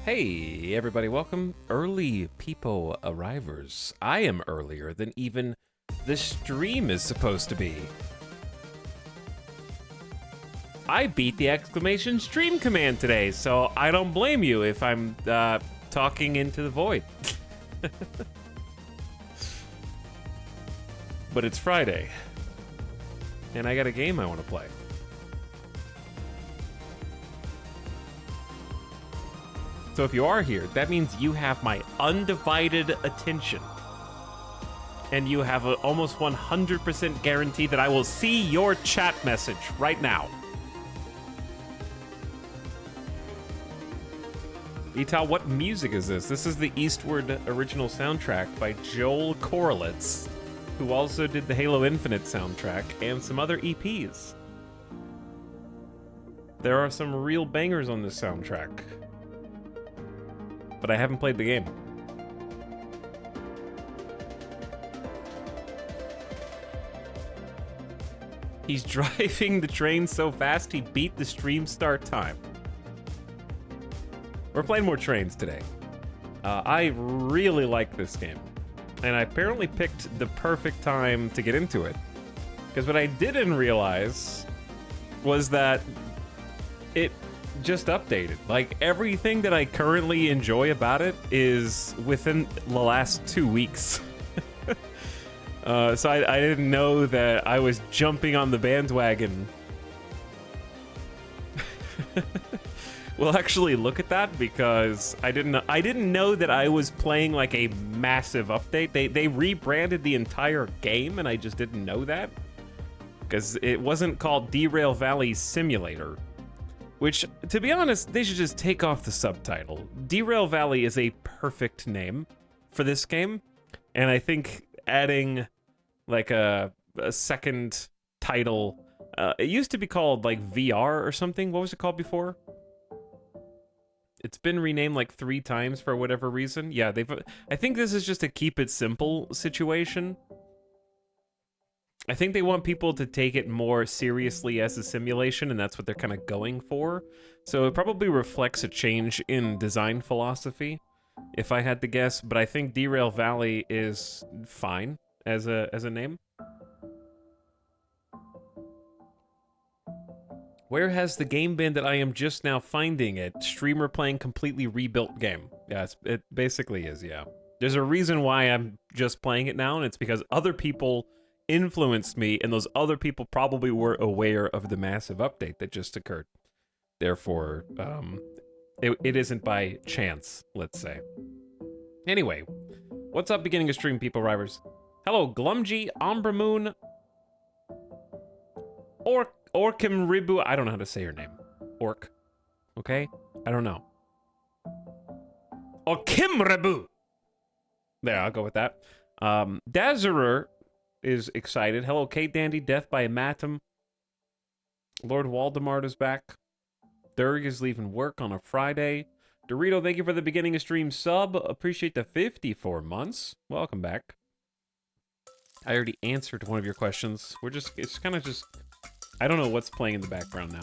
Hey everybody, welcome. Early people arrivers. I am earlier than even the stream is supposed to be. I beat the exclamation stream command today, so I don't blame you if I'm talking into the void. But it's Friday, and I got a game I want to play. So if you are here, that means you have my undivided attention. And you have an almost 100% guarantee that I will see your chat message right now. Ital, what music is this? This is the Eastward original soundtrack by Joel Korelitz, who also did the Halo Infinite soundtrack and some other EPs. There are some real bangers on this soundtrack. But I haven't played the game. He's driving the train so fast he beat the stream start time. We're playing more trains today. I really like this game. And I apparently picked the perfect time to get into it. Because what I didn't realize was that it just updated. Like, everything that I currently enjoy about it is within the last 2 weeks. So I didn't know that I was jumping on the bandwagon. We'll actually look at that because I didn't know that I was playing like a massive update. They rebranded the entire game and I just didn't know that. Because it wasn't called Derail Valley Simulator. Which, to be honest, they should just take off the subtitle. Derail Valley is a perfect name for this game, and I think adding like a second title, it used to be called like VR or something. What was it called before? It's been renamed like 3 times for whatever reason. Yeah, I think this is just a keep it simple situation. I think they want people to take it more seriously as a simulation, and that's what they're kind of going for. So it probably reflects a change in design philosophy. if I had to guess, but I think Derail Valley is fine as a name. Where has the game been that I am just now finding it? Streamer playing completely rebuilt game. Yeah, it basically is, yeah. There's a reason why I'm just playing it now, and it's because other people influenced me, and those other people probably were aware of the massive update that just occurred. Therefore, it isn't by chance, let's say. Anyway, what's up, beginning of stream, people rivers? Hello, Glumgy, Ombra Moon, Orkim Ribu. I don't know how to say your name. Orc. Okay? I don't know. Orkim Ribu. There, I'll go with that. Dazerer is excited. Hello, Kate Dandy, Death by Matum. Lord Waldemar is back. Durg is leaving work on a Friday. Dorito, thank you for the beginning of stream sub. Appreciate the 54 months. Welcome back. I already answered one of your questions. It's kind of just, I don't know what's playing in the background now.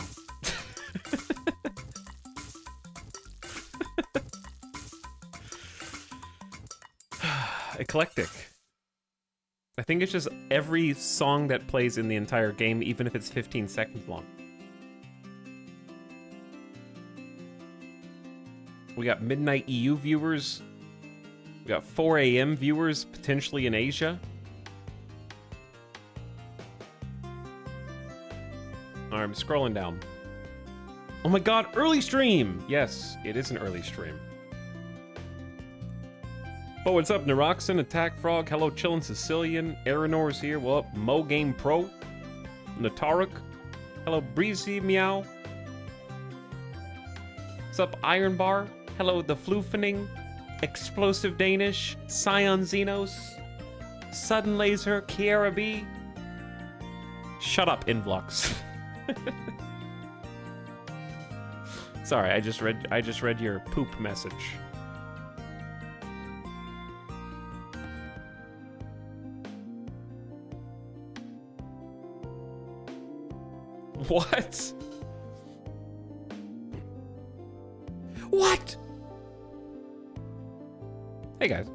Eclectic. I think it's just every song that plays in the entire game, even if it's 15 seconds long. We got midnight EU viewers. We got 4 a.m. viewers, potentially in Asia. All right, I'm scrolling down. Oh my god, early stream! Yes, it is an early stream. Oh, what's up, Neroxen, Attack Frog, hello, Chillin' Sicilian, Aranor's here, well up, Mo Game Pro, Nataruk, hello, Breezy Meow. What's up, Iron Bar? Hello, The Floofening, Explosive Danish, Scion Xenos, Sudden Laser, Kiara B. Shut up, Invlux. Sorry, I just read your poop message. What? What? Hey guys.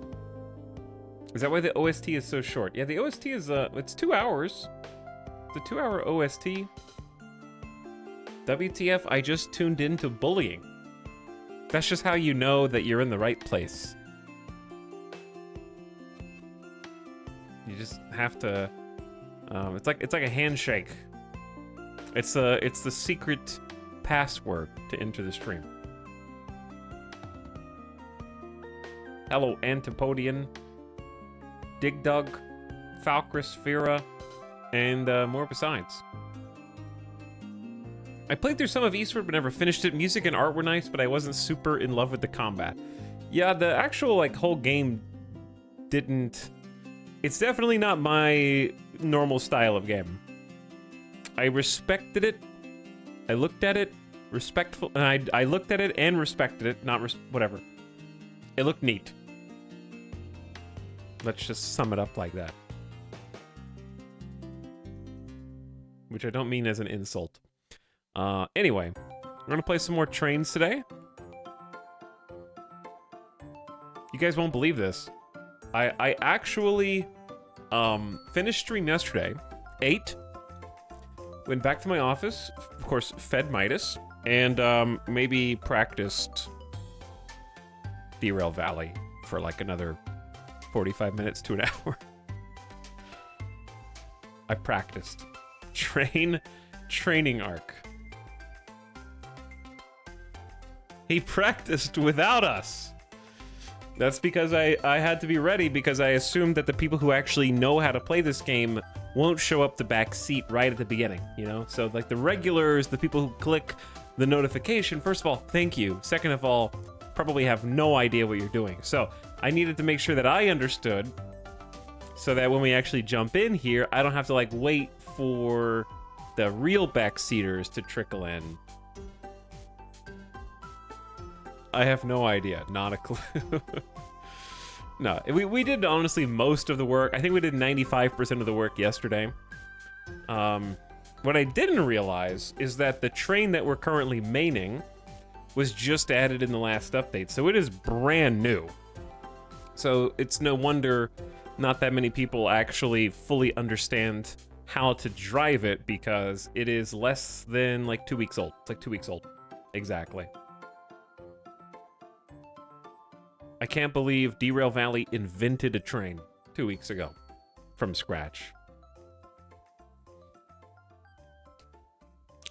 Is that why the OST is so short? Yeah, the OST is it's 2 hours. It's a 2-hour OST. WTF, I just tuned into bullying. That's just how you know that you're in the right place. You just have to it's like a handshake. It's the secret password to enter the stream. Hello, Antipodian, Digdug, Falcris, Fira, and more besides. I played through some of Eastward but never finished it. Music and art were nice, but I wasn't super in love with the combat. Yeah, the actual like whole game didn't... It's definitely not my normal style of game. I respected it. I looked at it, respectful, and I looked at it and respected it, not whatever. It looked neat. Let's just sum it up like that. Which I don't mean as an insult. Anyway, we're gonna play some more trains today. You guys won't believe this. I actually finished stream yesterday, ate, went back to my office, of course fed Midas, and maybe practiced Derail Valley for like another 45 minutes to an hour. I practiced. Training arc. He practiced without us. That's because I had to be ready, because I assumed that the people who actually know how to play this game won't show up the back seat right at the beginning, you know? So like the regulars, the people who click the notification, first of all, thank you. Second of all, probably have no idea what you're doing. So I needed to make sure that I understood, so that when we actually jump in here, I don't have to like wait for the real backseaters to trickle in. I have no idea, not a clue. No, we did honestly most of the work. I think we did 95% of the work yesterday. What I didn't realize is that the train that we're currently maining was just added in the last update, so it is brand new. So it's no wonder not that many people actually fully understand how to drive it, because it is less than like 2 weeks old. It's like 2 weeks old. Exactly. I can't believe Derail Valley invented a train 2 weeks ago from scratch.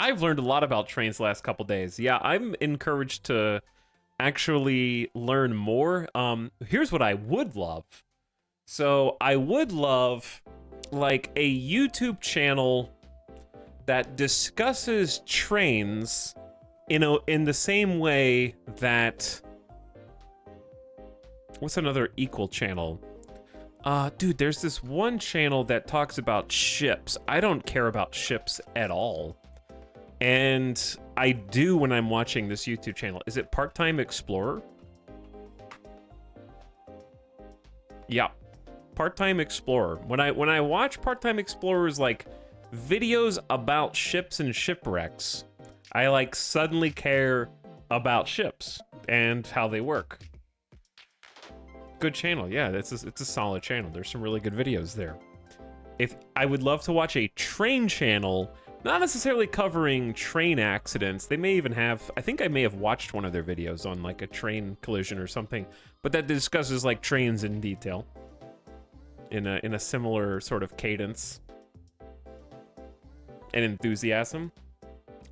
I've learned a lot about trains the last couple days. Yeah, I'm encouraged to actually learn more. Here's what I would love. So I would love like a YouTube channel that discusses trains in the same way that, what's another equal channel? Dude, there's this one channel that talks about ships. I don't care about ships at all. And I do when I'm watching this YouTube channel. Is it Part-Time Explorer? Yeah. Part-Time Explorer. When I watch Part-Time Explorer's like videos about ships and shipwrecks, I like suddenly care about ships and how they work. Good channel, yeah. It's a solid channel. There's some really good videos there. If I would love to watch a train channel, not necessarily covering train accidents. They may even have, I think I may have watched one of their videos on like a train collision or something, but that discusses like trains in detail in a similar sort of cadence and enthusiasm.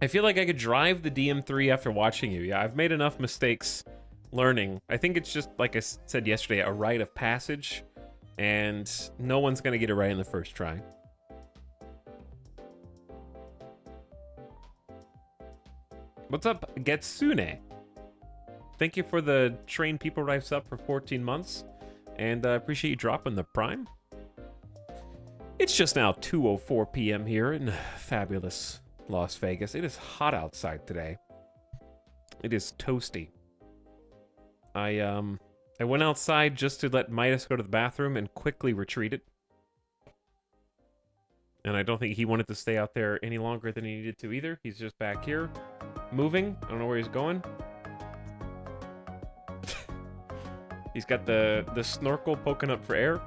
I feel like I could drive the DM3 after watching you. Yeah, I've made enough mistakes learning. I think it's just, like I said yesterday, a rite of passage, and no one's gonna get it right in the first try. What's up, Getsune? Thank you for the Train People Rife up for 14 months, and I appreciate you dropping the Prime. It's just now 2:04 p.m. here in fabulous Las Vegas. It is hot outside today. It is toasty. I went outside just to let Midas go to the bathroom and quickly retreated. And I don't think he wanted to stay out there any longer than he needed to either. He's just back here, moving. I don't know where he's going. He's got the snorkel poking up for air.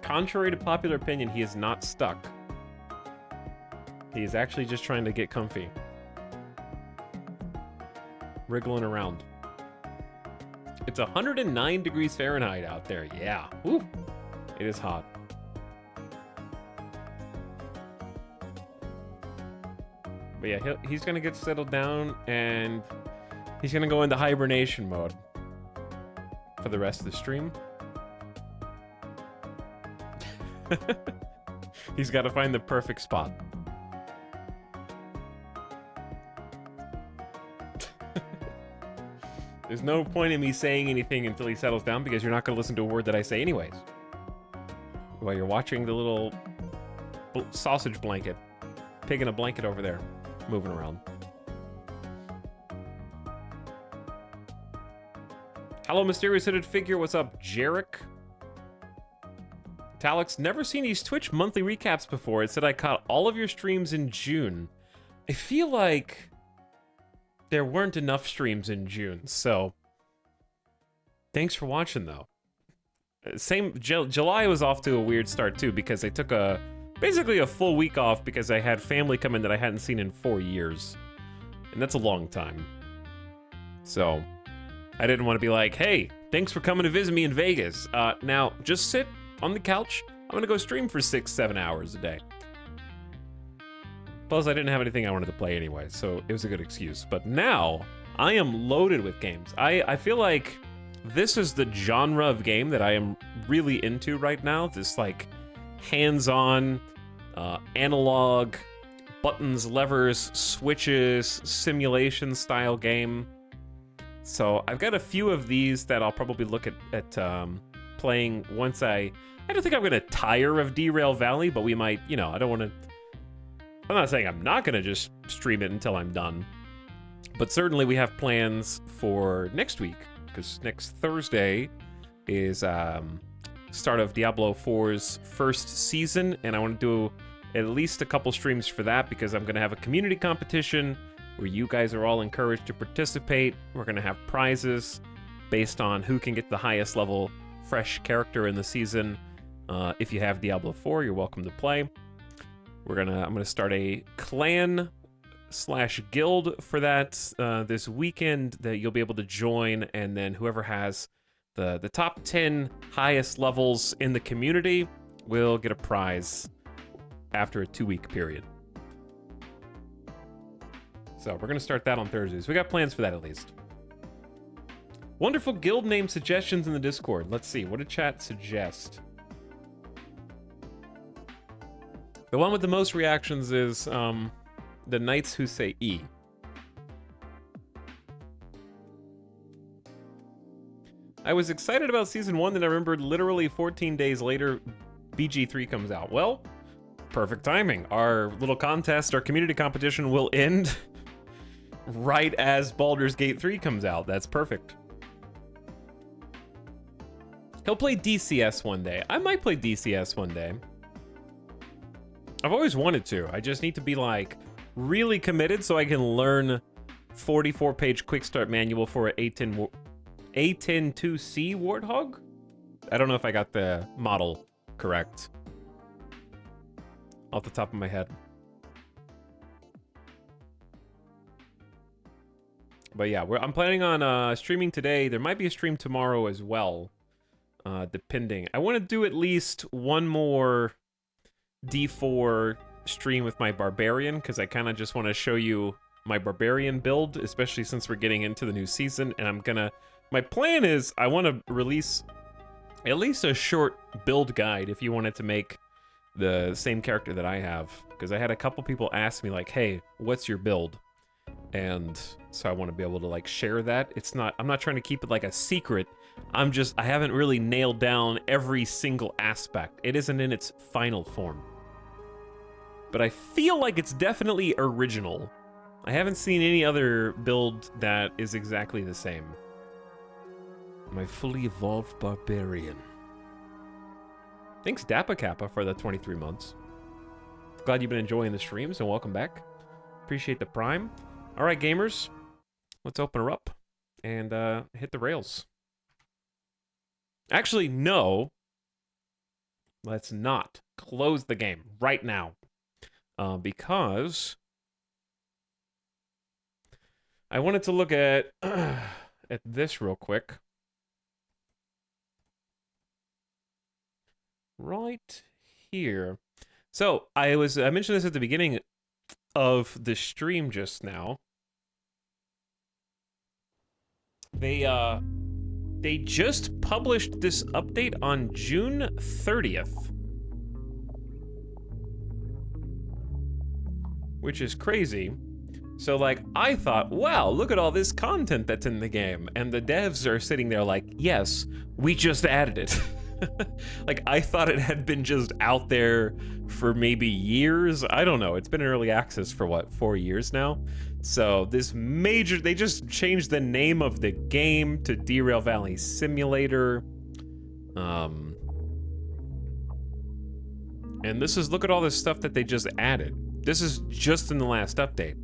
Contrary to popular opinion, he is not stuck. He is actually just trying to get comfy. Wriggling around. It's 109 degrees Fahrenheit out there. Yeah. Woo. It is hot. But yeah, he's gonna get settled down, and he's gonna go into hibernation mode for the rest of the stream. He's got to find the perfect spot. There's no point in me saying anything until he settles down, because you're not going to listen to a word that I say anyways. While you're watching the little sausage blanket, pig in a blanket over there, moving around. Hello, mysterious hooded figure. What's up, Jarek? Talix, never seen these Twitch monthly recaps before. It said I caught all of your streams in June. I feel like there weren't enough streams in June, so thanks for watching, though. July was off to a weird start, too, because I took basically a full week off because I had family come in that I hadn't seen in 4 years. And that's a long time. So I didn't want to be like, hey, thanks for coming to visit me in Vegas. Now, just sit on the couch. I'm gonna go stream for 6-7 hours a day. Plus, I didn't have anything I wanted to play anyway, so it was a good excuse. But now, I am loaded with games. I feel like this is the genre of game that I am really into right now. This, like, hands-on, analog, buttons, levers, switches, simulation-style game. So, I've got a few of these that I'll probably look at playing once I don't think I'm gonna tire of Derail Valley, but we might, you know, I'm not saying I'm not gonna just stream it until I'm done, but certainly we have plans for next week, because next Thursday is start of Diablo 4's first season, and I want to do at least a couple streams for that, because I'm going to have a community competition where you guys are all encouraged to participate. We're going to have prizes based on who can get the highest level fresh character in the season. If you have Diablo 4, you're welcome to play. I'm gonna start a clan/guild for that this weekend that you'll be able to join, and then whoever has the top 10 highest levels in the community will get a prize after a 2-week period. So we're gonna start that on Thursdays. We got plans for that at least. Wonderful guild name suggestions in the Discord. Let's see, what did chat suggest? The one with the most reactions is the Knights Who Say E. I was excited about Season 1, then I remembered literally 14 days later, BG3 comes out. Well, perfect timing. Our little contest, our community competition will end right as Baldur's Gate 3 comes out. That's perfect. He'll play DCS one day. I might play DCS one day. I've always wanted to. I just need to be like really committed so I can learn 44-page quick start manual for an A10-2C Warthog. I don't know if I got the model correct off the top of my head. But yeah, I'm planning on streaming today. There might be a stream tomorrow as well, depending. I want to do at least one more D4 stream with my Barbarian, because I kind of just want to show you my Barbarian build, especially since we're getting into the new season. And my plan is I want to release at least a short build guide if you wanted to make the same character that I have, because I had a couple people ask me like, hey, what's your build? And so I want to be able to like share that. I'm not trying to keep it like a secret. I haven't really nailed down every single aspect. It isn't in its final form. But I feel like it's definitely original. I haven't seen any other build that is exactly the same. My fully evolved Barbarian. Thanks Dappa Kappa for the 23 months. Glad you've been enjoying the streams and welcome back. Appreciate the Prime. All right, gamers, let's open her up and hit the rails. Actually, no. Let's not close the game right now, because I wanted to look at at this real quick. Right here. So I mentioned this at the beginning of the stream just now. They just published this update on June 30th. Which is crazy. So, like, I thought, wow, look at all this content that's in the game. And the devs are sitting there like, yes, we just added it. Like, I thought it had been just out there for maybe years. I don't know. It's been in early access for, what, 4 years now? So, they just changed the name of the game to Derail Valley Simulator. And look at all this stuff that they just added. This is just in the last update.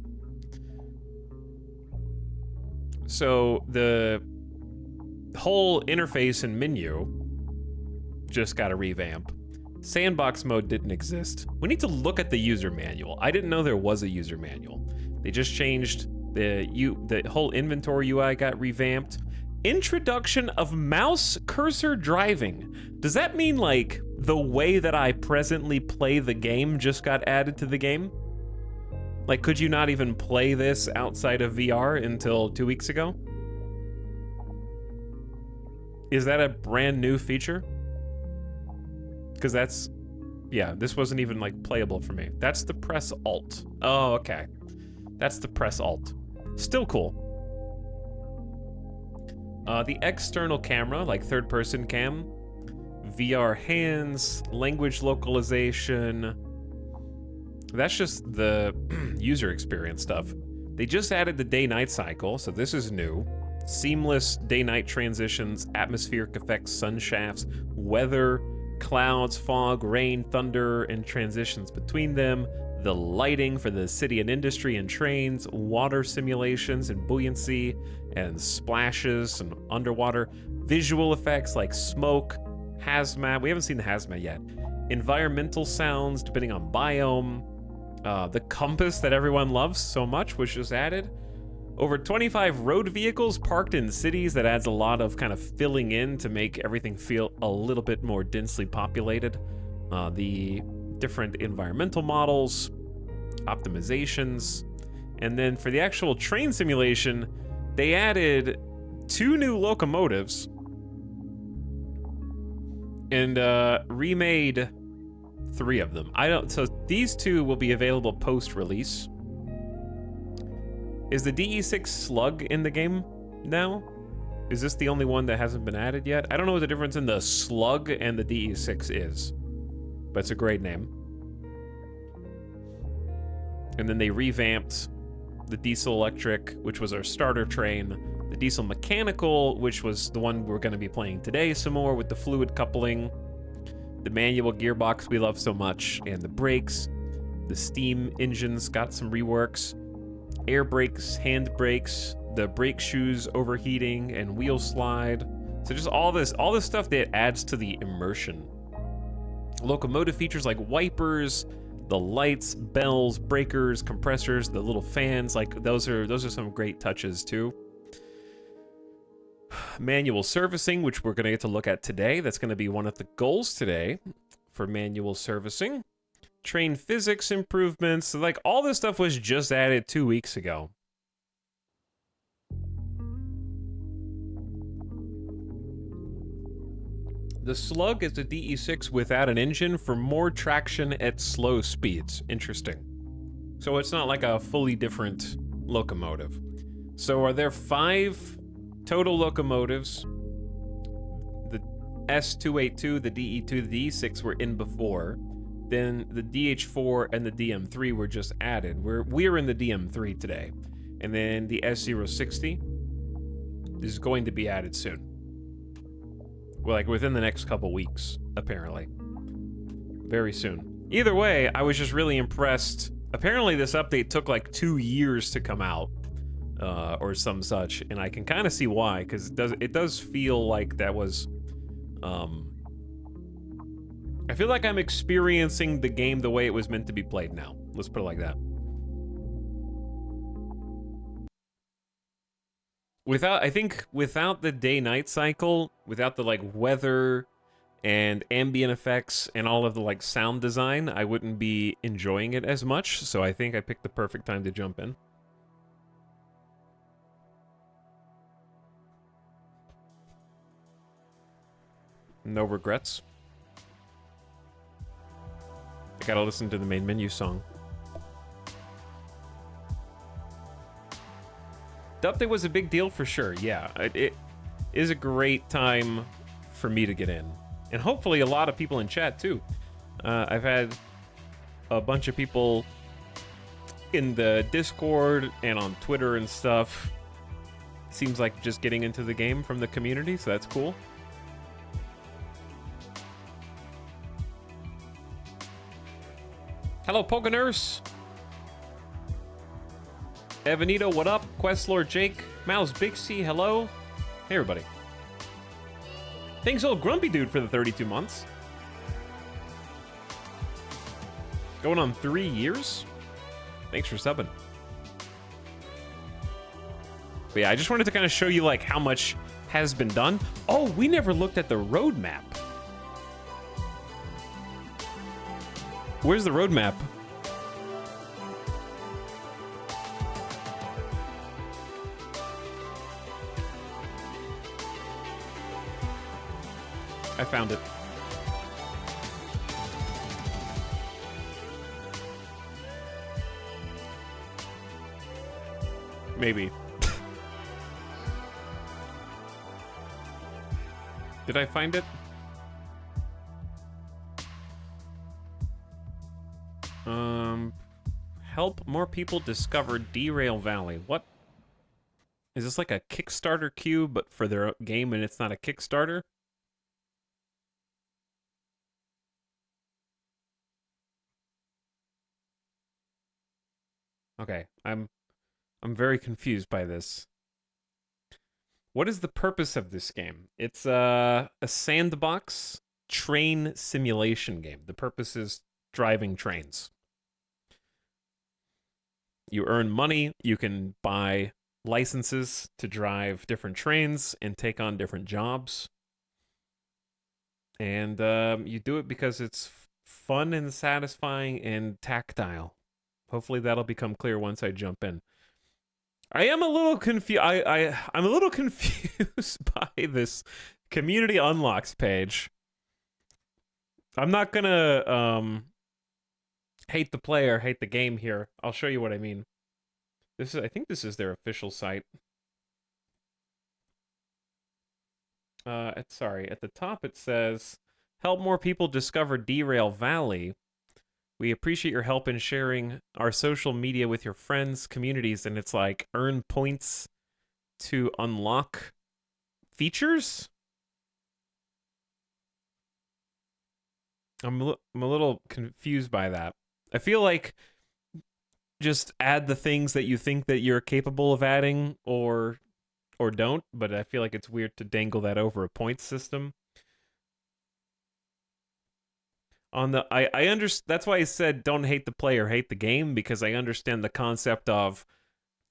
So, the whole interface and menu just got a revamp. Sandbox mode didn't exist. We need to look at the user manual. I didn't know there was a user manual. They just changed the whole inventory UI got revamped. Introduction of mouse cursor driving. Does that mean like the way that I presently play the game just got added to the game? Like, could you not even play this outside of VR until 2 weeks ago? Is that a brand new feature? Because that's, yeah, this wasn't even like playable for me. That's the press alt. Oh, okay. That's the press alt. Still cool. The external camera, like third person cam, VR hands, language localization. That's just the user experience stuff. They just added the day-night cycle, so this is new. Seamless day-night transitions, atmospheric effects, sun shafts, weather, clouds, fog, rain, thunder, and transitions between them, the lighting for the city and industry and trains, water simulations and buoyancy, and splashes and underwater, visual effects like smoke, hazmat. We haven't seen the hazmat yet. Environmental sounds depending on biome. The compass that everyone loves so much was just added. Over 25 road vehicles parked in cities. That adds a lot of kind of filling in to make everything feel a little bit more densely populated. The different environmental models, optimizations, and then for the actual train simulation, they added 2 new locomotives and remade 3 of them. So these 2 will be available post-release. Is the DE6 slug in the game now? Is this the only one that hasn't been added yet? I don't know what the difference in the slug and the DE6 is, but it's a great name. And then they revamped the diesel electric, which was our starter train, the diesel mechanical, which was the one we're going to be playing today some more with the fluid coupling, the manual gearbox we love so much, and the brakes. The steam engines got some reworks. Air brakes, hand brakes, the brake shoes overheating, and wheel slide. So just all this stuff that adds to the immersion. Locomotive features like wipers, the lights, bells, breakers, compressors, the little fans, like those are some great touches too. Manual servicing, which we're going to get to look at today. That's going to be one of the goals today for manual servicing. Train physics improvements. So like all this stuff was just added 2 weeks ago. The Slug is a DE6 without an engine for more traction at slow speeds. Interesting. So it's not like a fully different locomotive. So are there 5 total locomotives? The S282, the DE2, the DE6 were in before. Then the DH4 and the DM3 were just added. We're in the DM3 today. And then the S060 is going to be added soon. Well, like within the next couple weeks, apparently. Very soon. Either way, I was just really impressed. Apparently this update took like 2 years to come out. Or some such. And I can kind of see why, because it does feel like that was... I feel like I'm experiencing the game the way it was meant to be played now. Let's put it like that. I think without the day-night cycle, without the like weather and ambient effects and all of the like sound design, I wouldn't be enjoying it as much. So I think I picked the perfect time to jump in. No regrets. I gotta listen to the main menu song. The update was a big deal for sure, yeah. It is a great time for me to get in. And hopefully a lot of people in chat too. I've had a bunch of people in the Discord and on Twitter and stuff. Seems like just getting into the game from the community, so that's cool. Hello, Pogonurse. Evanito, what up? Questlord Jake. Mouse Big C, hello. Hey, everybody. Thanks, old Grumpy Dude, for the 32 months. Going on 3 years? Thanks for subbing. But yeah, I just wanted to kind of show you, like, how much has been done. Oh, we never looked at the roadmap. Where's the roadmap? I found it. Maybe. Did I find it? Help more people discover Derail Valley. What? Is this like a Kickstarter queue, but for their game and it's not a Kickstarter? Okay, I'm very confused by this. What is the purpose of this game? It's a sandbox train simulation game. The purpose is driving trains. You earn money, you can buy licenses to drive different trains and take on different jobs. And you do it because it's fun and satisfying and tactile. Hopefully that'll become clear once I jump in. I am a little confused. I'm a little confused by this community unlocks page. I'm not gonna hate the player, hate the game here. I'll show you what I mean. I think this is their official site. Sorry, at the top it says, "Help more people discover Derail Valley. We appreciate your help in sharing our social media with your friends, communities," and it's like earn points to unlock features. I'm a little confused by that. I feel like just add the things that you think that you're capable of adding or don't, but I feel like it's weird to dangle that over a points system. On the I understand, that's why I said don't hate the player, hate the game, because I understand the concept of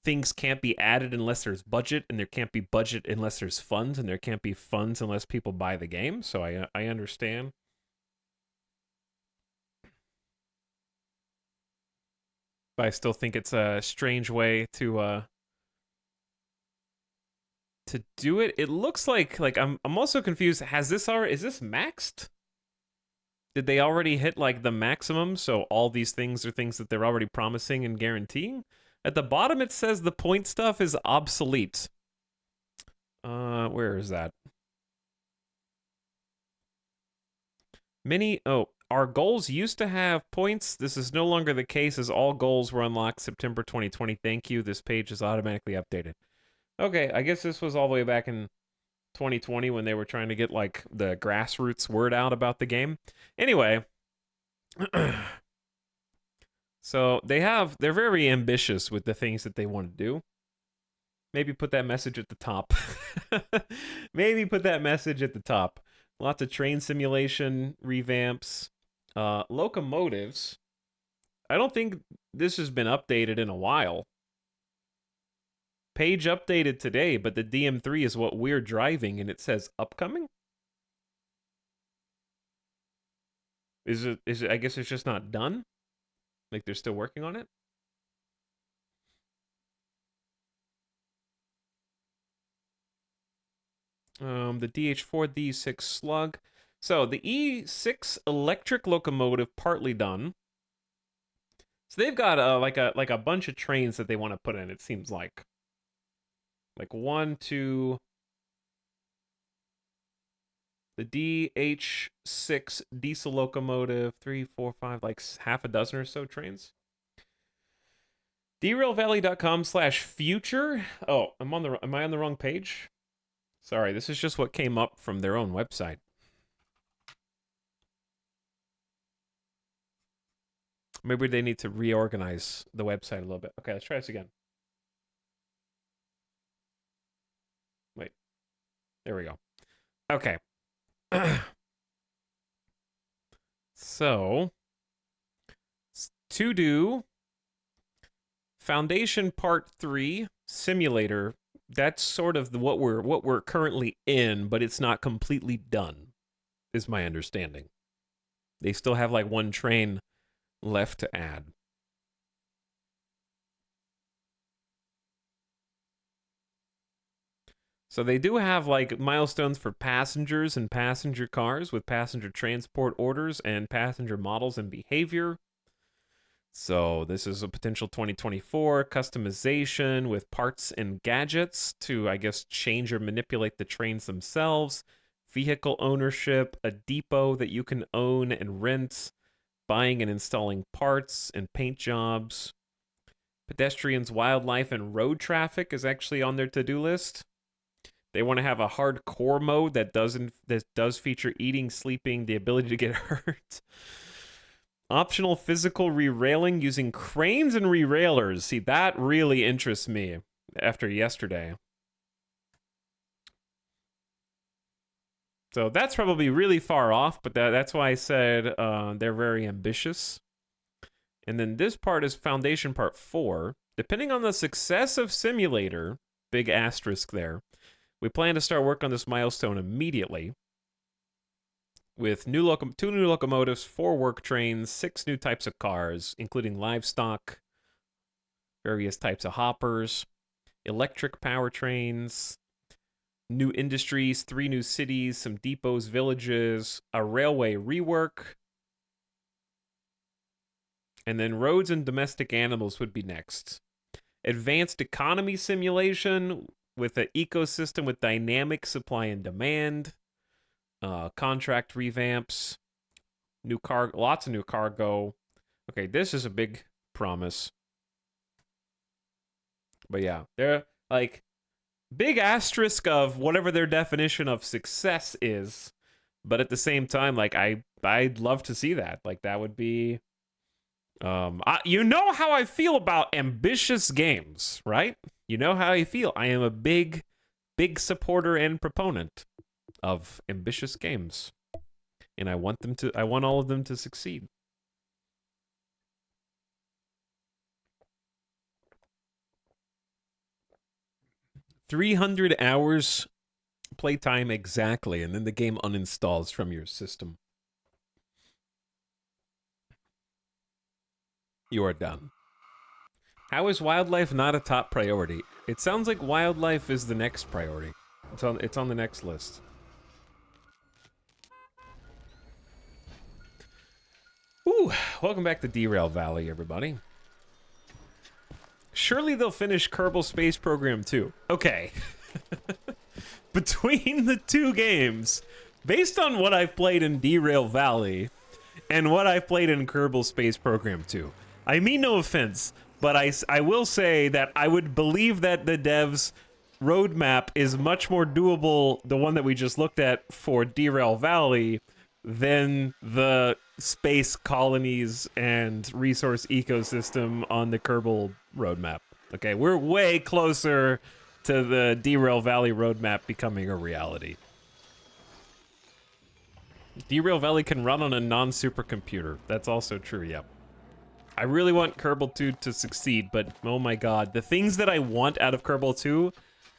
things can't be added unless there's budget, and there can't be budget unless there's funds, and there can't be funds unless people buy the game. So I understand. But I still think it's a strange way to do it. It looks like I'm also confused. Has this already, is this maxed? Did they already hit like the maximum? So all these things are things that they're already promising and guaranteeing. At the bottom it says the point stuff is obsolete. Where is that? Our goals used to have points. This is no longer the case as all goals were unlocked September 2020. Thank you. This page is automatically updated. Okay, I guess this was all the way back in 2020 when they were trying to get like the grassroots word out about the game. Anyway, so they're very ambitious with the things that they want to do. Maybe put that message at the top. Maybe put that message at the top. Lots of train simulation revamps, locomotives. I don't think this has been updated in a while. Page updated today, but the DM3 is what we're driving, and it says upcoming. Is it? I guess it's just not done. Like they're still working on it. The DH4 D6 Slug. So the E6 electric locomotive partly done. So they've got like a bunch of trains that they want to put in. It seems like one, two. The DH6 diesel locomotive, 3, 4, 5, like half a dozen or so trains. derailvalley.com/future. Oh, am I on the wrong page? Sorry, this is just what came up from their own website. Maybe they need to reorganize the website a little bit. Okay, let's try this again. Wait. There we go. Okay. So, to do Foundation Part 3 Simulator, that's sort of what we're currently in, but it's not completely done, is my understanding. They still have like one train left to add. So they do have like milestones for passengers and passenger cars with passenger transport orders and passenger models and behavior. So this is a potential 2024 customization with parts and gadgets to, I guess, change or manipulate the trains themselves. Vehicle ownership, a depot that you can own and rent, buying and installing parts and paint jobs. Pedestrians, wildlife, and road traffic is actually on their to-do list. They want to have a hardcore mode that does feature eating, sleeping, the ability to get hurt. Optional physical re-railing using cranes and re-railers. See, that really interests me after yesterday. So that's probably really far off, but that's why I said they're very ambitious. And then this part is Foundation Part 4. Depending on the success of Simulator, big asterisk there, we plan to start work on this milestone immediately. With 2 new locomotives, 4 work trains, 6 new types of cars, including livestock, various types of hoppers, electric powertrains, new industries, 3 new cities, some depots, villages, a railway rework, and then roads and domestic animals would be next. Advanced economy simulation with an ecosystem with dynamic supply and demand, contract revamps, lots of new cargo. Okay, this is a big promise. But yeah, they're like big asterisk of whatever their definition of success is. But at the same time, like I'd love to see that. Like that would be you know how I feel about ambitious games, right? You know how I feel. I am a big supporter and proponent of ambitious games. And I want all of them to succeed. $300 hours playtime exactly, and then the game uninstalls from your system. You are done. How is wildlife not a top priority? It sounds like wildlife is the next priority. It's on the next list. Ooh, welcome back to Derail Valley, everybody. Surely they'll finish Kerbal Space Program 2. Okay. Between the 2 games, based on what I've played in Derail Valley and what I've played in Kerbal Space Program 2, I mean no offense, but I will say that I would believe that the devs' roadmap is much more doable, the one that we just looked at for Derail Valley, than the space colonies and resource ecosystem on the Kerbal roadmap. Okay, we're way closer to the Derail Valley roadmap becoming a reality. Derail Valley can run on a non-supercomputer. That's also true, yep. I really want Kerbal 2 to succeed, but oh my god, the things that I want out of Kerbal 2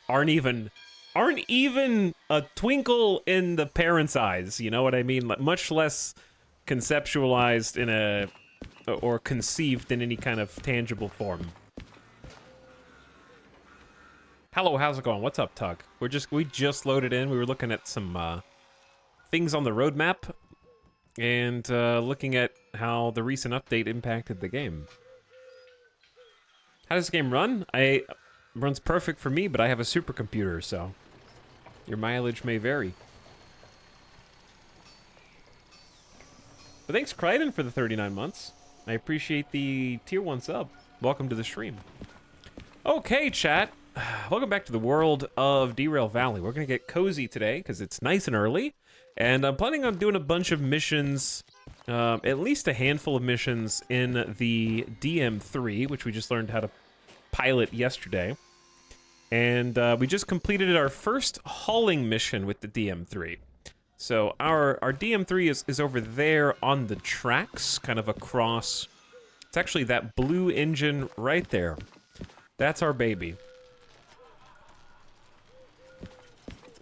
aren't even a twinkle in the parent's eyes, you know what I mean? Much less conceptualized or conceived in any kind of tangible form. Hello, how's it going? What's up, Tug? We just loaded in. We were looking at some things on the roadmap and looking at how the recent update impacted the game. How does the game run? It runs perfect for me, but I have a supercomputer, so your mileage may vary. But thanks, Crichton, for the 39 months. I appreciate the tier 1 sub. Welcome to the stream. Okay, chat. Welcome back to the world of Derail Valley. We're going to get cozy today because it's nice and early. And I'm planning on doing a bunch of missions, at least a handful of missions in the DM3, which we just learned how to pilot yesterday. And we just completed our first hauling mission with the DM3. So our DM3 is over there on the tracks, kind of across. It's actually that blue engine right there. That's our baby.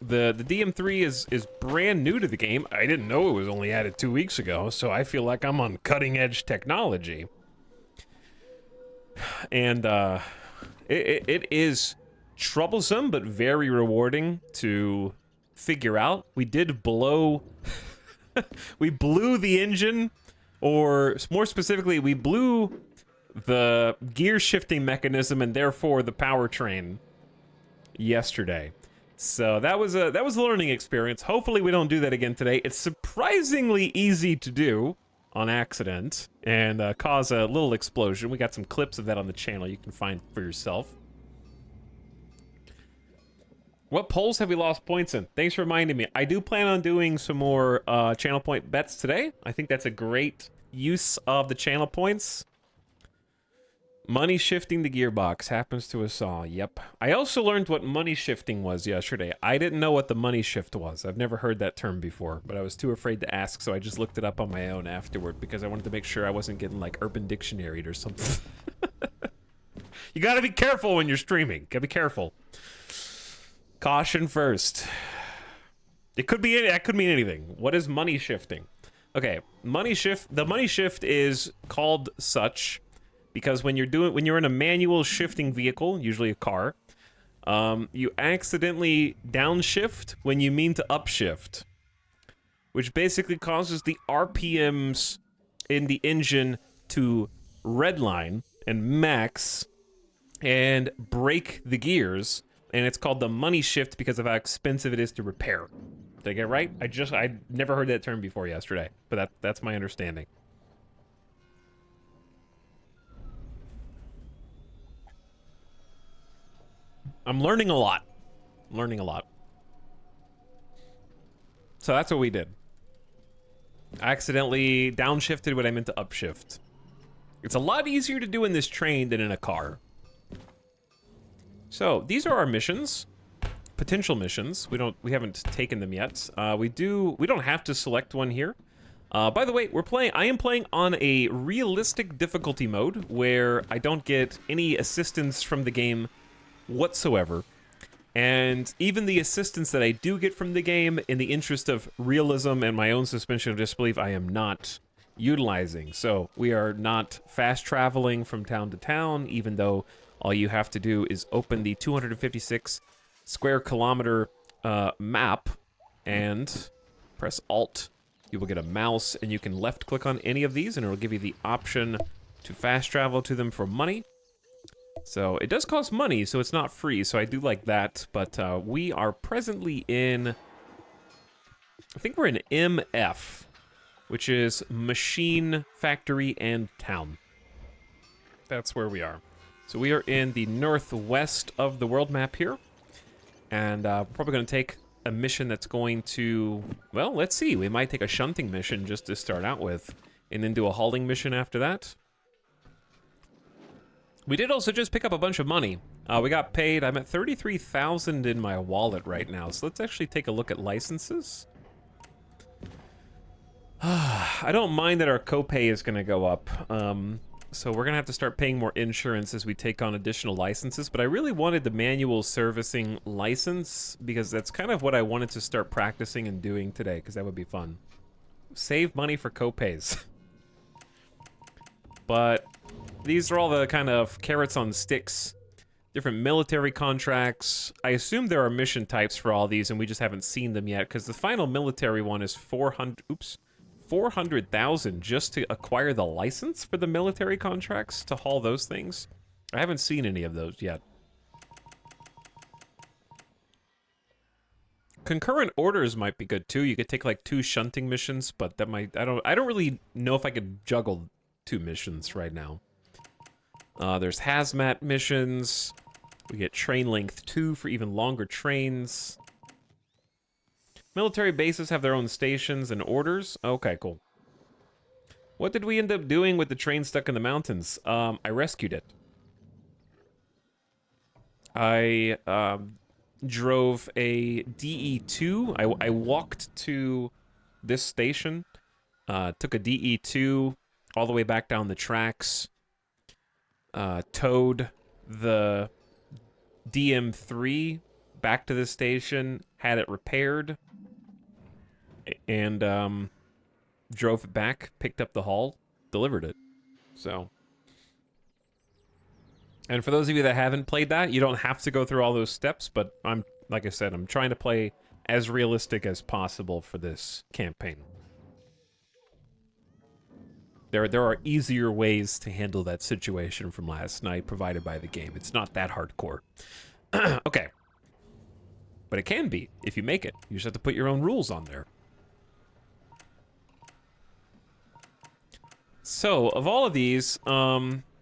The DM3 is brand new to the game. I didn't know it was only added 2 weeks ago, so I feel like I'm on cutting edge technology. And it is troublesome but very rewarding to figure out. We did blow we blew the engine, or more specifically, we blew the gear shifting mechanism and therefore the powertrain yesterday. So that was a learning experience. Hopefully we don't do that again today. It's surprisingly easy to do on accident and cause a little explosion. We got some clips of that on the channel you can find for yourself. What polls have we lost points in? Thanks for reminding me. I do plan on doing some more channel point bets today. I think that's a great use of the channel points. Money shifting the gearbox happens to us all. Yep. I also learned what money shifting was yesterday. I didn't know what the money shift was. I've never heard that term before, but I was too afraid to ask, so I just looked it up on my own afterward because I wanted to make sure I wasn't getting like Urban Dictionary or something. You gotta be careful when you're streaming. Gotta be careful. Caution first. It could be, that could mean anything. What is money shifting? Okay, money shift. The money shift is called such because when you're in a manual shifting vehicle, usually a car, you accidentally downshift when you mean to upshift, which basically causes the RPMs in the engine to redline and max and break the gears, and it's called the money shift because of how expensive it is to repair. Did I get it right? I never heard that term before yesterday, but that's my understanding. I'm learning a lot. Learning a lot. So that's what we did. I accidentally downshifted what I meant to upshift. It's a lot easier to do in this train than in a car. So these are our missions. Potential missions. We haven't taken them yet. We don't have to select one here. By the way, I am playing on a realistic difficulty mode where I don't get any assistance from the game whatsoever. And even the assistance that I do get from the game, in the interest of realism and my own suspension of disbelief, I am not utilizing. So we are not fast traveling from town to town, even though all you have to do is open the 256 square kilometer map and press Alt. You will get a mouse, and you can left click on any of these, and it'll give you the option to fast travel to them for money. So it does cost money, so it's not free, so I do like that. But we are presently in, I think we're in MF, which is Machine Factory and Town. That's where we are. So we are in the northwest of the world map here. And we're probably going to take a mission that's going to, well, let's see. We might take a shunting mission just to start out with, and then do a hauling mission after that. We did also just pick up a bunch of money. We got paid. I'm at 33,000 in my wallet right now. So let's actually take a look at licenses. I don't mind that our copay is going to go up. So we're going to have to start paying more insurance as we take on additional licenses. But I really wanted the manual servicing license because that's kind of what I wanted to start practicing and doing today, because that would be fun. Save money for copays. But these are all the kind of carrots on sticks. Different military contracts. I assume there are mission types for all these, and we just haven't seen them yet, because the final military one is 400,000 just to acquire the license for the military contracts to haul those things. I haven't seen any of those yet. Concurrent orders might be good too. You could take like 2 shunting missions, but that might, I don't really know if I could juggle 2 missions right now. There's hazmat missions. We get train length 2 for even longer trains. Military bases have their own stations and orders. Okay, cool. What did we end up doing with the train stuck in the mountains? I rescued it. I drove a DE2. I walked to this station, took a DE2 all the way back down the tracks, towed the DM3 back to the station, had it repaired, and drove it back, picked up the haul, delivered it. So, and for those of you that haven't played that, you don't have to go through all those steps, but like I said, I'm trying to play as realistic as possible for this campaign. There are easier ways to handle that situation from last night provided by the game. It's not that hardcore. Okay. But it can be if you make it. You just have to put your own rules on there. So, of all of these,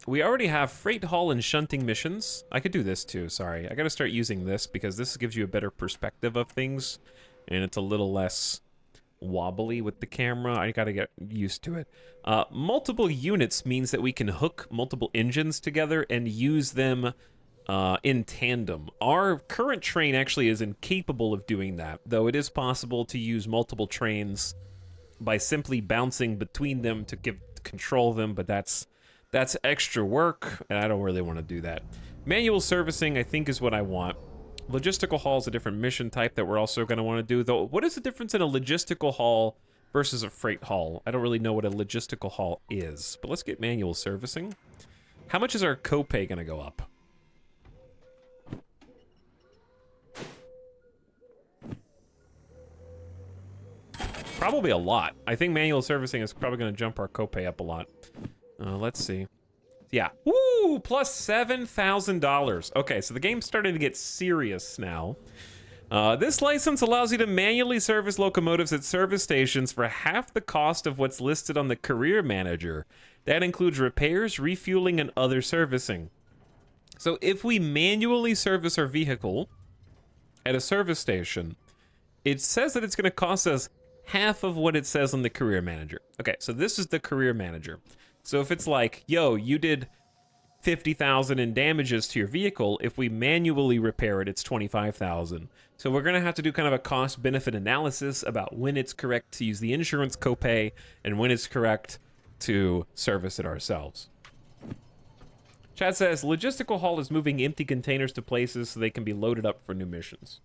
we already have freight haul and shunting missions. I could do this too, sorry. I gotta start using this because this gives you a better perspective of things, and it's a little less wobbly with the camera. I gotta get used to it. Multiple units means that we can hook multiple engines together and use them in tandem. Our current train actually is incapable of doing that, though it is possible to use multiple trains by simply bouncing between them to control them, but that's extra work, and I don't really want to do that. Manual servicing, I think, is what I want. Logistical haul is a different mission type that we're also going to want to do, though. What is the difference in a logistical haul versus a freight haul? I don't really know what a logistical haul is, but let's get manual servicing. How much is our copay going to go up? Probably a lot. I think manual servicing is probably going to jump our copay up a lot. Let's see. Yeah. Woo! Plus $7,000. Okay, so the game's starting to get serious now. This license allows you to manually service locomotives at service stations for half the cost of what's listed on the career manager. That includes repairs, refueling, and other servicing. So if we manually service our vehicle at a service station, it says that it's going to cost us half of what it says on the career manager. Okay, so this is the career manager. So if it's like, yo, you did 50,000 in damages to your vehicle, if we manually repair it, it's 25,000. So we're gonna have to do kind of a cost-benefit analysis about when it's correct to use the insurance copay and when it's correct to service it ourselves. Chad says, logistical haul is moving empty containers to places so they can be loaded up for new missions.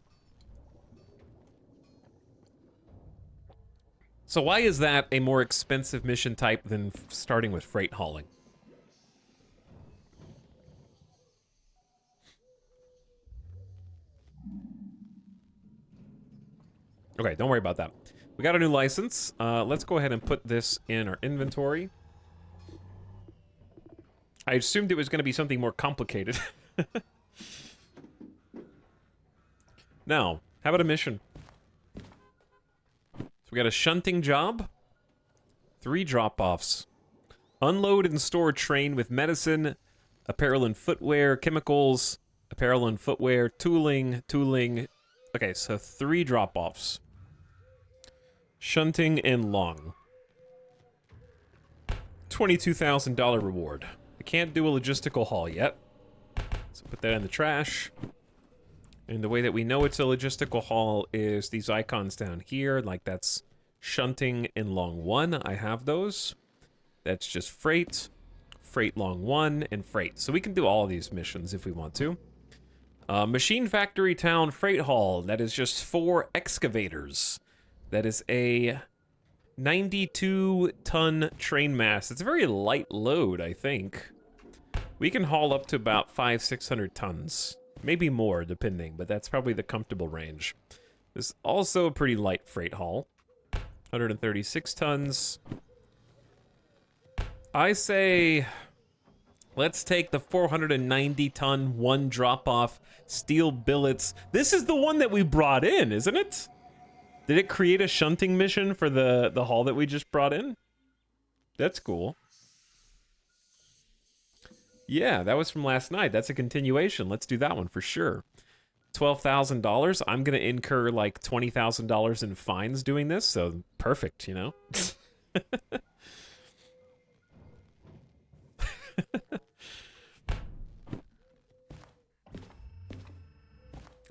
So why is that a more expensive mission type than starting with freight hauling? Okay, don't worry about that. We got a new license. Let's go ahead and put this in our inventory. I assumed it was going to be something more complicated. Now, how about a mission? So we got a shunting job, 3 drop-offs, unload and store train with medicine, apparel and footwear, chemicals, apparel and footwear, tooling. Okay, so 3 drop-offs. Shunting and long. $22,000 reward. I can't do a logistical haul yet, so put that in the trash. And the way that we know it's a logistical haul is these icons down here, like that's shunting in long 1. I have those. That's just freight, freight long 1, and freight. So we can do all of these missions if we want to. Machine Factory Town Freight Haul. That is just 4 excavators. That is a 92-ton train mass. It's a very light load, I think. We can haul up to about 500-600 tons. Maybe more, depending, but that's probably the comfortable range. This is also a pretty light freight haul. 136 tons. I say, let's take the 490-ton, 1 drop-off steel billets. This is the one that we brought in, isn't it? Did it create a shunting mission for the haul that we just brought in? That's cool. Yeah, that was from last night. That's a continuation. Let's do that one for sure. $12,000. I'm going to incur like $20,000 in fines doing this, so perfect, you know?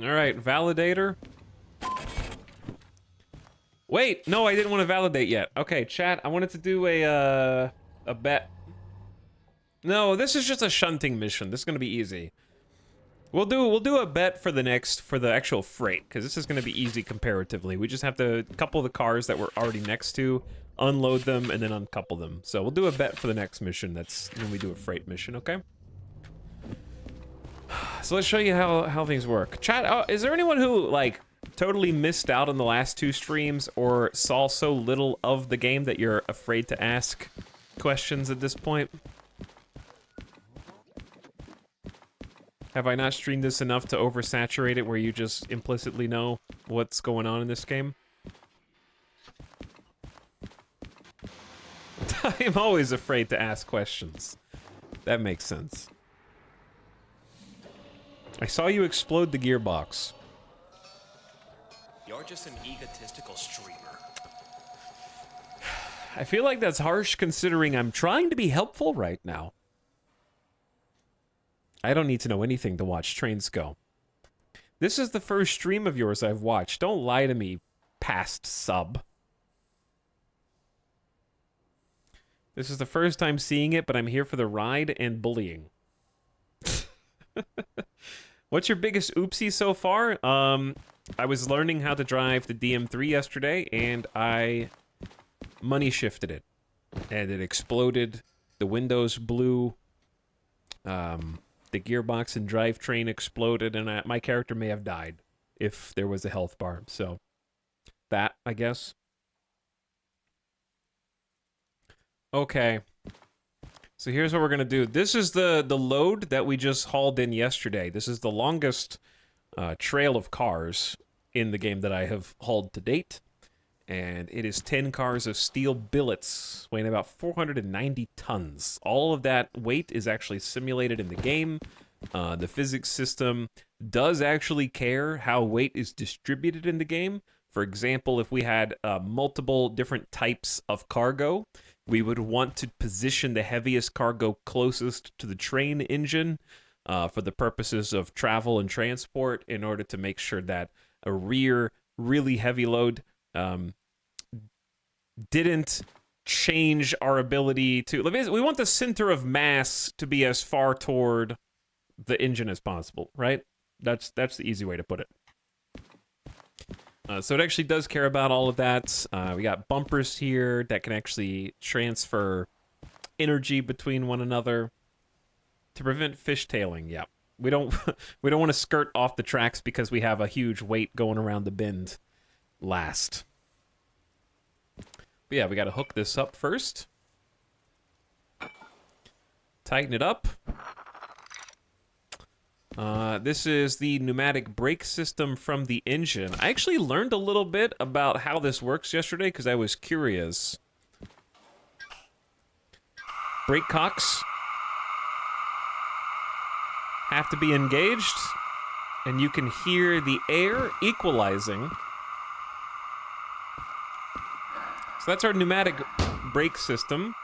All right, validator. Wait, no, I didn't want to validate yet. Okay, chat, I wanted to do a bet. No, this is just a shunting mission. This is gonna be easy. We'll do a bet for the actual freight, because this is gonna be easy comparatively. We just have to couple the cars that we're already next to, unload them, and then uncouple them. So we'll do a bet for the next mission. That's when we do a freight mission, okay? So let's show you how things work. Chat, is there anyone who, like, totally missed out on the last 2 streams or saw so little of the game that you're afraid to ask questions at this point? Have I not streamed this enough to oversaturate it where you just implicitly know what's going on in this game? I'm always afraid to ask questions. That makes sense. I saw you explode the gearbox. You're just an egotistical streamer. I feel like that's harsh considering I'm trying to be helpful right now. I don't need to know anything to watch trains go. This is the first stream of yours I've watched. Don't lie to me, past sub. This is the first time seeing it, but I'm here for the ride and bullying. What's your biggest oopsie so far? I was learning how to drive the DM3 yesterday, and I money shifted it. And it exploded. The windows blew. The gearbox and drivetrain exploded, and my character may have died if there was a health bar. So, that, I guess. Okay. So here's what we're going to do. This is the load that we just hauled in yesterday. This is the longest trail of cars in the game that I have hauled to date. And it is 10 cars of steel billets weighing about 490 tons. All of that weight is actually simulated in the game. The physics system does actually care how weight is distributed in the game. For example, if we had multiple different types of cargo, we would want to position the heaviest cargo closest to the train engine for the purposes of travel and transport in order to make sure that a rear, really heavy load didn't change our ability to... We want the center of mass to be as far toward the engine as possible, right? That's the easy way to put it. So it actually does care about all of that. We got bumpers here that can actually transfer energy between one another to prevent fishtailing. Yeah, we don't want to skirt off the tracks because we have a huge weight going around the bend last. But yeah, we got to hook this up first. Tighten it up. This is the pneumatic brake system from the engine. I actually learned a little bit about how this works yesterday because I was curious. Brake cocks have to be engaged, and you can hear the air equalizing. So that's our pneumatic brake system.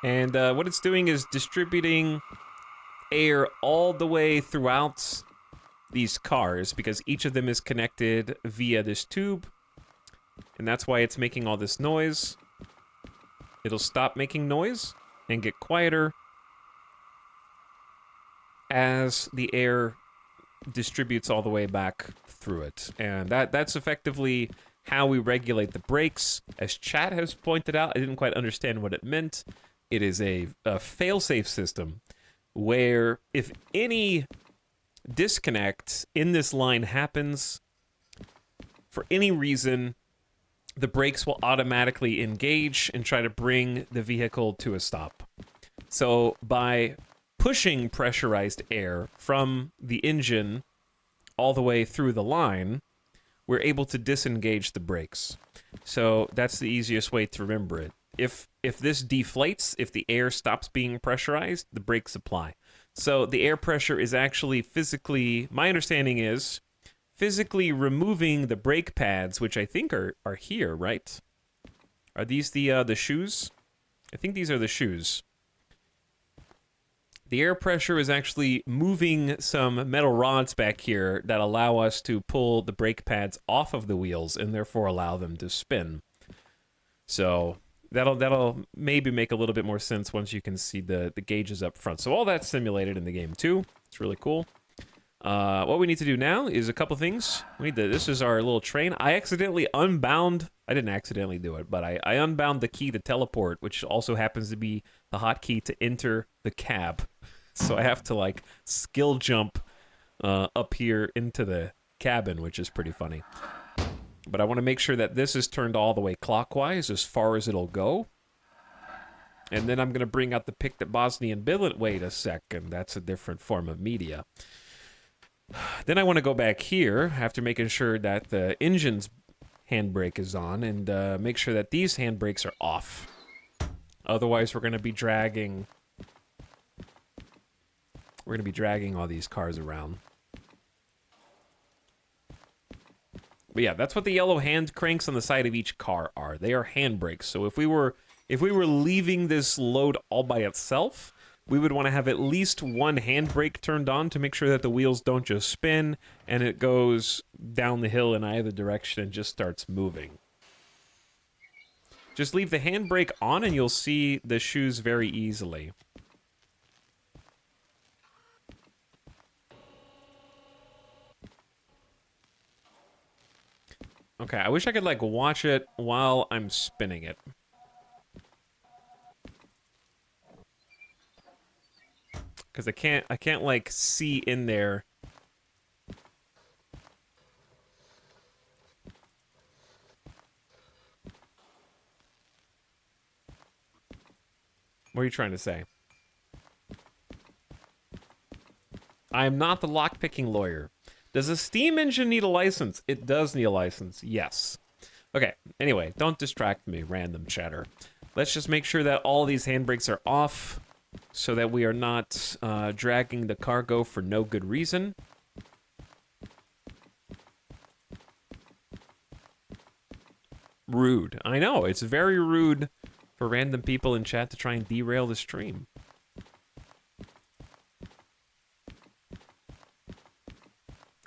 And what it's doing is distributing air all the way throughout these cars because each of them is connected via this tube, and that's why it's making all this noise. It'll stop making noise and get quieter as the air distributes all the way back through it. And that's effectively how we regulate the brakes. As chat has pointed out, I didn't quite understand what it meant. It is a fail-safe system where if any disconnect in this line happens, for any reason, the brakes will automatically engage and try to bring the vehicle to a stop. So by pushing pressurized air from the engine all the way through the line, we're able to disengage the brakes. So that's the easiest way to remember it. If this deflates, if the air stops being pressurized, the brakes apply. So the air pressure is actually physically, my understanding is, physically removing the brake pads, which I think are here, right? Are these the shoes? I think these are the shoes. The air pressure is actually moving some metal rods back here that allow us to pull the brake pads off of the wheels and therefore allow them to spin. So that'll maybe make a little bit more sense once you can see the gauges up front. So all that's simulated in the game too. It's really cool. What we need to do now is a couple things. This is our little train. I accidentally unbound. I didn't accidentally do it, but I unbound the key to teleport, which also happens to be the hotkey to enter the cab. So I have to like skill jump up here into the cabin, which is pretty funny. But I want to make sure that this is turned all the way clockwise as far as it'll go. And then I'm going to bring out the pick that Bosnian billet. Wait a second, that's a different form of media. Then I want to go back here after making sure that the engine's handbrake is on and make sure that these handbrakes are off. Otherwise, we're going to be dragging all these cars around. But yeah, that's what the yellow hand cranks on the side of each car are. They are handbrakes. So if we were If we were leaving this load all by itself, we would want to have at least one handbrake turned on to make sure that the wheels don't just spin and it goes down the hill in either direction and just starts moving. Just leave the handbrake on and you'll see the shoes very easily. Okay, I wish I could, like, watch it while I'm spinning it. Because I can't, like, see in there. What are you trying to say? I am not the lockpicking lawyer. Does a steam engine need a license? It does need a license, yes. Okay, anyway, don't distract me, random chatter. Let's just make sure that all these handbrakes are off so that we are not dragging the cargo for no good reason. Rude. I know, it's very rude for random people in chat to try and derail the stream.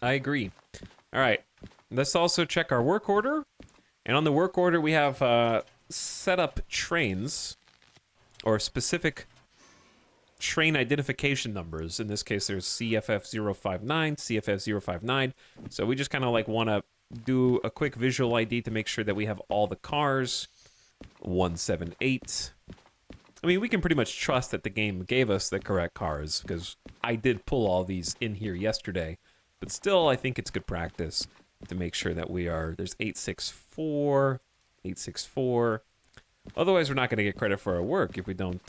I agree. All right, let's also check our work order. And on the work order, we have set up trains, or specific train identification numbers. In this case, there's CFF059, CFF059. So we just kind of like want to do a quick visual ID to make sure that we have all the cars. 178. I mean, we can pretty much trust that the game gave us the correct cars, because I did pull all these in here yesterday. But still, I think it's good practice to make sure that we are... There's 864, 864. Otherwise, we're not going to get credit for our work if we don't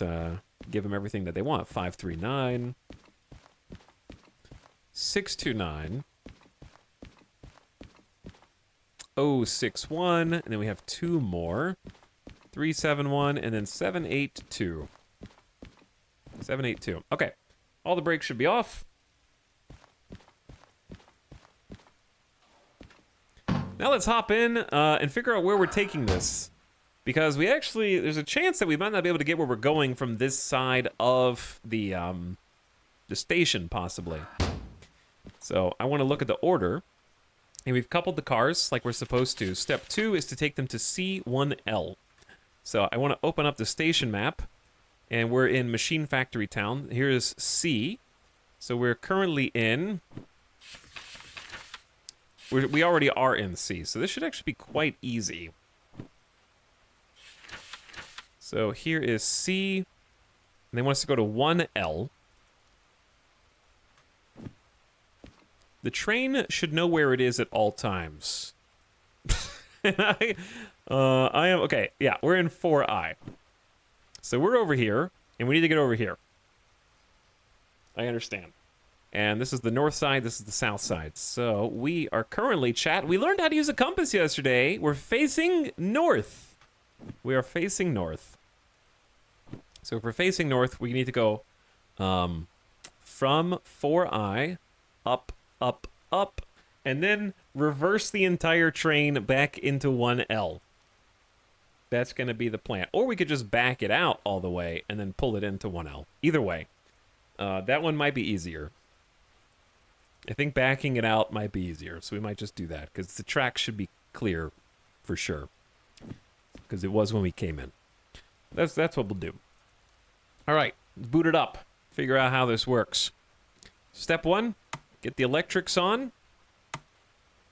give them everything that they want. 539, 629, 061, and then we have two more. 371, and then 782. 782. Okay. All the brakes should be off. Now let's hop in and figure out where we're taking this. Because we actually, there's a chance that we might not be able to get where we're going from this side of the station, possibly. So I want to look at the order. And we've coupled the cars like we're supposed to. Step 2 is to take them to C1L. So I want to open up the station map. And we're in Machine Factory Town. Here's C. So we're currently in... We already are in C, so this should actually be quite easy. So here is C, and they want us to go to 1L. The train should know where it is at all times. And I am, okay, yeah, we're in 4I. So we're over here, and we need to get over here. I understand. And this is the north side, this is the south side. So we are currently, chat, we learned how to use a compass yesterday. We're facing north. We are facing north. So if we're facing north, we need to go from 4I, up, up, up, and then reverse the entire train back into 1L. That's going to be the plan. Or we could just back it out all the way and then pull it into 1L. Either way, that one might be easier. I think backing it out might be easier, so we might just do that, because the track should be clear for sure, because it was when we came in. That's what we'll do. All right, boot it up. Figure out how this works. Step 1, get the electrics on.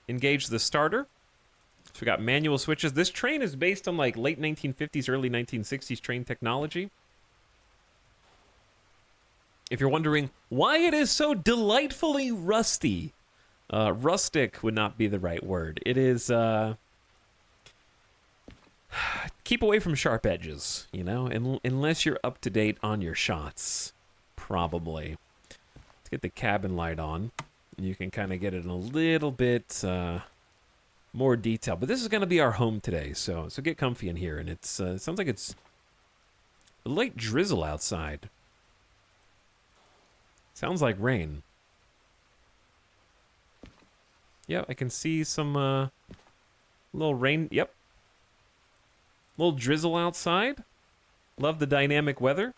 Engage the starter. So we got manual switches. This train is based on like late 1950s, early 1960s train technology. If you're wondering why it is so delightfully rusty, rustic would not be the right word. It is, keep away from sharp edges, you know, unless you're up to date on your shots, probably. Let's get the cabin light on. You can kind of get it in a little bit more detail. But this is going to be our home today, so get comfy in here. And it sounds like it's a light drizzle outside. Sounds like rain. Yeah, I can see some little rain. Yep. Little drizzle outside. Love the dynamic weather.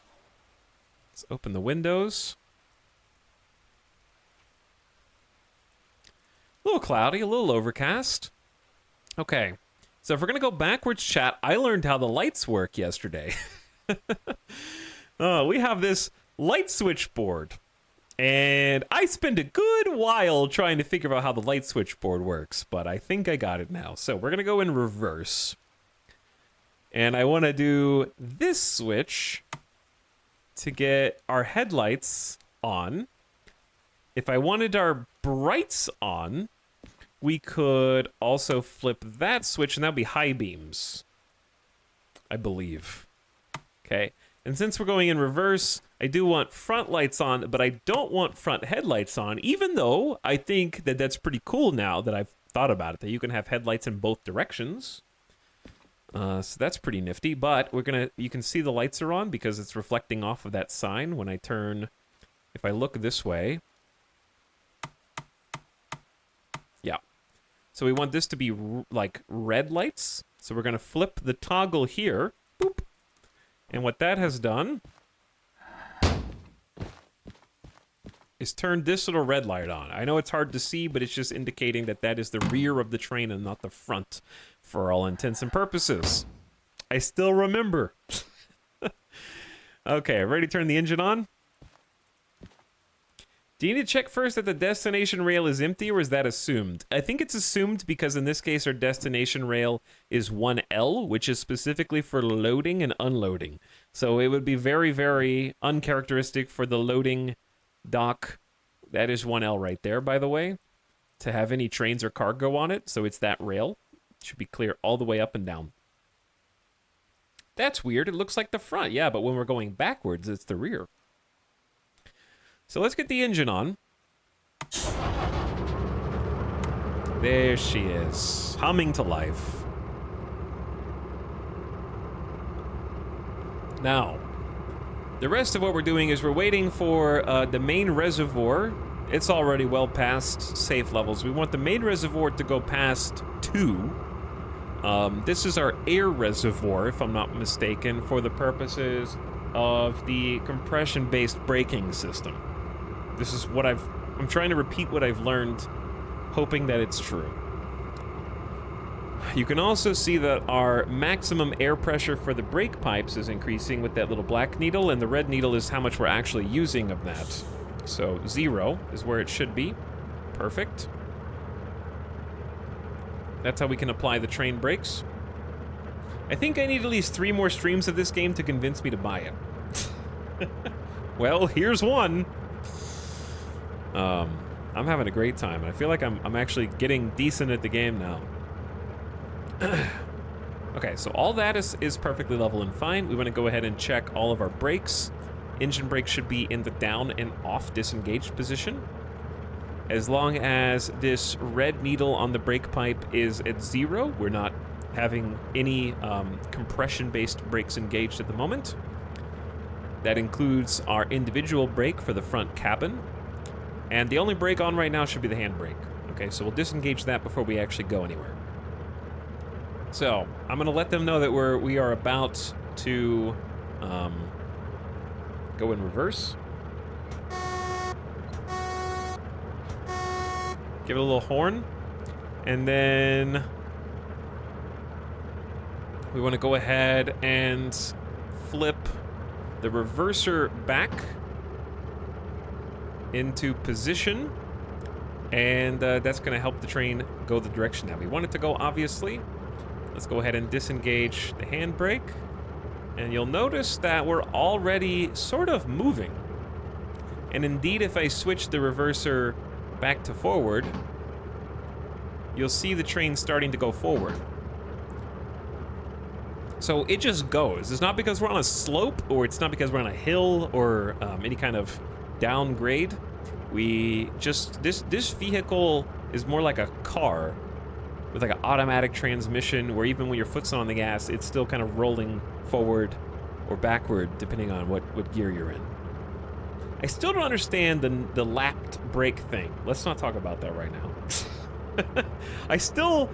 Let's open the windows. A little cloudy, a little overcast. Okay, so if we're gonna go backwards, chat, I learned how the lights work yesterday. We have this light switchboard, and I spent a good while trying to figure out how the light switchboard works, but I think I got it now. So we're gonna go in reverse, and I want to do this switch to get our headlights on. If I wanted our brights on, we could also flip that switch, and that would be high beams, I believe. Okay, and since we're going in reverse, I do want front lights on, but I don't want front headlights on, even though I think that that's pretty cool now that I've thought about it, that you can have headlights in both directions. So that's pretty nifty, but you can see the lights are on because it's reflecting off of that sign when I turn, if I look this way. Yeah. So we want this to be like red lights. So we're going to flip the toggle here. Boop. And what that has done is turned this little red light on. I know it's hard to see, but it's just indicating that that is the rear of the train and not the front for all intents and purposes. I still remember. Okay, ready to turn the engine on? Do you need to check first that the destination rail is empty, or is that assumed? I think it's assumed because in this case our destination rail is 1L, which is specifically for loading and unloading. So it would be very, very uncharacteristic for the loading dock. That is 1L right there, by the way, to have any trains or cargo on it. So it's that rail. It should be clear all the way up and down. That's weird. It looks like the front. Yeah, but when we're going backwards, it's the rear. So let's get the engine on. There she is, humming to life. Now, the rest of what we're doing is we're waiting for the main reservoir. It's already well past safe levels. We want the main reservoir to go past 2. This is our air reservoir, if I'm not mistaken, for the purposes of the compression-based braking system. This is what I'm trying to repeat what I've learned, hoping that it's true. You can also see that our maximum air pressure for the brake pipes is increasing with that little black needle, and the red needle is how much we're actually using of that. So 0 is where it should be. Perfect. That's how we can apply the train brakes. I think I need at least 3 more streams of this game to convince me to buy it. Well, here's one. I'm having a great time, and I feel like I'm actually getting decent at the game now. Okay, so all that is perfectly level and fine. We want to go ahead and check all of our brakes. Engine brakes should be in the down and off disengaged position. As long as this red needle on the brake pipe is at 0, we're not having any compression-based brakes engaged at the moment. That includes our individual brake for the front cabin. And the only brake on right now should be the handbrake. Okay, so we'll disengage that before we actually go anywhere. So, I'm going to let them know that we are about to go in reverse. Give it a little horn. And then we want to go ahead and flip the reverser back into position, and that's going to help the train go the direction that we want it to go, obviously. Let's go ahead and disengage the handbrake, and you'll notice that we're already sort of moving. And indeed, if I switch the reverser back to forward, you'll see the train starting to go forward. So it just goes. It's not because we're on a slope, or it's not because we're on a hill, or any kind of downgrade. This vehicle is more like a car with like an automatic transmission, where even when your foot's on the gas, it's still kind of rolling forward or backward depending on what gear you're in. I still don't understand the lapped brake thing. Let's not talk about that right now. I still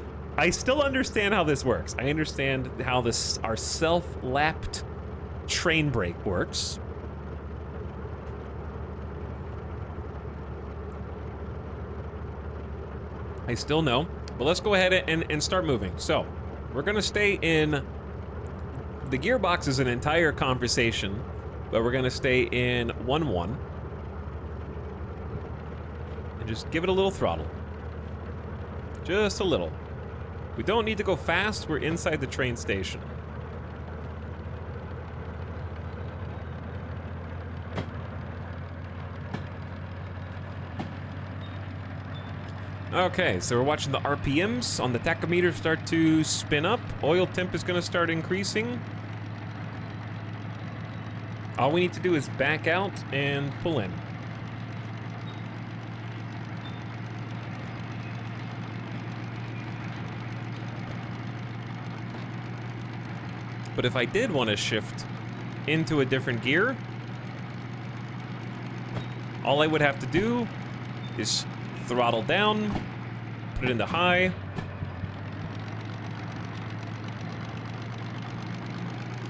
understand how this works. I understand how our self-lapped train brake works. I still know, but let's go ahead and start moving. So, we're gonna stay in... The gearbox is an entire conversation, but we're gonna stay in 1-1. And just give it a little throttle. Just a little. We don't need to go fast, we're inside the train station. Okay, so we're watching the RPMs on the tachometer start to spin up. Oil temp is gonna start increasing. All we need to do is back out and pull in. But if I did want to shift into a different gear, all I would have to do is throttle down, put it into high,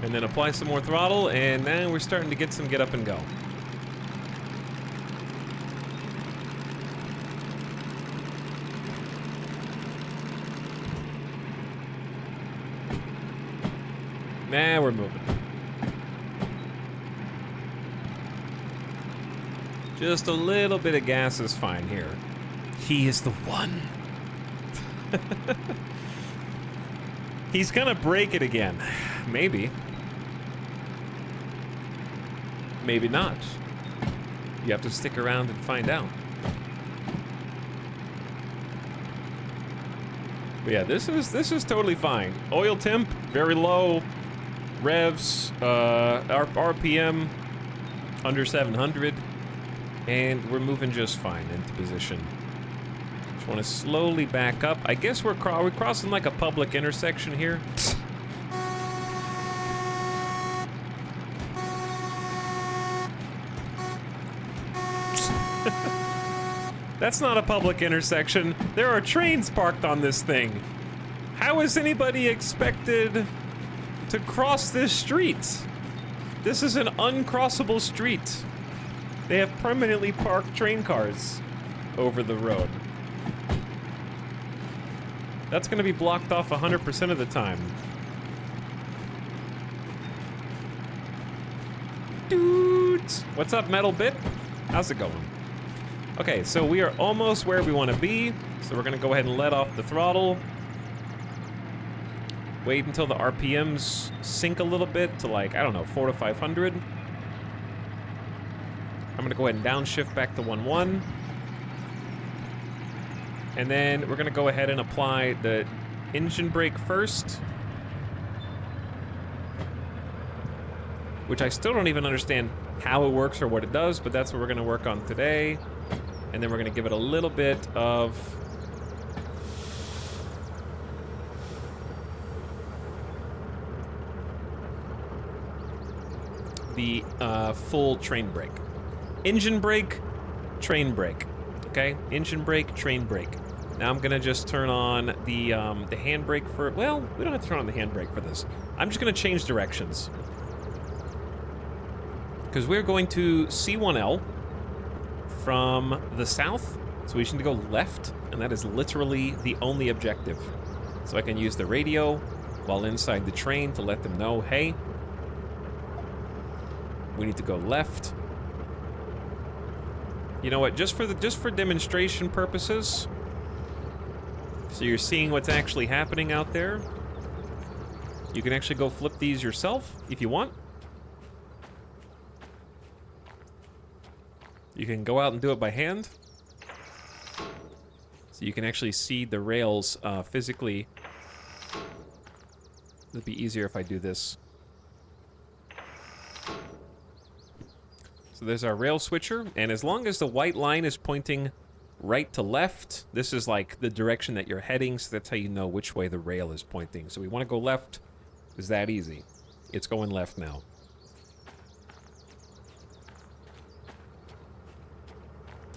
and then apply some more throttle, and now we're starting to get some get up and go. Nah, we're moving. Just a little bit of gas is fine here. He is the one. He's gonna break it again. Maybe. Maybe not. You have to stick around and find out. But yeah, this is totally fine. Oil temp, very low. Revs, RPM, under 700. And we're moving just fine into position. Just want to slowly back up. I guess we're crossing like a public intersection here. That's not a public intersection. There are trains parked on this thing. How is anybody expected to cross this street? This is an uncrossable street. They have permanently parked train cars over the road. That's gonna be blocked off 100% of the time. Dudes! What's up, Metal Bit? How's it going? Okay, so we are almost where we want to be. So we're gonna go ahead and let off the throttle. Wait until the RPMs sink a little bit to like, I don't know, 400 to 500. I'm gonna go ahead and downshift back to 1-1. And then we're gonna go ahead and apply the engine brake first. Which I still don't even understand how it works or what it does, but that's what we're gonna work on today. And then we're gonna give it a little bit of the full train brake. Engine brake, train brake. Okay, engine brake, train brake. Now I'm gonna just turn on the handbrake for, well, we don't have to turn on the handbrake for this. I'm just gonna change directions. Because we're going to C1L from the south, so we should go left, and that is literally the only objective. So I can use the radio while inside the train to let them know, hey, we need to go left. You know what? Just for demonstration purposes, so you're seeing what's actually happening out there. You can actually go flip these yourself if you want. You can go out and do it by hand. So you can actually see the rails physically. It'd be easier if I do this. So there's our rail switcher, and as long as the white line is pointing right to left, this is like the direction that you're heading, so that's how you know which way the rail is pointing. So we want to go left. It's that easy. It's going left now.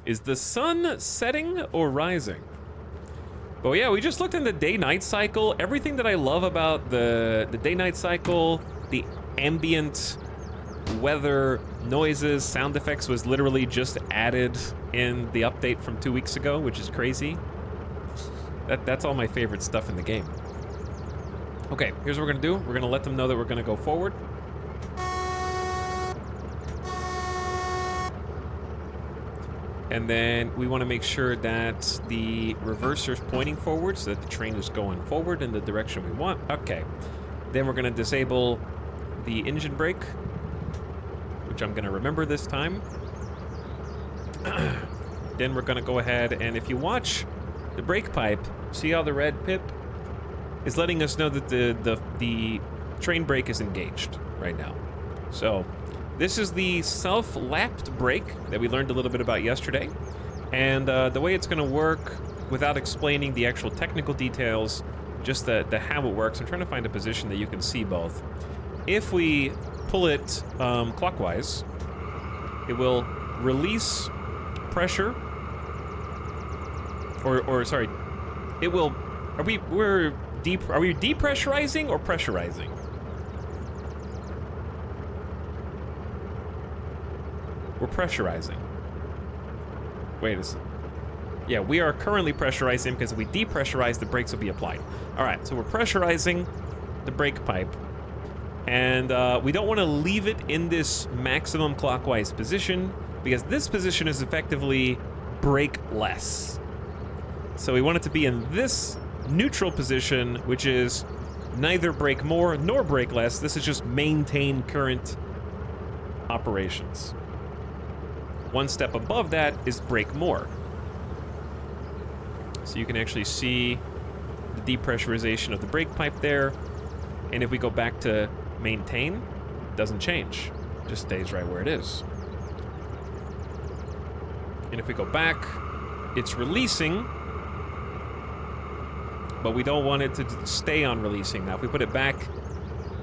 Is the sun setting or rising? But yeah, we just looked in the day-night cycle. Everything that I love about the day-night cycle, the ambient weather, noises, sound effects was literally just added in the update from 2 weeks ago, which is crazy. That's all my favorite stuff in the game. Okay, here's what we're gonna do. We're gonna let them know that we're gonna go forward. And then we want to make sure that the reverser's pointing forward so that the train is going forward in the direction we want. Okay. Then we're going to disable the engine brake, which I'm going to remember this time. Then we're going to go ahead and if you watch the brake pipe, see how the red pip is letting us know that the train brake is engaged right now. So this is the self-lapped brake that we learned a little bit about yesterday. And the way it's going to work, without explaining the actual technical details, just the how it works, I'm trying to find a position that you can see both. If we pull it clockwise, it will release pressure. Or sorry, it will... Are we depressurizing or pressurizing? We're pressurizing. Wait a second. Yeah, we are currently pressurizing because if we depressurize, the brakes will be applied. All right, so we're pressurizing the brake pipe. And we don't want to leave it in this maximum clockwise position because this position is effectively brake-less. So we want it to be in this neutral position, which is neither brake more nor brake less. This is just maintain current operations. One step above that is brake more. So you can actually see the depressurization of the brake pipe there. And if we go back to maintain, it doesn't change. It just stays right where it is. And if we go back, it's releasing, but we don't want it to stay on releasing. Now, if we put it back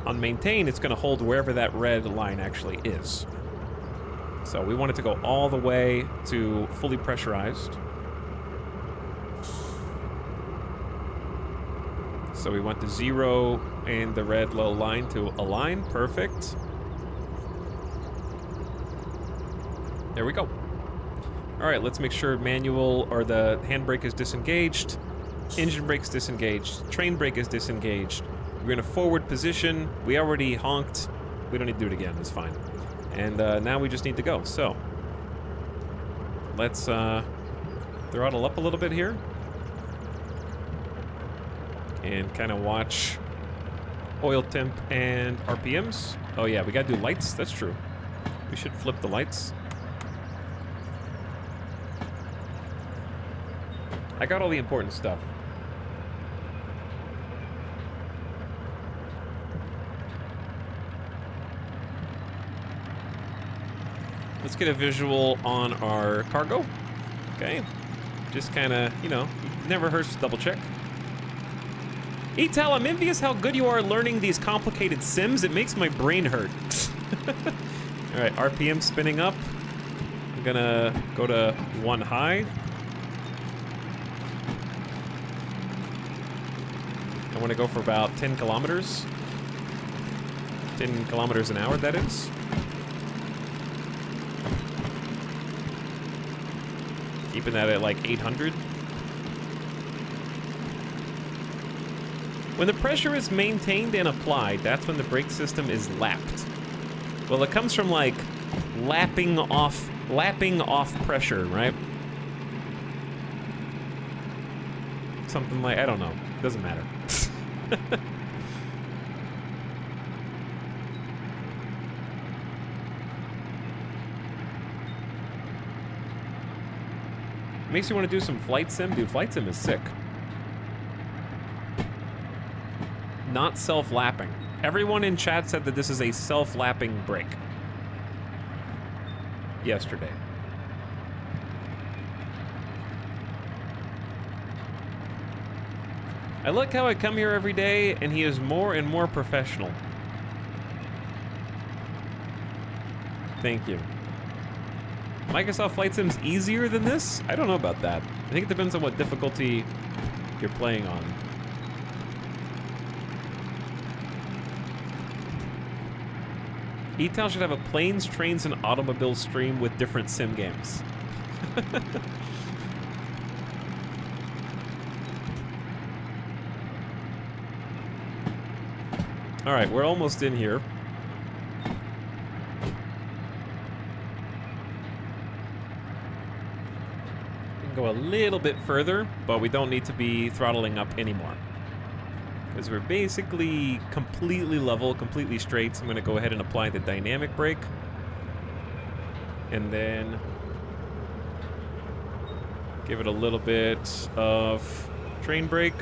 on maintain, it's going to hold wherever that red line actually is. So we want it to go all the way to fully pressurized. So we want the 0 and the red low line to align. Perfect. There we go. All right, let's make sure manual or the handbrake is disengaged. Engine brake's disengaged. Train brake is disengaged. We're in a forward position. We already honked. We don't need to do it again. It's fine. And now we just need to go. So let's throttle up a little bit here. And kind of watch oil temp and RPMs. Oh yeah, we gotta do lights. That's true. We should flip the lights. I got all the important stuff. Let's get a visual on our cargo. Okay. Just kind of, you know, never hurts to double check. Etal, I'm envious how good you are learning these complicated sims. It makes my brain hurt. All right, RPM spinning up. I'm gonna go to 1 high. I want to go for about 10 kilometers. 10 kilometers an hour, that is. Keeping that at like 800. When the pressure is maintained and applied, that's when the brake system is lapped. Well, it comes from like lapping off pressure, right? Something like, I don't know. Doesn't matter. Makes you want to do some flight sim? Dude, flight sim is sick. Not self-lapping. Everyone in chat said that this is a self-lapping brake. Yesterday. I like how I come here every day and he is more and more professional. Thank you. Microsoft Flight Sim's easier than this? I don't know about that. I think it depends on what difficulty you're playing on. E-Town should have a planes, trains, and automobile stream with different sim games. All right, we're almost in here. We can go a little bit further, but we don't need to be throttling up anymore. Because we're basically completely level, completely straight, so I'm gonna go ahead and apply the dynamic brake. And then give it a little bit of train brake.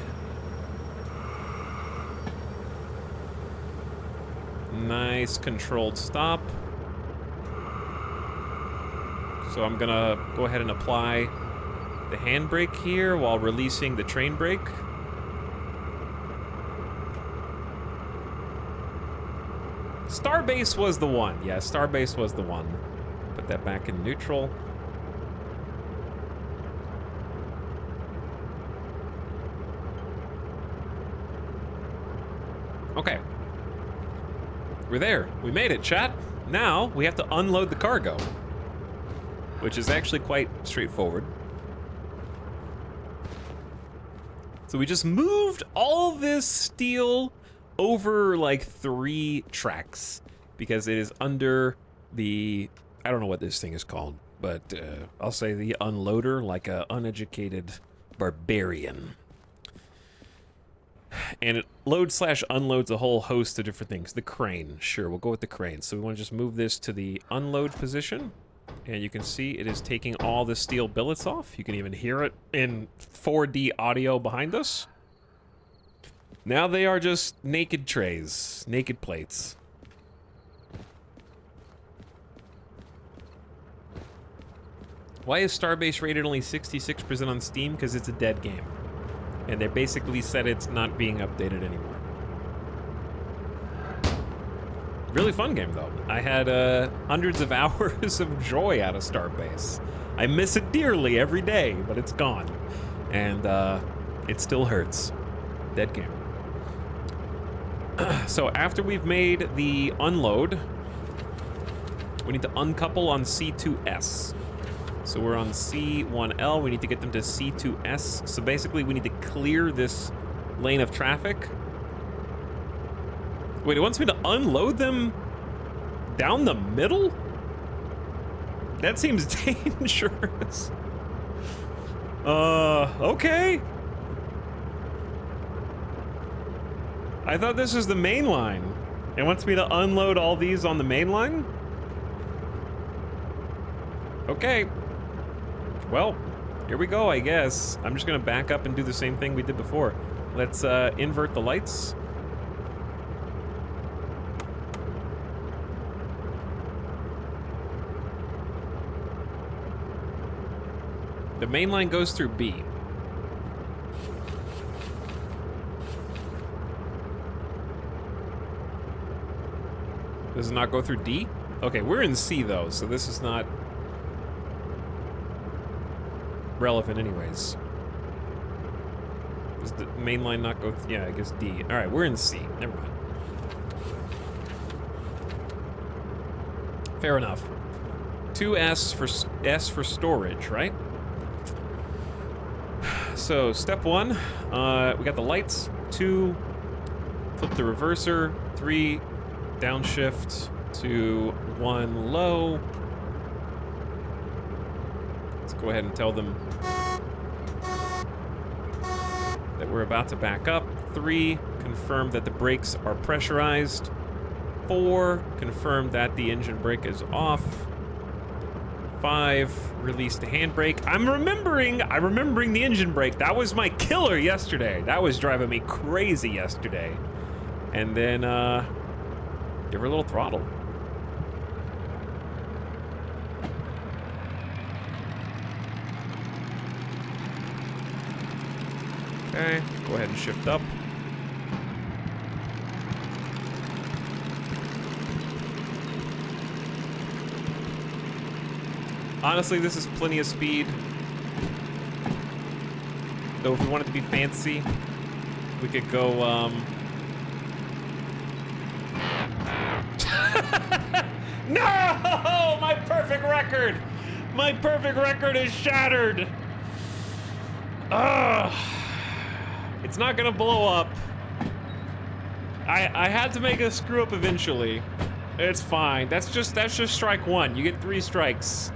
Nice controlled stop. So I'm gonna go ahead and apply the handbrake here while releasing the train brake. Starbase was the one. Yeah, Starbase was the one. Put that back in neutral. Okay. We're there. We made it, chat. Now we have to unload the cargo, which is actually quite straightforward. So we just moved all this steel over like 3 tracks because it is under the, I don't know what this thing is called, but I'll say the unloader, like a uneducated barbarian. And it loads/unloads a whole host of different things. The crane, sure, we'll go with the crane. So we want to just move this to the unload position. And you can see it is taking all the steel billets off. You can even hear it in 4D audio behind us. Now they are just naked trays, naked plates. Why is Starbase rated only 66% on Steam? Because it's a dead game. And they basically said it's not being updated anymore. Really fun game, though. I had hundreds of hours of joy out of Starbase. I miss it dearly every day, but it's gone. And it still hurts. Dead game. So after we've made the unload, we need to uncouple on C2S. So we're on C1L, we need to get them to C2S. So basically we need to clear this lane of traffic. Wait, it wants me to unload them down the middle? That seems dangerous. Okay. I thought this was the main line. It wants me to unload all these on the main line? Okay. Well, here we go, I guess. I'm just gonna back up and do the same thing we did before. Let's invert the lights. The main line goes through B. Does it not go through D? Okay, we're in C though, so this is not relevant anyways. Does the main line not go through? Yeah, I guess D. All right, we're in C. Never mind. Fair enough. 2S for S for storage, right? So step 1, we got the lights. 2, flip the reverser. 3, downshift to 1 low. Let's go ahead and tell them that we're about to back up. 3, confirm that the brakes are pressurized. 4, confirm that the engine brake is off. 5, release the handbrake. I'm remembering the engine brake. That was my killer yesterday. That was driving me crazy yesterday. And then, give her a little throttle. Okay, go ahead and shift up. Honestly, this is plenty of speed. Though if we wanted to be fancy, we could go, No! My perfect record! My perfect record is shattered! Ugh. It's not gonna blow up. I had to make a screw up eventually. It's fine. That's just strike one. You get 3 strikes.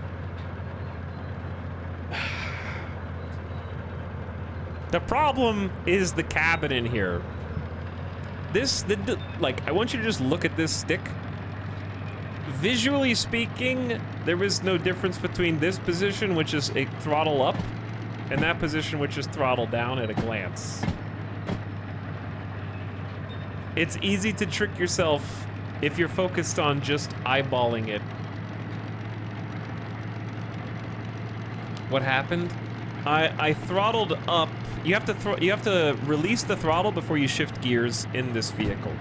The problem is the cabin in here. Like, I want you to just look at this stick. Visually speaking, there is no difference between this position, which is a throttle up, and that position, which is throttle down at a glance. It's easy to trick yourself if you're focused on just eyeballing it. What happened? I throttled up. You have to release the throttle before you shift gears in this vehicle.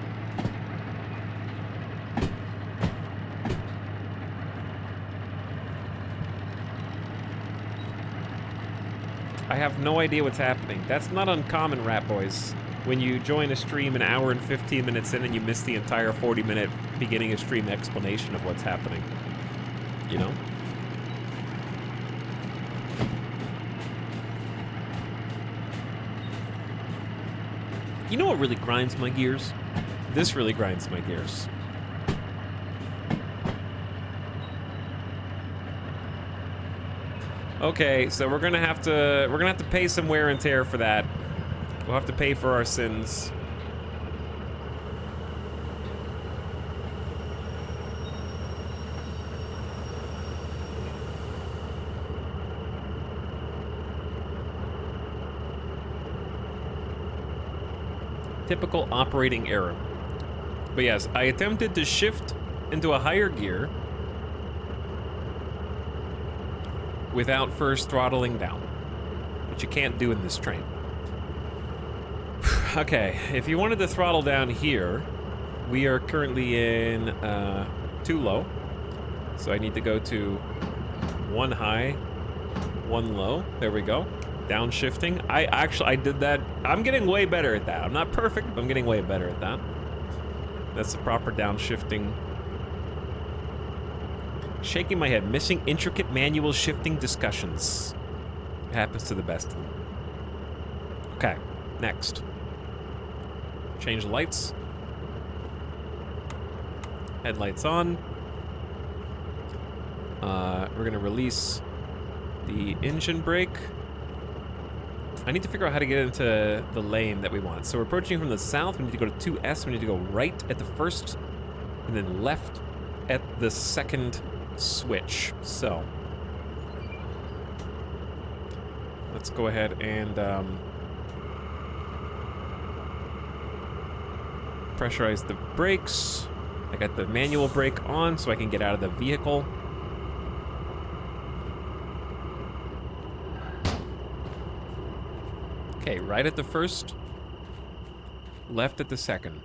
I have no idea what's happening. That's not uncommon, Rat Boys. When you join a stream an hour and 15 minutes in and you miss the entire 40-minute beginning of stream explanation of what's happening. You know? You know what really grinds my gears? This really grinds my gears. Okay, so we're gonna have to pay some wear and tear for that. We'll have to pay for our sins. Typical operating error. But yes, I attempted to shift into a higher gear without first throttling down, which you can't do in this train. Okay, if you wanted to throttle down here, we are currently in too low. So I need to go to 1 high, 1 low. There we go. Downshifting. I did that. I'm getting way better at that. I'm not perfect, but I'm getting way better at that. That's the proper downshifting. Shaking my head. Missing intricate manual shifting discussions. It happens to the best of them. Okay, next. Change the lights. Headlights on. We're gonna release the engine brake. I need to figure out how to get into the lane that we want. So we're approaching from the south. We need to go to 2S. We need to go right at the first, and then left at the second switch. So let's go ahead and pressurize the brakes. I got the manual brake on so I can get out of the vehicle. Okay, right at the first, left at the second.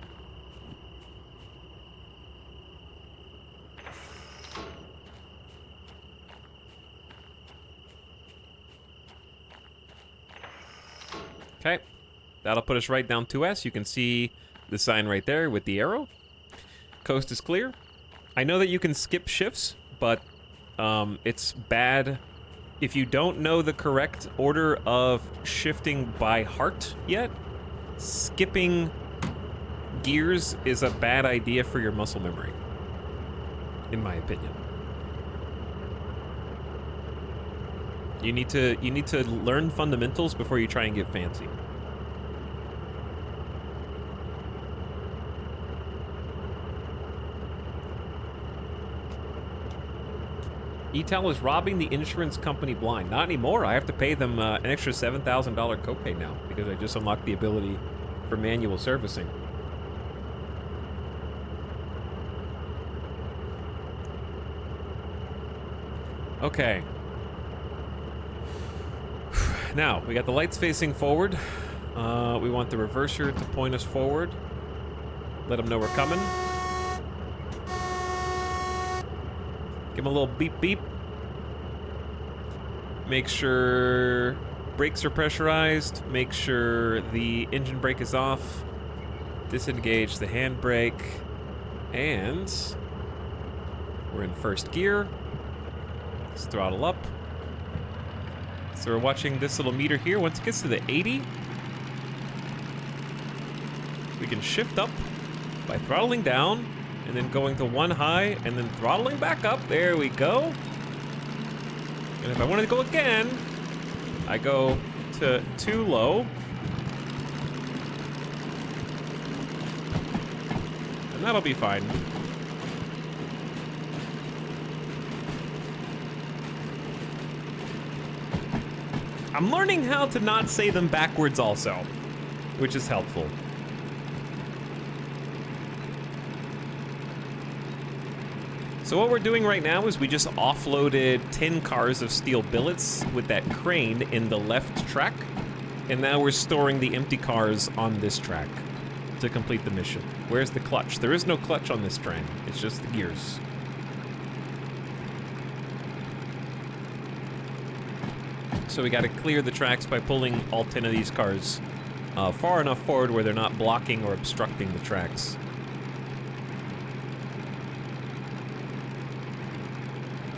Okay, that'll put us right down 2S. You can see the sign right there with the arrow. Coast is clear. I know that you can skip shifts, but it's bad if you don't know the correct order of shifting by heart yet. Skipping gears is a bad idea for your muscle memory, in my opinion. You need to learn fundamentals before you try and get fancy. ETAL is robbing the insurance company blind. Not anymore. I have to pay them an extra $7,000 copay now because I just unlocked the ability for manual servicing. Okay. Now, we got the lights facing forward. We want the reverser to point us forward. Let them know we're coming. Give them a little beep beep. Make sure brakes are pressurized. Make sure the engine brake is off. Disengage the handbrake. And We're in first gear. Let's throttle up. So we're watching this little meter here. Once it gets to the 80, we can shift up by throttling down and then going to 1 high and then throttling back up. There we go. And if I want to go again, I go to 2 low. And that'll be fine. I'm learning how to not say them backwards also, which is helpful. So what we're doing right now is we just offloaded 10 cars of steel billets with that crane in the left track, and now we're storing the empty cars on this track to complete the mission. Where's the clutch? There is no clutch on this train. It's just the gears. So we got to clear the tracks by pulling all 10 of these cars far enough forward where they're not blocking or obstructing the tracks.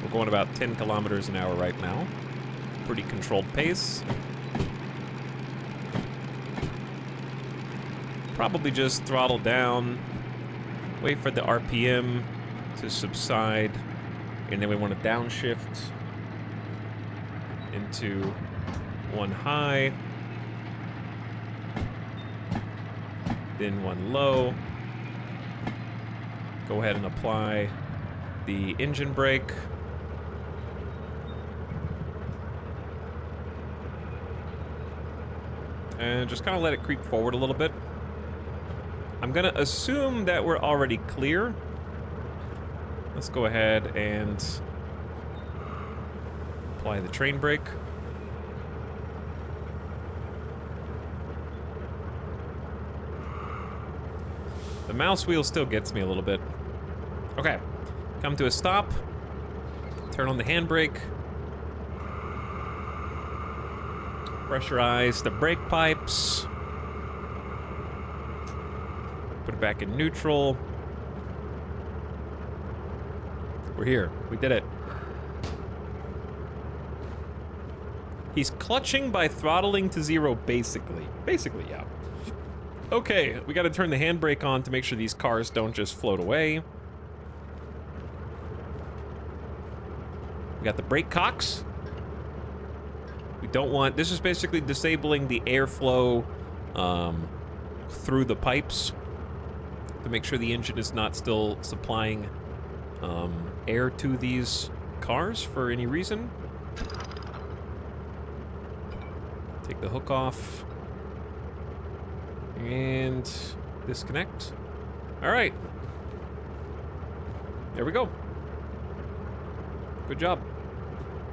We're going about 10 kilometers an hour right now. Pretty controlled pace. Probably just throttle down, wait for the RPM to subside, and then we want to downshift into 1 high, then 1 low. Go ahead and apply the engine brake. And just kind of let it creep forward a little bit. I'm gonna assume that we're already clear. Let's go ahead and apply the train brake. The mouse wheel still gets me a little bit. Okay, come to a stop. Turn on the handbrake. Pressurize the brake pipes. Put it back in neutral. We're here. We did it. He's clutching by throttling to 0, basically. Basically, yeah. Okay, we gotta turn the handbrake on to make sure these cars don't just float away. We got the brake cocks. We don't want... This is basically disabling the airflow through the pipes to make sure the engine is not still supplying air to these cars for any reason. Take the hook off. And disconnect. All right. There we go. Good job.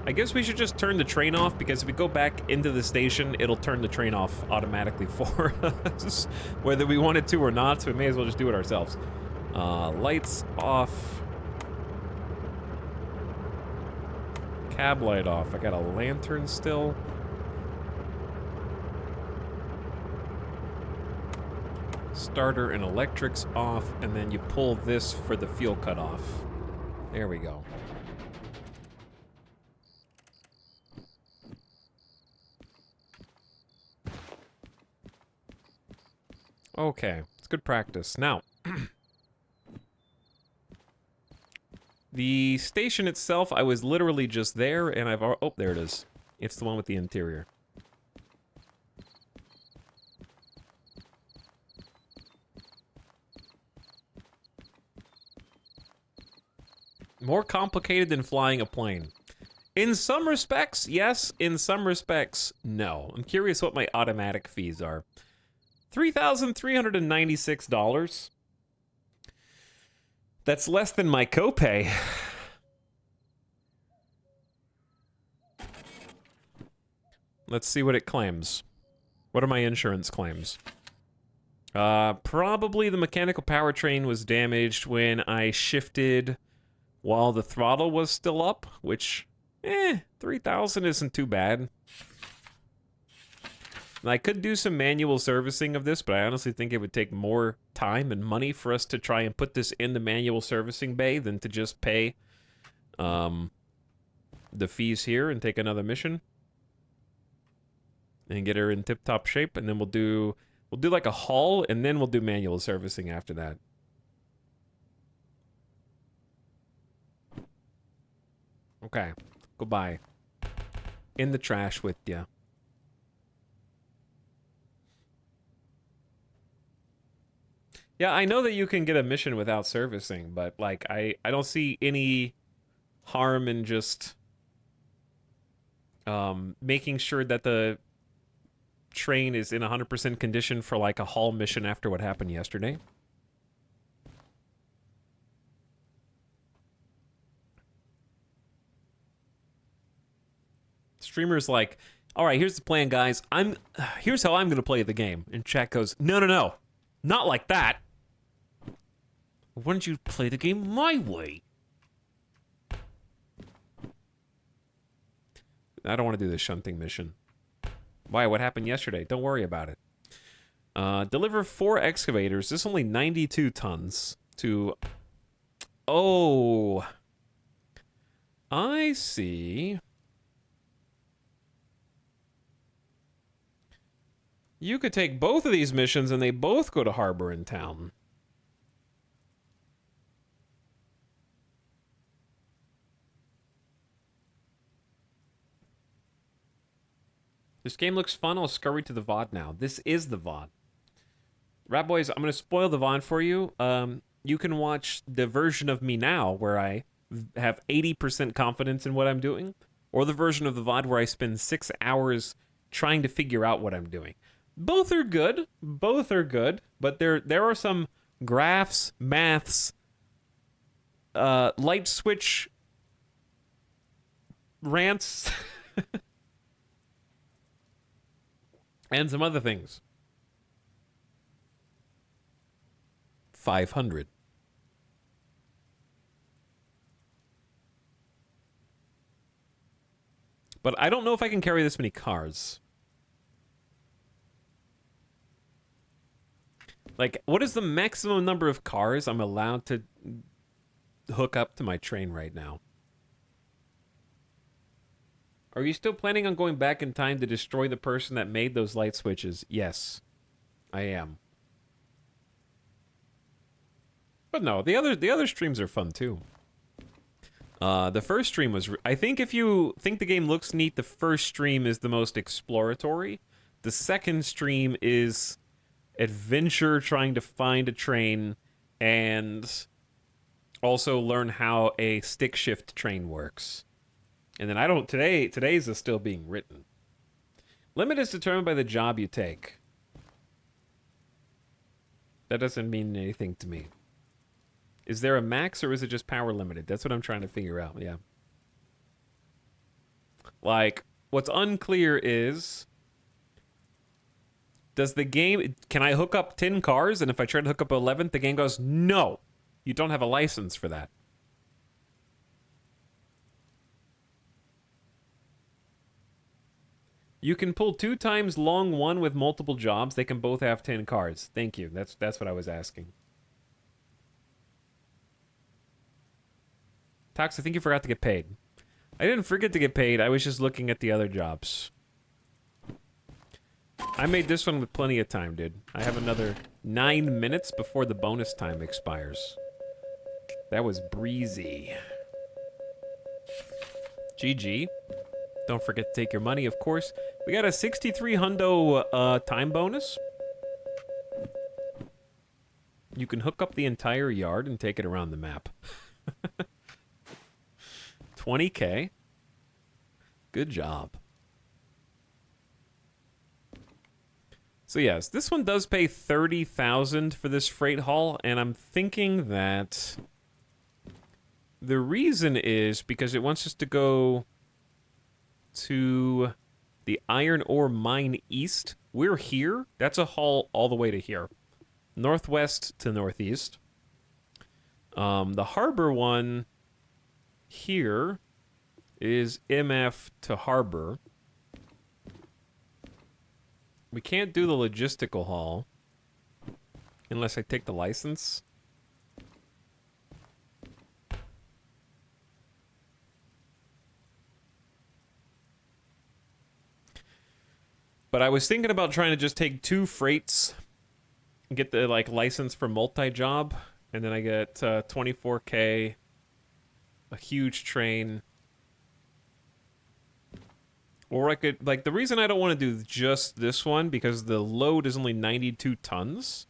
I guess we should just turn the train off, because if we go back into the station, it'll turn the train off automatically for us, whether we want it to or not, so we may as well just do it ourselves. Lights off. Cab light off. I got a lantern still. Starter and electrics off, and then you pull this for the fuel cutoff. There we go. Okay, it's good practice. Now, the station itself, I was literally just there, and I've... Oh, there it is. It's the one with the interior. More complicated than flying a plane. In some respects, yes. In some respects, no. I'm curious what my automatic fees are. $3,396. That's less than my copay. Let's see what it claims. What are my insurance claims? Probably the mechanical powertrain was damaged when I shifted while the throttle was still up, which, $3,000 isn't too bad. And I could do some manual servicing of this, but I honestly think it would take more time and money for us to try and put this in the manual servicing bay than to just pay the fees here and take another mission and get her in tip-top shape, and then we'll do like a haul, and then we'll do manual servicing after that. Okay, goodbye. In the trash with ya. Yeah, I know that you can get a mission without servicing, but like I don't see any harm in just making sure that the train is in 100% condition for like a haul mission after what happened yesterday. Streamers like, all right, here's the plan, guys. Here's how I'm gonna play the game. And chat goes, no, not like that. Why don't you play the game my way? I don't want to do the shunting mission. Why? What happened yesterday? Don't worry about it. Deliver 4 excavators. This is only 92 tons to... Oh. I see. You could take both of these missions and they both go to Harbor in Town. This game looks fun. I'll scurry to the VOD now. This is the VOD. Rat Boys, I'm going to spoil the VOD for you. You can watch the version of me now where I have 80% confidence in what I'm doing, or the version of the VOD where I spend 6 hours trying to figure out what I'm doing. Both are good. Both are good, but there are some graphs, maths, light switch rants, and some other things. 500. But I don't know if I can carry this many cars. Like, what is the maximum number of cars I'm allowed to hook up to my train right now? Are you still planning on going back in time to destroy the person that made those light switches? Yes, I am. But no, the other streams are fun too. The first stream was... I think if you think the game looks neat, the first stream is the most exploratory. The second stream is adventure, trying to find a train, and also learn how a stick shift train works. And then I don't... Today's is still being written. Limit is determined by the job you take. That doesn't mean anything to me. Is there a max or is it just power limited? That's what I'm trying to figure out, yeah. Like, what's unclear is... Does the game... Can I hook up 10 cars, and if I try to hook up 11th, the game goes, no! You don't have a license for that. You can pull 2 times long one with multiple jobs. They can both have 10 cars. Thank you. That's what I was asking. Tox, I think you forgot to get paid. I didn't forget to get paid. I was just looking at the other jobs. I made this one with plenty of time, dude. I have another 9 minutes before the bonus time expires. That was breezy. GG. Don't forget to take your money, of course. We got a 63 hundo time bonus. You can hook up the entire yard and take it around the map. 20K. Good job. So yes, this one does pay 30,000 for this freight haul, and I'm thinking that the reason is because it wants us to go to the iron ore mine east. We're here. That's a haul all the way to here. Northwest to northeast. The harbor one here is MF to harbor. We can't do the logistical haul unless I take the license. But I was thinking about trying to just take 2 freights and get the like license for multi-job, and then I get 24K, a huge train. Or I could, like, the reason I don't want to do just this one, because the load is only 92 tons.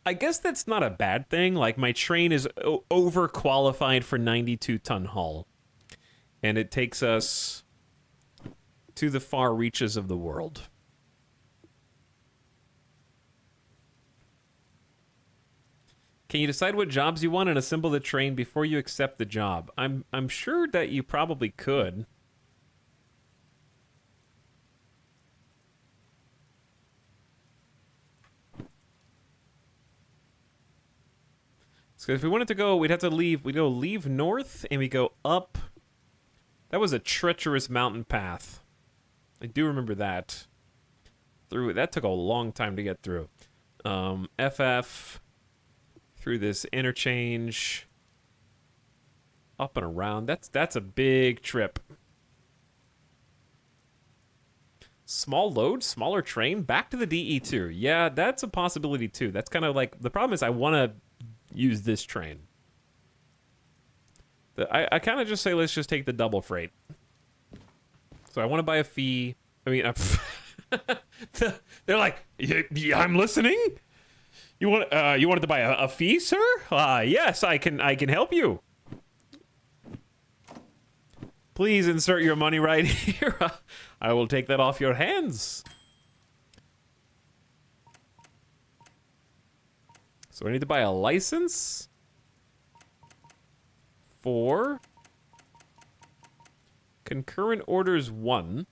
I guess that's not a bad thing. Like, my train is overqualified for 92-ton haul. And it takes us to the far reaches of the world. Can you decide what jobs you want and assemble the train before you accept the job? I'm sure that you probably could. So if we wanted to go, we'd have to leave. We'd go leave north, and we go up. That was a treacherous mountain path. I do remember that. That took a long time to get through. FF through this interchange, up and around. That's a big trip. Small load, smaller train, back to the DE2. Yeah, that's a possibility too. That's kind of like, the problem is I want to use this train. I kind of just say, let's just take the double freight. So I want to buy a fee. I mean, they're like, yeah, I'm listening. You wanted to buy a fee, sir? Yes, I can help you. Please insert your money right here. I will take that off your hands. So I need to buy a license for concurrent orders 1.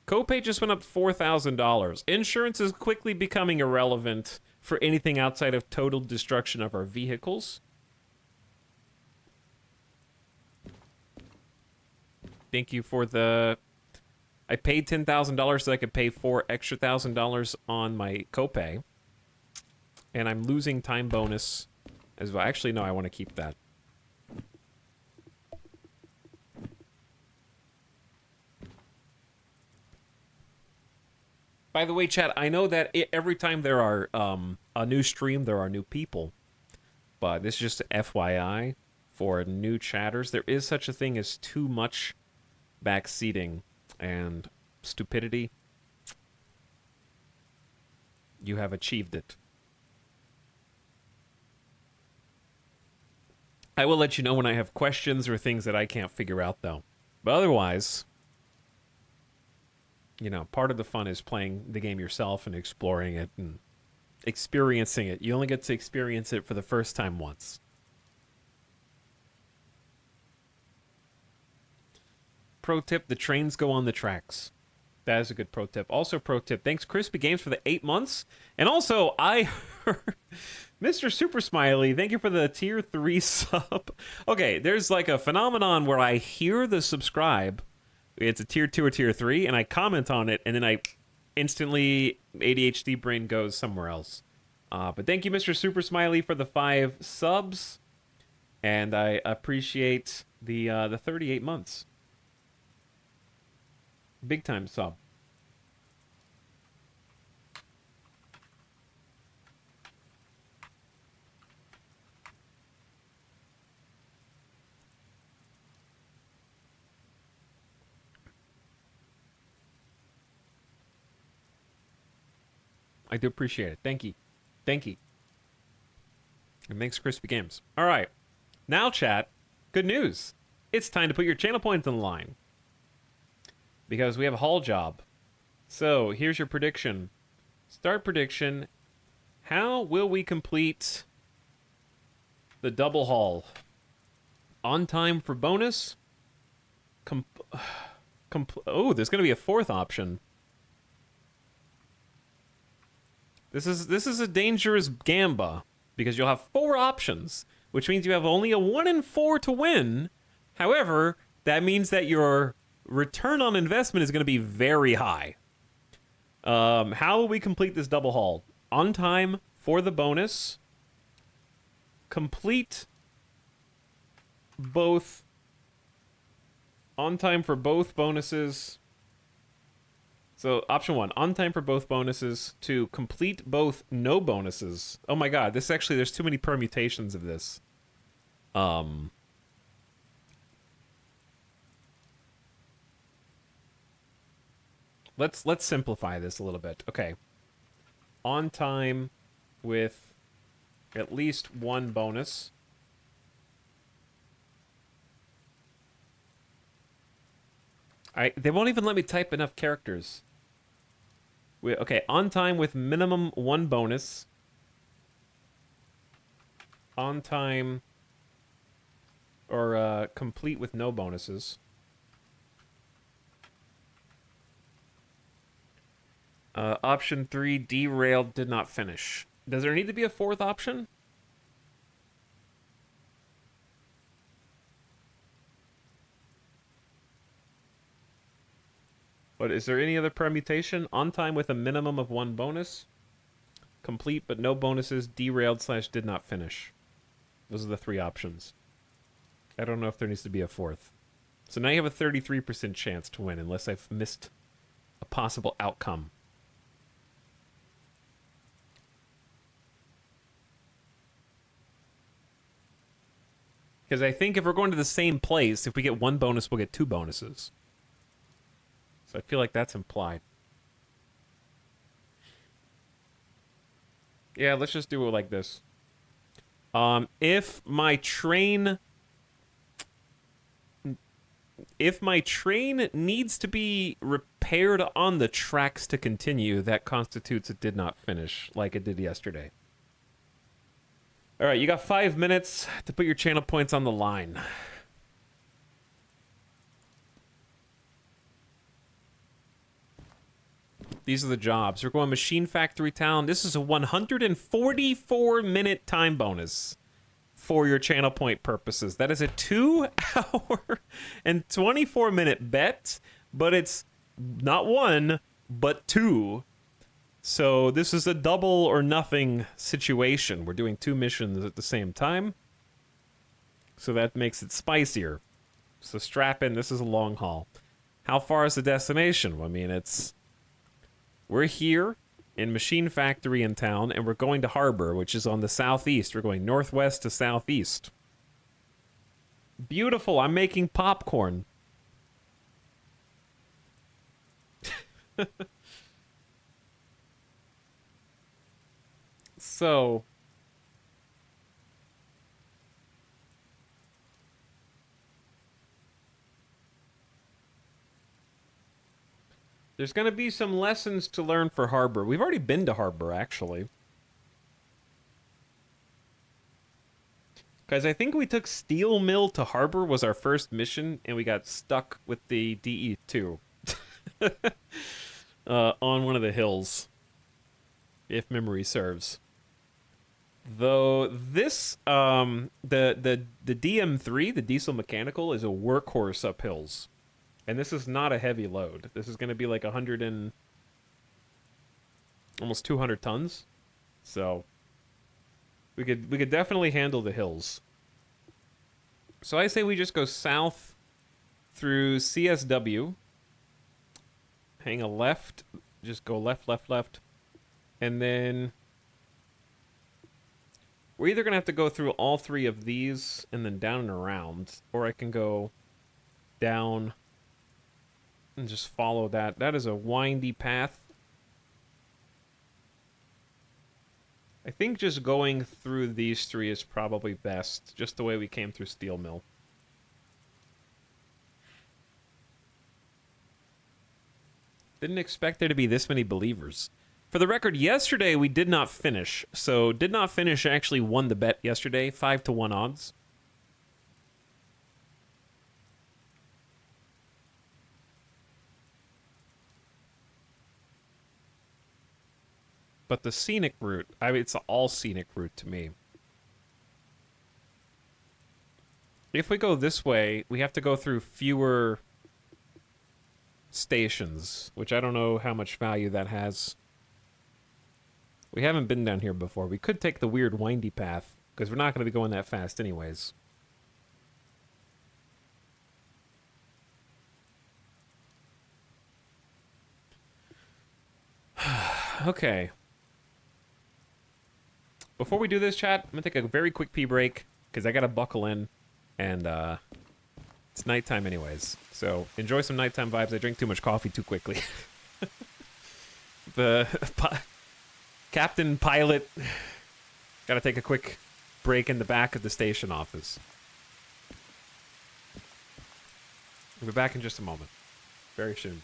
Copay just went up $4,000. Insurance is quickly becoming irrelevant for anything outside of total destruction of our vehicles. Thank you for the... I paid $10,000 so I could pay $4 extra $1,000 on my copay. And I'm losing time bonus as well. Actually, no, I want to keep that. By the way, chat, I know that every time there are a new stream, there are new people. But this is just FYI for new chatters. There is such a thing as too much backseating and stupidity. You have achieved it. I will let you know when I have questions or things that I can't figure out, though. But otherwise, you know, part of the fun is playing the game yourself and exploring it and experiencing it. You only get to experience it for the first time once. Pro tip, the trains go on the tracks. That is a good pro tip. Also, pro tip, thanks Crispy Games for the 8 months. And also, I heard... Mr. Super Smiley, thank you for the tier 3 sub. Okay, there's like a phenomenon where I hear the subscribe. It's a tier 2 or tier 3, and I comment on it, and then I instantly, ADHD brain goes somewhere else. But thank you, Mr. Super Smiley, for the 5 subs. And I appreciate the 38 months. Big time sub. I do appreciate it. Thank you. Thank you. And thanks, Crispy Games. All right. Now, chat, good news. It's time to put your channel points on the line. Because we have a haul job. So, here's your prediction. Start prediction. How will we complete the double haul? On time for bonus? Oh, there's going to be a 4th option. This is a dangerous gamba, because you'll have 4 options, which means you have only a 1 in 4 to win. However, that means that your return on investment is going to be very high. How will we complete this double haul? On time for the bonus. Complete both On time for both bonuses. So option 1, on time for both bonuses. 2, complete both no bonuses. Oh my god, this actually, there's too many permutations of this. Let's simplify this a little bit. Okay. On time with at least one bonus. They won't even let me type enough characters. Okay, on time with minimum one bonus. On time or complete with no bonuses. Option 3, derailed, did not finish. Does there need to be a fourth option? But is there any other permutation? On time with a minimum of one bonus. Complete but no bonuses. Derailed / did not finish. Those are the 3 options. I don't know if there needs to be a fourth. So now you have a 33% chance to win unless I've missed a possible outcome. Because I think if we're going to the same place, if we get one bonus, we'll get 2 bonuses. So I feel like that's implied. Yeah, let's just do it like this. If my train needs to be repaired on the tracks to continue, that constitutes it did not finish like it did yesterday. All right, you got 5 minutes to put your channel points on the line. These are the jobs. We're going Machine Factory Town. This is a 144-minute time bonus for your channel point purposes. That is a 2-hour and 24-minute bet, but it's not 1, but 2. So this is a double or nothing situation. We're doing 2 missions at the same time. So that makes it spicier. So strap in, this is a long haul. How far is the destination? I mean, we're here in Machine Factory in town, and we're going to Harbor, which is on the southeast. We're going northwest to southeast. Beautiful, I'm making popcorn. So, there's going to be some lessons to learn for Harbor. We've already been to Harbor, actually. Because I think we took Steel Mill to Harbor was our first mission, and we got stuck with the DE2 on one of the hills, if memory serves. Though this, the DM3, the diesel mechanical, is a workhorse up hills. And this is not a heavy load. This is going to be like 100 and almost 200 tons. So we could definitely handle the hills. So I say we just go south through CSW. Hang a left. Just go left, left, left. And then we're either going to have to go through all 3 of these and then down and around. Or I can go down and just follow that. That is a windy path. I think just going through these 3 is probably best, just the way we came through Steel Mill. Didn't expect there to be this many believers. For the record, yesterday we did not finish. So did not finish actually won the bet yesterday, 5-1 odds. But the scenic route, I mean, it's an all scenic route to me. If we go this way, we have to go through fewer stations, which I don't know how much value that has. We haven't been down here before. We could take the weird windy path, because we're not going to be going that fast anyways. Okay. Before we do this, chat, I'm gonna take a very quick pee break, because I gotta buckle in, and it's nighttime anyways. So enjoy some nighttime vibes. I drink too much coffee too quickly. The captain pilot gotta take a quick break in the back of the station office. We'll be back in just a moment. Very soon.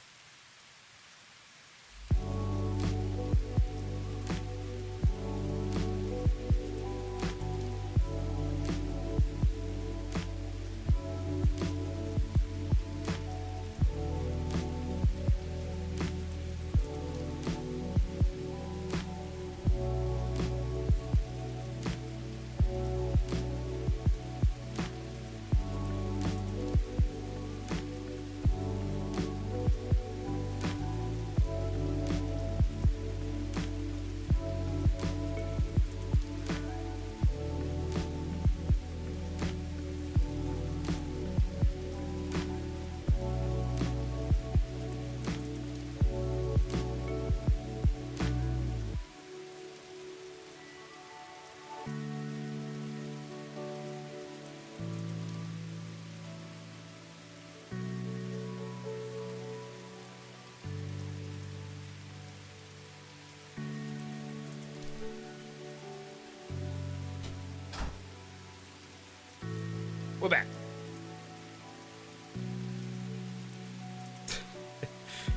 We're back.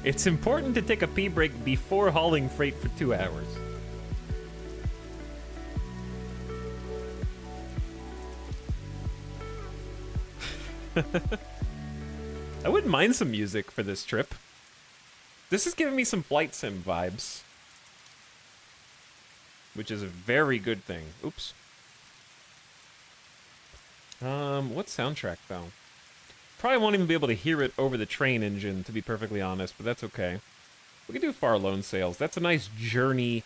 It's important to take a pee break before hauling freight for 2 hours. I wouldn't mind some music for this trip. This is giving me some flight sim vibes, which is a very good thing. Oops. What soundtrack, though? Probably won't even be able to hear it over the train engine, to be perfectly honest, but that's okay. We can do Far Loan Sales. That's a nice journey.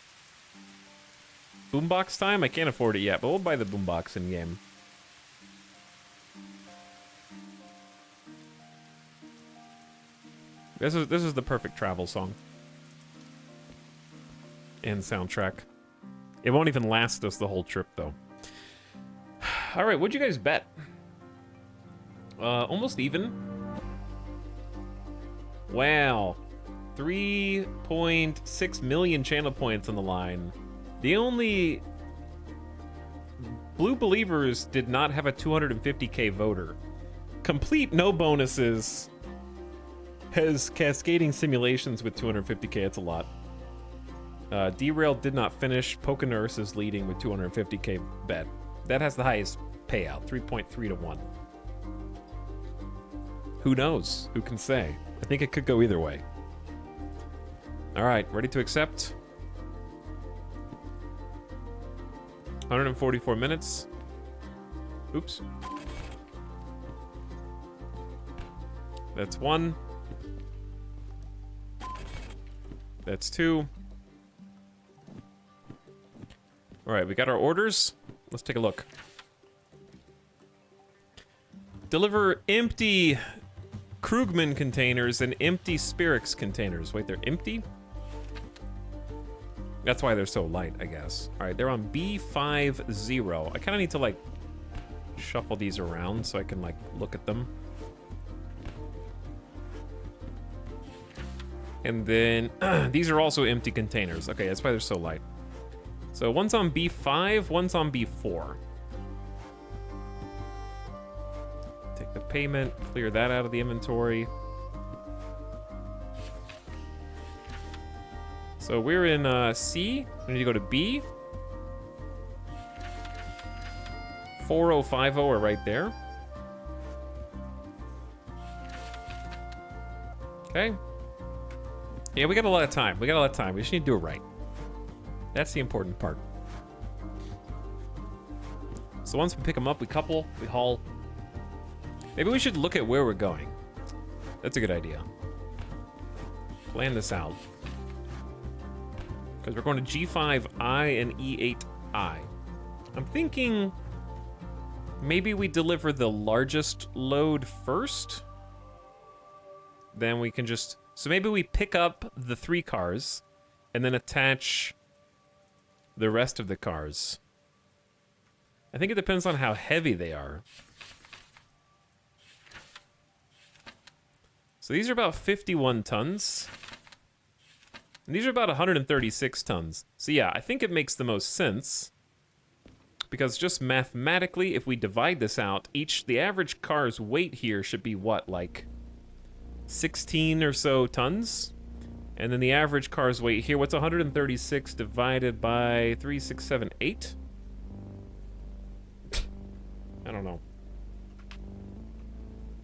Boombox time? I can't afford it yet, but we'll buy the boombox in-game. This is the perfect travel song. And soundtrack. It won't even last us the whole trip, though. Alright, what'd you guys bet? Almost even. Wow. 3.6 million channel points on the line. The only... Blue Believers did not have a 250k voter. Complete no bonuses has cascading simulations with 250k. It's a lot. Derail did not finish. Pokenurse is leading with 250k bet. That has the highest payout, 3.3 to 1. Who knows? Who can say? I think it could go either way. All right, ready to accept? 144 minutes. Oops. That's 1. That's 2. All right, we got our orders. Let's take a look. Deliver empty Krugman containers and empty Spirix containers. Wait, they're empty? That's why they're so light, I guess. All right, they're on B50. I kind of need to, like, shuffle these around so I can, like, look at them. And then these are also empty containers. Okay, that's why they're so light. So one's on B5, one's on B4. Take the payment, clear that out of the inventory. So we're in C. We need to go to B. 4050 are right there. Okay. Yeah, we got a lot of time. We got a lot of time. We just need to do it right. That's the important part. So once we pick them up, we couple, we haul. Maybe we should look at where we're going. That's a good idea. Plan this out. Because we're going to G5I and E8I. I'm thinking maybe we deliver the largest load first. Then we can just... So maybe we pick up the 3 cars, and then attach the rest of the cars. I think it depends on how heavy they are. So these are about 51 tons. And these are about 136 tons. So yeah, I think it makes the most sense. Because just mathematically, if we divide this out, the average car's weight here should be what, like 16 or so tons? And then the average car's weight here, what's 136 divided by 3, 6, 7, 8? I don't know.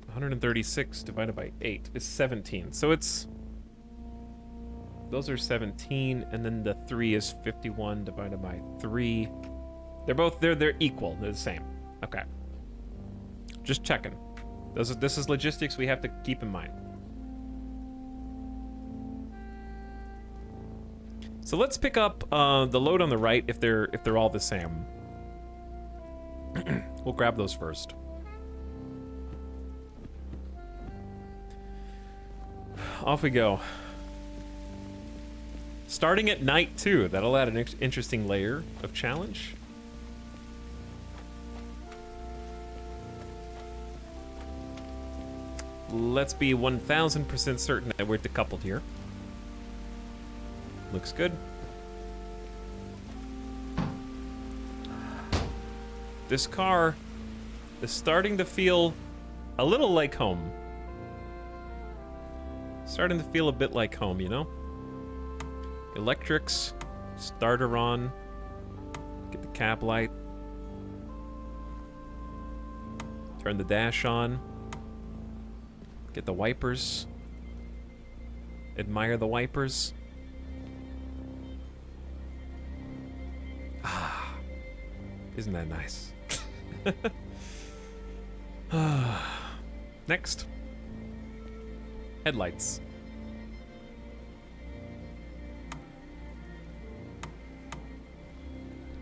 136 divided by 8 is 17. So it's... Those are 17, and then the 3 is 51 divided by 3. They're equal. They're the same. Okay. Just checking. This is logistics we have to keep in mind. So let's pick up the load on the right if they're all the same. We'll grab those first. Off we go. Starting at night too. That'll add an interesting layer of challenge. Let's be 1000% certain that we're decoupled here. Looks good. This car is starting to feel a little like home. Starting to feel a bit like home, you know? Electrics, starter on, get the cab light, turn the dash on, get the wipers, admire the wipers. Ah, isn't that nice? Next, headlights.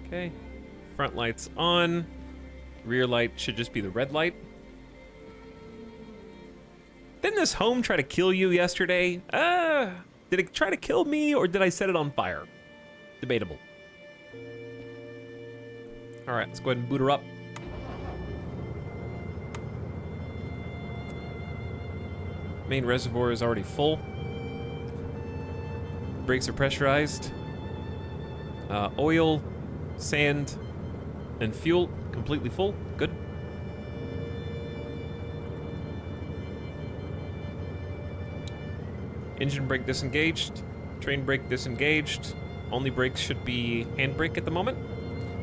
Okay, front light's on. Rear light should just be the red light. Didn't this home try to kill you yesterday? Did it try to kill me or did I set it on fire? Debatable. All right, let's go ahead and boot her up. Main reservoir is already full. Brakes are pressurized. Oil, sand, and fuel completely full. Good. Engine brake disengaged. Train brake disengaged. Only brakes should be handbrake at the moment.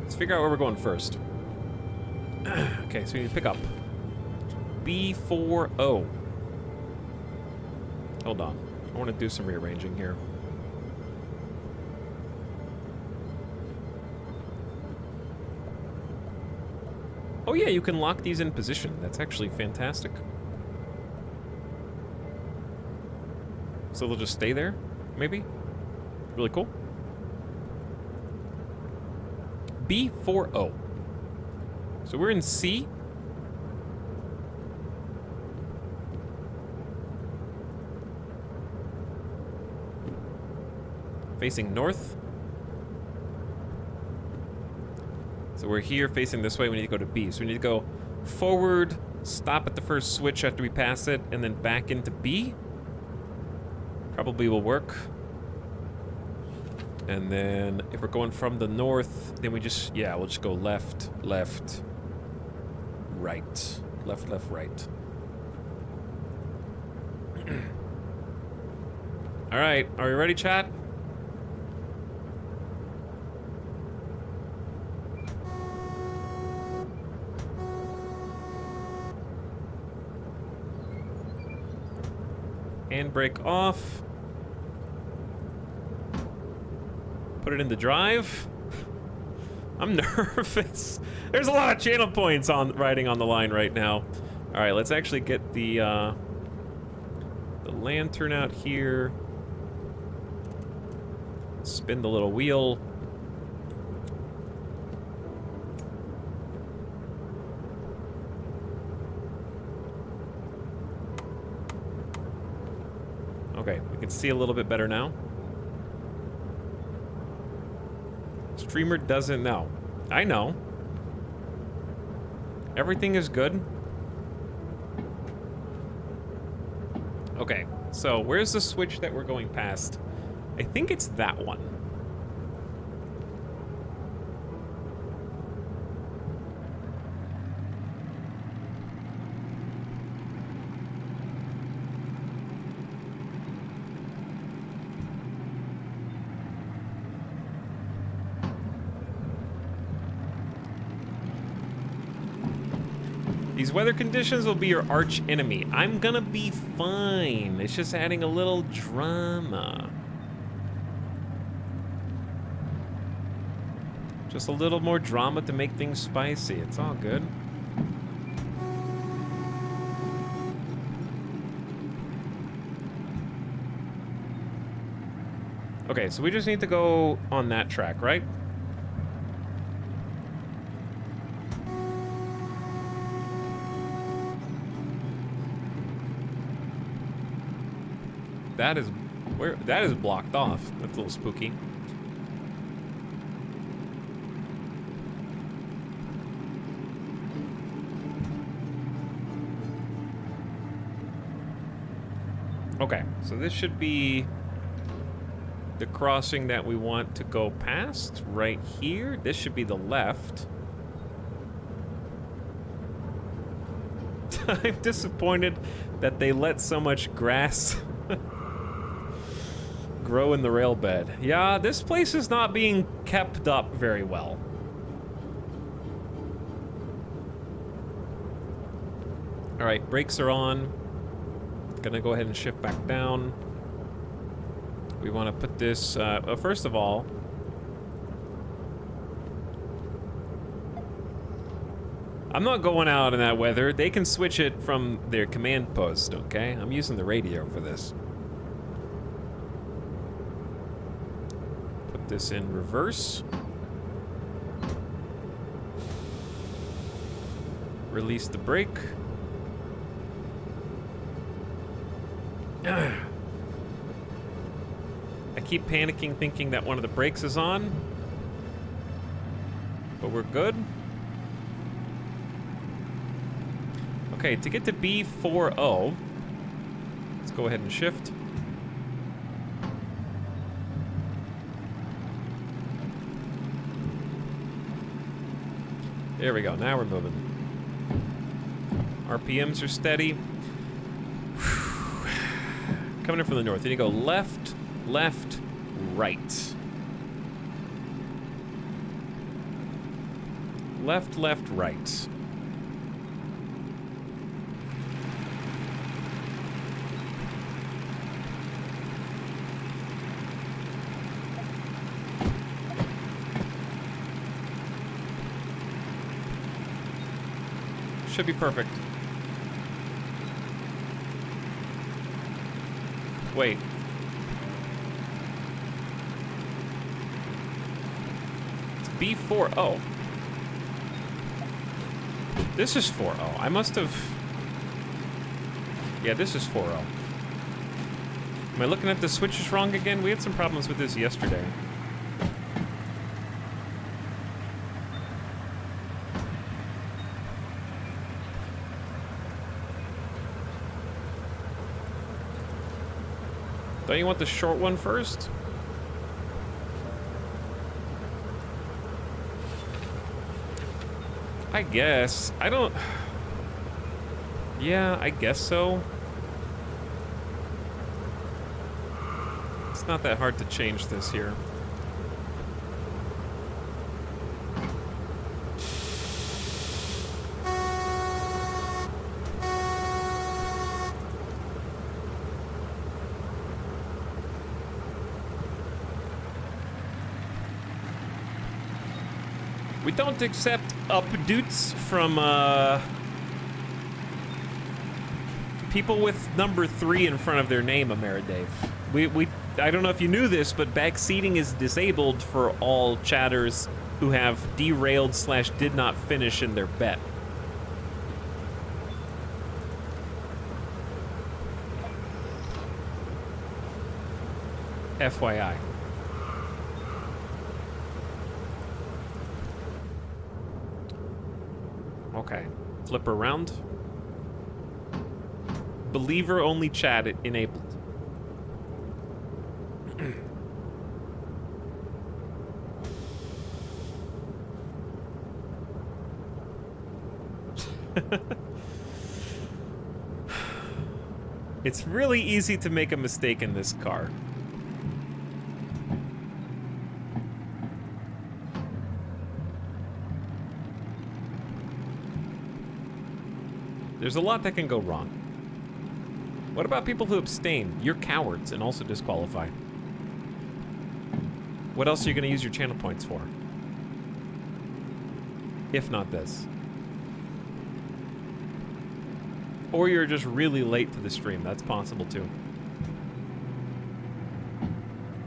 Let's figure out where we're going first. Okay, so we need to pick up B40. Hold on. I want to do some rearranging here. Oh yeah, you can lock these in position. That's actually fantastic. So they'll just stay there, maybe? Really cool. B40. So we're in C. Facing north. So we're here facing this way. We need to go to B. So we need to go forward, stop at the first switch after we pass it, and then back into B. Probably will work. And then if we're going from the north, then we just, yeah, we'll just go left, left, right. Left, left, right. All right, are you ready, chat? Handbrake off. Put it in the drive. I'm nervous. There's a lot of channel points on riding on the line right now. All right, let's actually get the lantern out here. Spin the little wheel. Okay, we can see a little bit better now. Streamer doesn't know. I know. Everything is good. Okay, so where's the switch that we're going past? I think it's that one. These weather conditions will be your arch enemy. I'm gonna be fine. It's just adding a little drama. Just a little more drama to make things spicy. It's all good. Okay, so we just need to go on that track, right? That is blocked off. That's a little spooky. Okay, so this should be the crossing that we want to go past right here. This should be the left. I'm disappointed that they let so much grass grow in the rail bed. Yeah, this place is not being kept up very well. All right, brakes are on. Gonna go ahead and shift back down. We want to put this, first of all, I'm not going out in that weather. They can switch it from their command post, okay? I'm using the radio for this. Put this in reverse. Release the brake. I keep panicking thinking that one of the brakes is on. But we're good. Okay, to get to B40, let's go ahead and shift. There we go, now we're moving. RPMs are steady. Coming in from the north, then you go left, left, right. Left, left, right. Should be perfect. Wait. It's B40. This is 40. I must have... Yeah, this is 40. Am I looking at the switches wrong again? We had some problems with this yesterday. Don't you want the short one first? I guess. I don't... Yeah, I guess so. It's not that hard to change this here. We don't accept updates from people with number 3 in front of their name, Ameridave. I don't know if you knew this, but backseating is disabled for all chatters who have derailed / did not finish in their bet. FYI. Okay. Flip her around. Believer only chat enabled. It's really easy to make a mistake in this car. There's a lot that can go wrong. What about people who abstain? You're cowards and also disqualified. What else are you going to use your channel points for? If not this. Or you're just really late to the stream. That's possible too.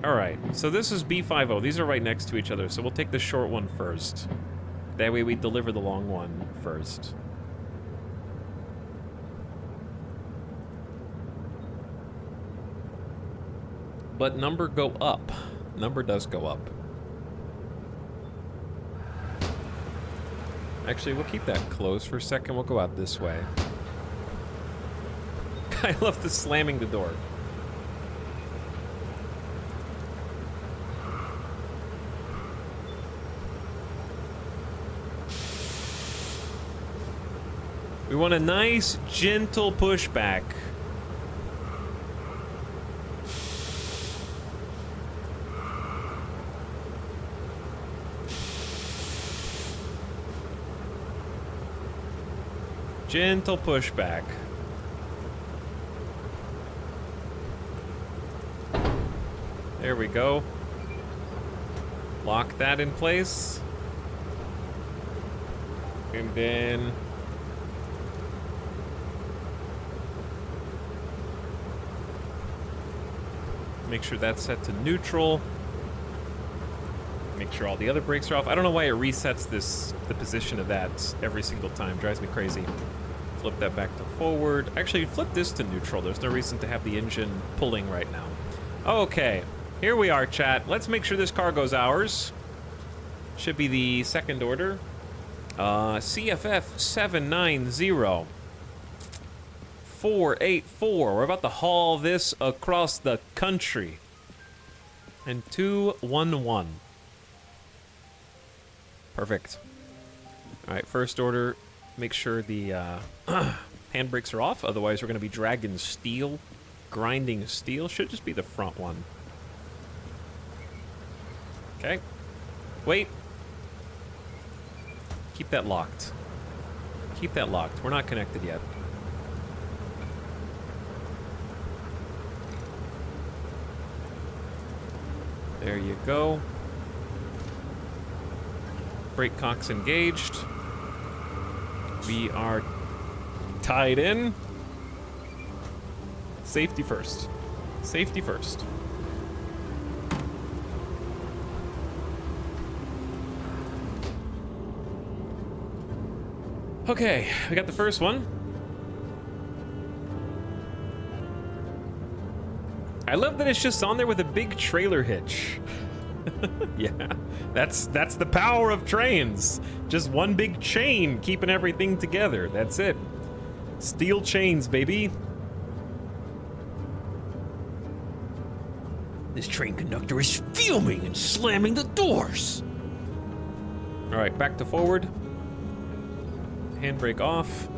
Alright, so this is B50. These are right next to each other, so we'll take the short one first. That way we deliver the long one first. But number go up. Number does go up. Actually, we'll keep that closed for a second. We'll go out this way. I love the slamming the door. We want a nice, gentle pushback. Gentle pushback. There we go. Lock that in place. And then... make sure that's set to neutral. Make sure all the other brakes are off. I don't know why it resets the position of that every single time. Drives me crazy. Flip that back to forward. Actually, flip this to neutral. There's no reason to have the engine pulling right now. Okay, here we are, chat. Let's make sure this car goes ours. Should be the second order. CFF 790 484. We're about to haul this across the country. And 211. Perfect. All right, first order. Make sure the handbrakes are off. Otherwise, we're going to be dragging steel, grinding steel. Should just be the front one. Okay. Wait. Keep that locked. Keep that locked. We're not connected yet. There you go. Brake cocks engaged. We are tied in. Safety first. Safety first. Okay, we got the first one. I love that it's just on there with a big trailer hitch. Yeah, that's the power of trains. Just one big chain keeping everything together. That's it. Steel chains, baby. This train conductor is fuming and slamming the doors. All right, back to forward. Handbrake off.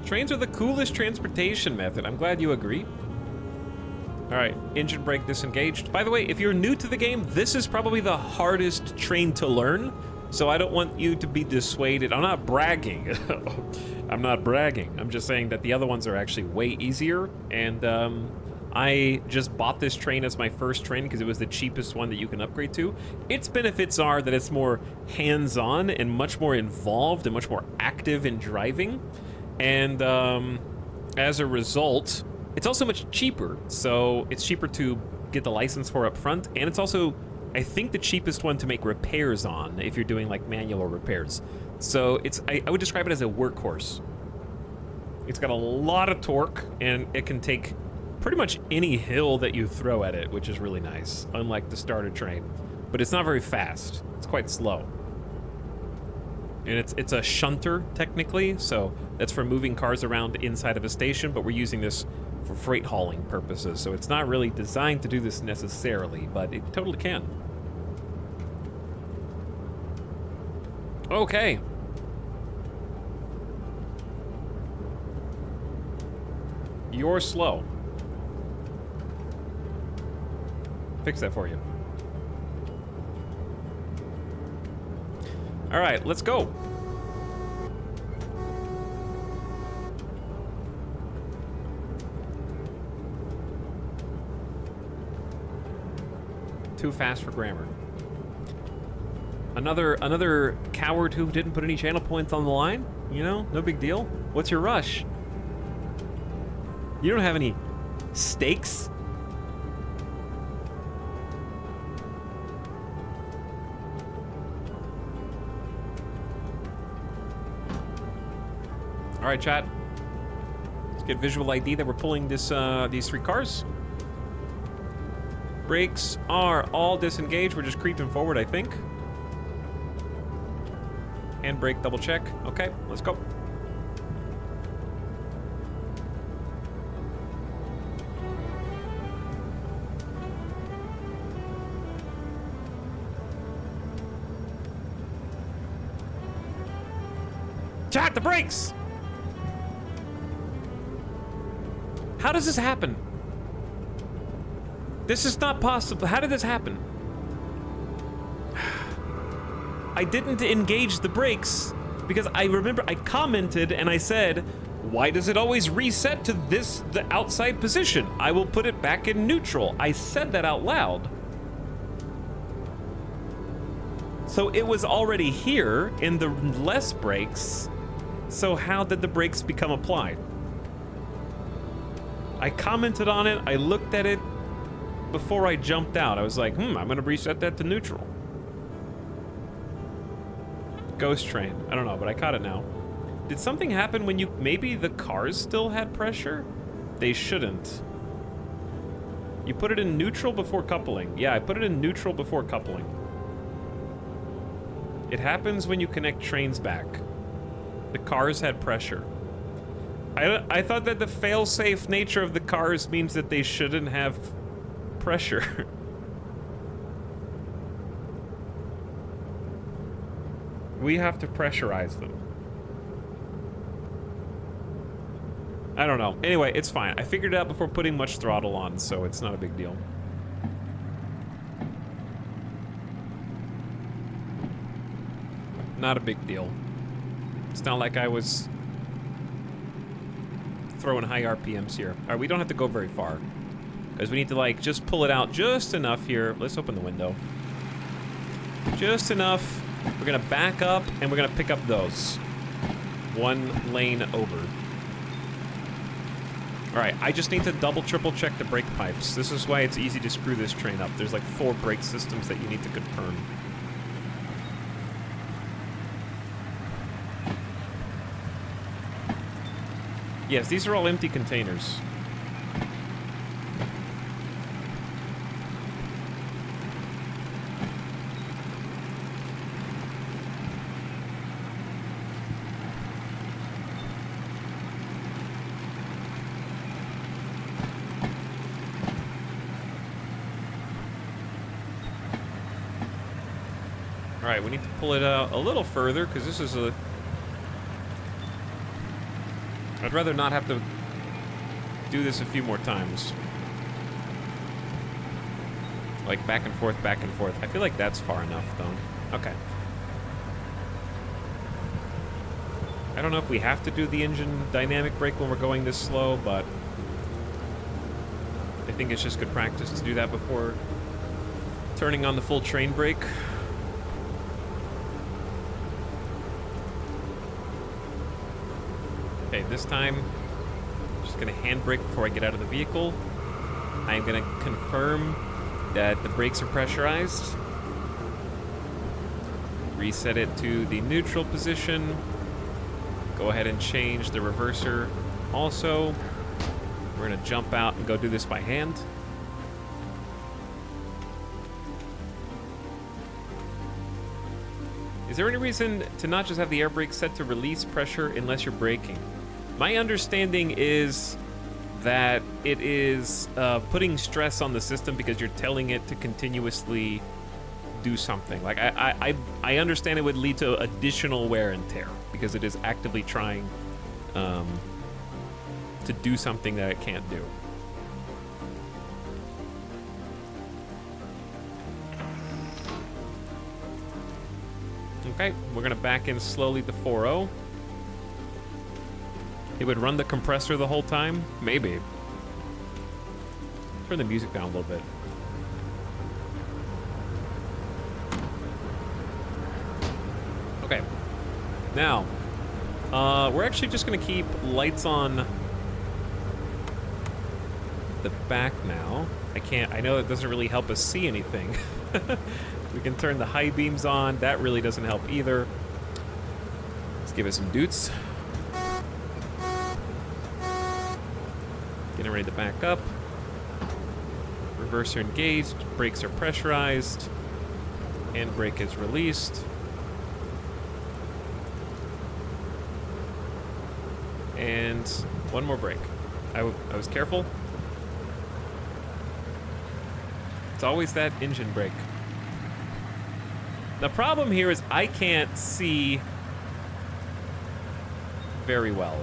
Trains are the coolest transportation method. I'm glad you agree. All right, engine brake disengaged. By the way, if you're new to the game, this is probably the hardest train to learn, so I don't want you to be dissuaded. I'm not bragging. I'm not bragging. I'm just saying that the other ones are actually way easier, and I just bought this train as my first train because it was the cheapest one that you can upgrade to. Its benefits are that it's more hands-on and much more involved and much more active in driving, and as a result, it's also much cheaper, so it's cheaper to get the license for up front, and it's also, I think, the cheapest one to make repairs on if you're doing like manual repairs. So it's, I would describe it as a workhorse. It's got a lot of torque, and it can take pretty much any hill that you throw at it, which is really nice, unlike the starter train. But it's not very fast. It's quite slow. And it's a shunter, technically, so that's for moving cars around inside of a station, but we're using this for freight hauling purposes, so it's not really designed to do this necessarily, but it totally can. Okay. You're slow. Fix that for you. All right, let's go. Too fast for grammar. Another coward who didn't put any channel points on the line? You know, no big deal. What's your rush? You don't have any stakes? All right, chat. Let's get visual ID that we're pulling this these 3 cars. Brakes are all disengaged. We're just creeping forward, I think. Handbrake, double check. Okay, let's go. Chat, the brakes! How does this happen? This is not possible. How did this happen? I didn't engage the brakes because I remember I commented and I said, why does it always reset to the outside position? I will put it back in neutral. I said that out loud. So it was already here in the less brakes. So how did the brakes become applied? I commented on it, I looked at it before I jumped out. I was like, I'm gonna reset that to neutral. Ghost train, I don't know, but I caught it now. Did something happen when you, maybe the cars still had pressure? They shouldn't. You put it in neutral before coupling. Yeah, I put it in neutral before coupling. It happens when you connect trains back. The cars had pressure. I thought that the fail-safe nature of the cars means that they shouldn't have pressure. We have to pressurize them. I don't know. Anyway, it's fine. I figured it out before putting much throttle on, so it's not a big deal. Not a big deal. It's not like I was throwing high RPMs here. All right, we don't have to go very far because we need to like just pull it out just enough here. Let's open the window. Just enough. We're gonna back up and we're gonna pick up those. 1 lane over. All right, I just need to double, triple check the brake pipes. This is why it's easy to screw this train up. There's like 4 brake systems that you need to confirm. Yes, these are all empty containers. All right, we need to pull it out a little further because this is a... I'd rather not have to do this a few more times. Like back and forth, back and forth. I feel like that's far enough, though. Okay. I don't know if we have to do the engine dynamic brake when we're going this slow, but I think it's just good practice to do that before turning on the full train brake. Okay, this time, I'm just gonna handbrake before I get out of the vehicle. I'm gonna confirm that the brakes are pressurized. Reset it to the neutral position. Go ahead and change the reverser also. We're gonna jump out and go do this by hand. Is there any reason to not just have the air brake set to release pressure unless you're braking? My understanding is that it is putting stress on the system because you're telling it to continuously do something. Like, I understand it would lead to additional wear and tear because it is actively trying to do something that it can't do. Okay, we're gonna back in slowly to 4.0. It would run the compressor the whole time? Maybe. Turn the music down a little bit. Okay. Now, we're actually just gonna keep lights on the back now. I know that doesn't really help us see anything. We can turn the high beams on. That really doesn't help either. Let's give it some doots. Getting ready to back up. Reverser engaged. Brakes are pressurized. Handbrake is released. And one more brake. I was careful. It's always that engine brake. The problem here is I can't see very well.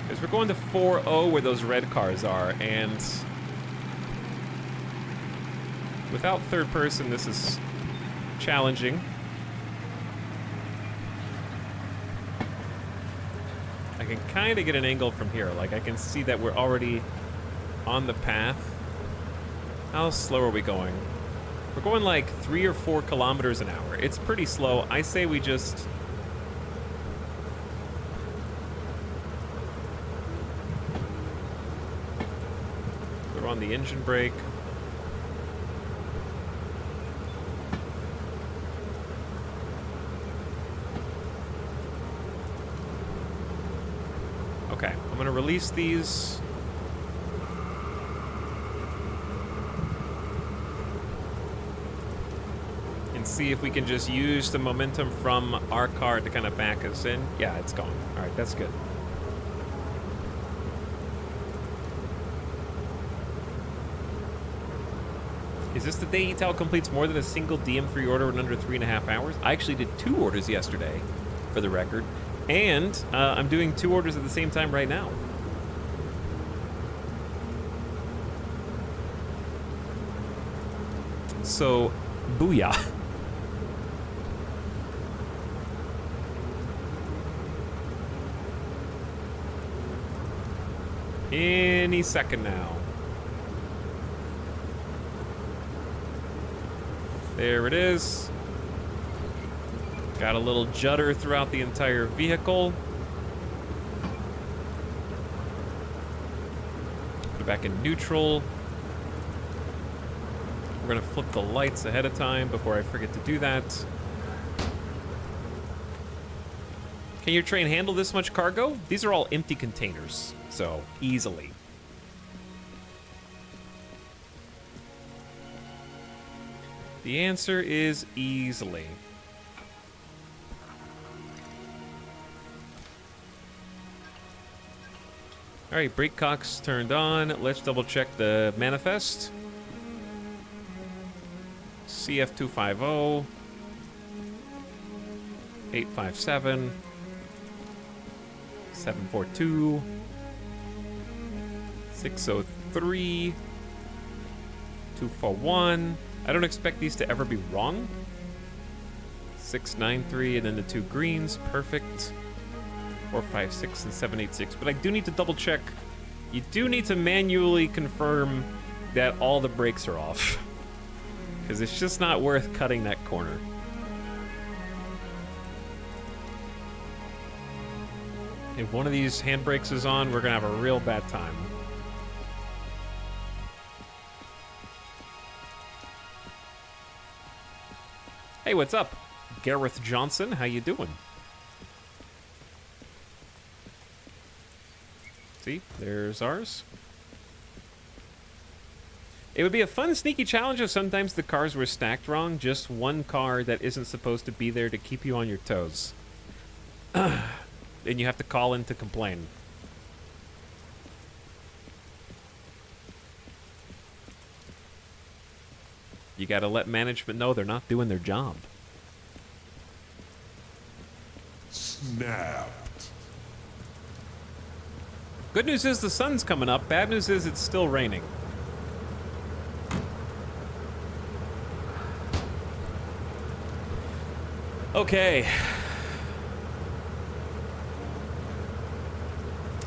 Because we're going to 4.0 where those red cars are, and without third person, this is challenging. I can kind of get an angle from here. Like, I can see that we're already on the path. How slow are we going? We're going like 3 or 4 kilometers an hour. It's pretty slow. I say we just... throw on the engine brake. Okay, I'm gonna release these. And see if we can just use the momentum from our car to kind of back us in. Yeah, it's gone. All right, that's good. Is this the day ETAL completes more than a single DM3 order in under 3.5 hours? I actually did 2 orders yesterday, for the record. And I'm doing 2 orders at the same time right now. So, booyah. Any second now. There it is. Got a little judder throughout the entire vehicle. Put it back in neutral. We're gonna flip the lights ahead of time before I forget to do that. Can your train handle this much cargo? These are all empty containers, so easily. The answer is easily. All right, brake cocks turned on. Let's double check the manifest. CF250, 857, 742, 603, 241. I don't expect these to ever be wrong. 693, and then the 2 greens, perfect. 456 and 786, but I do need to double check. You do need to manually confirm that all the brakes are off, because it's just not worth cutting that corner. If one of these handbrakes is on, we're gonna have a real bad time. Hey, what's up? Gareth Johnson, how you doing? See, there's ours. It would be a fun, sneaky challenge if sometimes the cars were stacked wrong. Just one car that isn't supposed to be there to keep you on your toes. And you have to call in to complain. You gotta let management know they're not doing their job. Snapped. Good news is the sun's coming up. Bad news is it's still raining. Okay.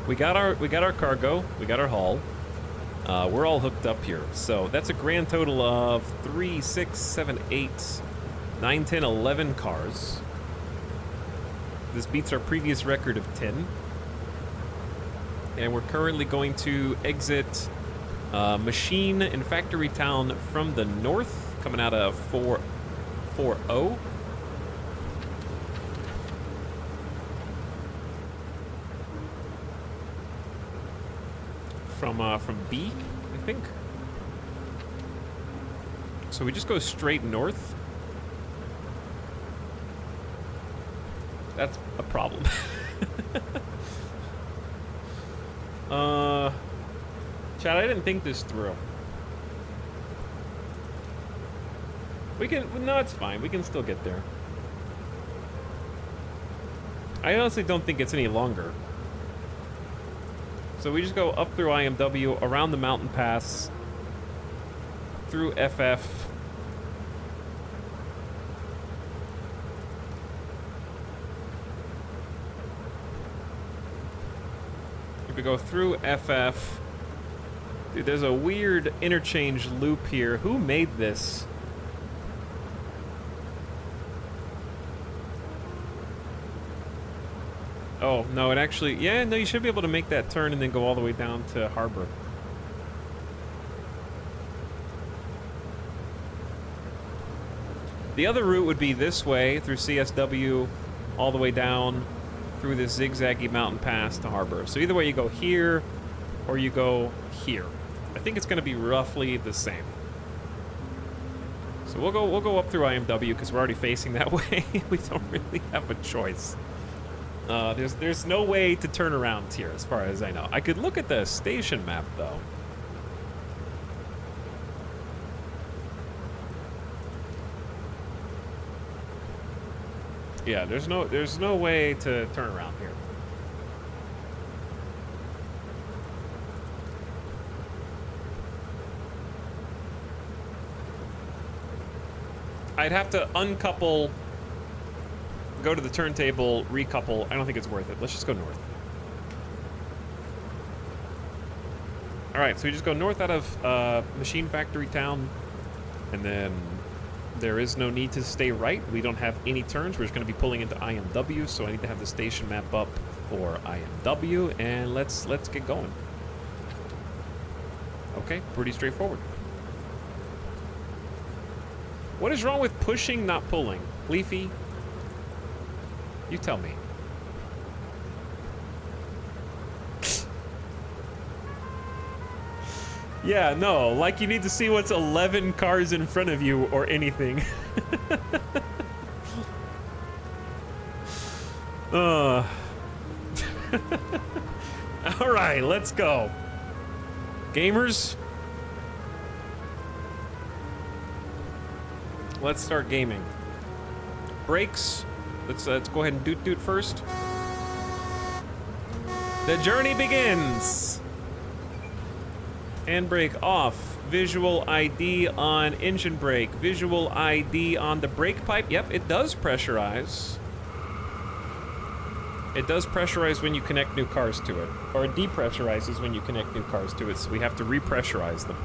We got our cargo. We got our haul. We're all hooked up here. So that's a grand total of 3, 6, 7, 8, 9, 10, 11 cars. This beats our previous record of 10. And we're currently going to exit Machine and Factory Town from the north, coming out of 440. From B, I think. So we just go straight north. That's a problem. Chad, I didn't think this through. We can, no, it's fine. We can still get there. I honestly don't think it's any longer. So we just go up through IMW, around the mountain pass, through FF. If we go through FF, dude, there's a weird interchange loop here. Who made this? Oh, no, it actually... Yeah, no, you should be able to make that turn and then go all the way down to Harbor. The other route would be this way, through CSW, all the way down, through this zigzaggy mountain pass to Harbor. So either way, you go here, or you go here. I think it's going to be roughly the same. So we'll go up through IMW, because we're already facing that way. We don't really have a choice. There's no way to turn around here, as far as I know. I could look at the station map, though. Yeah, there's no way to turn around here. I'd have to uncouple, go to the turntable, recouple. I don't think it's worth it. Let's just go north. All right, so we just go north out of Machine Factory Town, and then there is no need to stay right. We don't have any turns. We're just going to be pulling into IMW, so I need to have the station map up for IMW, and let's get going. Okay, pretty straightforward. What is wrong with pushing, not pulling? Leafy, you tell me. Yeah, no, like you need to see what's 11 cars in front of you or anything. All right, let's go. Gamers, let's start gaming. Brakes, let's go ahead and doot first. The journey begins. Handbrake off. Visual ID on engine brake. Visual ID on the brake pipe. Yep, it does pressurize. It does pressurize when you connect new cars to it. Or it depressurizes when you connect new cars to it, so we have to repressurize them.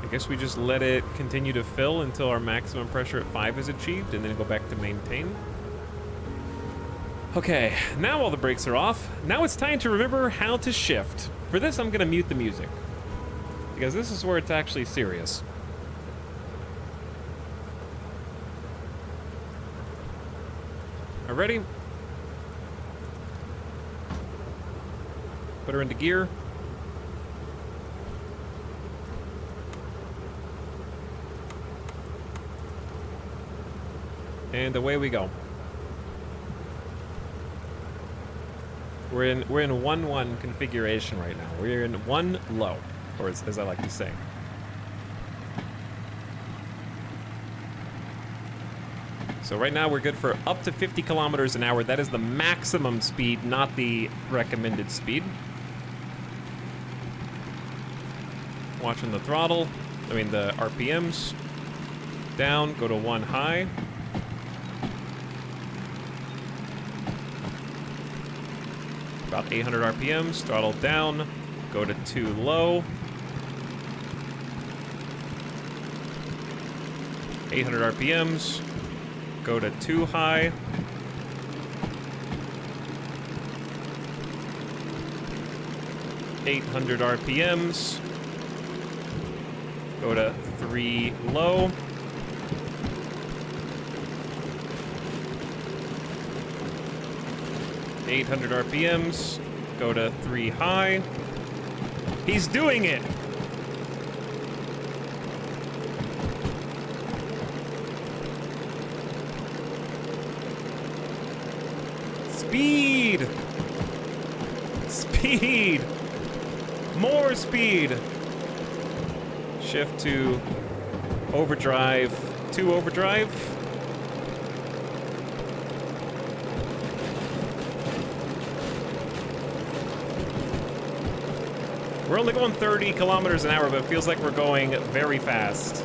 I guess we just let it continue to fill until our maximum pressure at 5 is achieved, and then go back to maintain. Okay, now all the brakes are off. Now it's time to remember how to shift. For this, I'm gonna mute the music, because this is where it's actually serious. All right, ready? Put her into gear. And away we go. We're in 1-1 configuration right now. We're in 1 low, or as I like to say. So right now we're good for up to 50 kilometers an hour. That is the maximum speed, not the recommended speed. Watching the throttle, the RPMs. Down, go to 1 high. About 800 RPMs, throttle down, go to 2 low. 800 RPMs, go to 2 high. .800 RPMs, go to 3 low. .800 RPMs, go to 3 high. He's doing it! Speed! Speed! More speed! Shift to overdrive. 2 overdrive. We're only going 30 kilometers an hour, but it feels like we're going very fast.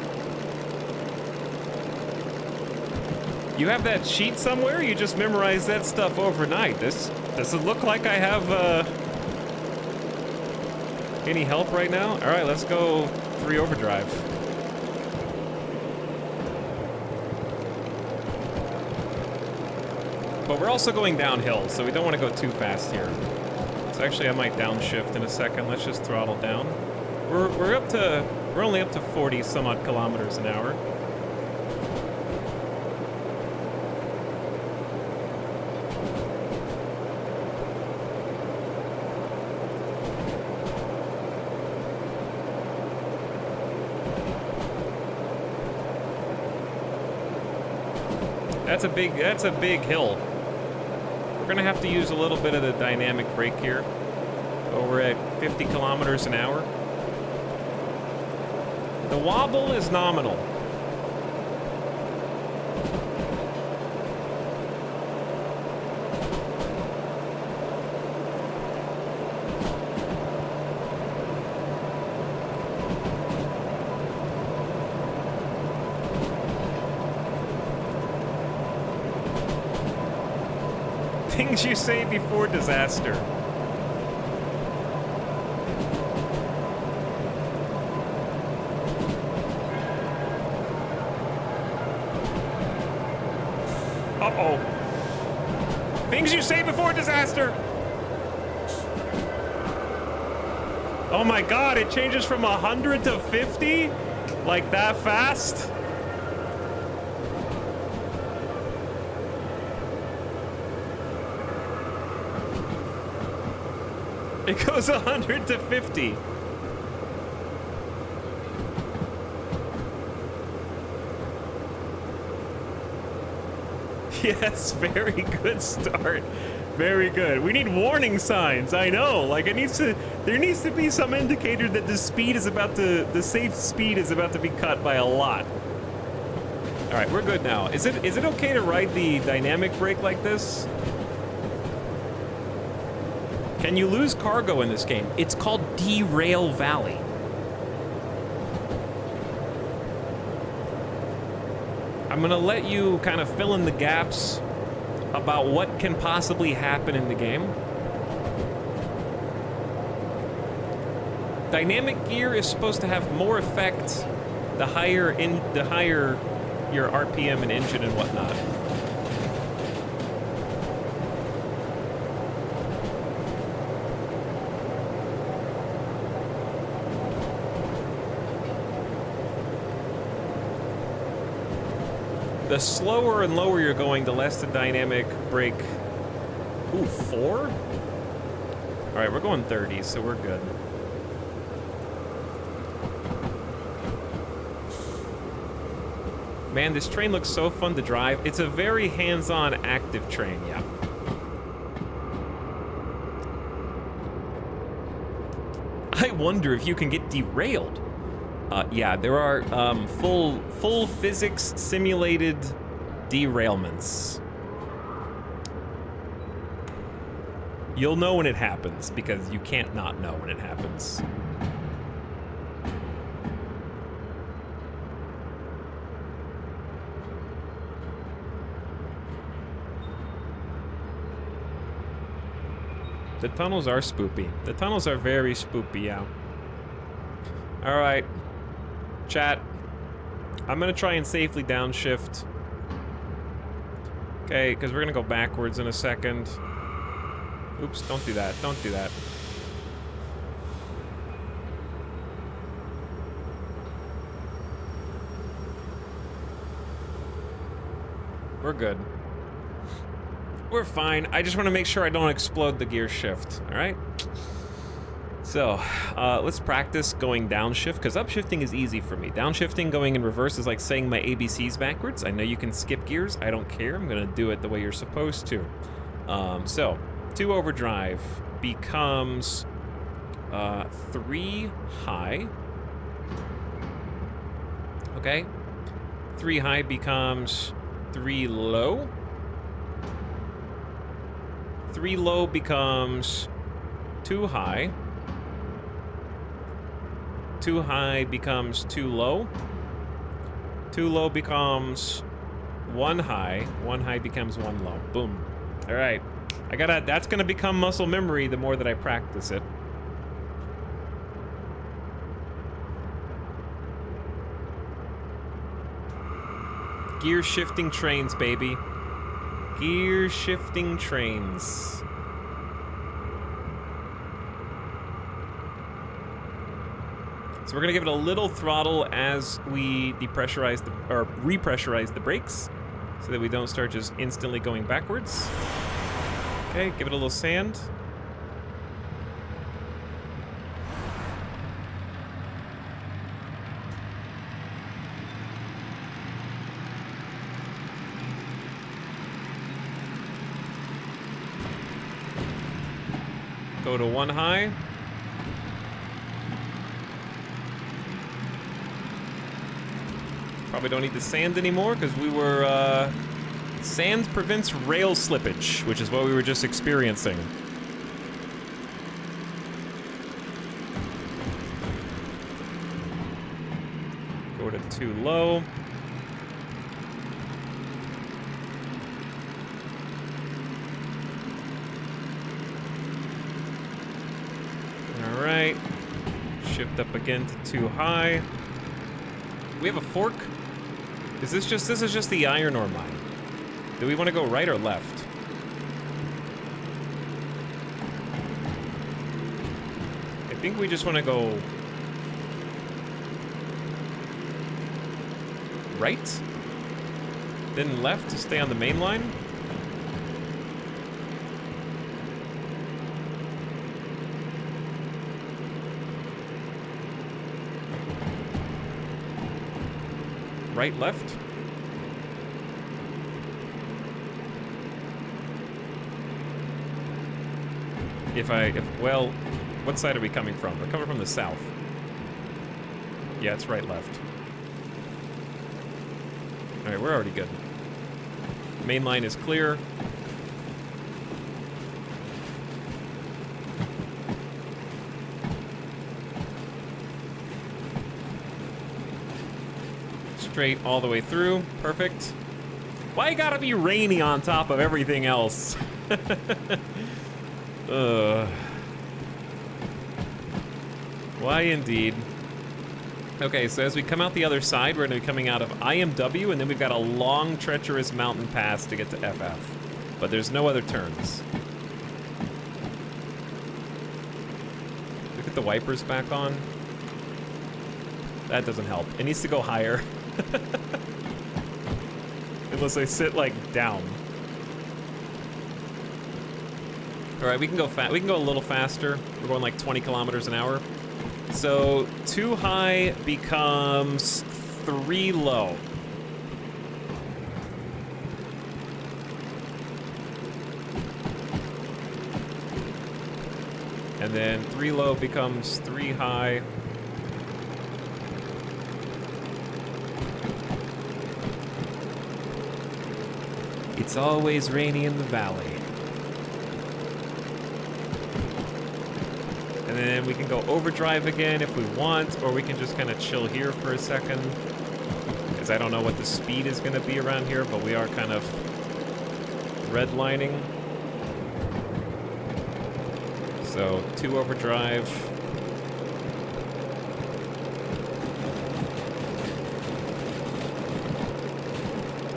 You have that sheet somewhere? You just memorized that stuff overnight. Does it look like I have any help right now? All right, let's go 3 overdrive. But we're also going downhill, so we don't want to go too fast here. So actually, I might downshift in a second. Let's just throttle down. We're only up to 40 some odd kilometers an hour. That's a big hill. We're gonna have to use a little bit of the dynamic brake here. So we're at 50 kilometers an hour. The wobble is nominal. Things you say before disaster. Uh-oh. Things you say before disaster. Oh my God, it changes from 100 to 50? Like that fast? It goes 100 to 50. Yes, very good start. Very good. We need warning signs. I know. Like there needs to be some indicator that the safe speed is about to be cut by a lot. All right, we're good now. Is it okay to ride the dynamic brake like this? Can you lose cargo in this game? It's called Derail Valley. I'm gonna let you kind of fill in the gaps about what can possibly happen in the game. Dynamic gear is supposed to have more effect the higher your RPM and engine and whatnot. The slower and lower you're going, the less the dynamic brake. Ooh, 4? All right, we're going 30, so we're good. Man, this train looks so fun to drive. It's a very hands-on, active train, yeah. I wonder if you can get derailed. Yeah, there are full physics simulated derailments. You'll know when it happens because you can't not know when it happens. The tunnels are spoopy. The tunnels are very spoopy, yeah. All right, chat. I'm gonna try and safely downshift. Okay, because we're gonna go backwards in a second. Oops, don't do that, don't do that. We're good. We're fine. I just want to make sure I don't explode the gear shift, all right? So, let's practice going downshift, because upshifting is easy for me. Downshifting, going in reverse, is like saying my ABCs backwards. I know you can skip gears. I don't care. I'm going to do it the way you're supposed to. So, 2 overdrive becomes 3 high. Okay? 3 high becomes 3 low. 3 low becomes 2 high. 2 high becomes 2 low. 2 low becomes 1 high. 1 high becomes 1 low. Boom. All right. That's gonna become muscle memory the more that I practice it. Gear shifting trains, baby. Gear shifting trains. So we're gonna give it a little throttle as we repressurize the brakes so that we don't start just instantly going backwards. Okay, give it a little sand. Go to 1 high. Probably don't need the sand anymore because we were, sand prevents rail slippage, which is what we were just experiencing. Go to 2 low. All right. Shift up again to 2 high. We have a fork. This is just the iron ore mine. Do we want to go right or left? I think we just want to go right, then left to stay on the main line. Right, left. Well, what side are we coming from? We're coming from the south. Yeah, it's right, left. All right, we're already good. Main line is clear. Straight all the way through. Perfect. Why you gotta be rainy on top of everything else? Why indeed? Okay, so as we come out the other side, we're gonna be coming out of IMW, and then we've got a long, treacherous mountain pass to get to FF. But there's no other turns. Look at the wipers back on. That doesn't help. It needs to go higher. Unless I sit, like, down. All right, we can go we can go a little faster. We're going like 20 kilometers an hour. So 2 high becomes 3 low. And then 3 low becomes 3 high. It's always rainy in the valley. And then we can go overdrive again if we want, or we can just kind of chill here for a second. Because I don't know what the speed is going to be around here, but we are kind of redlining. So 2 overdrive.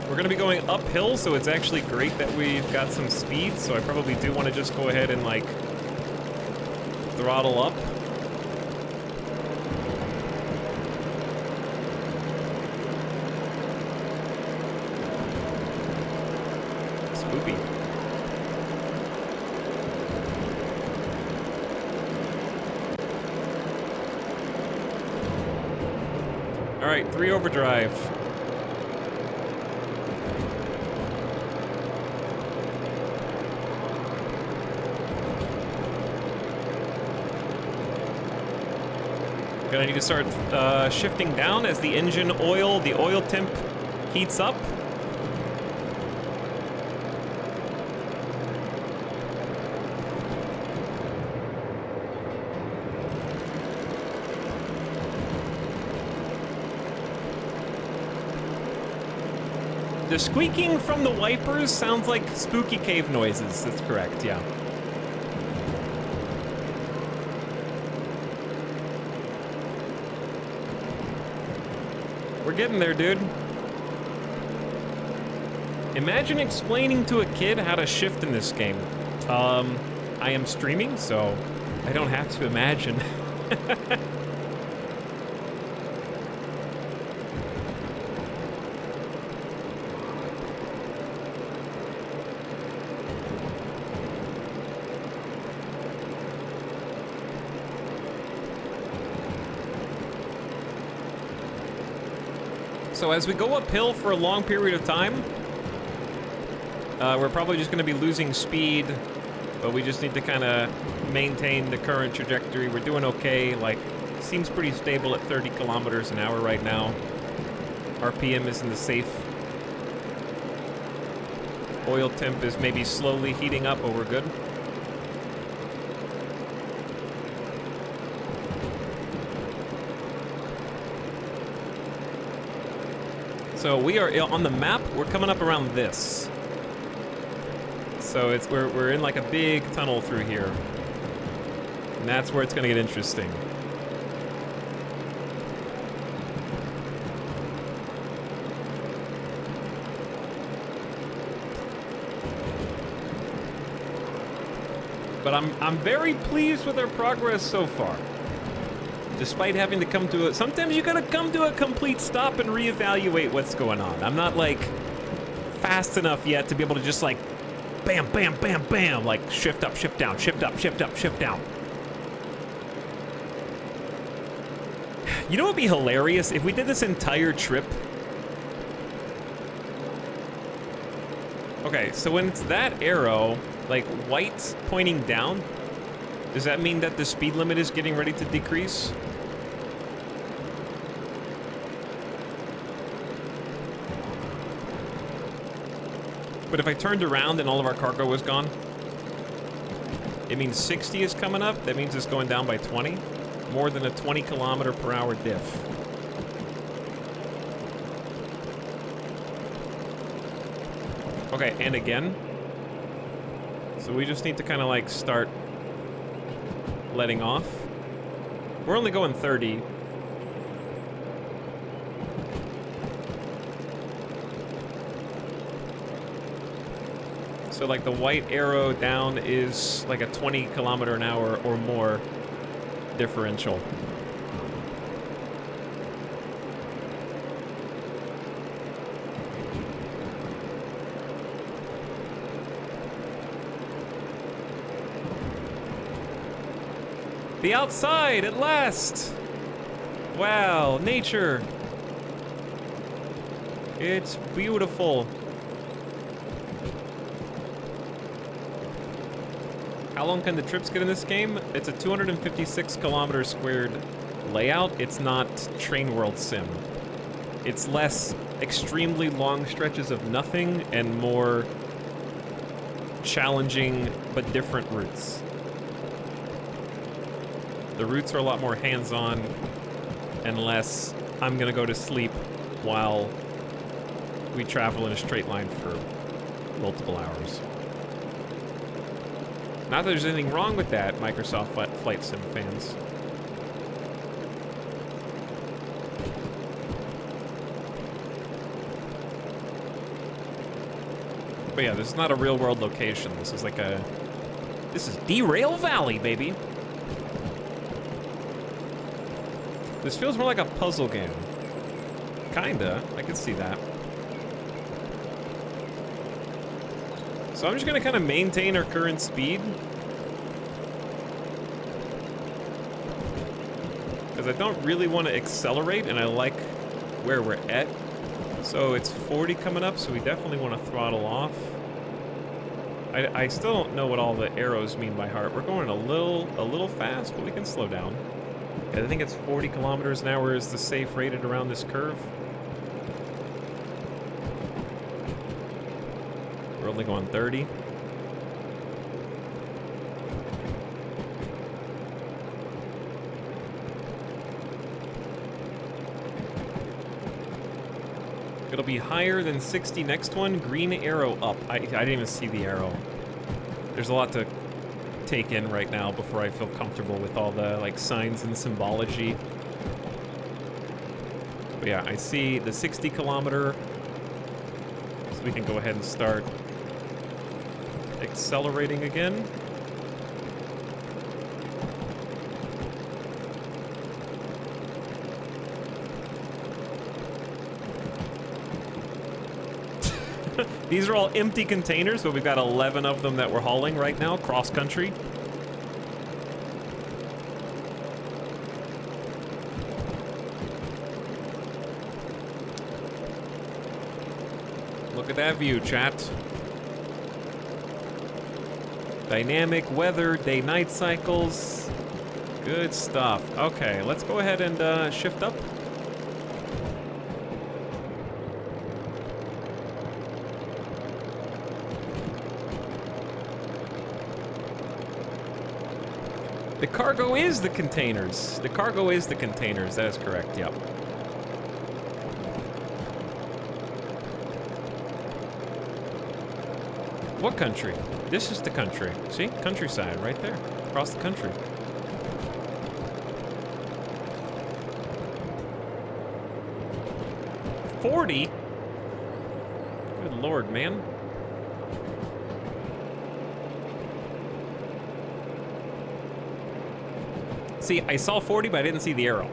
We're going to be going uphill, so it's actually great that we've got some speed. So I probably do want to just go ahead and like throttle up. Spoopy. All right, 3 overdrive. Gonna need to start shifting down as the engine oil, the oil temp heats up. The squeaking from the wipers sounds like spooky cave noises. That's correct, yeah. We're getting there, dude. Imagine explaining to a kid how to shift in this game. I am streaming, so I don't have to imagine. So as we go uphill for a long period of time, we're probably just going to be losing speed, but we just need to kind of maintain the current trajectory. We're doing okay, like, seems pretty stable at 30 kilometers an hour right now. RPM is in the safe. Oil temp is maybe slowly heating up, but we're good. So we are on the map. We're coming up around this. So it's we're in like a big tunnel through here, and that's where it's gonna get interesting. But I'm very pleased with our progress so far. Despite having to come to sometimes you gotta come to a complete stop and reevaluate what's going on. I'm not like fast enough yet to be able to just like bam, bam, bam, bam, like shift up, shift down, shift up, shift up, shift down. You know what would be hilarious if we did this entire trip? Okay, so when it's that arrow, like white pointing down, does that mean that the speed limit is getting ready to decrease? But if I turned around and all of our cargo was gone, it means 60 is coming up. That means it's going down by 20. More than a 20 kilometer per hour diff. Okay, and again. So we just need to kind of like start letting off. We're only going 30. So like the white arrow down is like a 20 kilometer an hour or more differential. The outside, at last! Wow, nature. It's beautiful. How long can the trips get in this game? It's a 256 kilometer squared layout. It's not Train World Sim. It's less extremely long stretches of nothing and more challenging but different routes. The routes are a lot more hands-on and less, I'm gonna go to sleep while we travel in a straight line for multiple hours. Not that there's anything wrong with that, Microsoft Flight Sim fans. But yeah, this is not a real-world location. This is like a... This is Derail Valley, baby! This feels more like a puzzle game. Kinda. I can see that. So I'm just gonna kind of maintain our current speed. Because I don't really want to accelerate, and I like where we're at. So it's 40 coming up, so we definitely want to throttle off. I still don't know what all the arrows mean by heart. We're going a little fast, but we can slow down. I think it's 40 kilometers an hour is the safe rated around this curve. We're only going 30. It'll be higher than 60 next one. Green arrow up. I didn't even see the arrow. There's a lot to take in right now before I feel comfortable with all the like signs and symbology. But yeah, I see the 60 kilometer. So we can go ahead and start accelerating again. These are all empty containers, but we've got 11 of them that we're hauling right now, cross-country. Look at that view, chat. Dynamic weather, day-night cycles. Good stuff. Okay, let's go ahead and shift up. The cargo is the containers. The cargo is the containers. That is correct, yep. What country? This is the country. See? Countryside right there. Across the country. $40? Good lord, man. See, I saw 40, but I didn't see the arrow.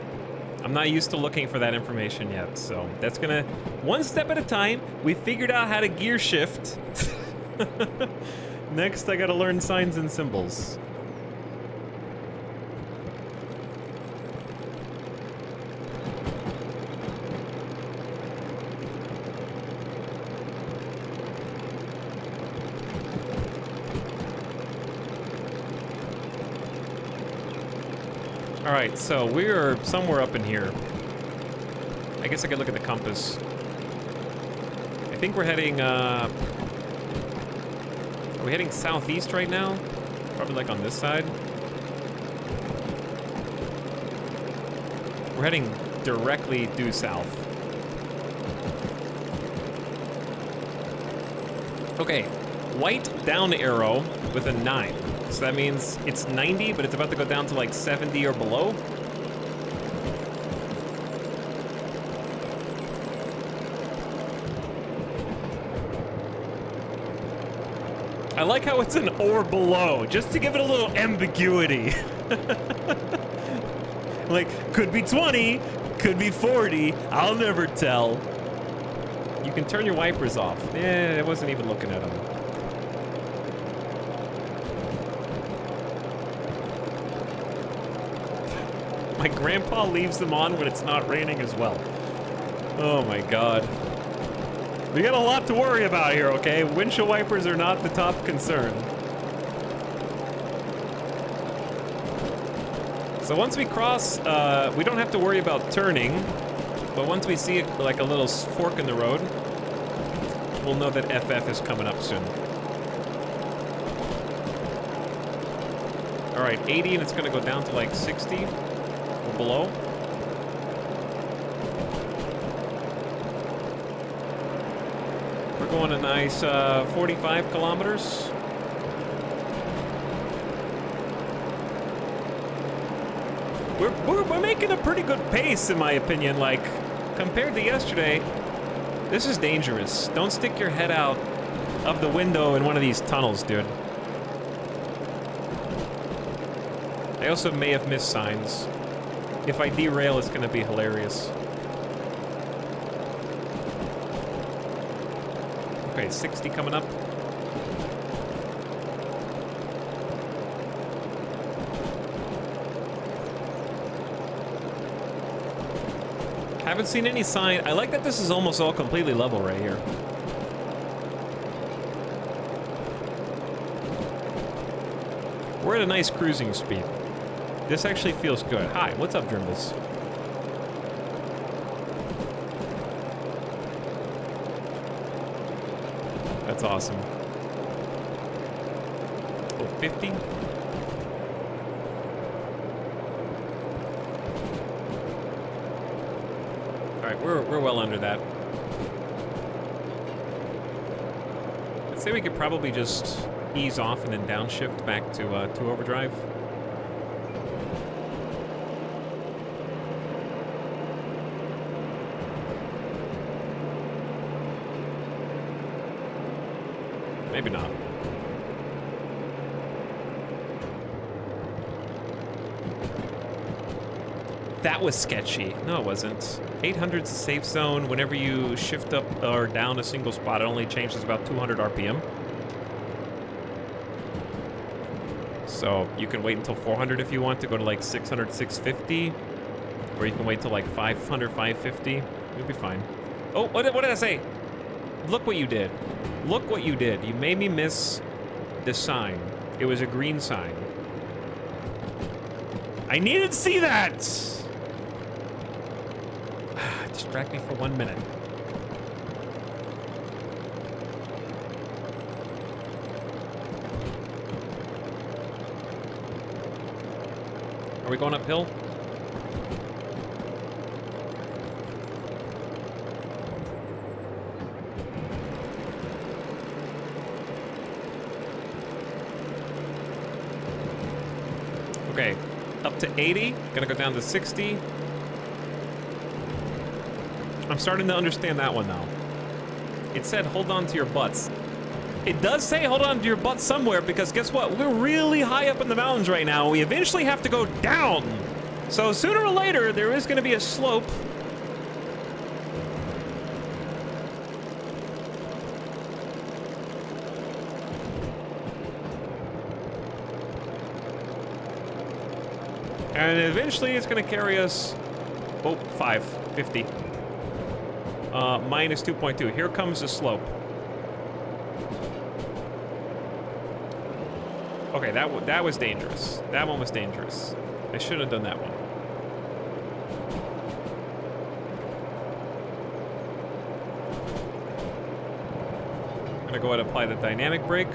I'm not used to looking for that information yet, so that's gonna... One step at a time, we figured out how to gear shift. Next, I gotta learn signs and symbols. Alright, so we're somewhere up in here. I guess I could look at the compass. I think we're heading, are we heading southeast right now? Probably like on this side. We're heading directly due south. Okay, white down arrow with a 9. So that means it's 90, but it's about to go down to like 70 or below. I like how it's an or below, just to give it a little ambiguity. Like, could be 20, could be 40, I'll never tell. You can turn your wipers off. I wasn't even looking at them. My grandpa leaves them on when it's not raining as well. Oh my god. We got a lot to worry about here, okay? Windshield wipers are not the top concern. So once we cross, we don't have to worry about turning, but once we see like a little fork in the road, we'll know that FF is coming up soon. All right, 80, and it's gonna go down to like 60 or below. We're going a nice 45 kilometers. We're making a pretty good pace, in my opinion. Like, compared to yesterday, this is dangerous. Don't stick your head out of the window in one of these tunnels, dude. I also may have missed signs. If I derail, it's gonna be hilarious. Okay, 60 coming up. Haven't seen any sign. I like that this is almost all completely level right here. We're at a nice cruising speed. This actually feels good. Hi, what's up, Drimbus? That's awesome. Oh, 50? We're well under that. I'd say we could probably just ease off and then downshift back to overdrive. Maybe not. That was sketchy. No, it wasn't. 800's a safe zone. Whenever you shift up or down a single spot, it only changes about 200 RPM. So you can wait until 400 if you want to go to like 600, 650. Or you can wait till like 500, 550. You'll be fine. Oh, what did I say? Look what you did. Look what you did. You made me miss the sign. It was a green sign. I needed to see that! Distract me for 1 minute. Are we going uphill? Okay, up to 80, gonna go down to 60. I'm starting to understand that one now. It said hold on to your butts. It does say hold on to your butts somewhere because guess what? We're really high up in the mountains right now. We eventually have to go down. So sooner or later, there is gonna be a slope. And eventually it's gonna carry us, oh, 550. Minus 2.2. Here comes the slope. Okay, that was dangerous. That one was dangerous. I should have done that one. I'm gonna go ahead and apply the dynamic brake.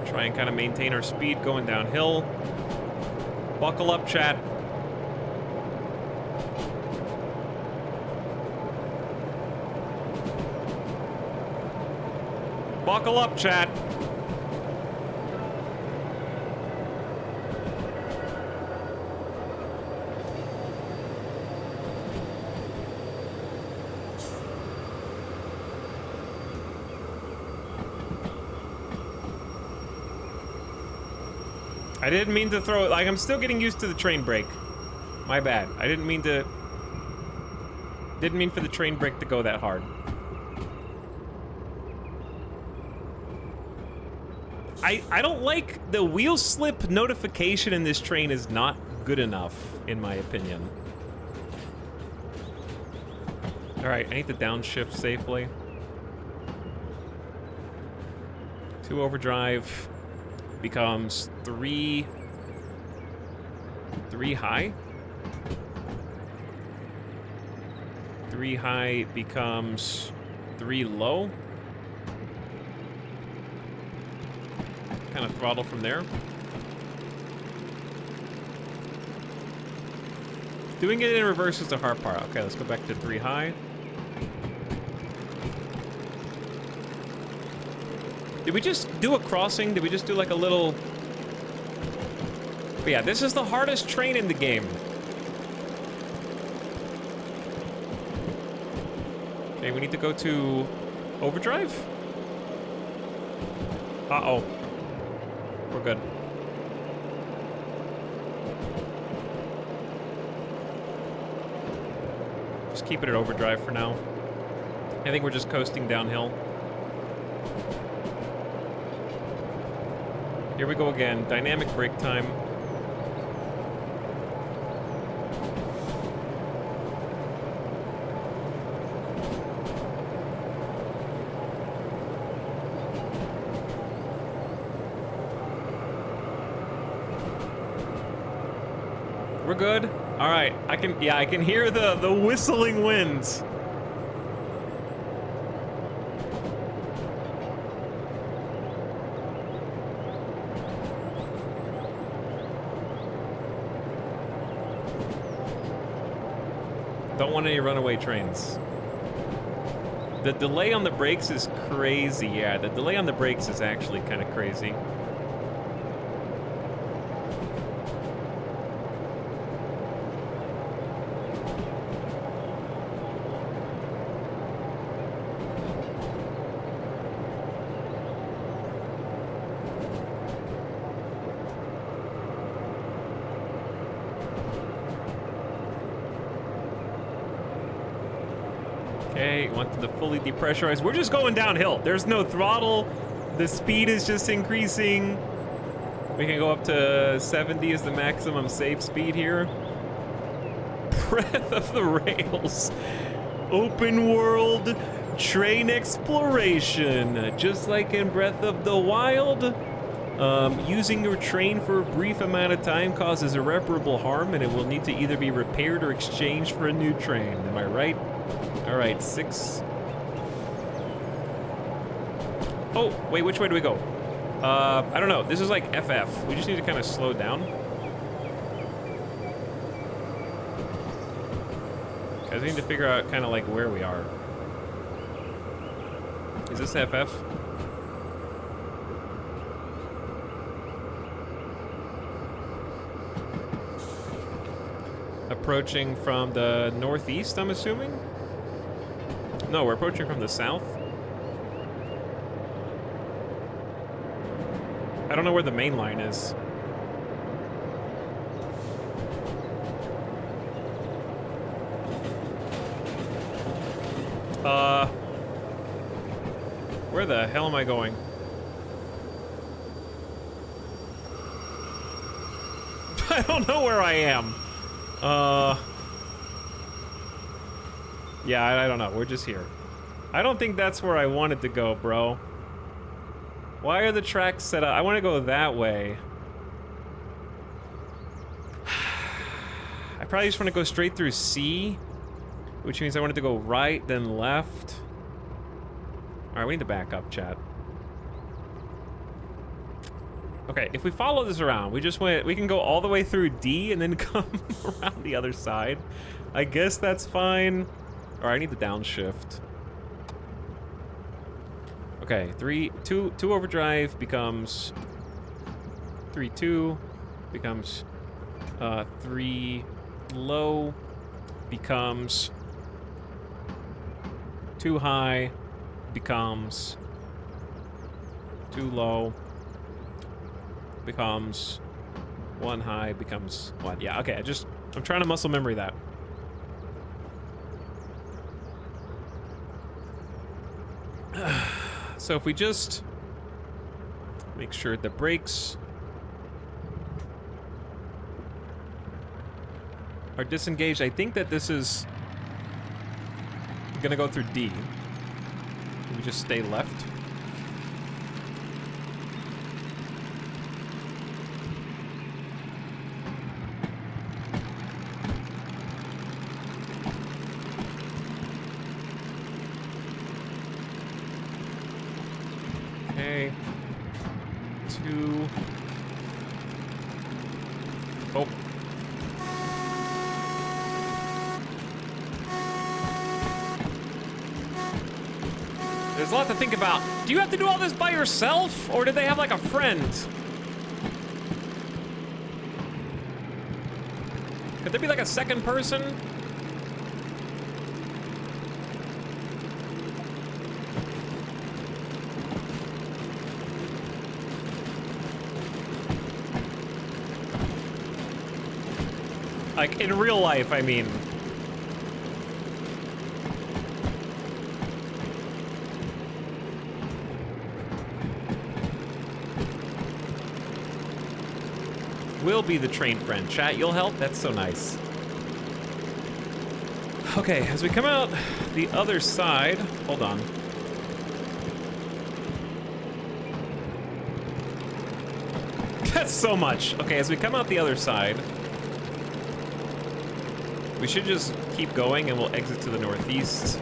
Try and kind of maintain our speed going downhill. Buckle up, chat. Buckle up, chat. I didn't mean to throw it. Like, I'm still getting used to the train brake. My bad. I didn't mean for the train brake to go that hard. I don't like the wheel slip notification in this train is not good enough, in my opinion. All right, I need to downshift safely. 2 overdrive becomes 3 high. 3 high becomes 3 low. Kind of throttle from there. Doing it in reverse is the hard part. Okay, let's go back to 3 high. Did we just do a crossing? Did we just do like a little... But yeah, this is the hardest train in the game. Okay, we need to go to overdrive? Uh-oh. We're good. Just keep it at overdrive for now. I think we're just coasting downhill. Here we go again. Dynamic brake time. We're good. All right. I can hear the whistling winds. Don't want any runaway trains. The delay on the brakes is crazy. Yeah, the delay on the brakes is actually kind of crazy. Okay, went to the fully depressurized. We're just going downhill. There's no throttle. The speed is just increasing. We can go up to 70 as the maximum safe speed here. Breath of the rails. Open world train exploration. Just like in Breath of the Wild. Using your train for a brief amount of time causes irreparable harm, and it will need to either be repaired or exchanged for a new train. Am I right? All right, 6. Oh, wait, which way do we go? I don't know. This is like FF. We just need to kind of slow down. I need to figure out kind of like where we are. Is this FF? Approaching from the northeast, I'm assuming? No, we're approaching from the south. I don't know where the main line is. Where the hell am I going? I don't know where I am. Yeah, I don't know. We're just here. I don't think that's where I wanted to go, bro. Why are the tracks set up? I want to go that way. I probably just want to go straight through C, which means I wanted to go right, then left. All right, we need to back up, chat. Okay, if we follow this around, we can go all the way through D and then come around the other side. I guess that's fine. All right, I need the downshift. Okay, 2 overdrive becomes 3-2, becomes 3 low, becomes 2 high, becomes 2 low, becomes 1 high, becomes 1. Yeah, okay, I'm trying to muscle memory that. So if we just Make sure the brakes are disengaged. I think that this is gonna go through D. We just stay left. Okay. 2. Oh. There's a lot to think about. Do you have to do all this by yourself, or did they have like a friend? Could there be like a second person? Like in real life, I mean. Will be the train friend. Chat, you'll help? That's so nice. Okay, as we come out the other side, hold on. That's so much. Okay, as we come out the other side, we should just keep going and we'll exit to the northeast.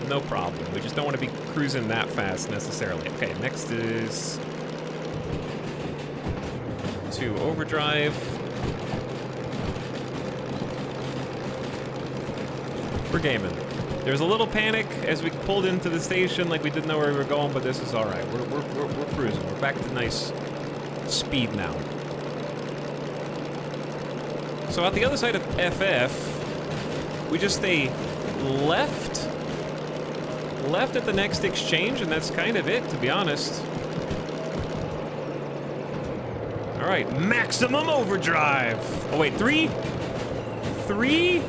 No problem. We just don't want to be cruising that fast necessarily. Okay, next is to overdrive. We're gaming. There's a little panic as we pulled into the station, like we didn't know where we were going, but this is all right. We're cruising. We're back to nice speed now. So at the other side of FF, we just stay left at the next exchange, and that's kind of it, to be honest. All right, maximum overdrive. Oh wait, 3? 3?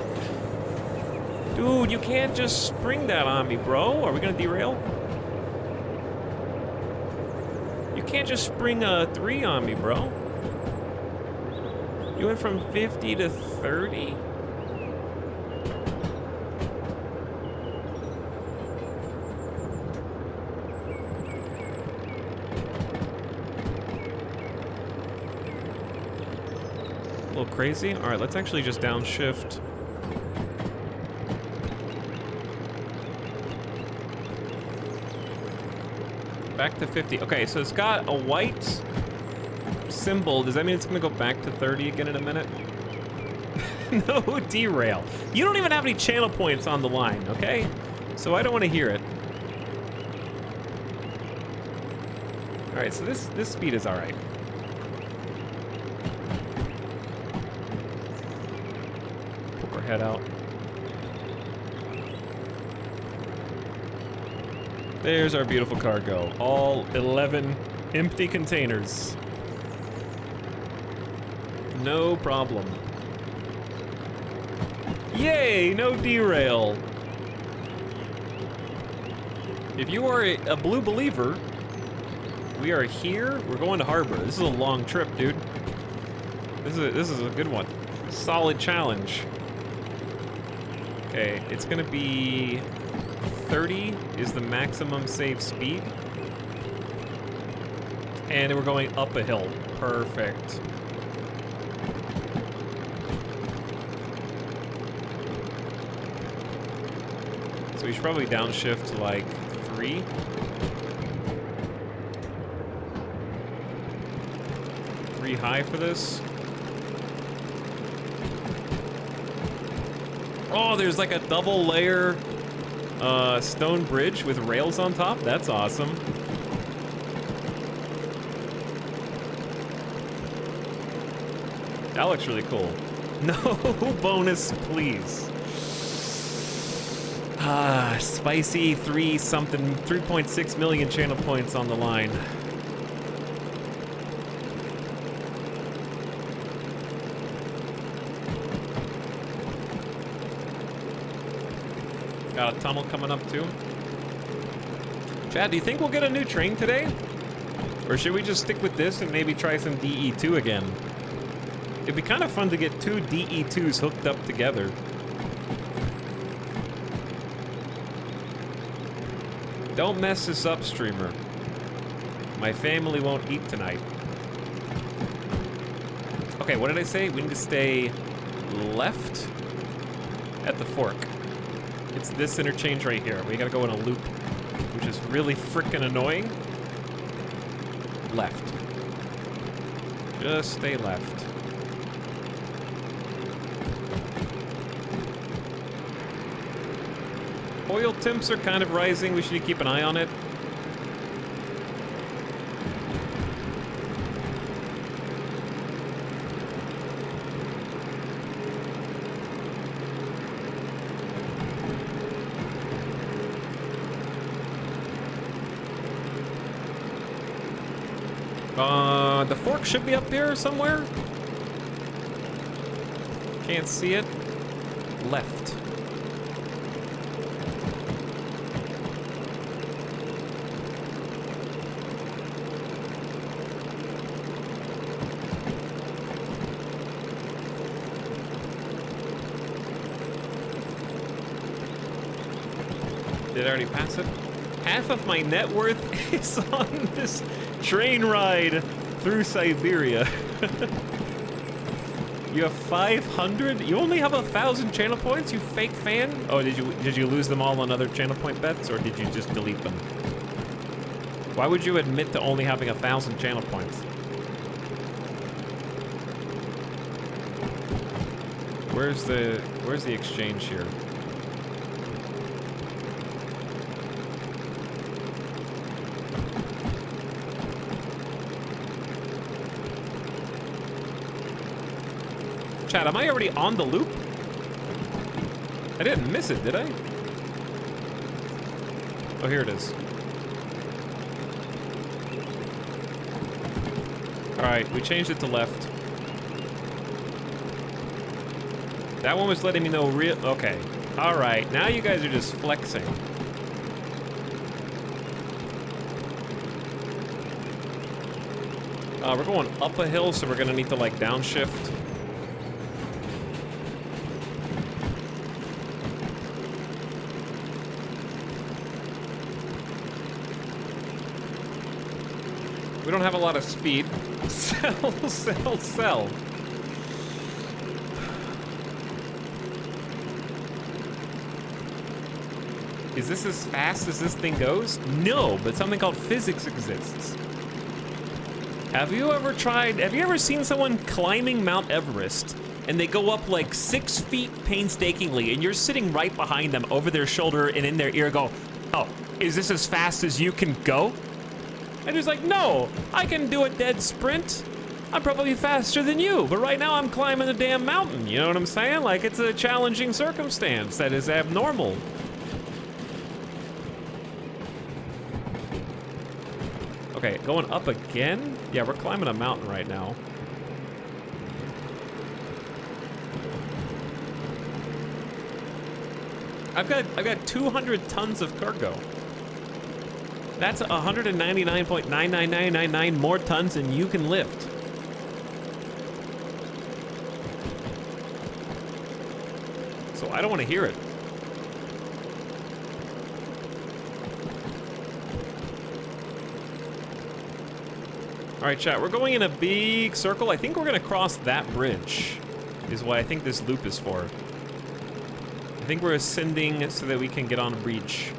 Dude, you can't just spring that on me, bro. Are we gonna derail? You can't just spring a 3 on me, bro. You went from 50 to 30? A little crazy. All right, let's actually just downshift. Back to 50. Okay, so it's got a white symbol. Does that mean it's gonna go back to 30 again in a minute? No derail. You don't even have any channel points on the line, okay? So I don't want to hear it. All right, so this speed is all right. Poke our head out. There's our beautiful cargo. All 11 empty containers. No problem. Yay, no derail. If you are a blue believer, we are here. We're going to harbor. This is a long trip, dude. This is a good one. Solid challenge. Okay, it's gonna be 30 is the maximum safe speed. And we're going up a hill. Perfect. So we should probably downshift to like 3. Three high for this. Oh, there's like a double layer stone bridge with rails on top. That's awesome. That looks really cool. No bonus, please. Ah, spicy 3.6 million channel points on the line. Got a tunnel coming up too. Chad, do you think we'll get a new train today? Or should we just stick with this and maybe try some DE2 again? It'd be kind of fun to get two DE2s hooked up together. Don't mess this up, streamer. My family won't eat tonight. Okay, what did I say? We need to stay left at the fork. It's this interchange right here. We gotta go in a loop, which is really freaking annoying. Left. Just stay left. Oil temps are kind of rising. We should keep an eye on it. The fork should be up here somewhere. Can't see it. Left. Did I already pass it? Half of my net worth is on this train ride through Siberia. You have 500? You only have 1,000 channel points, you fake fan? Oh, did you lose them all on other channel point bets, or did you just delete them? Why would you admit to only having 1,000 channel points? Where's the exchange here? Chat, am I already on the loop? I didn't miss it, did I? Oh, here it is. All right, we changed it to left. That one was letting me know real. Okay. All right, now you guys are just flexing. We're going up a hill, so we're gonna need to like downshift. We don't have a lot of speed. Sell, sell, sell. Is this as fast as this thing goes? No, but something called physics exists. Have you ever seen someone climbing Mount Everest and they go up like 6 feet painstakingly and you're sitting right behind them over their shoulder and in their ear go, oh, is this as fast as you can go? And he's like, no, I can do a dead sprint. I'm probably faster than you, but right now I'm climbing a damn mountain. You know what I'm saying? Like, it's a challenging circumstance that is abnormal. Okay, going up again? Yeah, we're climbing a mountain right now. I've got 200 tons of cargo. That's 199.99999 more tons than you can lift. So I don't want to hear it. All right, chat, we're going in a big circle. I think we're gonna cross that bridge, is what I think this loop is for. I think we're ascending so that we can get on a bridge.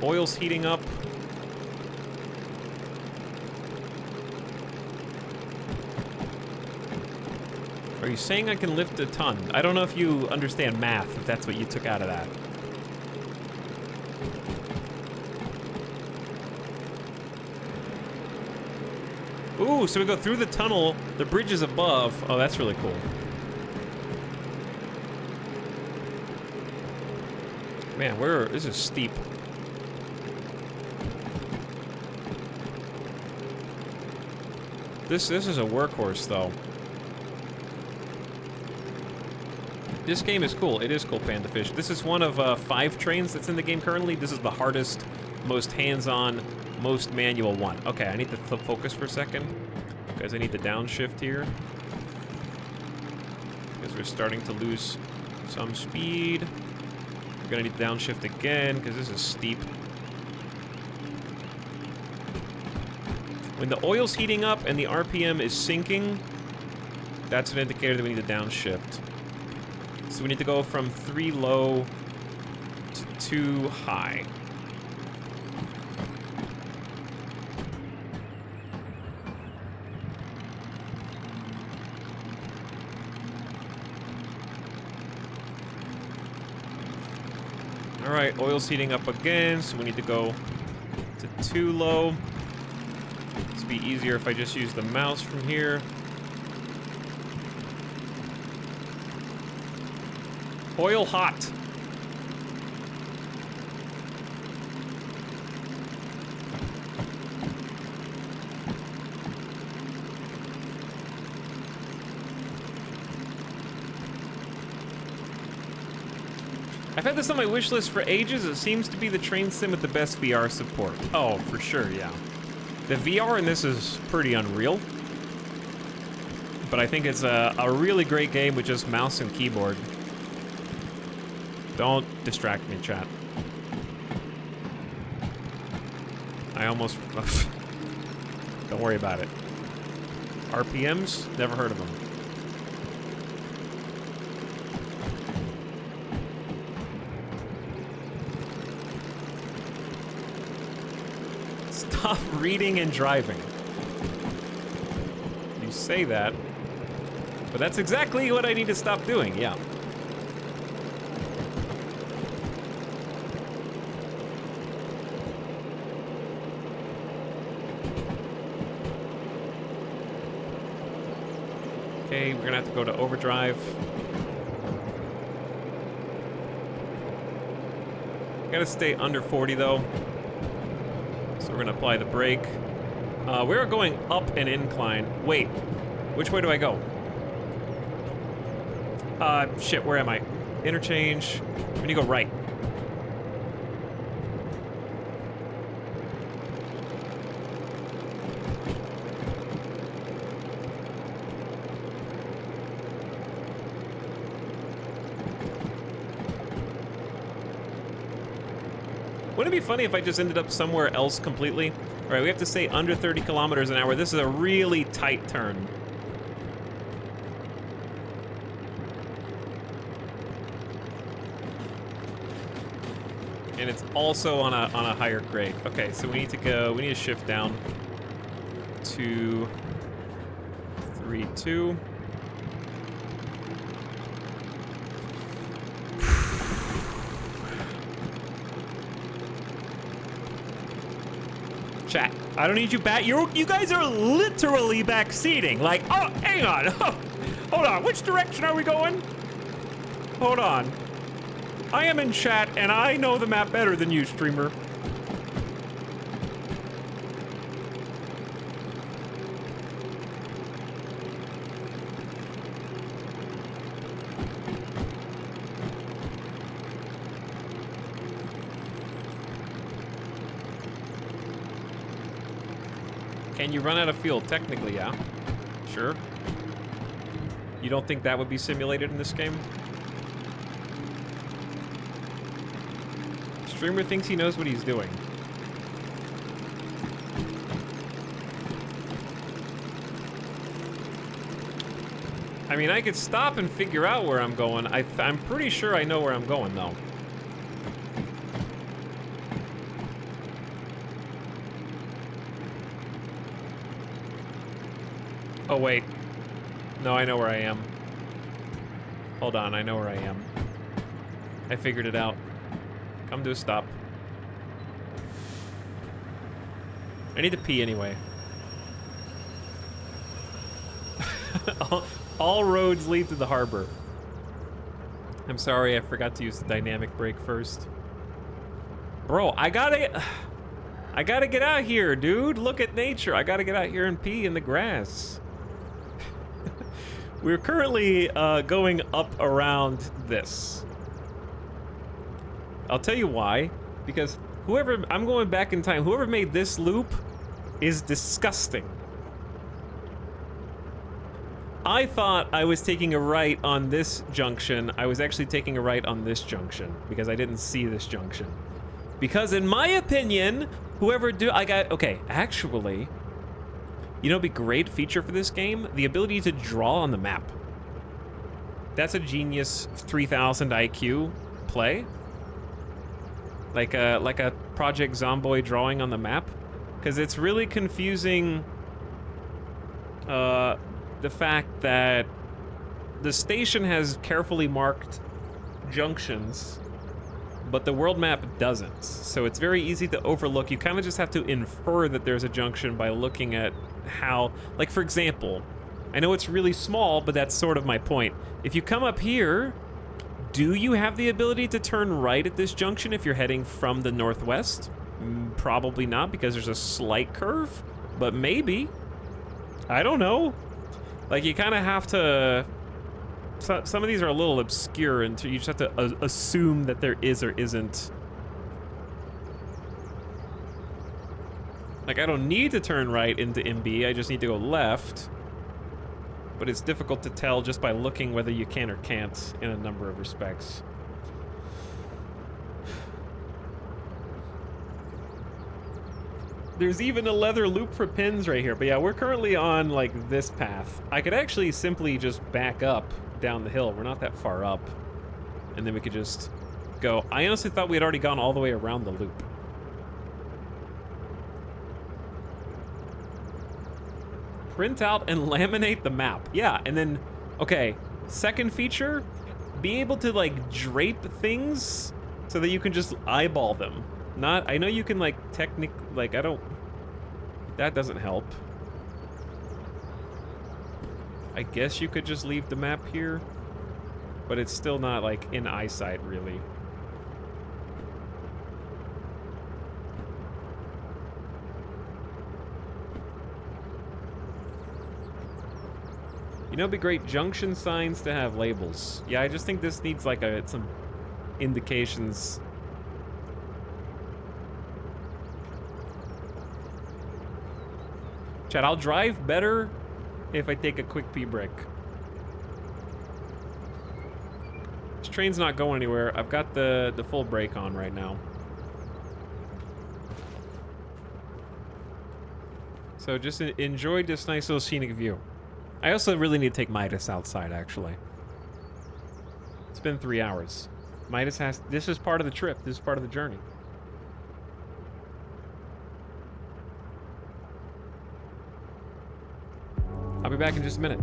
Oil's heating up. Are you saying I can lift a ton? I don't know if you understand math, if that's what you took out of that. Ooh, so we go through the tunnel, the bridge is above. Oh, that's really cool. Man, this is steep. This is a workhorse, though. This game is cool. It is cool, Panda Fish. This is one of 5 trains that's in the game currently. This is the hardest, most hands-on, most manual one. Okay, I need to focus for a second, because I need the downshift here. Because we're starting to lose some speed. We're gonna need to downshift again, because this is steep. When the oil's heating up and the RPM is sinking, that's an indicator that we need to downshift. So we need to go from 3 low to 2 high. All right, oil's heating up again, so we need to go to 2 low. This would be easier if I just use the mouse from here. Oil hot. I've had this on my wish list for ages. It seems to be the train sim with the best VR support. Oh, for sure, yeah. The VR in this is pretty unreal. But I think it's a really great game with just mouse and keyboard. Don't distract me, chat. I almost... Don't worry about it. RPMs? Never heard of them. Stop reading and driving. You say that, but that's exactly what I need to stop doing, yeah. Okay, we're gonna have to go to overdrive. Gotta stay under 40 though. So we're gonna apply the brake. We're going up an incline. Wait, which way do I go? Shit, where am I? Interchange. We need to go right. Wouldn't it be funny if I just ended up somewhere else completely? All right, we have to stay under 30 kilometers an hour. This is a really tight turn. And it's also on a higher grade. Okay, so we need to shift down to 3-2. Chat, I don't need you back. You guys are literally backseating. Like, oh, hang on. Hold on. Which direction are we going? Hold on. I am in chat, and I know the map better than you, streamer. Can you run out of fuel? Technically, yeah. Sure. You don't think that would be simulated in this game? Streamer thinks he knows what he's doing. I mean, I could stop and figure out where I'm going. I'm pretty sure I know where I'm going, though. Oh, wait. No, I know where I am. Hold on, I know where I am. I figured it out. Come to a stop. I need to pee anyway. All roads lead to the harbor. I'm sorry, I forgot to use the dynamic brake first. Bro, I gotta get out here, dude. Look at nature. I gotta get out here and pee in the grass. We're currently going up around this. I'll tell you why. Because whoever, I'm going back in time, whoever made this loop is disgusting. I thought I was taking a right on this junction. I was actually taking a right on this junction because I didn't see this junction. Because in my opinion, okay, actually, you know, it'd be a great feature for this game, the ability to draw on the map. That's a genius 3000 IQ play. Like a Project Zomboid drawing on the map, because it's really confusing. The fact that the station has carefully marked junctions, but the world map doesn't. So it's very easy to overlook. You kind of just have to infer that there's a junction by looking at how, like for example, I know it's really small, but that's sort of my point. If you come up here, do you have the ability to turn right at this junction if you're heading from the northwest? Probably not, because there's a slight curve, but maybe. I don't know. Like, you kind of have to... some of these are a little obscure, and you just have to assume that there is or isn't. Like, I don't need to turn right into MB, I just need to go left. But it's difficult to tell just by looking whether you can or can't in a number of respects. There's even a leather loop for pins right here. But yeah, we're currently on, like, this path. I could actually simply just back up down the hill. We're not that far up. And then we could just go. I honestly thought we had already gone all the way around the loop. Print out and laminate the map. Yeah, and then, okay, second feature, be able to, like, drape things so that you can just eyeball them. I know you can, like, that doesn't help. I guess you could just leave the map here, but it's still not, like, in eyesight, really. You know, it'd be great junction signs to have labels. Yeah, I just think this needs, like, some indications. Chad, I'll drive better if I take a quick pee break. This train's not going anywhere. I've got the full brake on right now. So just enjoy this nice little scenic view. I also really need to take Midas outside, actually. It's been 3 hours. This is part of the trip. This is part of the journey. I'll be back in just a minute.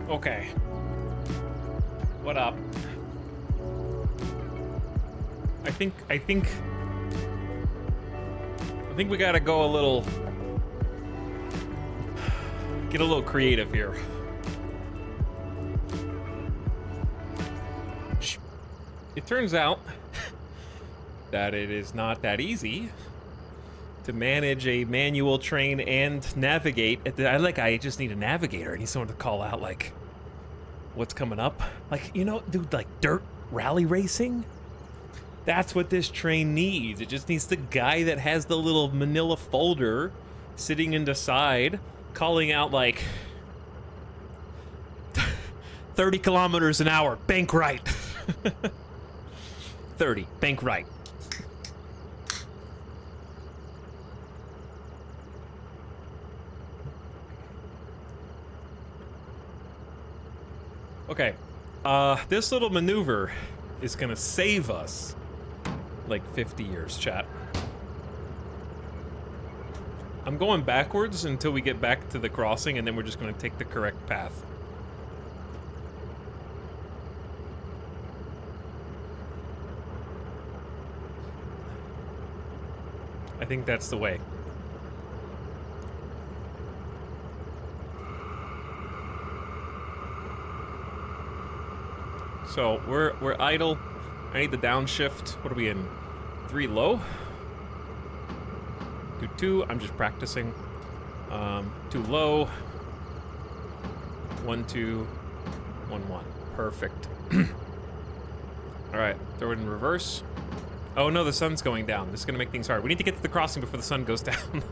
Okay. What up? I think we gotta go a little... Get a little creative here. It turns out that it is not that easy to manage a manual train and navigate. I just need a navigator. I need someone to call out, like, what's coming up. Like, you know, dude, like dirt rally racing? That's what this train needs. It just needs the guy that has the little manila folder sitting in the side, calling out, like, 30 kilometers an hour, bank right. 30, bank right. Okay, this little maneuver is gonna save us like 50 years, chat. I'm going backwards until we get back to the crossing, and then we're just gonna take the correct path. I think that's the way. So we're idle. I need the downshift. What are we in? 3 low. Do 2. I'm just practicing. 2 low. 1 2 1 1. Perfect. All right. Throw it in reverse. Oh no, the sun's going down. This is gonna make things hard. We need to get to the crossing before the sun goes down.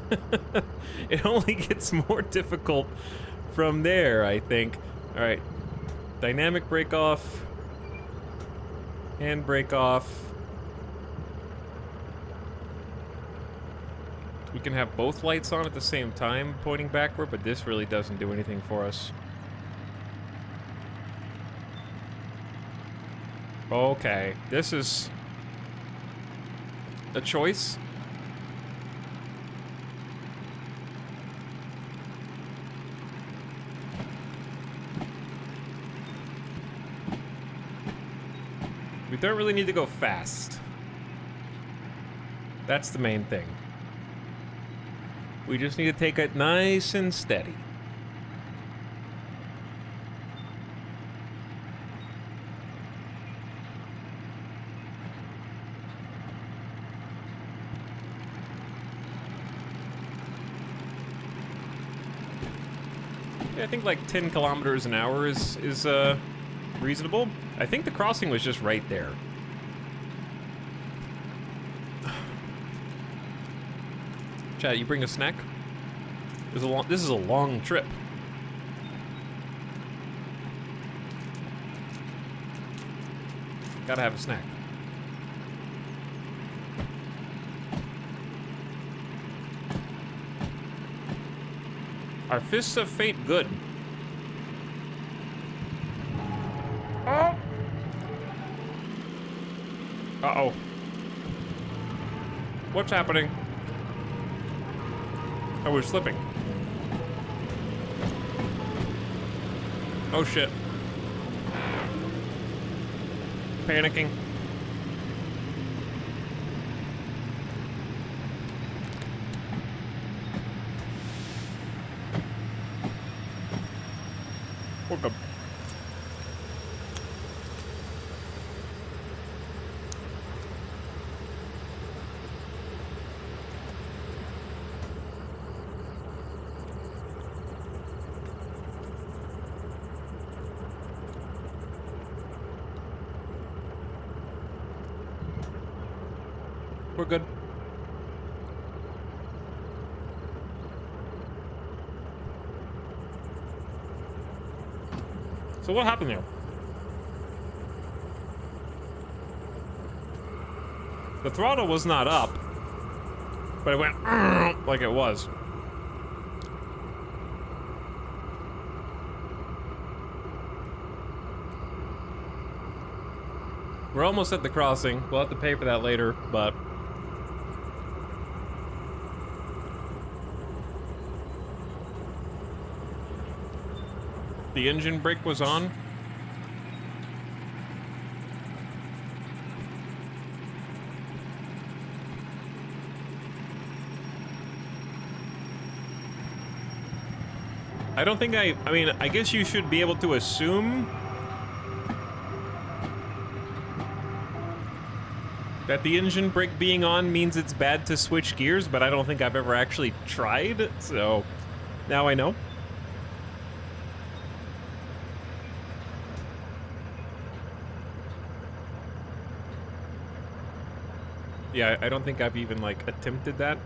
It only gets more difficult from there, I think. All right. Dynamic brake off. Hand brake off. We can have both lights on at the same time pointing backward, but this really doesn't do anything for us. Okay, this is a choice. We don't really need to go fast. That's the main thing. We just need to take it nice and steady. Yeah, I think like 10 kilometers an hour is reasonable. I think the crossing was just right there. Chat, you bring a snack? This is a long trip. Gotta have a snack. Are Fists of Fate good? Oh! Uh-oh. What's happening? Oh, we're slipping. Oh, shit. Panicking. We're good. We're good. So what happened there? The throttle was not up, but it went like it was. We're almost at the crossing. We'll have to pay for that later, but... The engine brake was on. I don't think I mean, I guess you should be able to assume that the engine brake being on means it's bad to switch gears, but I don't think I've ever actually tried, so now I know. Yeah, I don't think I've even, like, attempted that.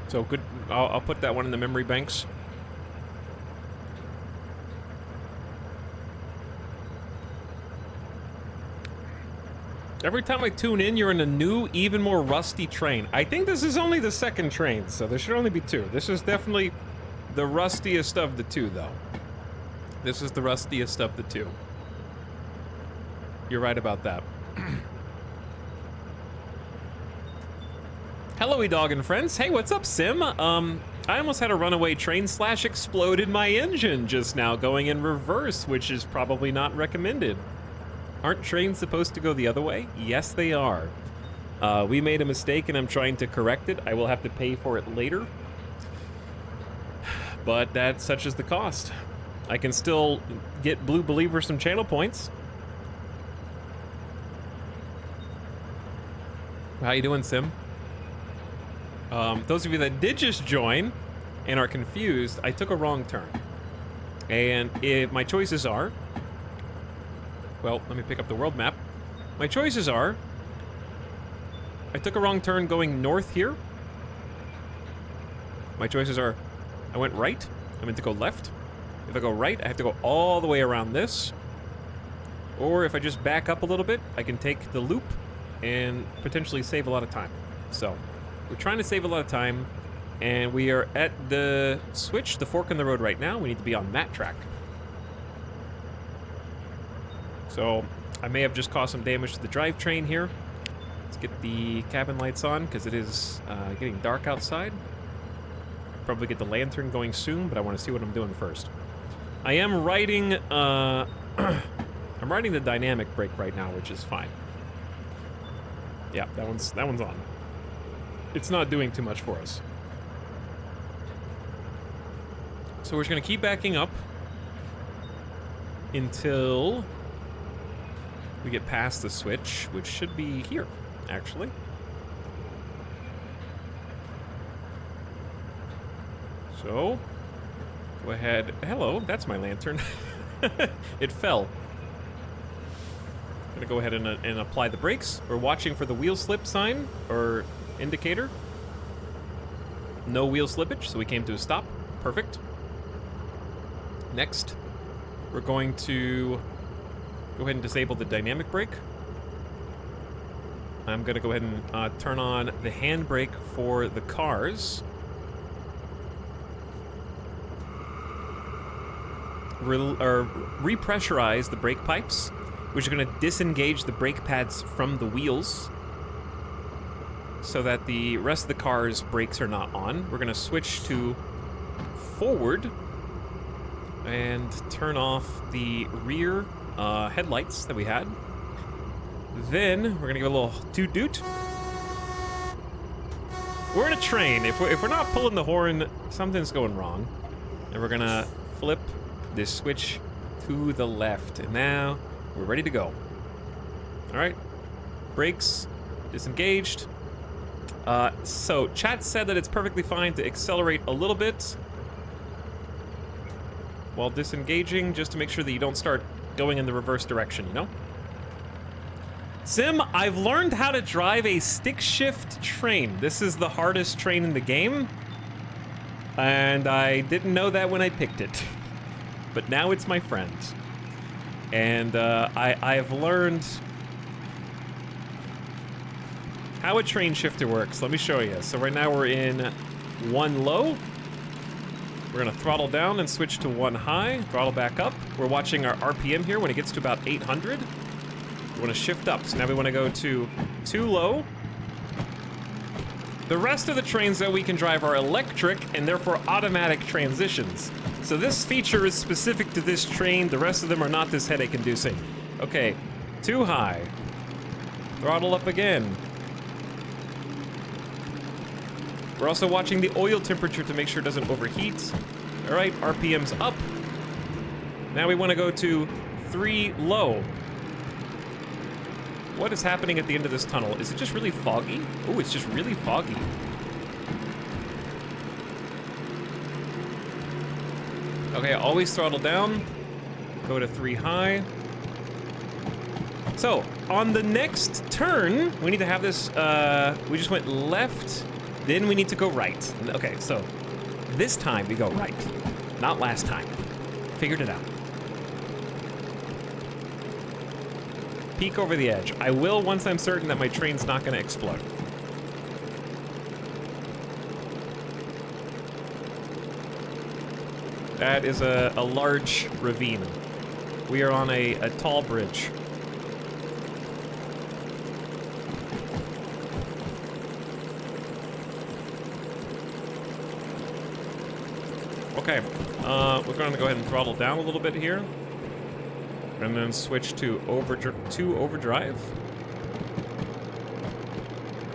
So good, I'll put that one in the memory banks. Every time I tune in, you're in a new, even more rusty train. I think this is only the second train, so there should only be two. This is definitely the rustiest of the two, though. This is the rustiest of the two. You're right about that. Hello, dog and friends. Hey, what's up, Sim? I almost had a runaway train / exploded my engine just now going in reverse, which is probably not recommended. Aren't trains supposed to go the other way? Yes, they are. We made a mistake and I'm trying to correct it. I will have to pay for it later. But that's such is the cost. I can still get Blue Believer some channel points. How you doing, Sim? Those of you that did just join and are confused, I took a wrong turn. And if my choices are... Well, let me pick up the world map. My choices are... I took a wrong turn going north here. My choices are... I went right. I meant to go left. If I go right, I have to go all the way around this. Or if I just back up a little bit, I can take the loop and potentially save a lot of time. So... we're trying to save a lot of time, and we are at the switch, the fork in the road right now. We need to be on that track. So I may have just caused some damage to the drivetrain here. Let's get the cabin lights on, because it is getting dark outside. Probably get the lantern going soon, but I want to see what I'm doing first. I am riding, I'm riding the dynamic brake right now, which is fine. Yeah, that one's on. It's not doing too much for us. So we're just going to keep backing up until we get past the switch, which should be here, actually. So, go ahead. Hello, that's my lantern. It fell. I'm going to go ahead and apply the brakes. We're watching for the wheel slip sign, or... indicator. No wheel slippage, so we came to a stop. Perfect. Next, we're going to go ahead and disable the dynamic brake. I'm going to go ahead and turn on the handbrake for the cars. Repressurize the brake pipes, which are going to disengage the brake pads from the wheels, so that the rest of the car's brakes are not on. We're gonna switch to forward and turn off the rear headlights that we had. Then we're gonna give a little toot-doot. We're in a train. If we're not pulling the horn, something's going wrong. And we're gonna flip this switch to the left. And now we're ready to go. All right, brakes disengaged. So chat said that it's perfectly fine to accelerate a little bit while disengaging, just to make sure that you don't start going in the reverse direction, you know? Sim, I've learned how to drive a stick shift train. This is the hardest train in the game, and I didn't know that when I picked it. But now it's my friend. And I've learned how a train shifter works. Let me show you. So right now we're in 1 low. We're gonna throttle down and switch to 1 high, throttle back up. We're watching our RPM here. When it gets to about 800, we wanna shift up. So now we wanna go to 2 low, The rest of the trains that we can drive are electric and therefore automatic transitions. So this feature is specific to this train. The rest of them are not this headache-inducing. Okay, too high. Throttle up again. We're also watching the oil temperature to make sure it doesn't overheat. All right, RPM's up. Now we want to go to 3 low. What is happening at the end of this tunnel? Is it just really foggy? Oh, it's just really foggy. Okay, always throttle down. Go to 3 high. So, on the next turn, we need to have this, we just went left, then we need to go right. Okay, so this time we go right, not last time. Figured it out. Peek over the edge. I will once I'm certain that my train's not gonna explode. That is a large ravine. We are on a tall bridge. Okay, we're gonna go ahead and throttle down a little bit here. And then switch to overdrive.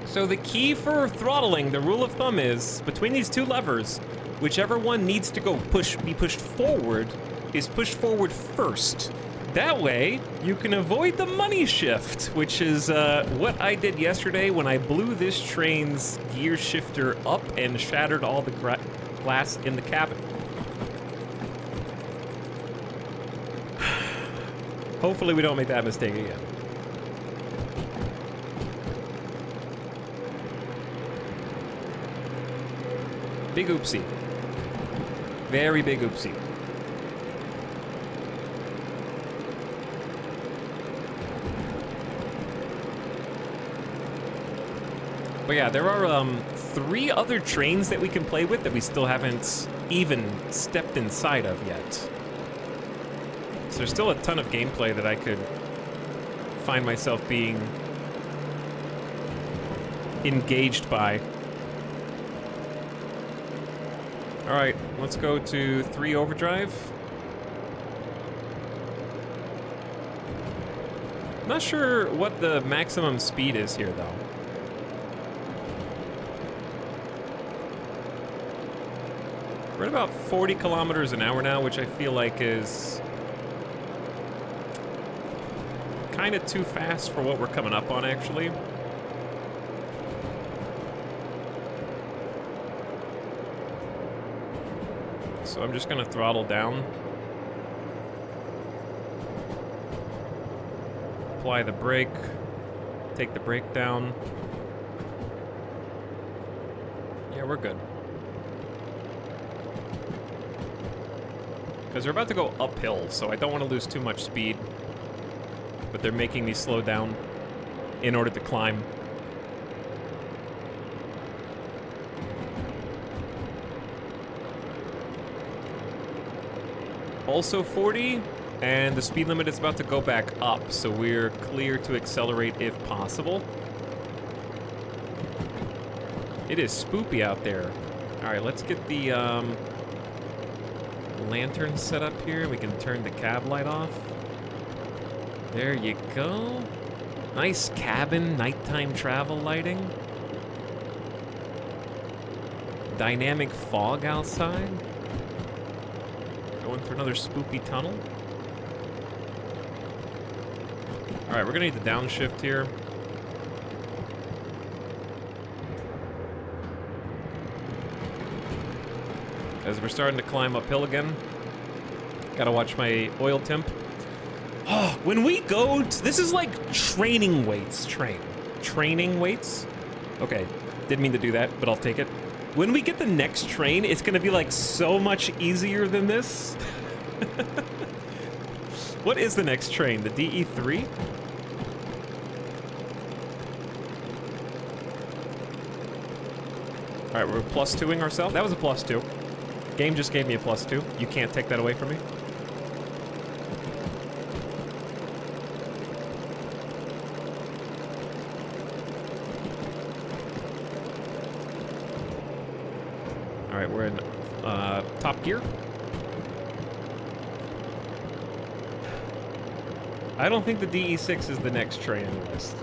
So the key for throttling, the rule of thumb is, between these 2 levers, whichever one needs to be pushed forward, is pushed forward first. That way, you can avoid the money shift, which is what I did yesterday when I blew this train's gear shifter up and shattered all the glass in the cabin. Hopefully we don't make that mistake again. Big oopsie. Very big oopsie. But yeah, there are 3 other trains that we can play with that we still haven't even stepped inside of yet. So there's still a ton of gameplay that I could find myself being engaged by. All right, let's go to 3 overdrive. Not sure what the maximum speed is here, though. We're at about 40 kilometers an hour now, which I feel like is kind of too fast for what we're coming up on, actually. So I'm just gonna throttle down. Apply the brake. Take the brake down. Yeah, we're good. Because they're about to go uphill, so I don't want to lose too much speed. But they're making me slow down in order to climb. Also 40, and the speed limit is about to go back up, so we're clear to accelerate if possible. It is spoopy out there. All right, let's get the lantern set up here. We can turn the cab light off. There you go. Nice cabin, nighttime travel lighting. Dynamic fog outside. Going through another spoopy tunnel. All right, we're gonna need the downshift here. As we're starting to climb uphill again. Gotta watch my oil temp. Oh, when we go, this is like training weights, training weights. Okay, didn't mean to do that, but I'll take it. When we get the next train, it's gonna be like so much easier than this. What is the next train? The DE3? All right, we're +2ing ourselves. That was a +2. Game just gave me a +2. You can't take that away from me. All right, we're in top gear. I don't think the DE6 is the next tray on the list.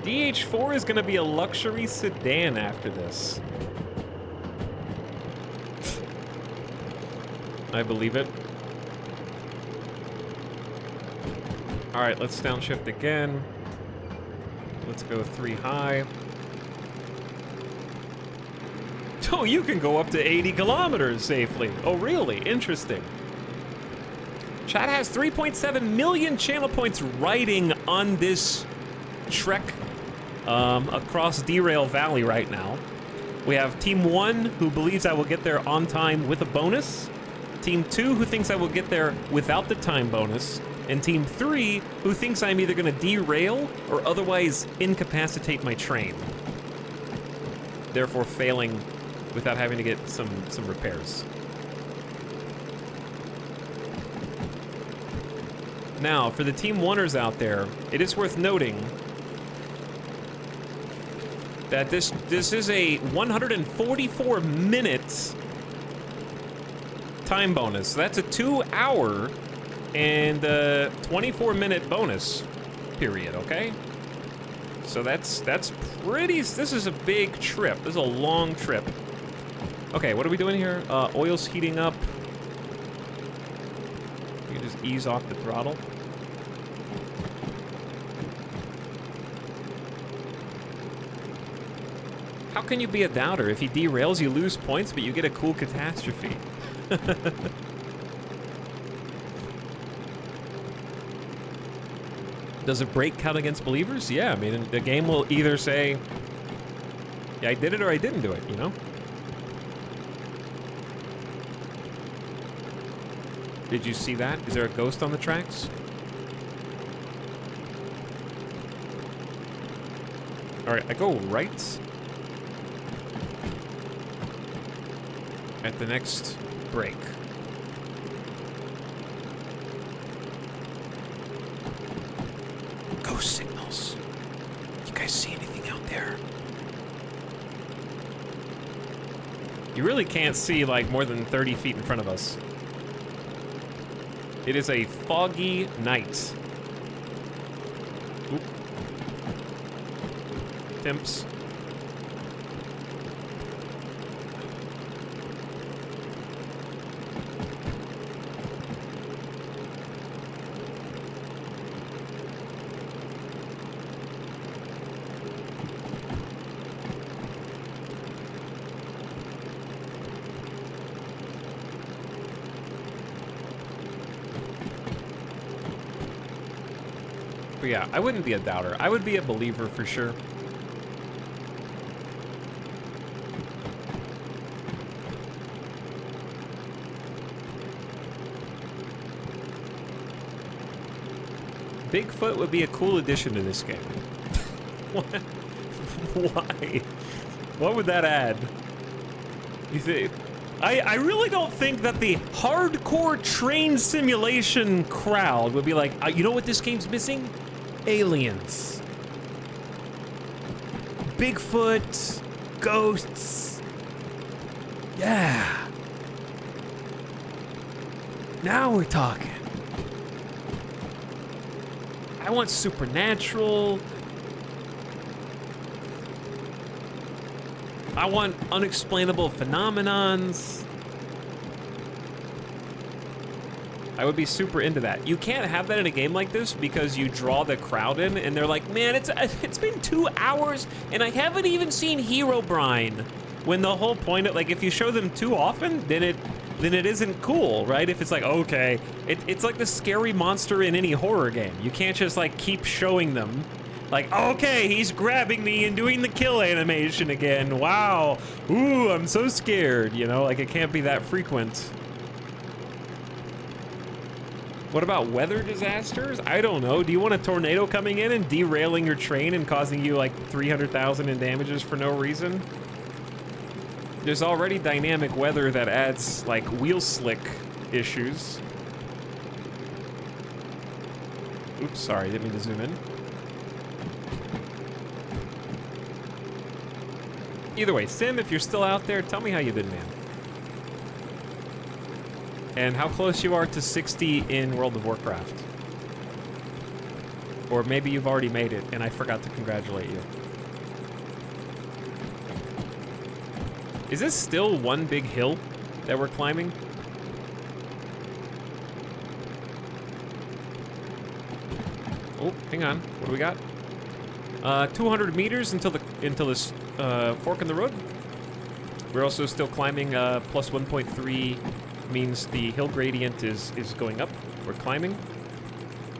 DH4 is going to be a luxury sedan after this. I believe it. All right, let's downshift again. Let's go 3 high. Oh, you can go up to 80 kilometers safely. Oh, really? Interesting. Chat has 3.7 million channel points riding on this trek across Derail Valley right now. We have Team 1, who believes I will get there on time with a bonus. Team 2, who thinks I will get there without the time bonus. And Team 3, who thinks I'm either going to derail or otherwise incapacitate my train, therefore failing without having to get some repairs. Now, for the Team 1ers out there, it is worth noting that this is a 144 minutes time bonus. So that's a 2-hour and 24-minute bonus period, okay? So that's pretty, this is a big trip. This is a long trip. Okay, what are we doing here? Oil's heating up. You can just ease off the throttle. How can you be a doubter? If he derails, you lose points, but you get a cool catastrophe. Does a break count against believers? Yeah, I mean, the game will either say, yeah, I did it or I didn't do it, you know? Did you see that? Is there a ghost on the tracks? All right, I go right at the next break. Ghost signals. You guys see anything out there? You really can't see like more than 30 feet in front of us. It is a foggy night. Oop. Temps. But yeah, I wouldn't be a doubter. I would be a believer for sure. Bigfoot would be a cool addition to this game. Why? What would that add? You think? I really don't think that the hardcore train simulation crowd would be like, you know what this game's missing? Aliens. Bigfoot. Ghosts. Yeah. Now we're talking. I want supernatural. I want unexplainable phenomenons. I would be super into that. You can't have that in a game like this because you draw the crowd in and they're like, man, it's been 2 hours and I haven't even seen Herobrine. When the whole point of, like, if you show them too often, then it isn't cool, right? If it's like, okay, it's like the scary monster in any horror game. You can't just like keep showing them. Like, okay, he's grabbing me and doing the kill animation again. Wow. Ooh, I'm so scared, you know? Like, it can't be that frequent. What about weather disasters? I don't know. Do you want a tornado coming in and derailing your train and causing you like 300,000 in damages for no reason? There's already dynamic weather that adds like wheel slick issues. Oops, sorry, didn't mean to zoom in. Either way, Sim, if you're still out there, tell me how you been, man. And how close you are to 60 in World of Warcraft. Or maybe you've already made it, and I forgot to congratulate you. Is this still one big hill that we're climbing? Oh, hang on. What do we got? 200 meters until this fork in the road. We're also still climbing. Plus 1.3 means the hill gradient is going up. We're climbing,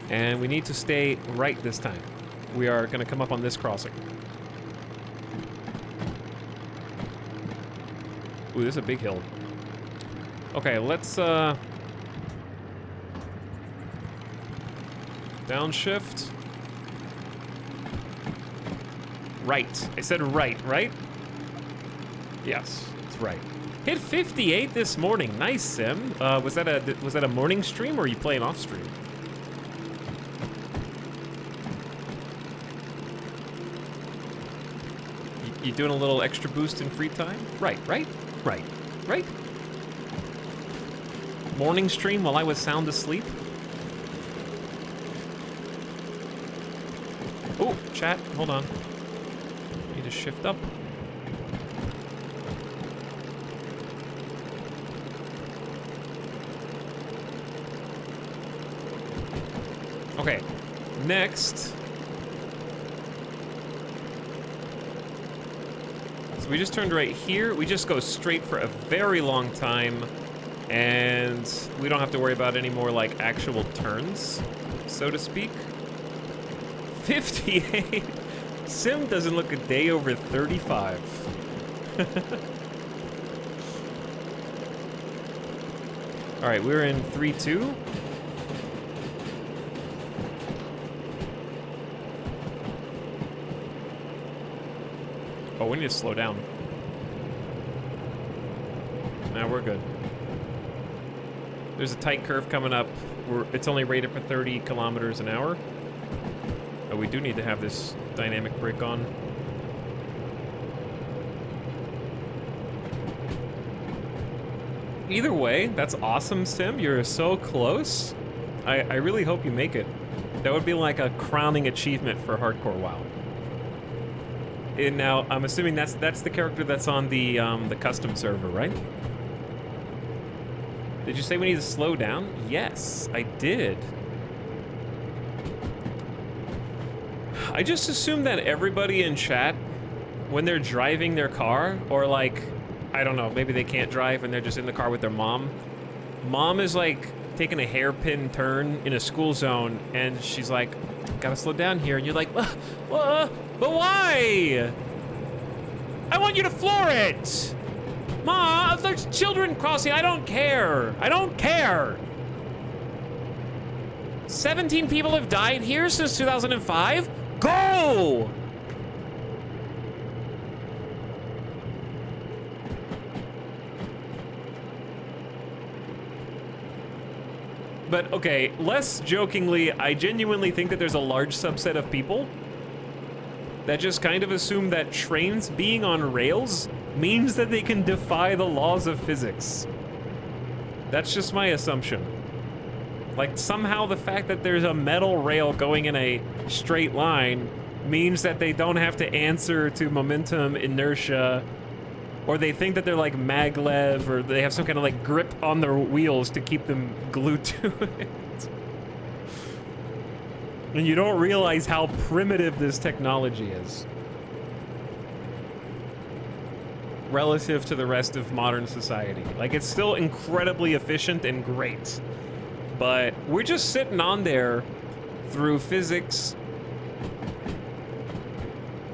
and we need to stay right this time. We are going to come up on this crossing. Ooh, this is a big hill. Okay, let's downshift. Right. I said right, right? Yes, it's right. Hit 58 this morning. Nice, Sim. Was that a morning stream or are you playing off stream? You doing a little extra boost in free time? Right, right, right, right. Morning stream while I was sound asleep. Oh, chat, hold on. Need to shift up. Okay, next. So we just turned right here. We just go straight for a very long time, and we don't have to worry about any more like actual turns, so to speak. 58. Sim doesn't look a day over 35. All right, we're in 3-2. Oh, we need to slow down. Now we're good. There's a tight curve coming up. It's only rated for 30 kilometers an hour. Oh, we do need to have this dynamic brake on. Either way, that's awesome, Sim. You're so close. I really hope you make it. That would be like a crowning achievement for Hardcore WoW. And now, I'm assuming that's the character that's on the custom server, right? Did you say we need to slow down? Yes, I did. I just assume that everybody in chat, when they're driving their car, or like, I don't know, maybe they can't drive and they're just in the car with their mom. Mom is like taking a hairpin turn in a school zone, and she's like, gotta slow down here. And you're like, but why? I want you to floor it. Ma, there's children crossing. I don't care. I don't care. 17 people have died here since 2005. Go! But okay, less jokingly, I genuinely think that there's a large subset of people that just kind of assume that trains being on rails means that they can defy the laws of physics. That's just my assumption. Like, somehow the fact that there's a metal rail going in a straight line means that they don't have to answer to momentum, inertia, or they think that they're like maglev, or they have some kind of like grip on their wheels to keep them glued to it. And you don't realize how primitive this technology is relative to the rest of modern society. Like, it's still incredibly efficient and great, but we're just sitting on there through physics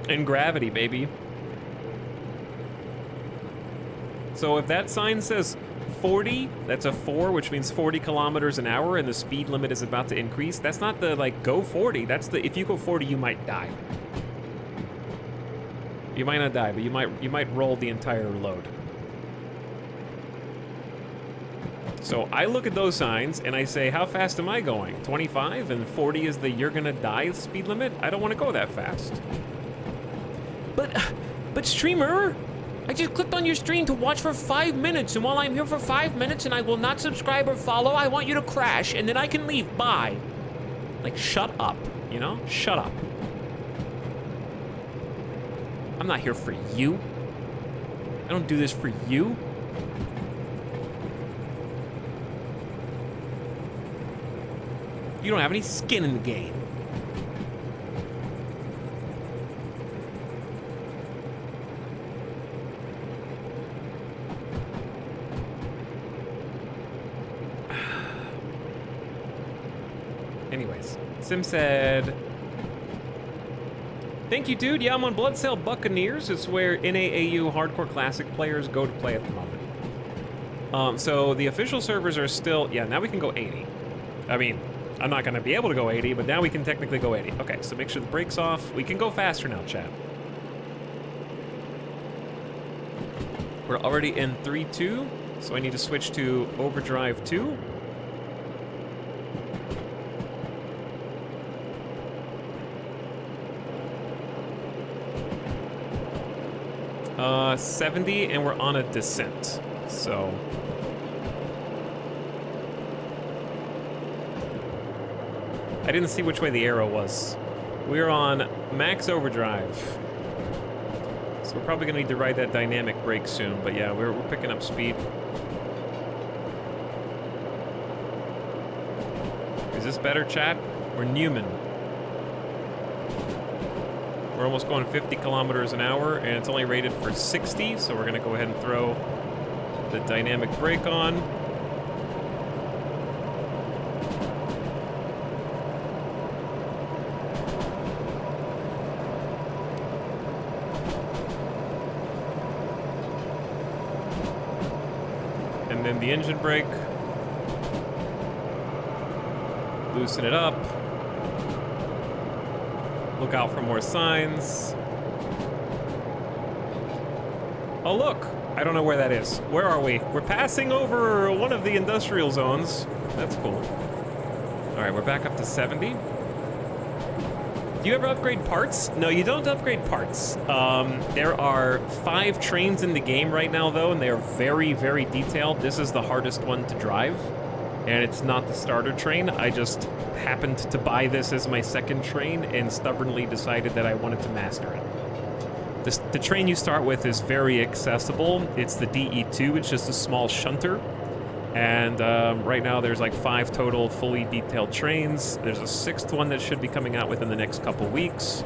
and gravity, baby. So if that sign says 40, that's a 4, which means 40 kilometers an hour, and the speed limit is about to increase. That's not the, like, go 40. That's the, if you go 40, you might die. You might not die, but you might roll the entire load. So I look at those signs and I say, how fast am I going? 25, and 40 is the you're gonna die speed limit? I don't want to go that fast. But streamer, I just clicked on your stream to watch for 5 minutes, and while I'm here for 5 minutes and I will not subscribe or follow, I want you to crash, and then I can leave. Bye. Like, shut up, you know? Shut up. I'm not here for you. I don't do this for you. You don't have any skin in the game. Anyways, Sim said, thank you, dude. Yeah, I'm on Bloodsail Buccaneers. It's where NAAU hardcore classic players go to play at the moment. So the official servers are still, yeah, now we can go 80. I mean, I'm not gonna be able to go 80, but now we can technically go 80. Okay, so make sure the brake's off. We can go faster now, chat. We're already in 3-2, so I need to switch to overdrive 2. 70, and we're on a descent, so. I didn't see which way the arrow was. We're on max overdrive. So we're probably gonna need to ride that dynamic brake soon, but yeah, we're picking up speed. Is this better, chat? We're Newman. We're almost going 50 kilometers an hour, and it's only rated for 60, so we're gonna go ahead and throw the dynamic brake on. And then the engine brake. Loosen it up. Look out for more signs. Oh, look. I don't know where that is. Where are we? We're passing over one of the industrial zones. That's cool. All right, we're back up to 70. Do you ever upgrade parts? No, you don't upgrade parts. There are 5 trains in the game right now, though, and they are very, very detailed. This is the hardest one to drive, and it's not the starter train. I just happened to buy this as my second train and stubbornly decided that I wanted to master it. The train you start with is very accessible. It's the DE2. It's just a small shunter. And right now there's like 5 total fully detailed trains. There's a 6th one that should be coming out within the next couple weeks.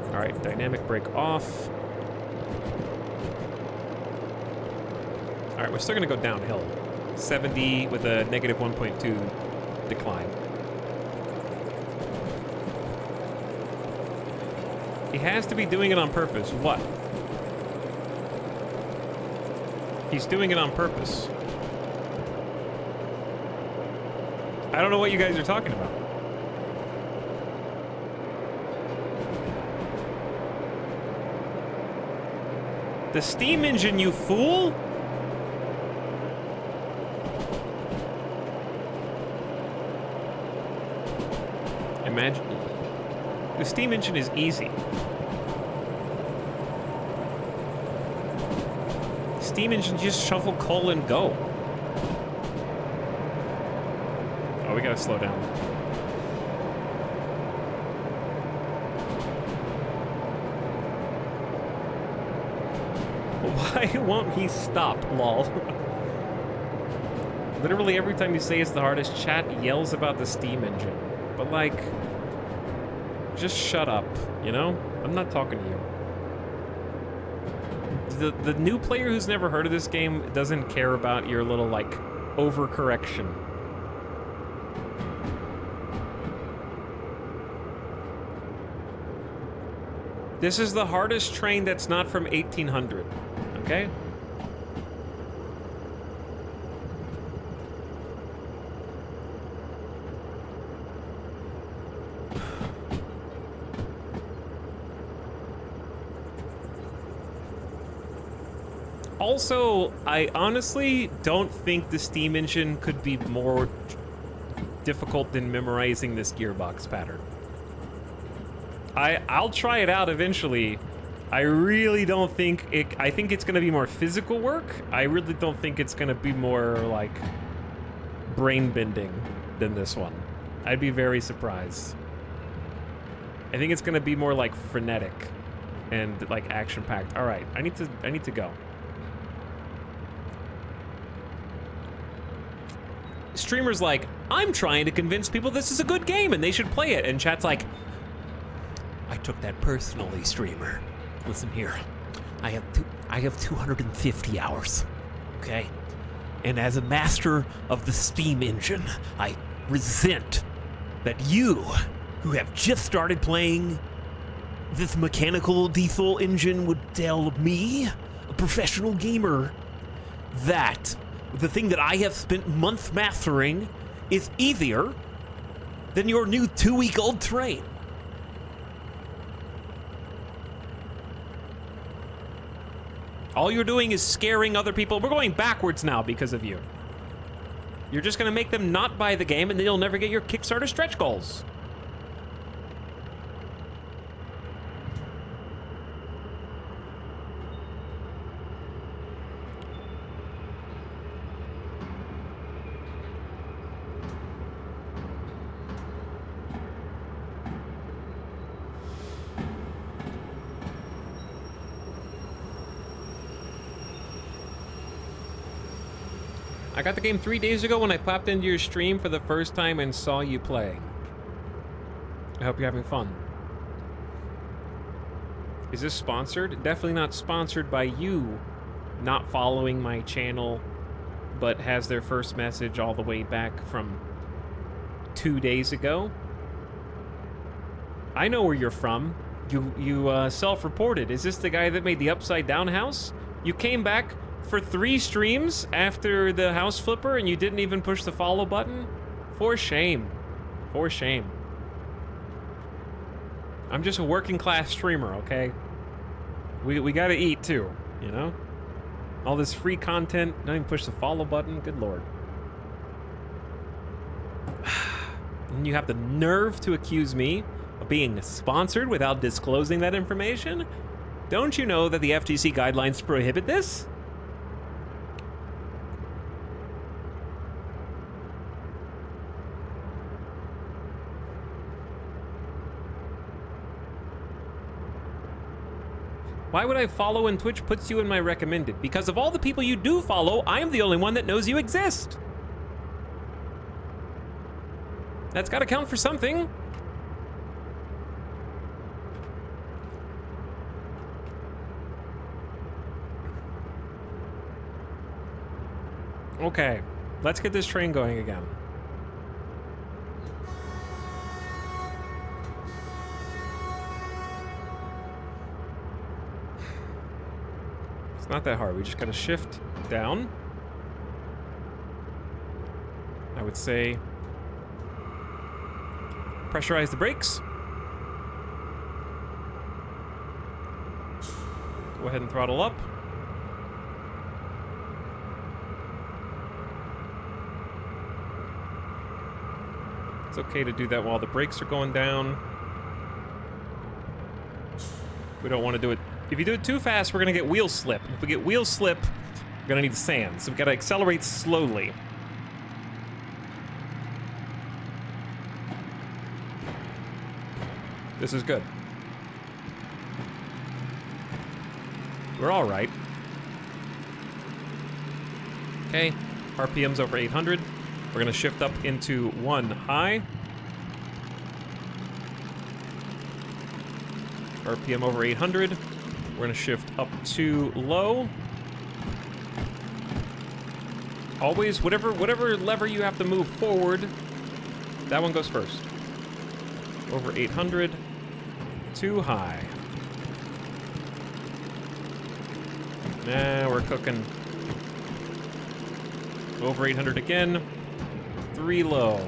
All right, dynamic brake off. All right, we're still gonna go downhill. 70 with a negative 1.2 decline. He has to be doing it on purpose. What? He's doing it on purpose. I don't know what you guys are talking about. The steam engine, you fool! Imagine. The steam engine is easy. Steam engine, just shovel coal and go. Oh, we gotta slow down. Why won't he stop, lol? Literally every time you say it's the hardest, chat yells about the steam engine. But like, just shut up, you know? I'm not talking to you. The new player who's never heard of this game doesn't care about your little, like, overcorrection. This is the hardest train that's not from 1800, okay? Also, I honestly don't think the steam engine could be more difficult than memorizing this gearbox pattern. I'll try it out eventually, I really don't think I think it's gonna be more physical work. I really don't think it's gonna be more like brain bending than this one. I'd be very surprised. I think it's gonna be more like frenetic and like action packed. All right, I need to go. Streamers like, I'm trying to convince people this is a good game and they should play it, and chat's like, I took that personally, streamer. Listen here, I have 250 hours, okay? And as a master of the Steam engine, I resent that you, who have just started playing this mechanical diesel engine, would tell me, a professional gamer, that the thing that I have spent months mastering is easier than your new 2-week-old train. All you're doing is scaring other people. We're going backwards now because of you. You're just gonna make them not buy the game, and then you'll never get your Kickstarter stretch goals. I got the game 3 days ago when I popped into your stream for the first time and saw you play. I hope you're having fun. Is this sponsored? Definitely not sponsored by you not following my channel, but has their first message all the way back from 2 days ago. I know where you're from. You self-reported. Is this the guy that made the upside down house? You came back for 3 streams after the house flipper and you didn't even push the follow button? For shame. For shame. I'm just a working class streamer, okay? We gotta eat too, you know? All this free content, don't even push the follow button, good lord. And you have the nerve to accuse me of being sponsored without disclosing that information? Don't you know that the FTC guidelines prohibit this? Why would I follow when Twitch puts you in my recommended? Because of all the people you do follow, I am the only one that knows you exist. That's gotta count for something. Okay, let's get this train going again. Not that hard. We just gotta shift down. I would say pressurize the brakes. Go ahead and throttle up. It's okay to do that while the brakes are going down. We don't want to do it. If you do it too fast, we're gonna get wheel slip. If we get wheel slip, we're gonna need sand. So we gotta accelerate slowly. This is good. We're all right. Okay, RPM's over 800. We're gonna shift up into 1 high. RPM over 800. We're gonna shift up to low. Always, whatever lever you have to move forward, that one goes first. Over 800, too high. Nah, we're cooking. Over 800 again, 3 low.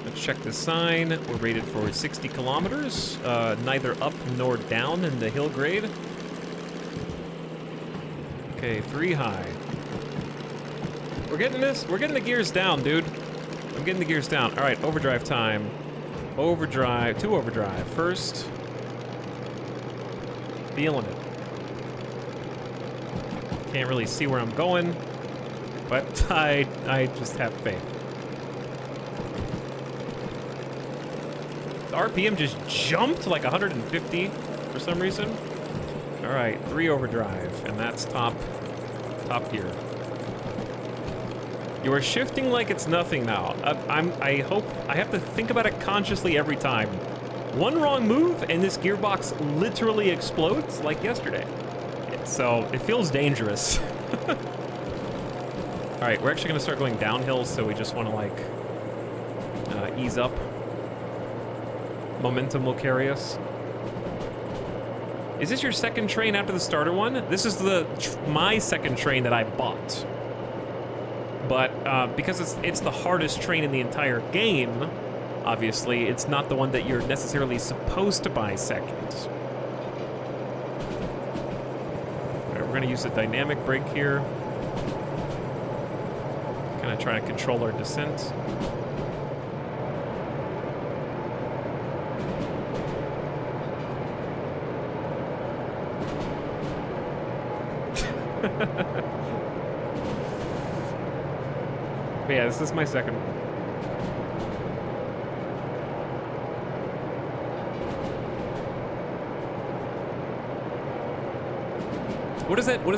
Let's check the sign. We're rated for 60 kilometers, neither up nor down in the hill grade. Okay, 3 high. We're getting this. We're getting the gears down, dude. I'm getting the gears down. All right, overdrive time. Overdrive, 2 overdrive. First, Feeling it. Can't really see where I'm going, but I just have faith. The RPM just jumped to like 150 for some reason. All right, 3 overdrive, and that's top gear. You are shifting like it's nothing now. I hope I have to think about it consciously every time. One wrong move, and this gearbox literally explodes like yesterday. So it feels dangerous. All right, we're actually gonna start going downhill, so we just want to like ease up. Momentum will carry us. Is this your second train after the starter one? This is my second train that I bought. But because it's the hardest train in the entire game, obviously, it's not the one that you're necessarily supposed to buy second. We're gonna use a dynamic brake here. Kind of trying to control our descent. But yeah, this is my second one. What is that? What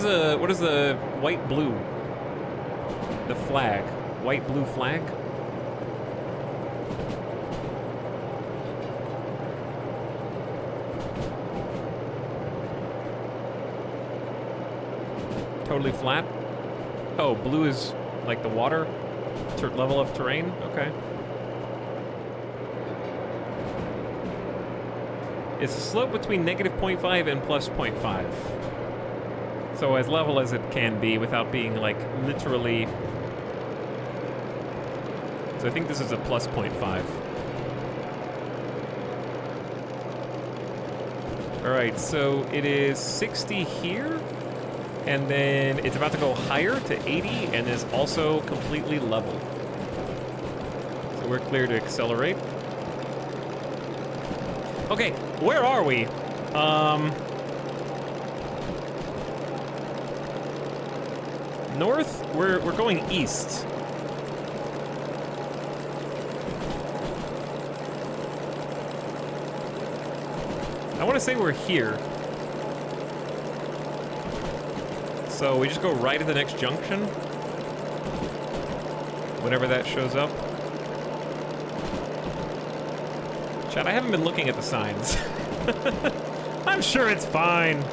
is the white blue? The flag. White blue flag? Totally flat? Oh, blue is like the water level of terrain? Okay. It's a slope between -0.5 and +0.5. So as level as it can be without being like literally. So I think this is a +0.5. All right, so it is 60 here, and then it's about to go higher to 80, and is also completely level. So we're clear to accelerate. Okay, where are we? North? We're going east. I want to say we're here. So we just go right at the next junction. Whenever that shows up. Chat, I haven't been looking at the signs. I'm sure it's fine.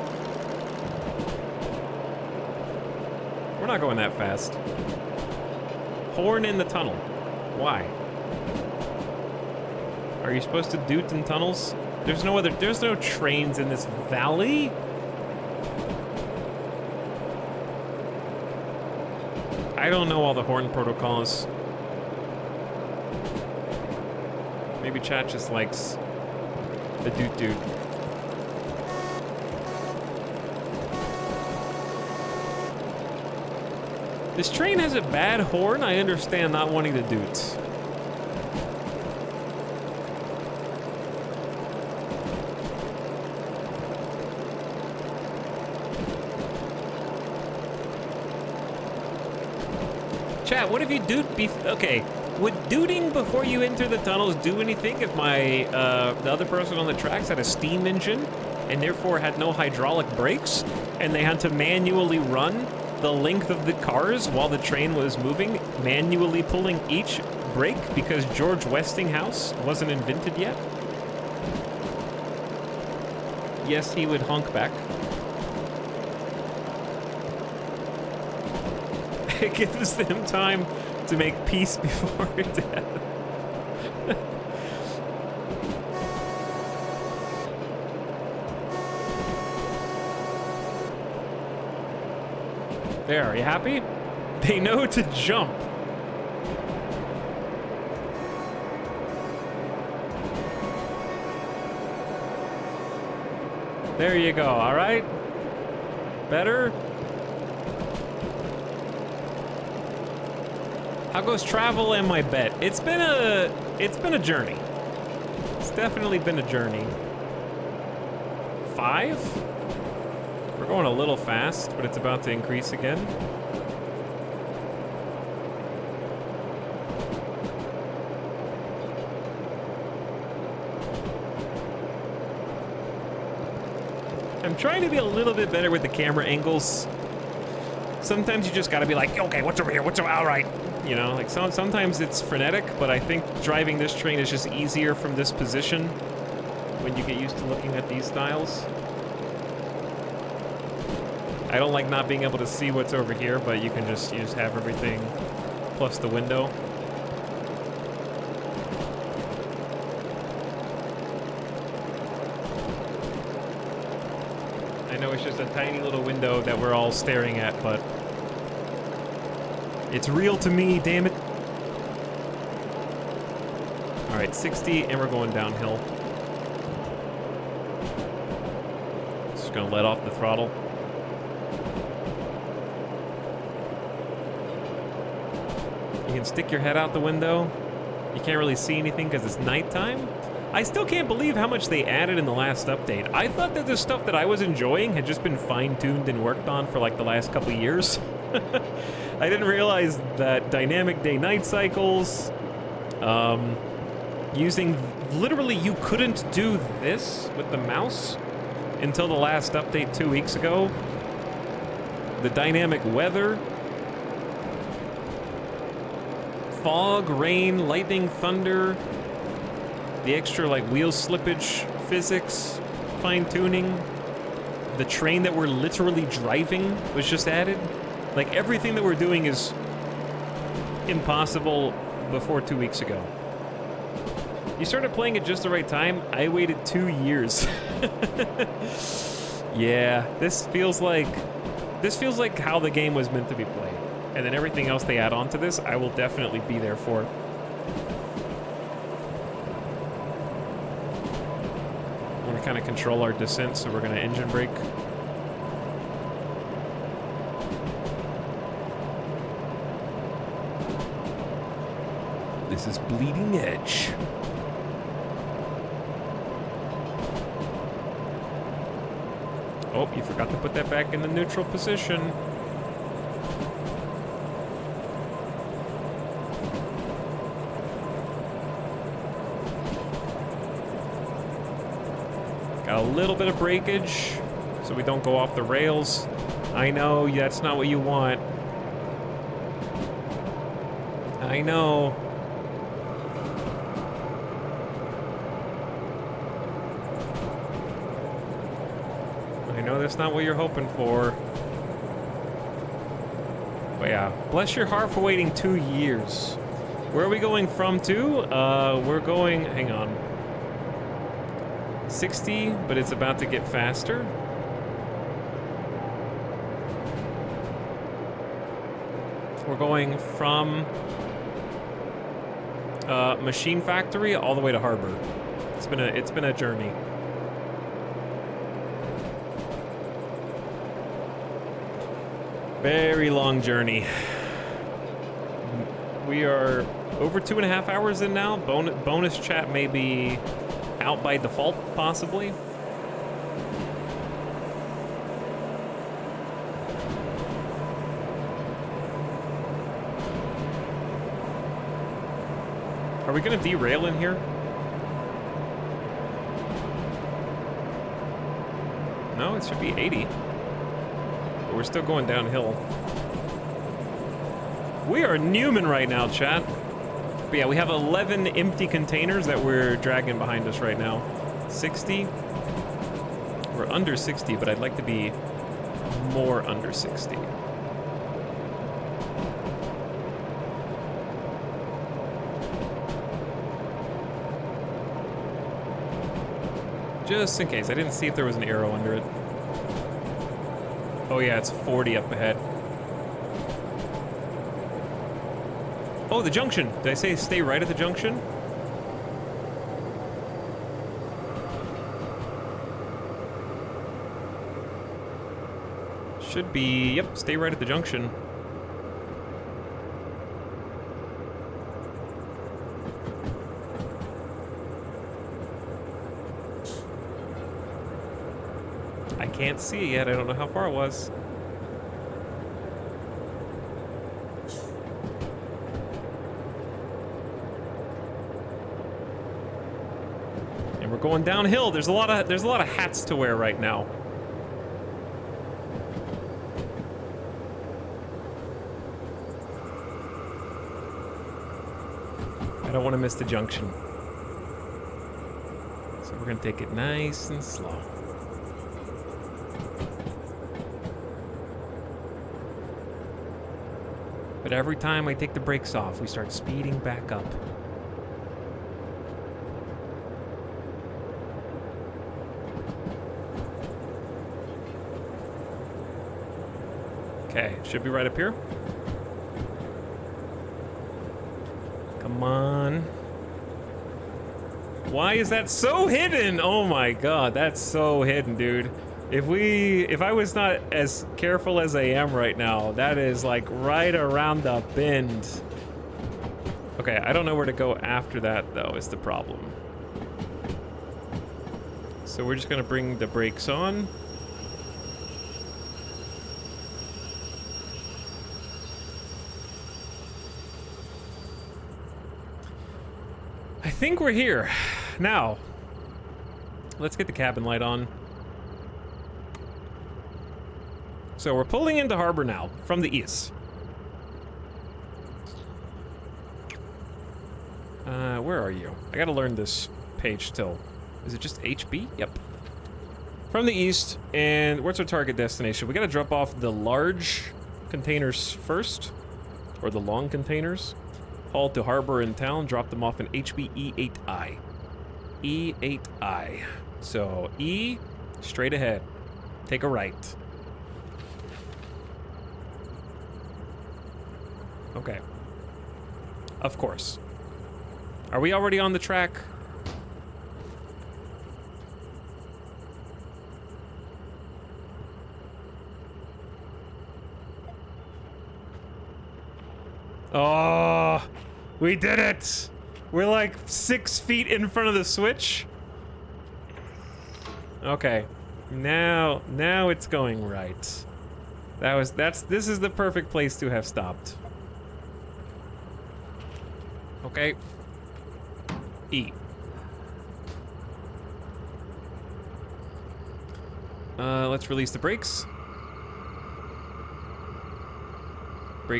We're not going that fast. Horn in the tunnel. Why? Are you supposed to doot in tunnels? There's no trains in this valley. I don't know all the horn protocols. Maybe chat just likes the doot doot. This train has a bad horn. I understand not wanting to doot. Chat, what if you doot okay, would dooting before you enter the tunnels do anything if my, the other person on the tracks had a steam engine and therefore had no hydraulic brakes and they had to manually run the length of the cars while the train was moving, manually pulling each brake because George Westinghouse wasn't invented yet? Yes, he would honk back. It gives them time to make peace before death. There, are you happy? They know to jump. There you go, all right? Better? How goes travel and my bet? It's been a journey. It's definitely been a journey. 5? We're going a little fast, but it's about to increase again. I'm trying to be a little bit better with the camera angles. Sometimes you just gotta be like, okay, what's over here? What's over, all right. You know, like sometimes it's frenetic, but I think driving this train is just easier from this position when you get used to looking at these styles. I don't like not being able to see what's over here, but you just have everything plus the window. I know it's just a tiny little window that we're all staring at, but it's real to me, damn it. All right, 60, and we're going downhill. Just gonna let off the throttle. You can stick your head out the window. You can't really see anything because it's nighttime. I still can't believe how much they added in the last update. I thought that the stuff that I was enjoying had just been fine-tuned and worked on for like the last couple years. I didn't realize that dynamic day-night cycles, using, literally you couldn't do this with the mouse until the last update 2 weeks ago. The dynamic weather, fog, rain, lightning, thunder, the extra like wheel slippage physics, fine-tuning, the train that we're literally driving was just added. Like everything that we're doing is impossible before 2 weeks ago. You started playing at just the right time. I waited 2 years. Yeah, this feels like how the game was meant to be played. And then everything else they add on to this, I will definitely be there for. I want to kind of control our descent, so we're going to engine brake. This is Bleeding Edge. Oh, you forgot to put that back in the neutral position. Got a little bit of breakage, so we don't go off the rails. I know, that's not what you want. I know. I know that's not what you're hoping for. But yeah, bless your heart for waiting 2 years. Where are we going from to? We're going, hang on. 60, but it's about to get faster. We're going from Machine Factory all the way to Harbor. It's been a journey. Very long journey. We are over 2.5 hours in now. Bonus chat may be out by default, possibly. Are we gonna derail in here? No, it should be 80. But we're still going downhill. We are Newman right now, chat. But yeah, we have 11 empty containers that we're dragging behind us right now. 60. We're under 60, but I'd like to be more under 60. Just in case. I didn't see if there was an arrow under it. Oh yeah, it's 40 up ahead. Oh, the junction. Did I say stay right at the junction? Should be, yep, stay right at the junction. I can't see it yet. I don't know how far it was. And we're going downhill. There's a lot of hats to wear right now. I don't want to miss the junction. So we're going to take it nice and slow. But every time I take the brakes off, we start speeding back up. Okay, should be right up here. Come on. Why is that so hidden? Oh my god, that's so hidden, dude. If I was not as careful as I am right now, that is like right around the bend. Okay, I don't know where to go after that though, is the problem. So we're just gonna bring the brakes on. I think we're here. Now, let's get the cabin light on. So we're pulling into harbor now from the east. Where are you? I gotta learn this page still. Is it just HB? Yep. From the east, and what's our target destination? We gotta drop off the large containers first, or the long containers. Haul to harbor in town, drop them off in HB E8I. E8I. So E, straight ahead. Take a right. Okay. Of course. Are we already on the track? Oh, we did it! We're like 6 feet in front of the switch. Okay. Now it's going right. This is the perfect place to have stopped. Okay. E. Let's release the brakes.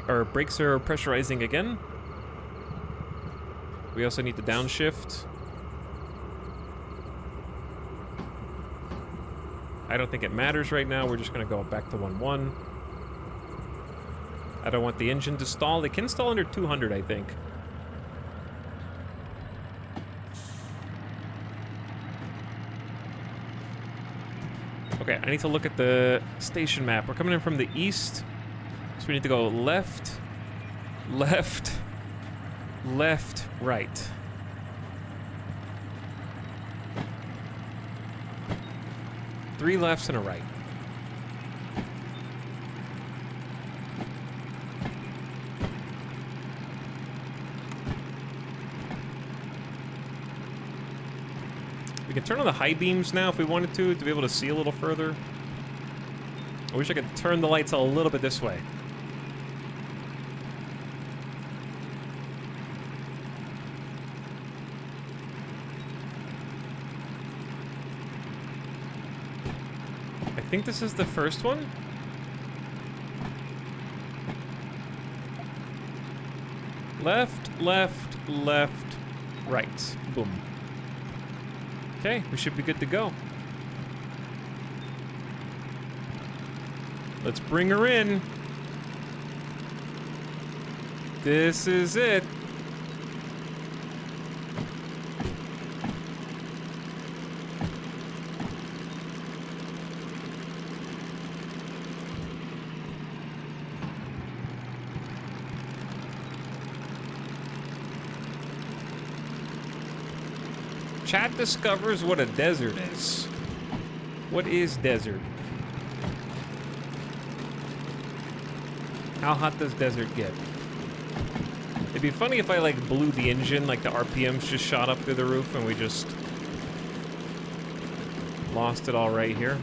Our brakes are pressurizing again. We also need to downshift. I don't think it matters right now. We're just gonna go back to 1-1. I don't want the engine to stall. It can stall under 200, I think. Okay, I need to look at the station map. We're coming in from the east, so we need to go left, left, left, right. Three lefts and a right. We can turn on the high beams now if we wanted to be able to see a little further. I wish I could turn the lights a little bit this way. I think this is the first one. Left, left, left, right. Boom. Okay, we should be good to go. Let's bring her in. This is it. Chat discovers what a desert is. What is desert? How hot does desert get? It'd be funny if I like blew the engine, like the RPMs just shot up through the roof and we just lost it all right here.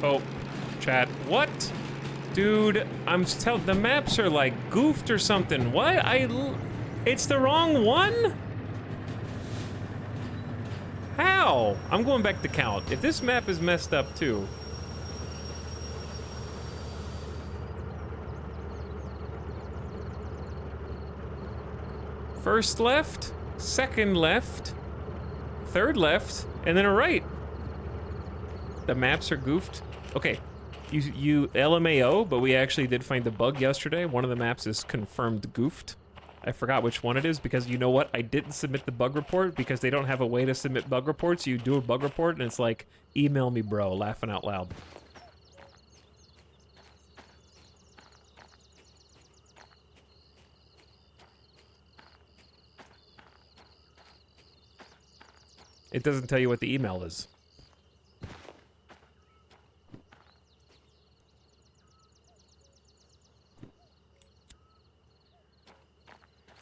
Oh, chat. What? Dude, I'm telling, the maps are like goofed or something. What? It's the wrong one? How? I'm going back to count. If this map is messed up too. First left, second left, third left, and then a right. The maps are goofed. Okay, you LMAO, but we actually did find the bug yesterday. One of the maps is confirmed goofed. I forgot which one it is because you know what? I didn't submit the bug report because they don't have a way to submit bug reports. You do a bug report and it's like, email me, bro, laughing out loud. It doesn't tell you what the email is.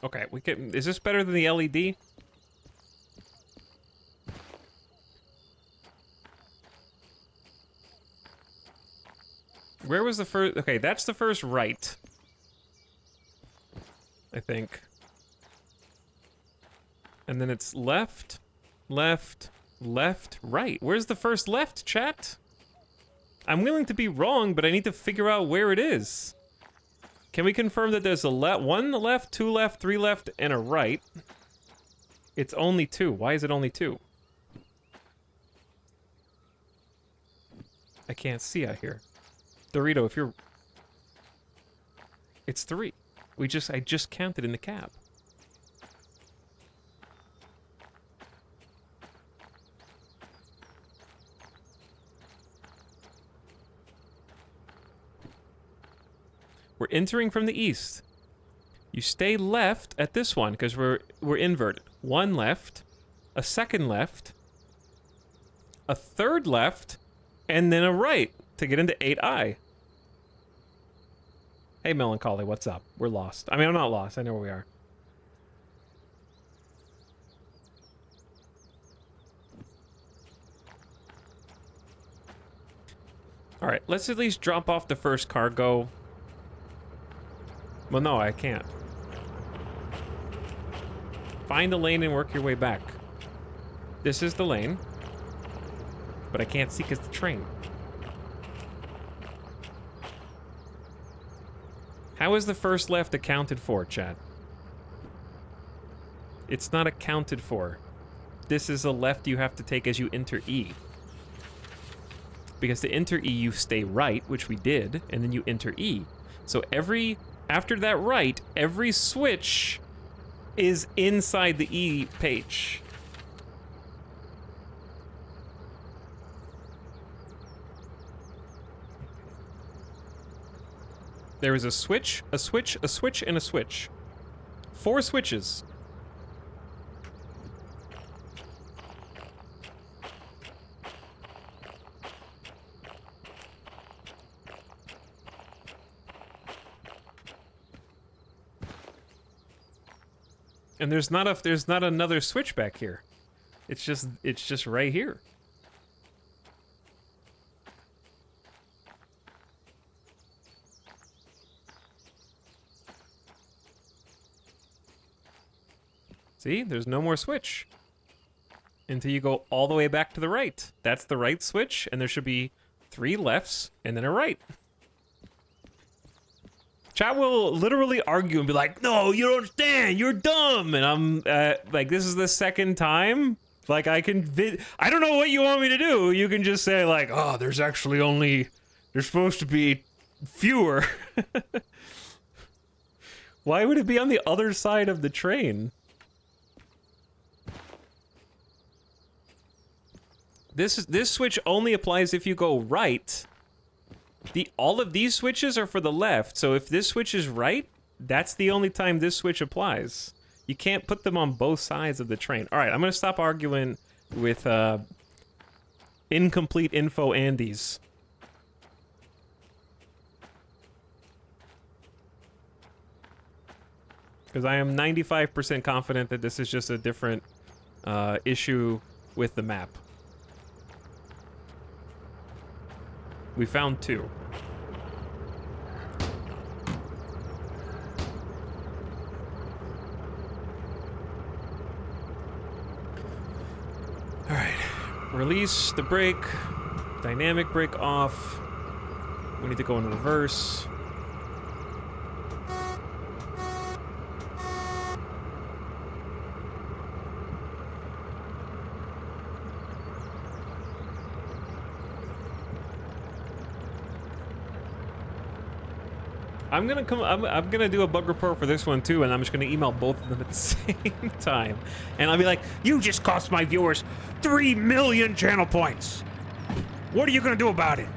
Okay, we can. Is this better than the LED? Where was the first? Okay, that's the first right. I think. And then it's left, left, left, right. Where's the first left, chat? I'm willing to be wrong, but I need to figure out where it is. Can we confirm that there's a one left, two left, three left, and a right? It's only two. Why is it only two? I can't see out here. Dorito, if you're... It's three. I just counted in the cap. We're entering from the east. You stay left at this one because we're inverted. One left, a second left, a third left, and then a right to get into 8I. Hey, Melancholy, what's up? We're lost. I mean, I'm not lost. I know where we are. All right, let's at least drop off the first cargo. Well, no, I can't. Find the lane and work your way back. This is the lane. But I can't see because the train. How is the first left accounted for, chat? It's not accounted for. This is a left you have to take as you enter E. Because to enter E, you stay right, which we did, and then you enter E. So after that right, every switch is inside the E page. There is a switch, a switch, a switch, and a switch. 4 switches. And there's not another switch back here. It's just right here. See, there's no more switch. Until you go all the way back to the right. That's the right switch, and there should be 3 lefts and then a right. Chat will literally argue and be like, no, you don't understand, you're dumb. And I'm like, this is the second time. Like, I don't know what you want me to do. You can just say like, oh, there's supposed to be fewer. Why would it be on the other side of the train? This switch only applies if you go right. All of these switches are for the left, so if this switch is right, that's the only time this switch applies. You can't put them on both sides of the train. All right, I'm gonna stop arguing with incomplete info Andes. Because I am 95% confident that this is just a different issue with the map. We found 2. All right. Release the brake. Dynamic brake off. We need to go in reverse. I'm gonna do a bug report for this one too, and I'm just gonna email both of them at the same time. And I'll be like, you just cost my viewers 3 million channel points. What are you gonna do about it?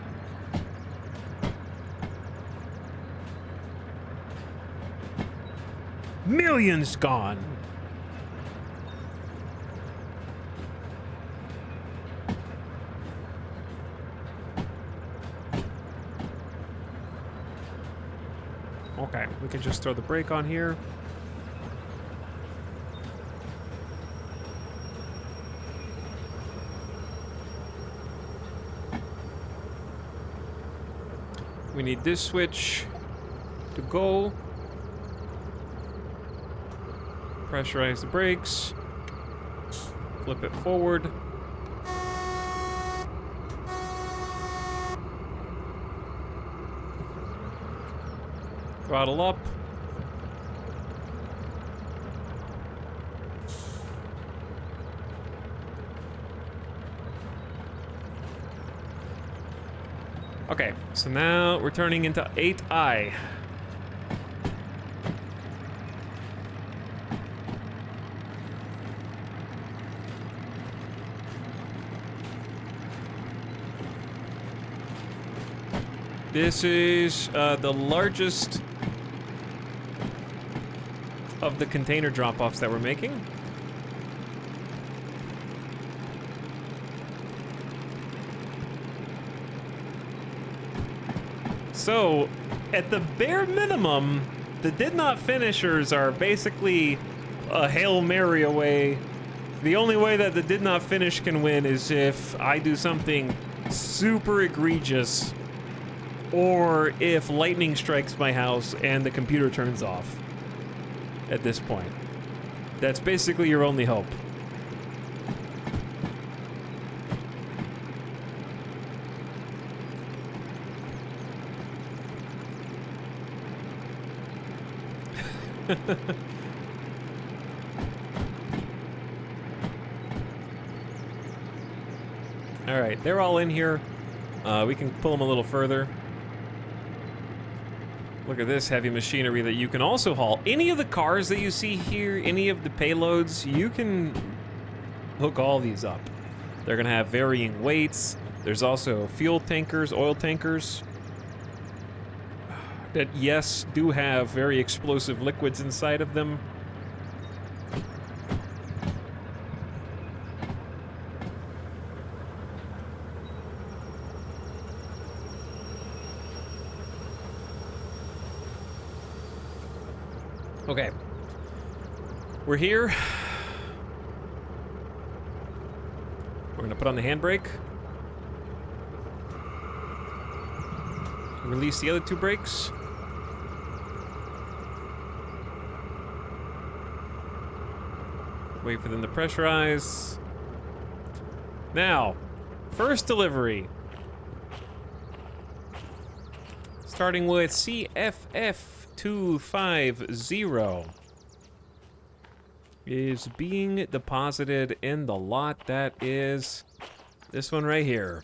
Millions gone. Okay, we can just throw the brake on here. We need this switch to go. Pressurize the brakes. Flip it forward. Throttle up. Okay, so now we're turning into 8i. This is the largest of the container drop-offs that we're making. So, at the bare minimum, the did not finishers are basically a Hail Mary away. The only way that the did not finish can win is if I do something super egregious, or if lightning strikes my house and the computer turns off. At this point, that's basically your only hope. All right, they're all in here. We can pull them a little further. Look at this heavy machinery that you can also haul. Any of the cars that you see here, any of the payloads, you can hook all these up. They're gonna have varying weights. There's also fuel tankers, oil tankers that, yes, do have very explosive liquids inside of them. Okay, we're here. We're gonna put on the handbrake. Release the other 2 brakes. Wait for them to pressurize. Now, first delivery. Starting with CFF250 is being deposited in the lot that is this one right here.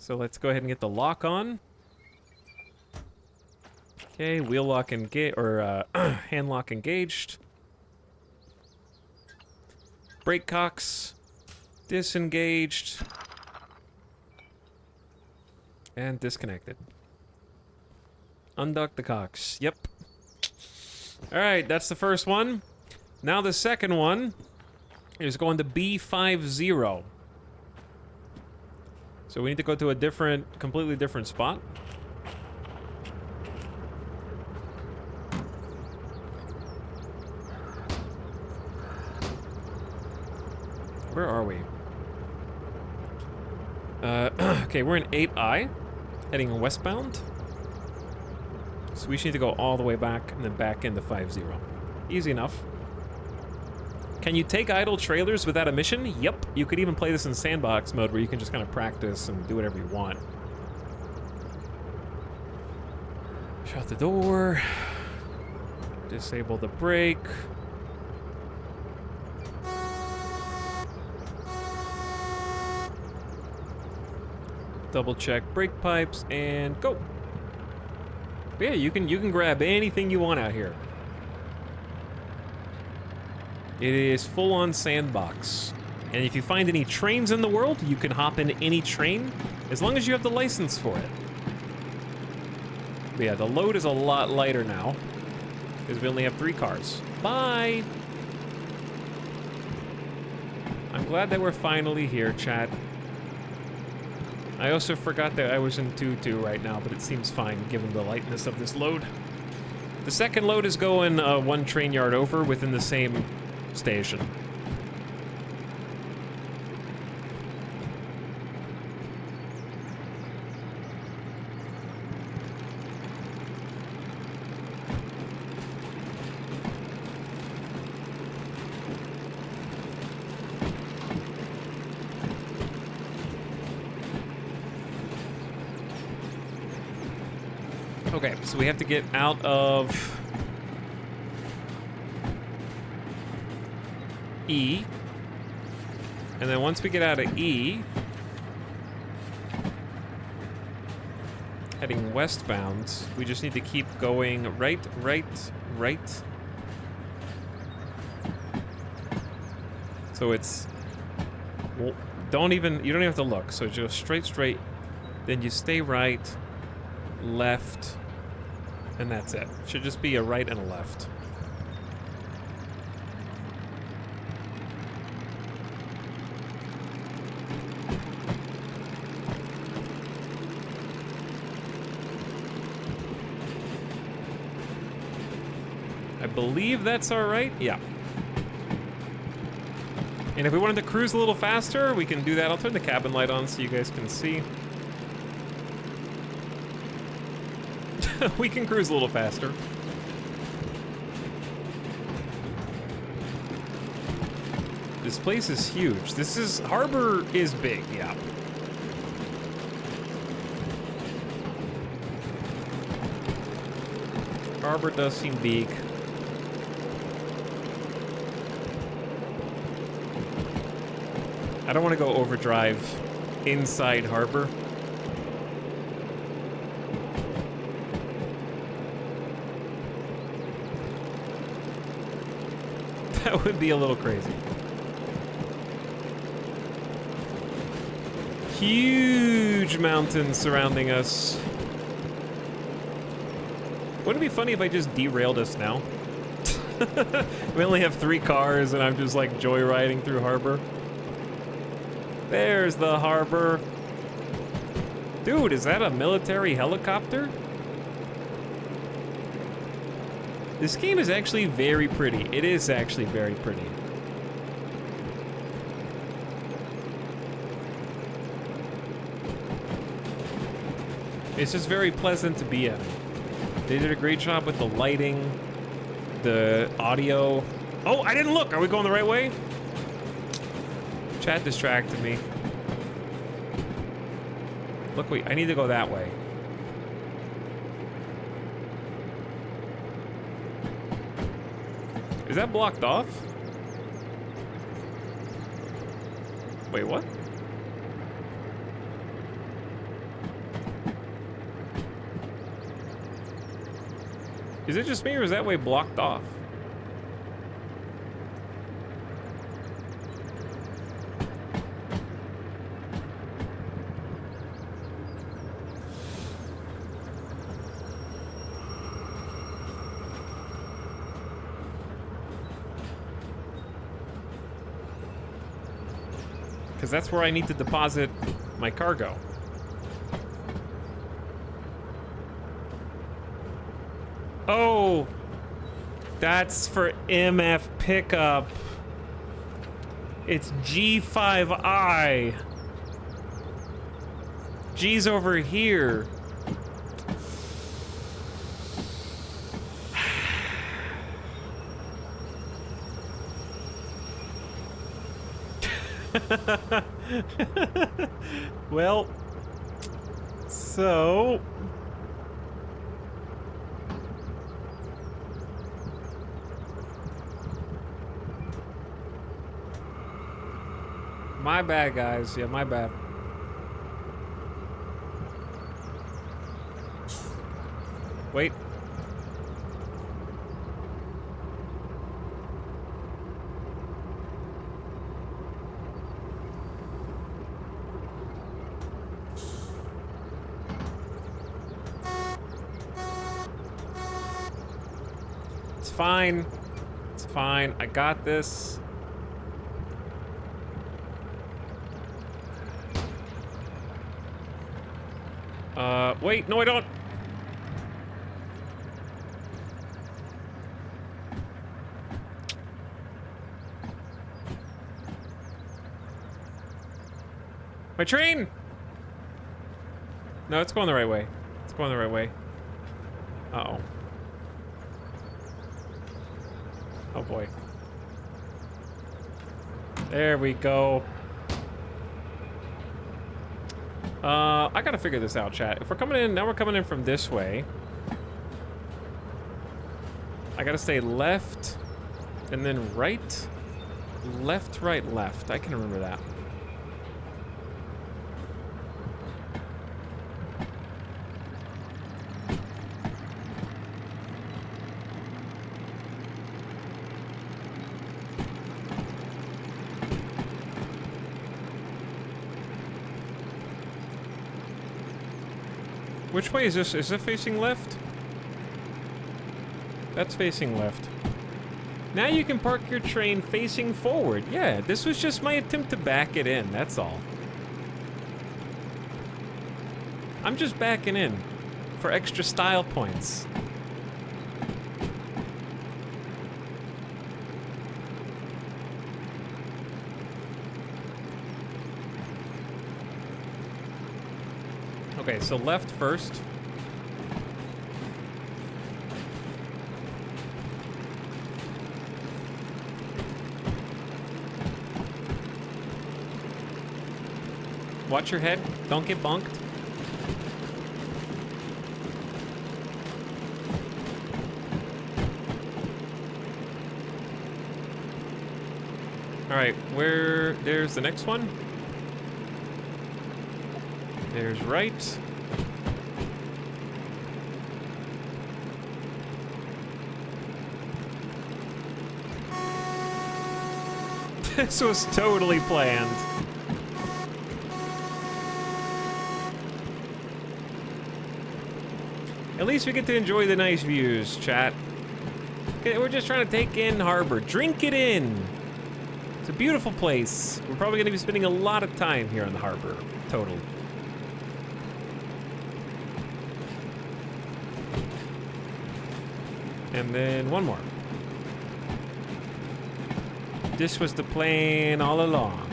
So let's go ahead and get the lock on. Okay, wheel lock engaged, or hand lock engaged. Brake cocks disengaged and disconnected. Undock the cocks. Yep. All right, that's the first one. Now the second one is going to B50. So we need to go to a different, completely different spot. Where are we? Okay, we're in 8I, heading westbound. So we just need to go all the way back and then back into 5-0. Easy enough. Can you take idle trailers without a mission? Yep. You could even play this in sandbox mode where you can just kind of practice and do whatever you want. Shut the door. Disable the brake. Double check brake pipes and go. Yeah, you can grab anything you want out here. It is full-on sandbox. And if you find any trains in the world, you can hop in any train as long as you have the license for it. But yeah, the load is a lot lighter now because we only have 3 cars. Bye! I'm glad that we're finally here, chat. I also forgot that I was in 2-2 right now, but it seems fine given the lightness of this load. The second load is going 1 train yard over within the same station. Okay, so we have to get out of E. And then once we get out of E, heading westbound, we just need to keep going right. So it's, well, you don't even have to look. So just go straight, then you stay right, left, and that's it. Should just be a right and a left. I believe that's all right. Yeah. And if we wanted to cruise a little faster, we can do that. I'll turn the cabin light on so you guys can see. We can cruise a little faster. This place is huge. Harbor is big, yeah. Harbor does seem big. I don't want to go overdrive inside harbor. That would be a little crazy. Huge mountains surrounding us. Wouldn't it be funny if I just derailed us now? We only have 3 cars and I'm just like joyriding through harbor. There's the harbor. Dude, is that a military helicopter? This game is actually very pretty. It is actually very pretty. It's just very pleasant to be in. They did a great job with the lighting, the audio. Oh, I didn't look. Are we going the right way? Chat distracted me. Look, wait, I need to go that way. Is that blocked off? Wait, what? Is it just me or is that way blocked off? Because that's where I need to deposit my cargo. Oh, that's for MF pickup. It's G5I. G's over here. Well, so... My bad, guys. Yeah, my bad. Wait. It's fine. It's fine. I got this. Wait, no I don't. My train! No, it's going the right way. It's going the right way. Uh-oh. Oh boy. There we go. I gotta figure this out, chat. If we're coming in, now we're coming in from this way. I gotta stay left, and then right. Left, right, left. I can remember that. Which way is this? Is it facing left? That's facing left. Now you can park your train facing forward. Yeah, this was just my attempt to back it in, that's all. I'm just backing in for extra style points. Okay, so left first. Watch your head. Don't get bunked. All right, there's the next one. There's right. This was totally planned. At least we get to enjoy the nice views, chat. Okay, we're just trying to take in harbor. Drink it in. It's a beautiful place. We're probably going to be spending a lot of time here on the harbor. Total. And then one more. This was the plan all along.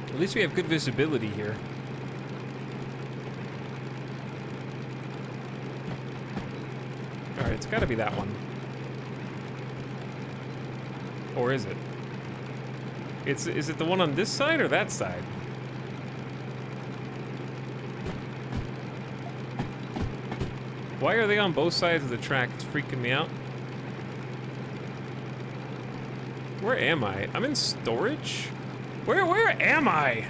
At least we have good visibility here. All right, it's got to be that one. Or is it? Is it the one on this side or that side? Why are they on both sides of the track? It's freaking me out. Where am I? I'm in storage? Where am I?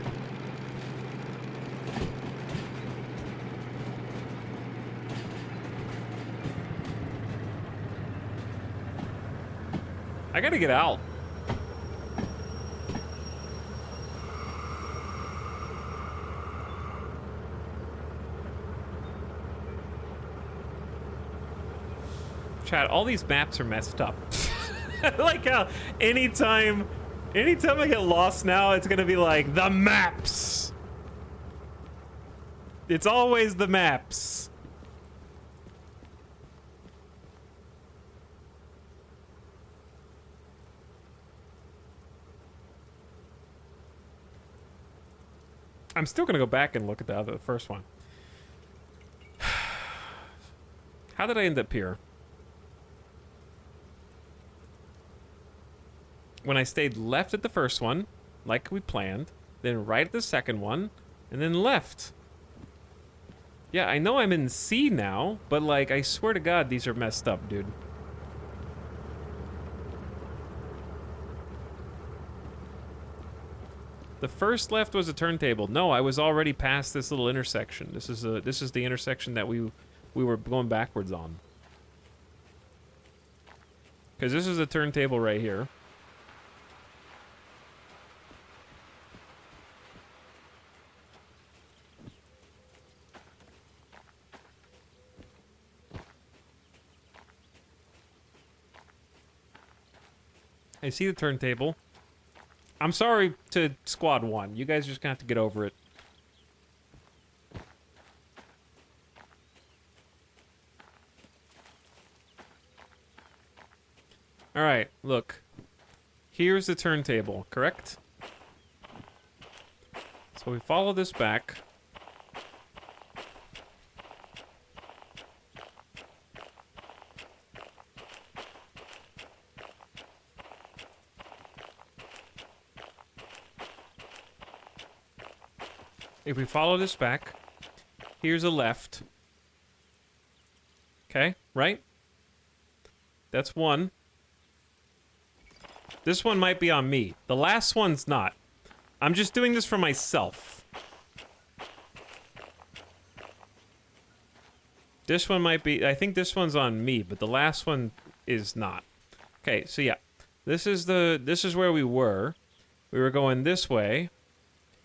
I gotta get out. Chat, all these maps are messed up. Like how anytime I get lost now, it's gonna be like, the maps! It's always the maps. I'm still gonna go back and look at the first one. How did I end up here? When I stayed left at the first one, like we planned, then right at the second one, and then left. Yeah, I know I'm in C now, but like, I swear to God, these are messed up, dude. The first left was a turntable. No, I was already past this little intersection. This is the intersection that we were going backwards on. Because this is a turntable right here. I see the turntable. I'm sorry to Squad 1. You guys just gonna have to get over it. Alright, look. Here's the turntable, correct? So we follow this back. If we follow this back, here's a left. Okay, right? That's one. This one might be on me. The last one's not. I'm just doing this for myself. This one might be... I think this one's on me, but the last one is not. Okay, so yeah. This is where we were. We were going this way.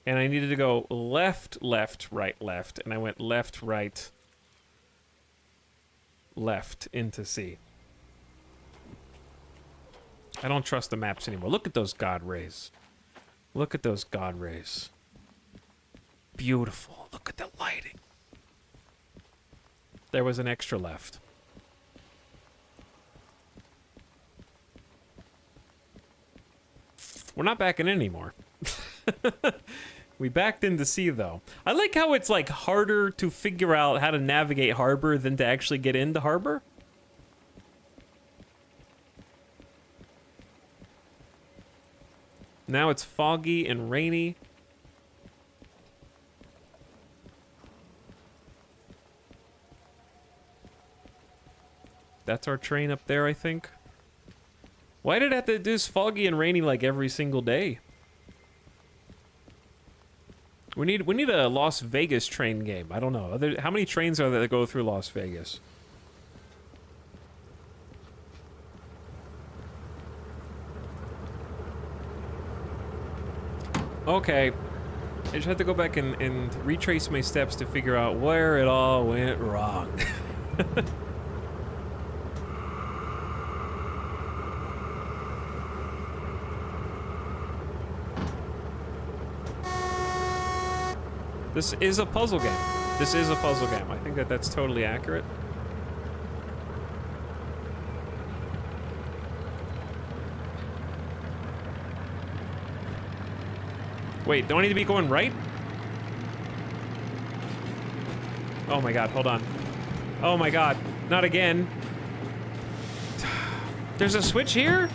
And I needed to go left, left, right, left. And I went left, right, left into C. I don't trust the maps anymore. Look at those God rays. Look at those God rays. Beautiful. Look at the lighting. There was an extra left. We're not backing in anymore. We backed into C, though. I like how it's, like, harder to figure out how to navigate harbor than to actually get into harbor. Now it's foggy and rainy. That's our train up there, I think. Why did it have to do this foggy and rainy, like, every single day? We need a Las Vegas train game. I don't know. How many trains are there that go through Las Vegas? Okay. I just had to go back and retrace my steps to figure out where it all went wrong. This is a puzzle game. This is a puzzle game. I think that's totally accurate. Wait, don't I need to be going right? Oh my god, hold on. Oh my god, not again. There's a switch here?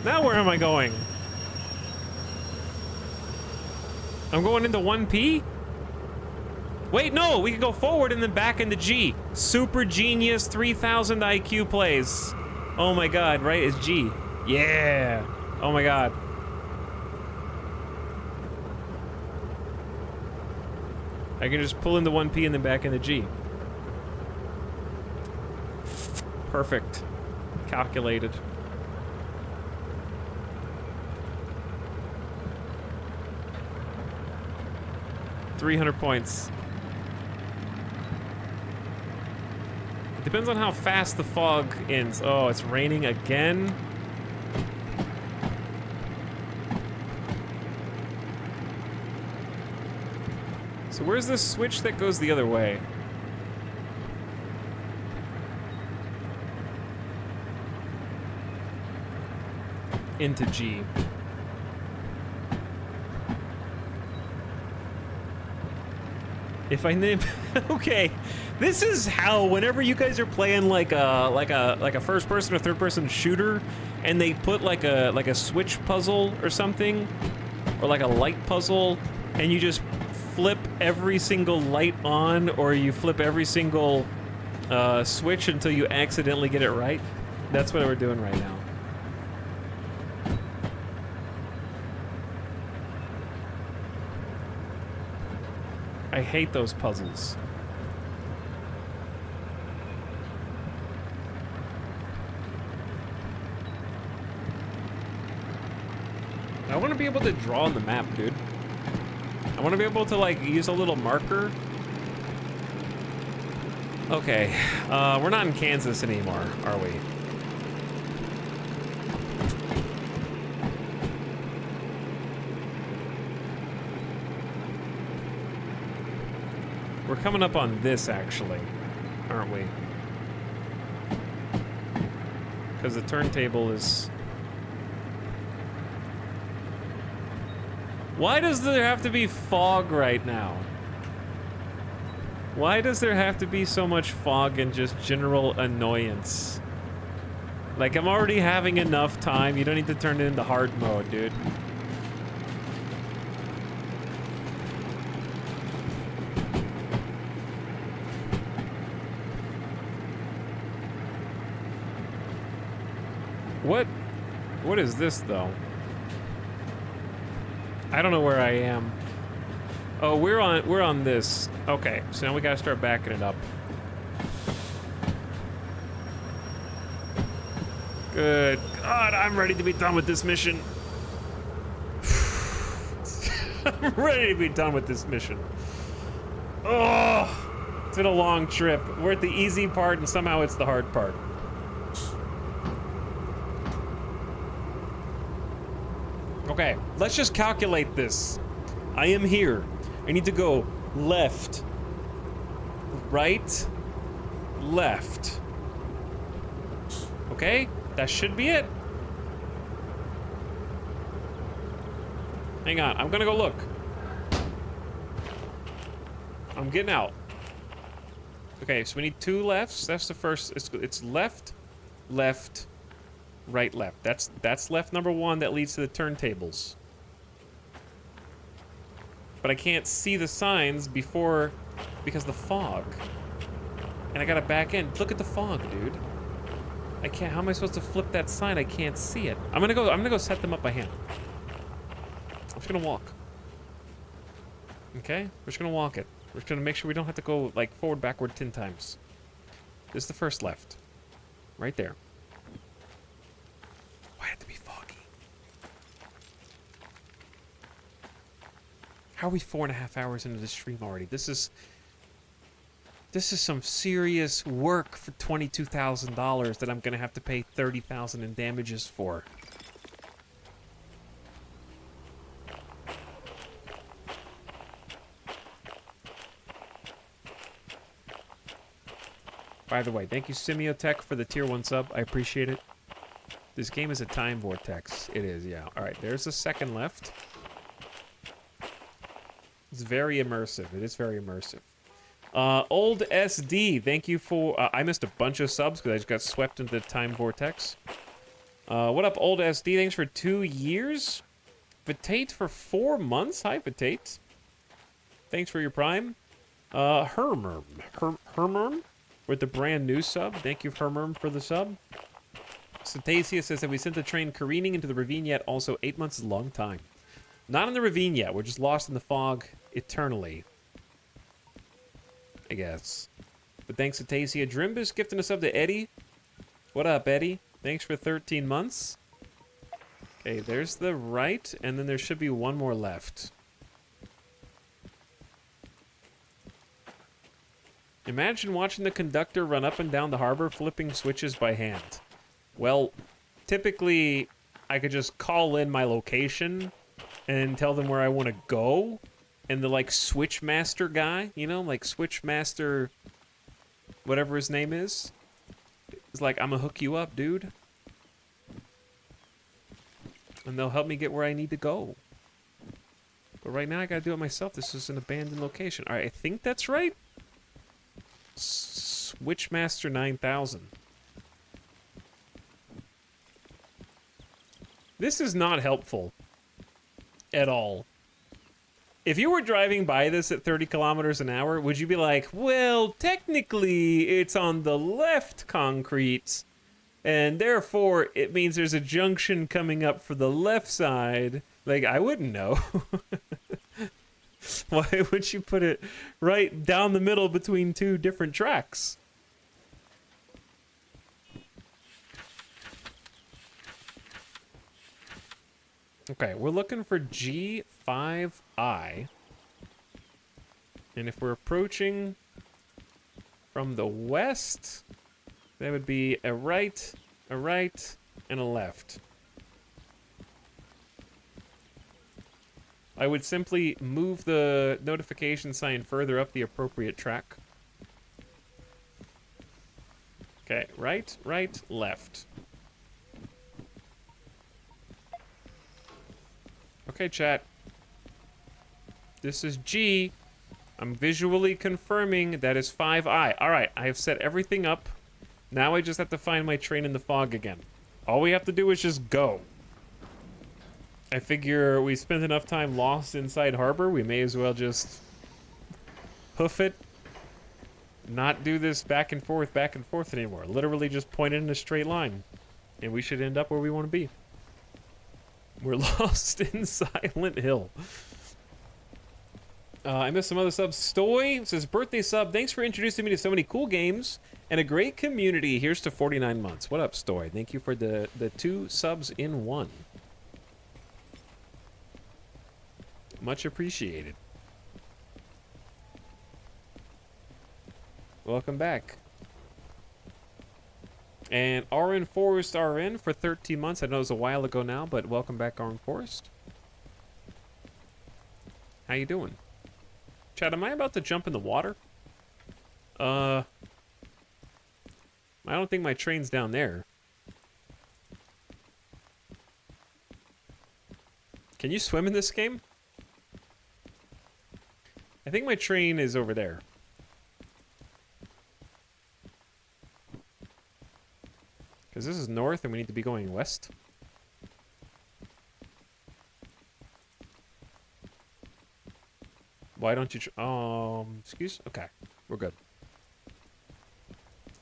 Now where am I going? I'm going into 1P? Wait, no, we can go forward and then back into G. Super genius 3000 IQ plays. Oh my god, right, it's G. Yeah. Oh my god. I can just pull into 1P and then back into G. Perfect. Calculated. $300 points. It depends on how fast the fog ends. Oh, it's raining again. So where's the switch that goes the other way? Into G. If I name, okay, this is how whenever you guys are playing like a first person or third person shooter, and they put like a switch puzzle or something, or like a light puzzle, and you just flip every single light on, or you flip every single switch until you accidentally get it right. That's what we're doing right now. I hate those puzzles. I want to be able to draw on the map, dude. I want to be able to, like, use a little marker. Okay, we're not in Kansas anymore, are we? We're coming up on this, actually, aren't we? Because the turntable is... Why does there have to be fog right now? Why does there have to be so much fog and just general annoyance? Like, I'm already having enough time. You don't need to turn it into hard mode, dude. What is this, though? I don't know where I am. Oh, we're on this. Okay, so now we gotta start backing it up. Good God, I'm ready to be done with this mission. I'm ready to be done with this mission. Oh, it's been a long trip. We're at the easy part, and somehow it's the hard part. Okay, let's just calculate this. I am here. I need to go left, right, left. Okay, that should be it. Hang on, I'm gonna go look. I'm getting out. Okay, so we need 2 lefts. That's the first. It's left, left, right, left. That's left number 1 that leads to the turntables. But I can't see the signs because the fog. And I gotta back in. Look at the fog, dude. I can't. How am I supposed to flip that sign? I can't see it. I'm gonna go set them up by hand. I'm just gonna walk. Okay? We're just gonna walk it. We're just gonna make sure we don't have to go like forward, backward 10 times. This is the first left. Right there. Why had to be foggy? How are we 4.5 hours into the stream already? This is some serious work for $22,000 that I'm gonna have to pay $30,000 in damages for. By the way, thank you Simiotech for the tier 1 sub. I appreciate it. This game is a time vortex. It is, yeah. All right, there's the second left. It's very immersive. It is very immersive. Old SD, thank you for... I missed a bunch of subs because I just got swept into the time vortex. What up, Old SD? Thanks for 2 years. Vitate for 4 months. Hi, Vitate. Thanks for your prime. Hermerm with the brand new sub. Thank you, Hermerm, for the sub. Cetaceous says that we sent the train careening into the ravine yet. Also, 8 months is a long time. Not in the ravine yet. We're just lost in the fog eternally, I guess. But thanks to Tasia. Drimbus gifting a sub to Eddie. What up, Eddie? Thanks for 13 months. Okay, there's the right, and then there should be 1 more left. Imagine watching the conductor run up and down the harbor, flipping switches by hand. Well, typically, I could just call in my location and tell them where I want to go. And the, like, switch master guy, you know, like switch master, whatever his name is like, I'm gonna hook you up, dude. And they'll help me get where I need to go. But right now I gotta do it myself. This is an abandoned location. All right, I think that's right. Switchmaster 9000. This is not helpful at all. If you were driving by this at 30 kilometers an hour, would you be like, well, technically it's on the left concrete, and therefore it means there's a junction coming up for the left side? Like, I wouldn't know. Why would you put it right down the middle between two different tracks? Okay, we're looking for G5I. And if we're approaching from the west, that would be a right, and a left. I would simply move the notification sign further up the appropriate track. Okay, right, left. Okay, chat. This is G. I'm visually confirming that is 5I. All right, I have set everything up. Now I just have to find my train in the fog again. All we have to do is just go. I figure we spent enough time lost inside harbor, we may as well just hoof it. Not do this back and forth anymore. Literally just point it in a straight line. And we should end up where we want to be. We're lost in Silent Hill. I missed some other subs. Stoy says, birthday sub, thanks for introducing me to so many cool games and a great community. Here's to 49 months. What up, Stoy? Thank you for the 2 subs in 1. Much appreciated. Welcome back. And RN Forest RN for 13 months. I know it was a while ago now, but welcome back, RN Forest. How you doing? Chad, am I about to jump in the water? I don't think my train's down there. Can you swim in this game? I think my train is over there. Because this is north and we need to be going west. Why don't you... excuse? Okay, we're good.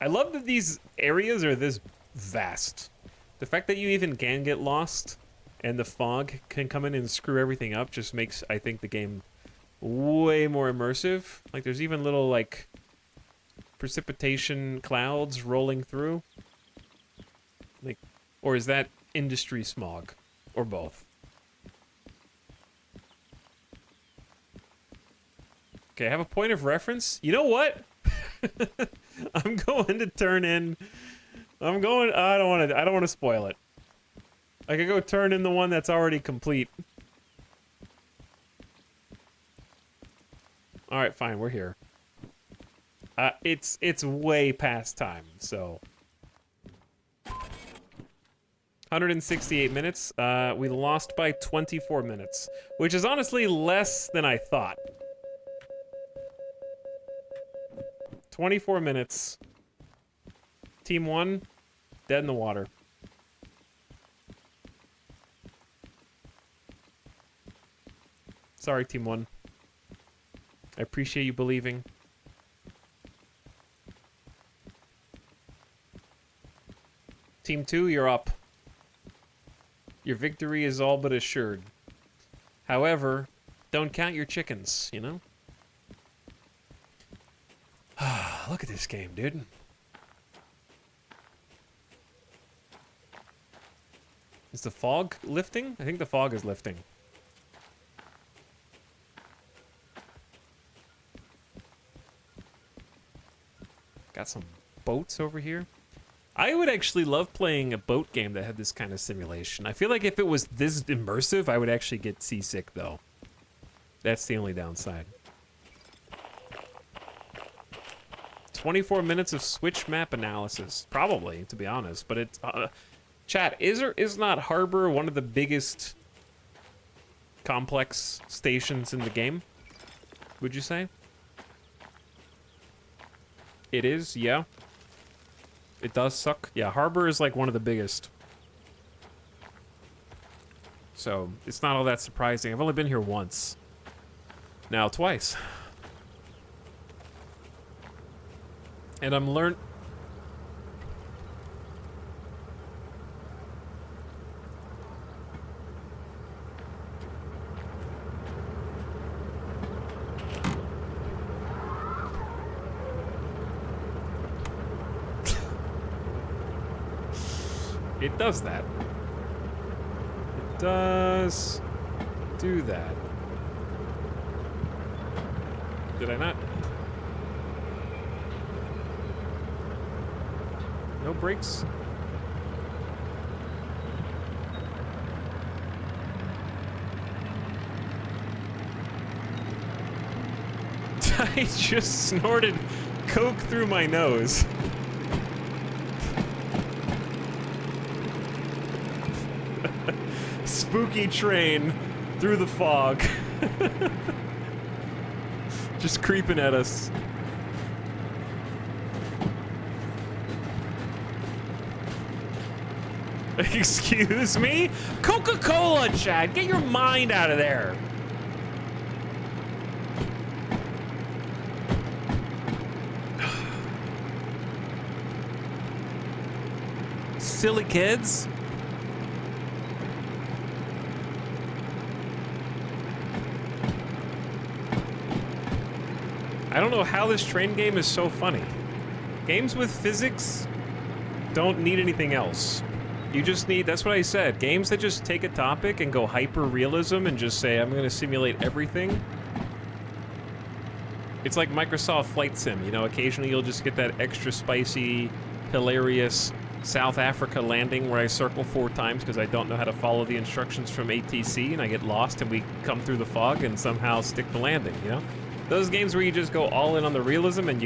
I love that these areas are this vast. The fact that you even can get lost and the fog can come in and screw everything up just makes, I think, the game way more immersive. Like, there's even little, like, precipitation clouds rolling through. Like, or is that industry smog? Or both? Okay, I have a point of reference. You know what? I'm going to turn in... I don't want to spoil it. I could go turn in the one that's already complete. Alright, fine, we're here. It's way past time, so... 168 minutes. We lost by 24 minutes, which is honestly less than I thought. 24 minutes. Team 1, dead in the water. Sorry, Team 1. I appreciate you believing. Team 2, you're up. Your victory is all but assured. However, don't count your chickens, you know? Look at this game, dude. Is the fog lifting? I think the fog is lifting. Got some boats over here. I would actually love playing a boat game that had this kind of simulation. I feel like if it was this immersive, I would actually get seasick, though. That's the only downside. 24 minutes of switch map analysis. Probably, to be honest. But it's... chat, is or is not Harbor one of the biggest complex stations in the game, would you say? It is, yeah. It does suck. Yeah, Harbor is like one of the biggest. So, it's not all that surprising. I've only been here once. Now, twice. And I'm It does that. It does do that. Did I not? No brakes? I just snorted coke through my nose. Spooky train through the fog. Just creeping at us. Excuse me? Coca-Cola, Chad! Get your mind out of there! Silly kids. I don't know how this train game is so funny. Games with physics don't need anything else. You just need, that's what I said, games that just take a topic and go hyper-realism and just say, I'm gonna simulate everything. It's like Microsoft Flight Sim, you know, occasionally you'll just get that extra spicy, hilarious South Africa landing where I circle 4 times because I don't know how to follow the instructions from ATC and I get lost and we come through the fog and somehow stick the landing, you know? Those games where you just go all in on the realism and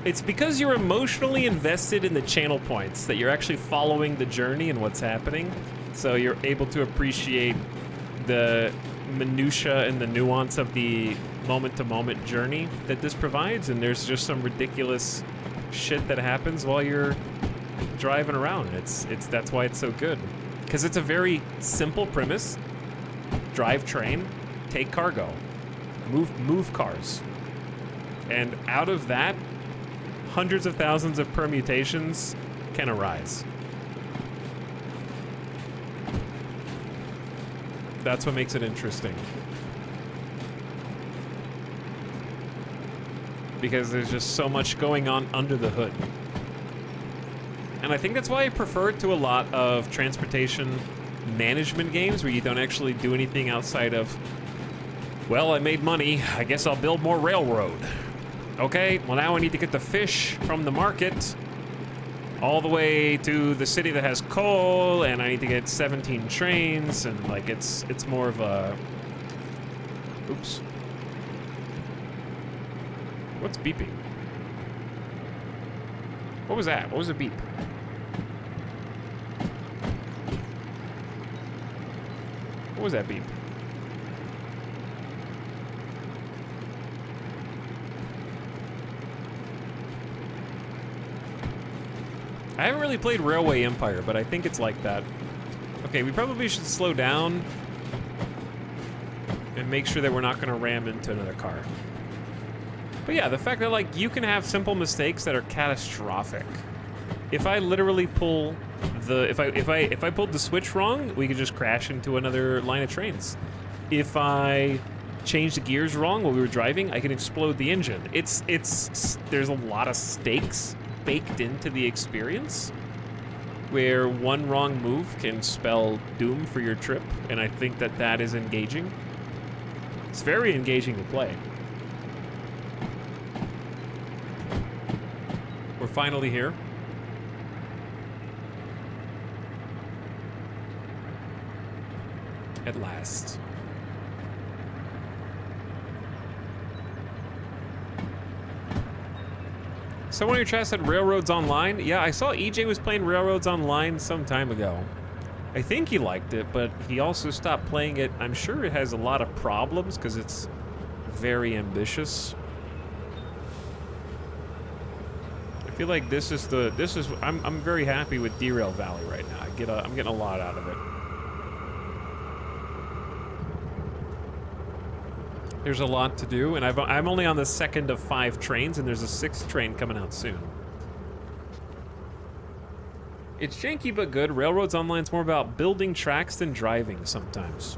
it's because you're emotionally invested in the channel points that you're actually following the journey and what's happening. So you're able to appreciate the minutia and the nuance of the moment-to-moment journey that this provides, and there's just some ridiculous shit that happens while you're driving around. That's why it's so good. Because it's a very simple premise. Drive train, take cargo. Move cars. And out of that, hundreds of thousands of permutations can arise. That's what makes it interesting. Because there's just so much going on under the hood. And I think that's why I prefer it to a lot of transportation management games where you don't actually do anything outside of, well, I made money, I guess I'll build more railroad. Okay, well now I need to get the fish from the market all the way to the city that has coal, and I need to get 17 trains, and like it's more of a... Oops. What's beeping? What was that? What was a beep? What was that beep? I haven't really played Railway Empire, but I think it's like that. Okay, we probably should slow down and make sure that we're not going to ram into another car. But yeah, the fact that like you can have simple mistakes that are catastrophic. If I literally pull the if I pulled the switch wrong, we could just crash into another line of trains. If I changed the gears wrong while we were driving, I can explode the engine. There's a lot of stakes baked into the experience where one wrong move can spell doom for your trip, and I think that that is engaging. It's very engaging to play. We're finally here. At last. Someone in your chat said Railroads Online. Yeah, I saw EJ was playing Railroads Online some time ago. I think he liked it, but he also stopped playing it. I'm sure it has a lot of problems because it's very ambitious. I feel like I'm very happy with Derail Valley right now. I'm getting a lot out of it. There's a lot to do, and I'm only on the second of 5 trains, and there's a 6th train coming out soon. It's janky but good. Railroads Online's more about building tracks than driving sometimes.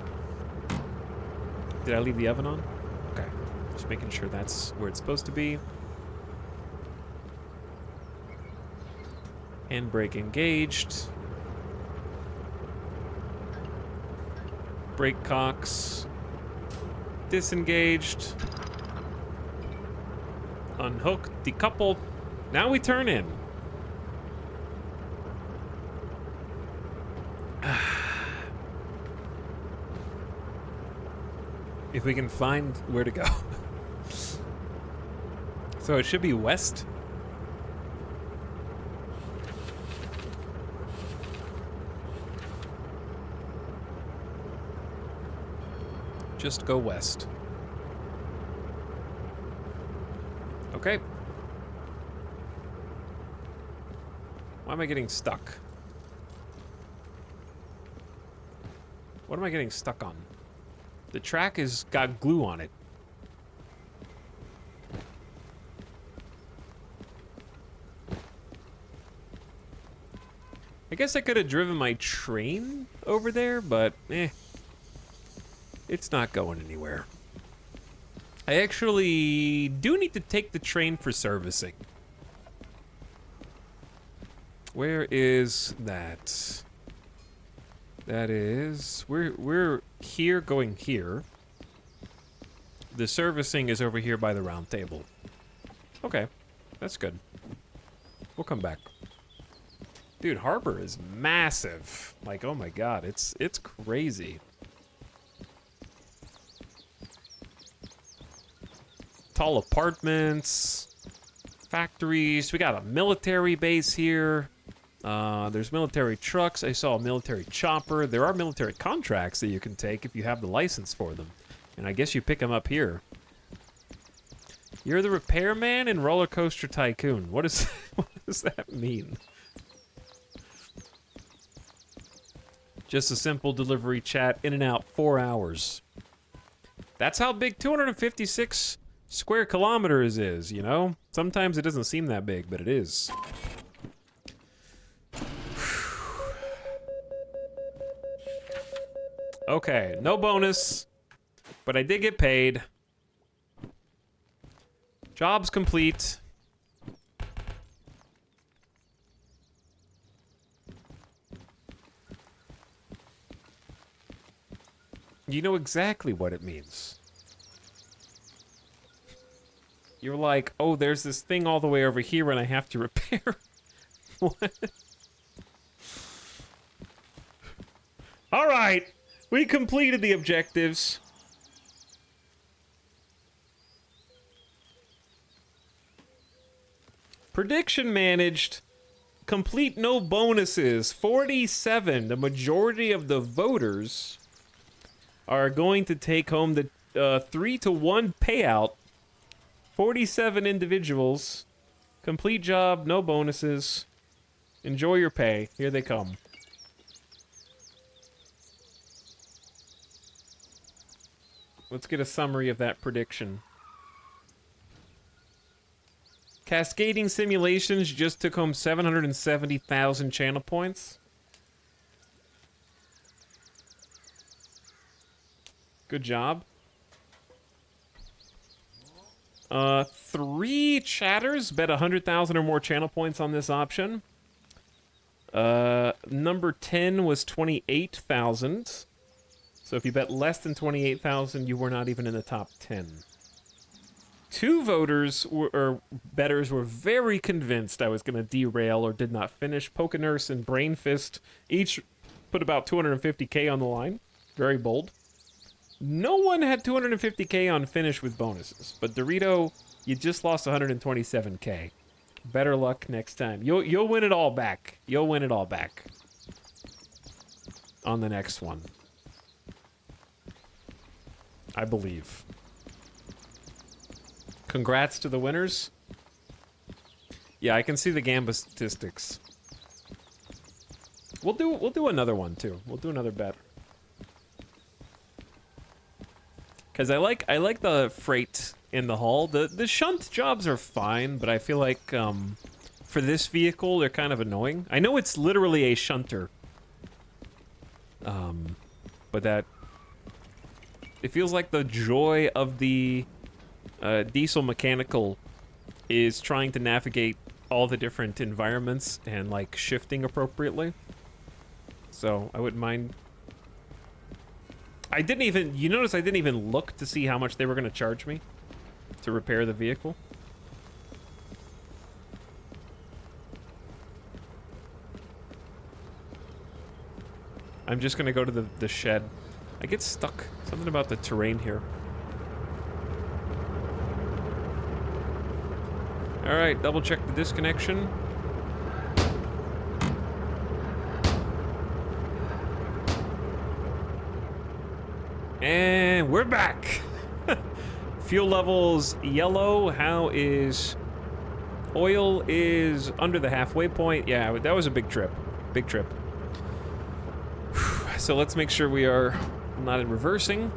Did I leave the oven on? Okay. Just making sure that's where it's supposed to be. Handbrake engaged. Brake cocks disengaged. Unhooked, decoupled. Now we turn in. If we can find where to go. So it should be west. Just go west. Okay. Why am I getting stuck? What am I getting stuck on? The track has got glue on it. I guess I could have driven my train over there, but it's not going anywhere. I actually do need to take the train for servicing. Where is that? That is, we're here going here. The servicing is over here by the round table. Okay, that's good. We'll come back. Dude, Harbor is massive. Like, oh my god, it's crazy. Tall apartments, factories. We got a military base here. There's military trucks. I saw a military chopper. There are military contracts that you can take if you have the license for them. And I guess you pick them up here. You're the repairman in Roller Coaster Tycoon. What does that mean? Just a simple delivery chat, in and out, 4 hours. That's how big 256 square kilometers is, you know? Sometimes it doesn't seem that big, but it is. Okay, no bonus, but I did get paid. Job's complete. You know exactly what it means. You're like, oh, there's this thing all the way over here and I have to repair. What? All right. We completed the objectives. Prediction managed. Complete no bonuses. 47. The majority of the voters are going to take home the 3-to-1 payout. 47 individuals. Complete job, no bonuses. Enjoy your pay. Here they come. Let's get a summary of that prediction. Cascading Simulations just took home 770,000 channel points. Good job. 3 chatters bet 100,000 or more channel points on this option. Number 10 was 28,000. So if you bet less than 28,000, you were not even in the top 10. 2 voters or bettors were very convinced I was going to derail or did not finish. Pokenurse and Brain Fist each put about 250k on the line. Very bold. No one had 250k on finish with bonuses, but Dorito, you just lost 127k. Better luck next time. You'll win it all back. You'll win it all back. on the next one. I believe. Congrats to the winners. Yeah, I can see the Gamba statistics. We'll do another one too. We'll do another bet. Cause I like the freight in the hull. The shunt jobs are fine, but I feel like for this vehicle they're kind of annoying. I know it's literally a shunter. But that it feels like the joy of the diesel mechanical is trying to navigate all the different environments and like shifting appropriately. So I wouldn't mind. I didn't even, you notice I didn't even look to see how much they were going to charge me to repair the vehicle. I'm just going to go to the shed. I get stuck. Something about the terrain here. All right, double check the disconnection. And we're back. Fuel levels yellow. How is oil is under the halfway point? Yeah, that was a big trip. Big trip. So let's make sure we are not in reversing.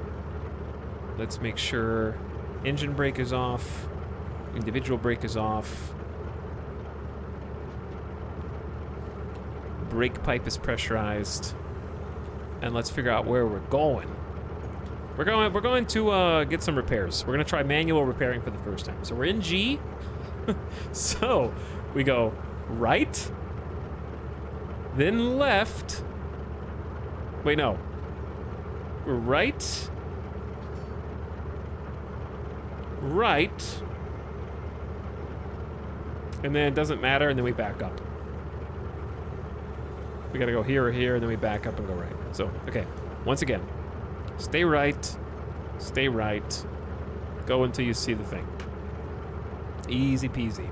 Let's make sure engine brake is off. Individual brake is off. Brake pipe is pressurized. And let's figure out where we're going. We're going to get some repairs. We're gonna try manual repairing for the first time. So we're in G. So we go right, then left. Wait, no. We're right, and then it doesn't matter, and then we back up. We gotta go here or here, and then we back up and go right. So, okay, once again. Stay right, go until you see the thing. Easy peasy.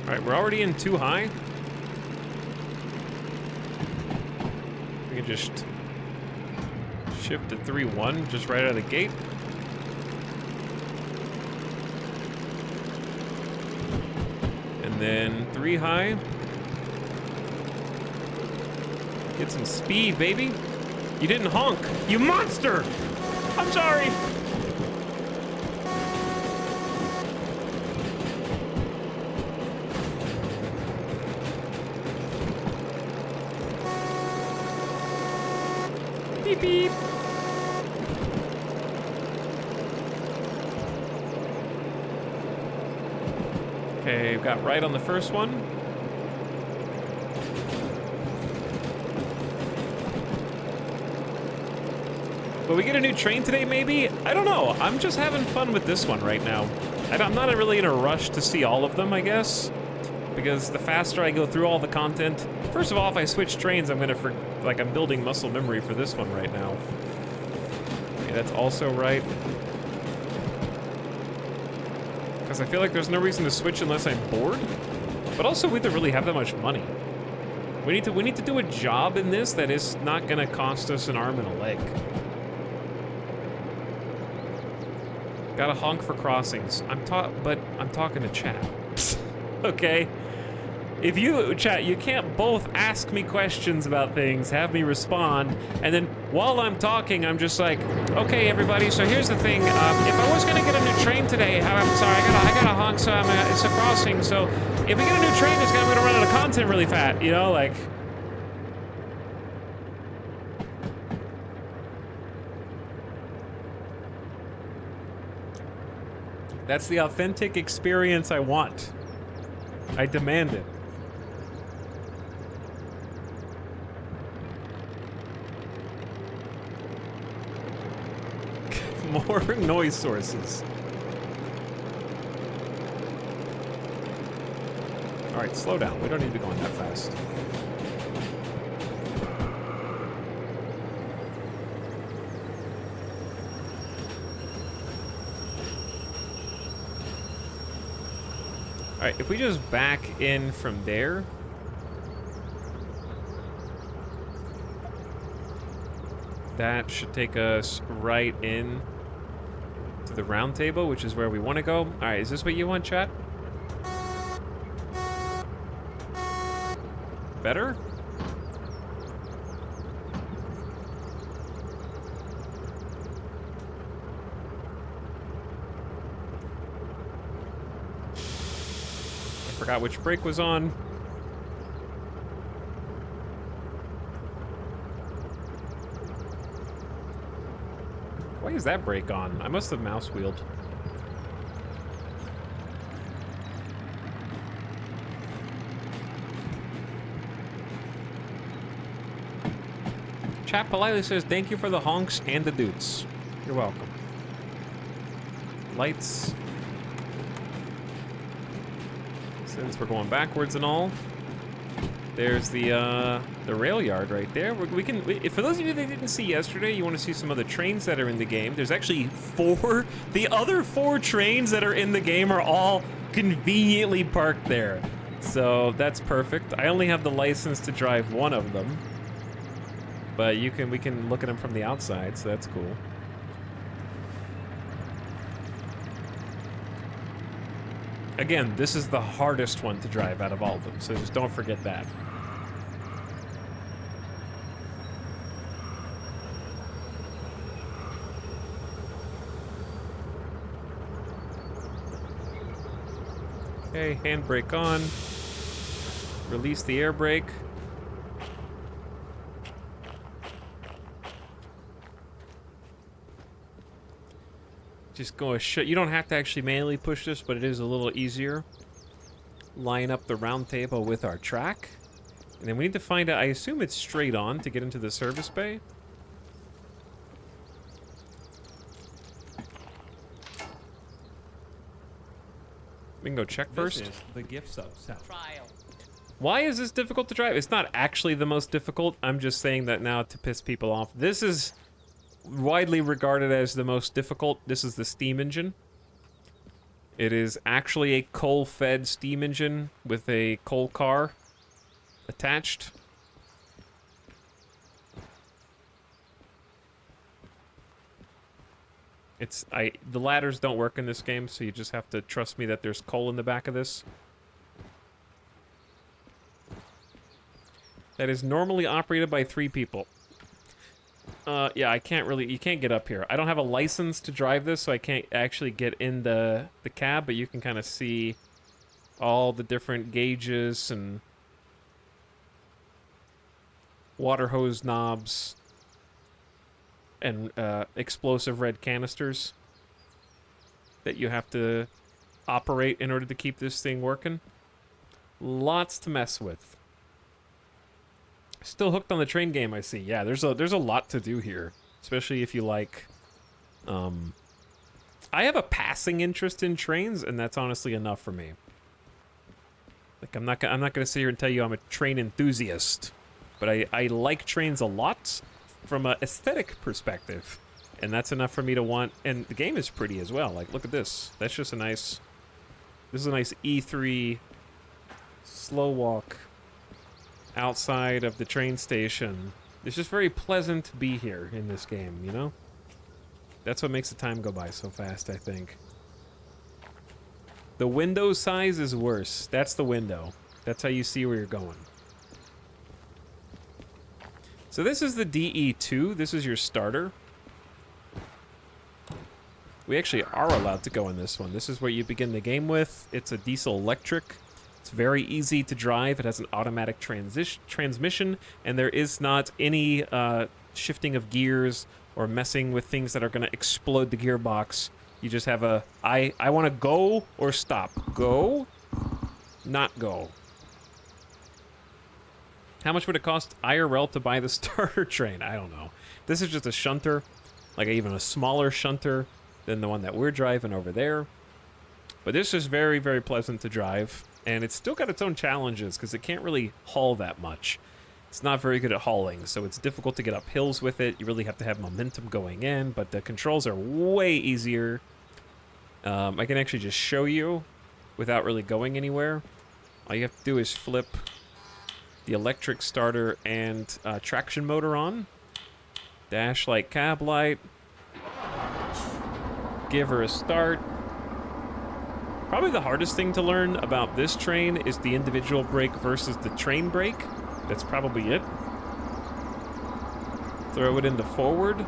All right, we're already in too high. We can just shift to 3-1 just right out of the gate. And then 3 high. Get some speed, baby. You didn't honk. You monster! I'm sorry. Beep beep. Okay, we've got right on the first one. Will we get a new train today, maybe? I don't know. I'm just having fun with this one right now. I'm not really in a rush to see all of them, I guess. Because the faster I go through all the content... First of all, if I switch trains, I'm I'm building muscle memory for this one right now. Okay, that's also right. Because I feel like there's no reason to switch unless I'm bored. But also, we don't really have that much money. We need to do a job in this that is not gonna cost us an arm and a leg. Gotta honk for crossings. I'm talking to chat. Okay? If you, chat, you can't both ask me questions about things, have me respond, and then while I'm talking, I'm just like, okay, everybody, so here's the thing. If I was gonna get a new train today, I'm sorry, I gotta honk, so it's a crossing, so if we get a new train, I'm gonna run out of content really fast, you know, like... That's the authentic experience I want. I demand it. More noise sources. All right, slow down. We don't need to be going that fast. All right, if we just back in from there. That should take us right in to the round table, which is where we want to go. All right, is this what you want, chat? Better? I forgot which brake was on. Why is that brake on? I must have mouse wheeled. Chat politely says, thank you for the honks and the doots. You're welcome. Lights. Since we're going backwards and all. There's the rail yard right there. We can, for those of you that didn't see yesterday, you want to see some of the trains that are in the game. There's actually 4. The other 4 trains that are in the game are all conveniently parked there. So that's perfect. I only have the license to drive one of them. But we can look at them from the outside, so that's cool. Again, this is the hardest one to drive out of all of them, so just don't forget that. Okay, handbrake on. Release the air brake. Just go you don't have to actually manually push this, but it is a little easier. Line up the round table with our track. And then we need to find out, I assume it's straight on to get into the service bay. We can go check first. This is the gift sub trial. Why is this difficult to drive? It's not actually the most difficult. I'm just saying that now to piss people off. This is widely regarded as the most difficult. This is the steam engine. It is actually a coal-fed steam engine with a coal car attached. The ladders don't work in this game, so you just have to trust me that there's coal in the back of this. That is normally operated by 3 people. Yeah, you can't get up here. I don't have a license to drive this, so I can't actually get in the cab, but you can kind of see all the different gauges and water hose knobs and explosive red canisters that you have to operate in order to keep this thing working. Lots to mess with. Still hooked on the train game, I see. Yeah, there's a lot to do here, especially if you like. I have a passing interest in trains, and that's honestly enough for me. Like, I'm not gonna sit here and tell you I'm a train enthusiast, but I like trains a lot from an aesthetic perspective, and that's enough for me to want. And the game is pretty as well. Like, look at this. That's just a nice. This is a nice E3 slow walk outside of the train station. It's just very pleasant to be here in this game, you know? That's what makes the time go by so fast, I think. The window size is worse. That's the window. That's how you see where you're going. So this is the DE2. This is your starter. We actually are allowed to go in this one. This is what you begin the game with. It's a diesel electric. It's very easy to drive. It has an automatic transmission, and there is not any shifting of gears or messing with things that are going to explode the gearbox. You just have a, I want to go or stop. Go, not go. How much would it cost IRL to buy the starter train? I don't know. This is just a shunter, like even a smaller shunter than the one that we're driving over there. But this is very, very pleasant to drive. And it's still got its own challenges because it can't really haul that much. It's not very good at hauling, so it's difficult to get up hills with it. You really have to have momentum going in, but the controls are way easier. I can actually just show you without really going anywhere. All you have to do is flip the electric starter and traction motor on. Dash light, cab light. Give her a start. Probably the hardest thing to learn about this train is the individual brake versus the train brake. That's probably it. Throw it into forward.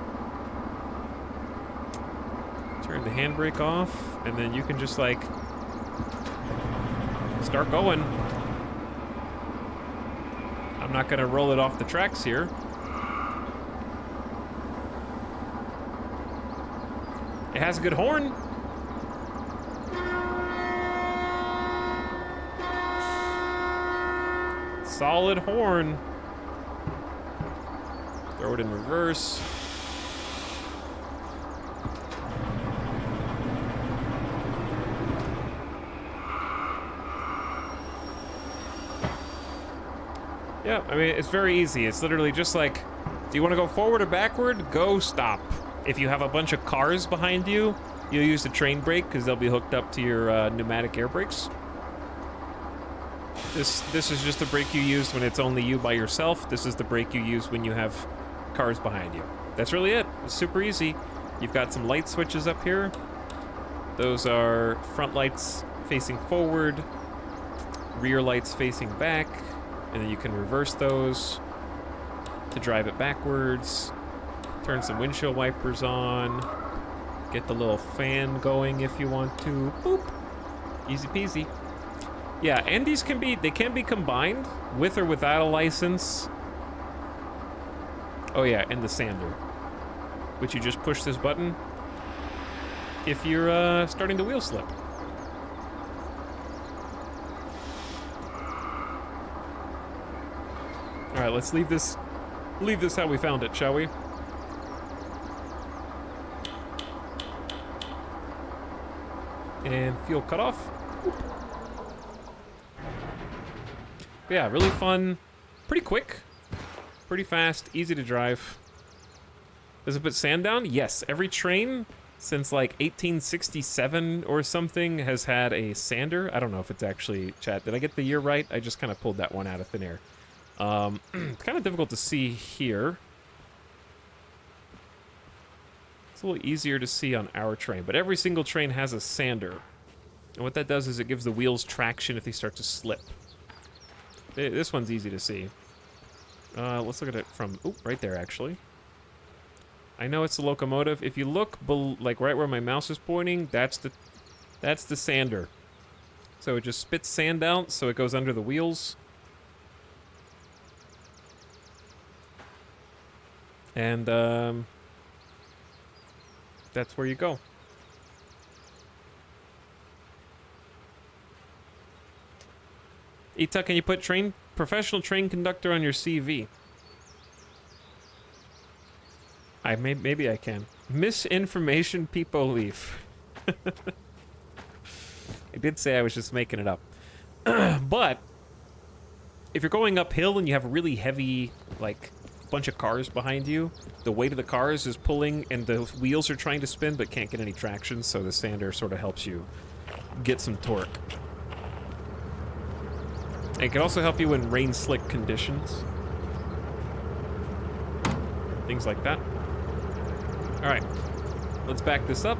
Turn the handbrake off, and then you can just like start going. I'm not gonna roll it off the tracks here. It has a good horn. Solid horn. Throw it in reverse. Yeah, I mean, it's very easy. It's literally just like, do you want to go forward or backward? Go, stop. If you have a bunch of cars behind you, you'll use the train brake because they'll be hooked up to your pneumatic air brakes. This is just the brake you use when it's only you by yourself. This is the brake you use when you have cars behind you. That's really it. It's super easy. You've got some light switches up here. Those are front lights facing forward, rear lights facing back, and then you can reverse those to drive it backwards. Turn some windshield wipers on. Get the little fan going if you want to. Boop. Easy peasy. Yeah, and these can be combined with or without a license. Oh yeah, and the sander, which you just push this button if you're starting the wheel slip. All right, let's leave this how we found it, shall we? And fuel cutoff. Yeah, really fun, pretty quick, pretty fast, easy to drive. Does it put sand down? Yes, every train since like 1867 or something has had a sander. I don't know if it's actually, chat, did I get the year right? I just kind of pulled that one out of thin air. It's kind of difficult to see here. It's a little easier to see on our train, but every single train has a sander. And what that does is it gives the wheels traction if they start to slip. This one's easy to see. Let's look at it from, right there actually. I know it's the locomotive. If you look like right where my mouse is pointing, that's the sander. So it just spits sand out, so it goes under the wheels. And that's where you go. Ita, can you put professional train conductor on your CV? Maybe I can. Misinformation people leave. I did say I was just making it up. But if you're going uphill and you have a really heavy, like, bunch of cars behind you, the weight of the cars is pulling and the wheels are trying to spin but can't get any traction, so the sander sort of helps you get some torque. It can also help you in rain slick conditions. Things like that. Alright, let's back this up.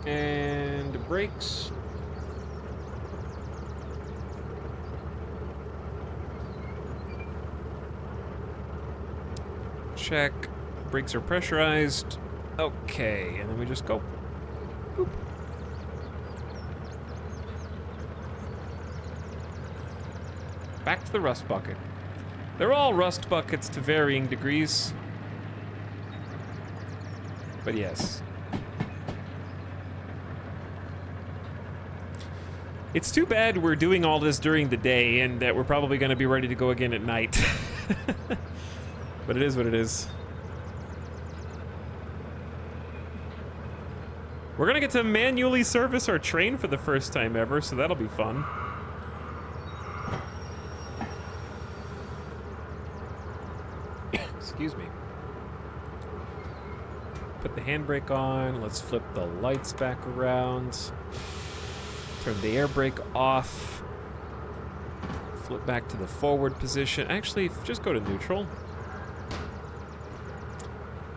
And brakes. Check. Brakes are pressurized. Okay, and then we just go. Boop. Back to the rust bucket. They're all rust buckets to varying degrees. But yes. It's too bad we're doing all this during the day and that we're probably going to be ready to go again at night. But it is what it is. We're going to get to manually service our train for the first time ever, so that'll be fun. Excuse me. Put the handbrake on. Let's flip the lights back around. Turn the air brake off. Flip back to the forward position. Actually, just go to neutral.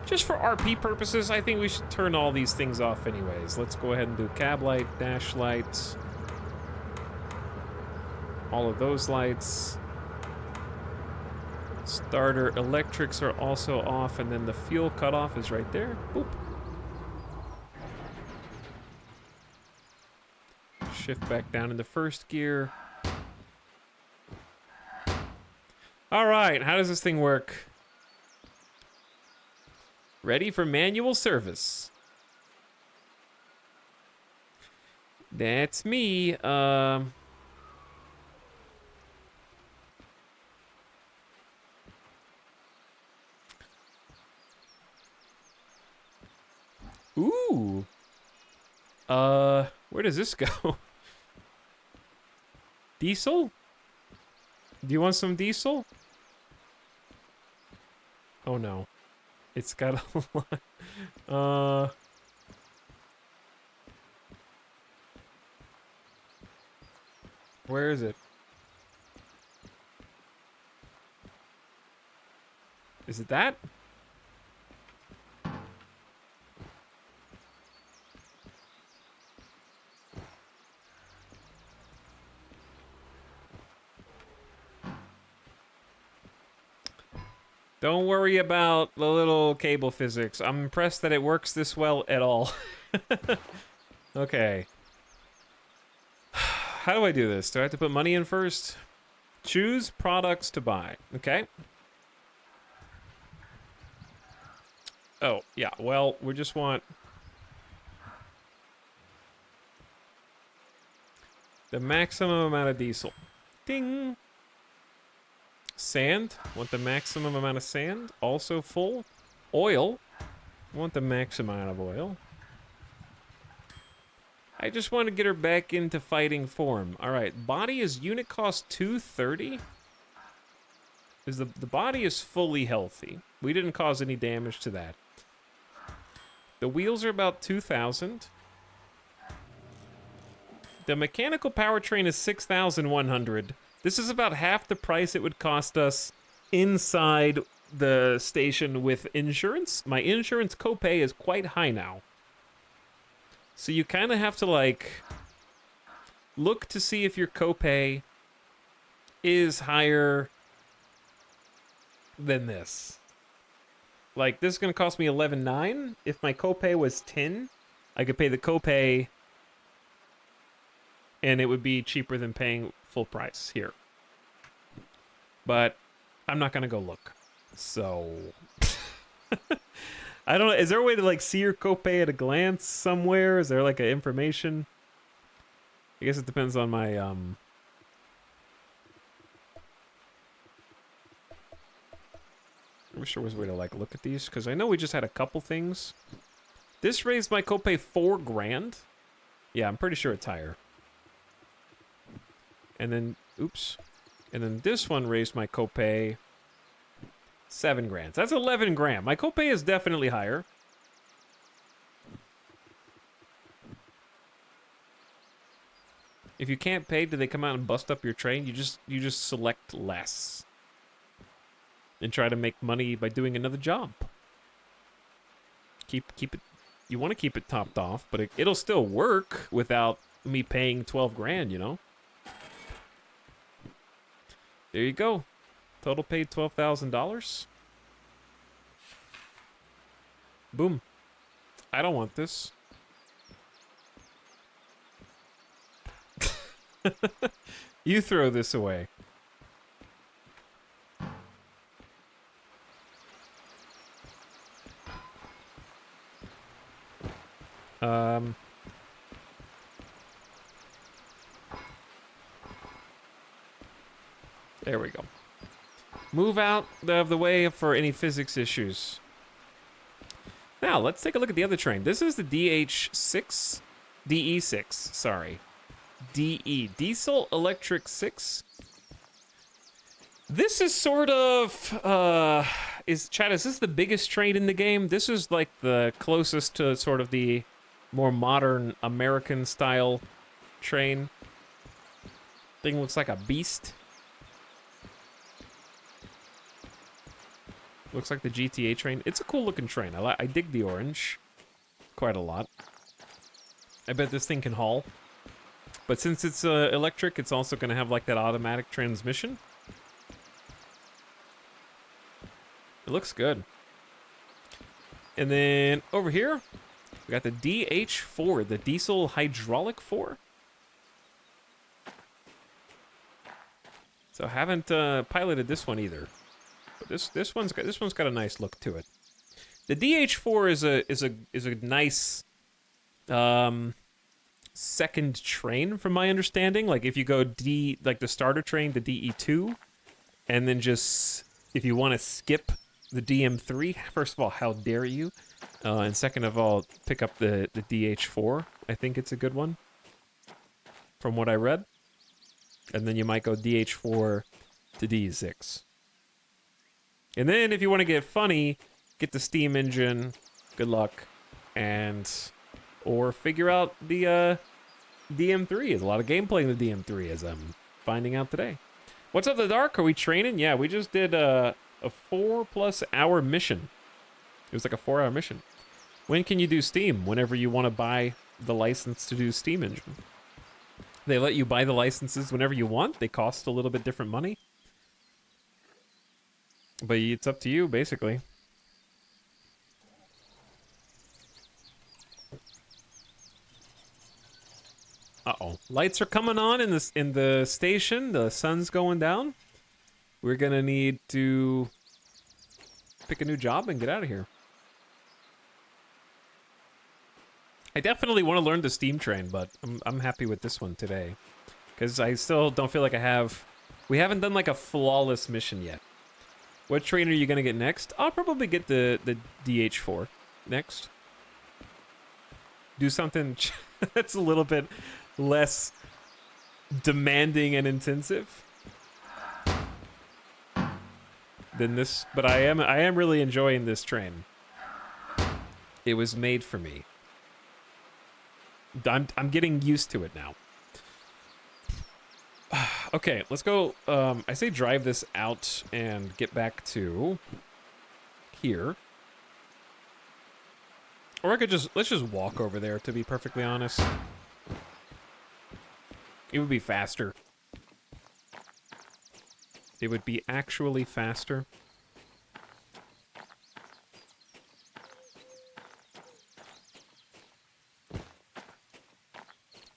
Just for RP purposes, I think we should turn all these things off anyways. Let's go ahead and do cab light, dash lights. All of those lights. Starter electrics are also off, and then the fuel cutoff is right there. Boop. Shift back down into first gear. All right, how does this thing work? Ready for manual service. That's me. Ooh. Where does this go? Diesel? Do you want some diesel? Oh no. It's got a lot. Where is it? Is it that? Don't worry about the little cable physics. I'm impressed that it works this well at all. Okay. How do I do this? Do I have to put money in first? Choose products to buy. Okay. Oh, yeah. Well, we just want the maximum amount of diesel. Ding. Sand. Want the maximum amount of sand. Also full. Oil. Want the maximum amount of oil. I just want to get her back into fighting form. All right. Body is unit cost 230. Because the body is fully healthy. We didn't cause any damage to that. The wheels are about 2,000. The mechanical powertrain is 6,100. This is about half the price it would cost us inside the station with insurance. My insurance copay is quite high now. So you kind of have to, like, look to see if your copay is higher than this. Like, this is going to cost me $11,900. If my copay was $10, I could pay the copay, and it would be cheaper than paying full price here. But I'm not going to go look. So... I don't know. Is there a way to, like, see your copay at a glance somewhere? Is there, like, an information? I guess it depends on my, I wish there was a way to, like, look at these, because I know we just had a couple things. This raised my copay $4,000. Yeah, I'm pretty sure it's higher. And then, oops. And then this one raised my copay $7,000. That's $11,000. My copay is definitely higher. If you can't pay, do they come out and bust up your train? You just select less. And try to make money by doing another job. Keep it. You want to keep it topped off, but it'll still work without me paying $12,000, you know? There you go. Total paid $12,000. Boom. I don't want this. You throw this away. There we go. Move out of the way for any physics issues. Now, let's take a look at the other train. This is the DE6, sorry. DE, Diesel Electric 6. This is sort of, Chad, is this the biggest train in the game? This is like the closest to sort of the more modern American style train. Thing looks like a beast. Looks like the GTA train. It's a cool looking train. I dig the orange quite a lot. I bet this thing can haul. But since it's electric, it's also going to have like that automatic transmission. It looks good. And then over here, we got the DH4, the Diesel Hydraulic 4. So I haven't piloted this one either. But this one's got a nice look to it. The DH4 is a nice second train from my understanding. Like if you go like the starter train, the DE2, and then just if you want to skip the DM3, first of all, how dare you? And second of all, pick up the DH4. I think it's a good one, from what I read. And then you might go DH4 to DE6. And then if you want to get funny, get the steam engine. Good luck. Or figure out the DM3. There's a lot of gameplay in the DM3, as I'm finding out today. What's up, the Dark? Are we training? Yeah, we just did a 4+ hour mission. It was like a 4-hour mission. When can you do Steam? Whenever you want to buy the license to do Steam Engine. They let you buy the licenses whenever you want. They cost a little bit different money. But it's up to you, basically. Uh-oh. Lights are coming on in the station. The sun's going down. We're gonna need to pick a new job and get out of here. I definitely want to learn the steam train, but I'm happy with this one today. Because I still don't feel like we haven't done like a flawless mission yet. What train are you gonna get next? I'll probably get the DH4 next. Do something that's a little bit less demanding and intensive than this, but I am really enjoying this train. It was made for me. I'm getting used to it now. Okay, let's go. I say drive this out and get back to here. Or I could let's just walk over there, to be perfectly honest. It would be faster. It would be actually faster.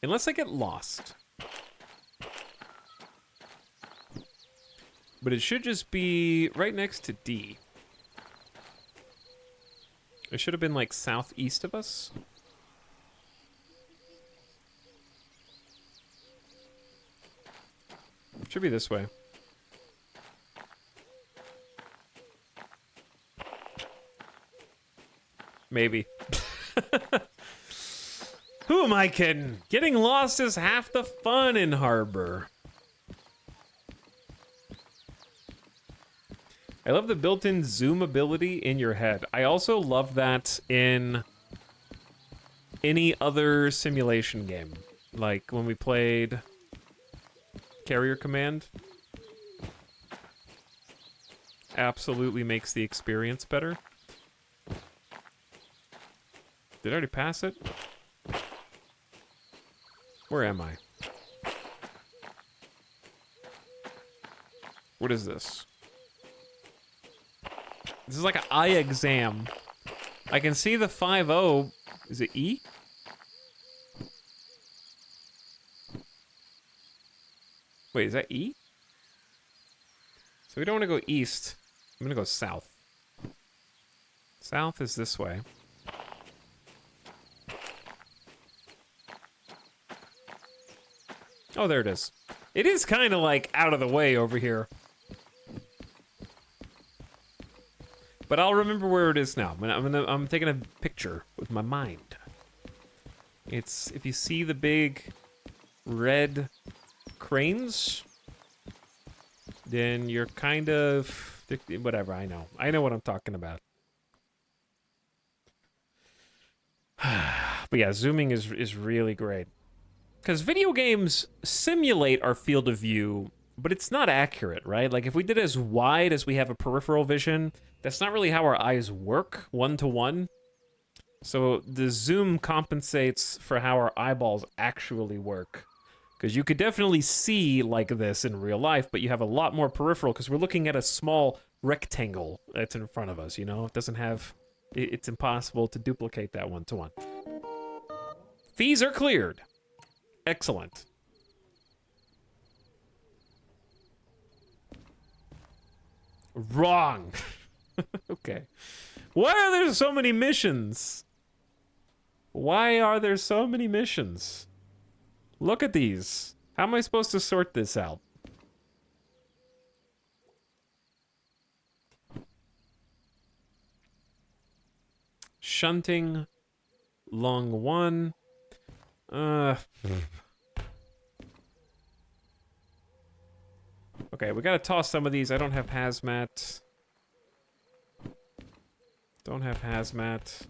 Unless I get lost. But it should just be right next to D. It should have been like southeast of us. Should be this way. Maybe. Who am I kidding? Getting lost is half the fun in Harbor. I love the built-in zoom ability in your head. I also love that in any other simulation game. Like when we played Carrier Command. Absolutely makes the experience better. Did I already pass it? Where am I? What is this? This is like an eye exam. I can see the 5-0. Is it E? Wait, is that E? So we don't want to go east. I'm gonna go south. South is this way. Oh, there it is. It is kind of like out of the way over here. But I'll remember where it is now. I'm taking a picture with my mind. It's, if you see the big red cranes, then you're kind of Whatever, I know. I know what I'm talking about. But yeah, zooming is really great. Because video games simulate our field of view, but it's not accurate, right? Like, if we did as wide as we have a peripheral vision, that's not really how our eyes work, one-to-one. So the zoom compensates for how our eyeballs actually work. Because you could definitely see like this in real life, but you have a lot more peripheral, because we're looking at a small rectangle that's in front of us, you know? It doesn't have... It's impossible to duplicate that one-to-one. Fees are cleared. Excellent. Wrong. Okay. Why are there so many missions? Why are there so many missions? Look at these. How am I supposed to sort this out? Shunting. Long one. Okay, we gotta toss some of these. I don't have hazmat. Don't have hazmat.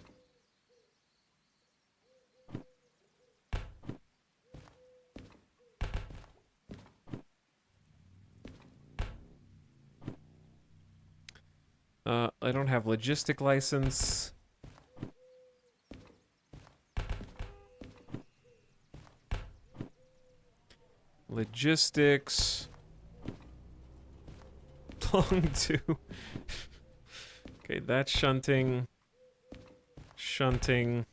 I don't have logistic license. Logistics. Long two. Okay, that's shunting. Shunting.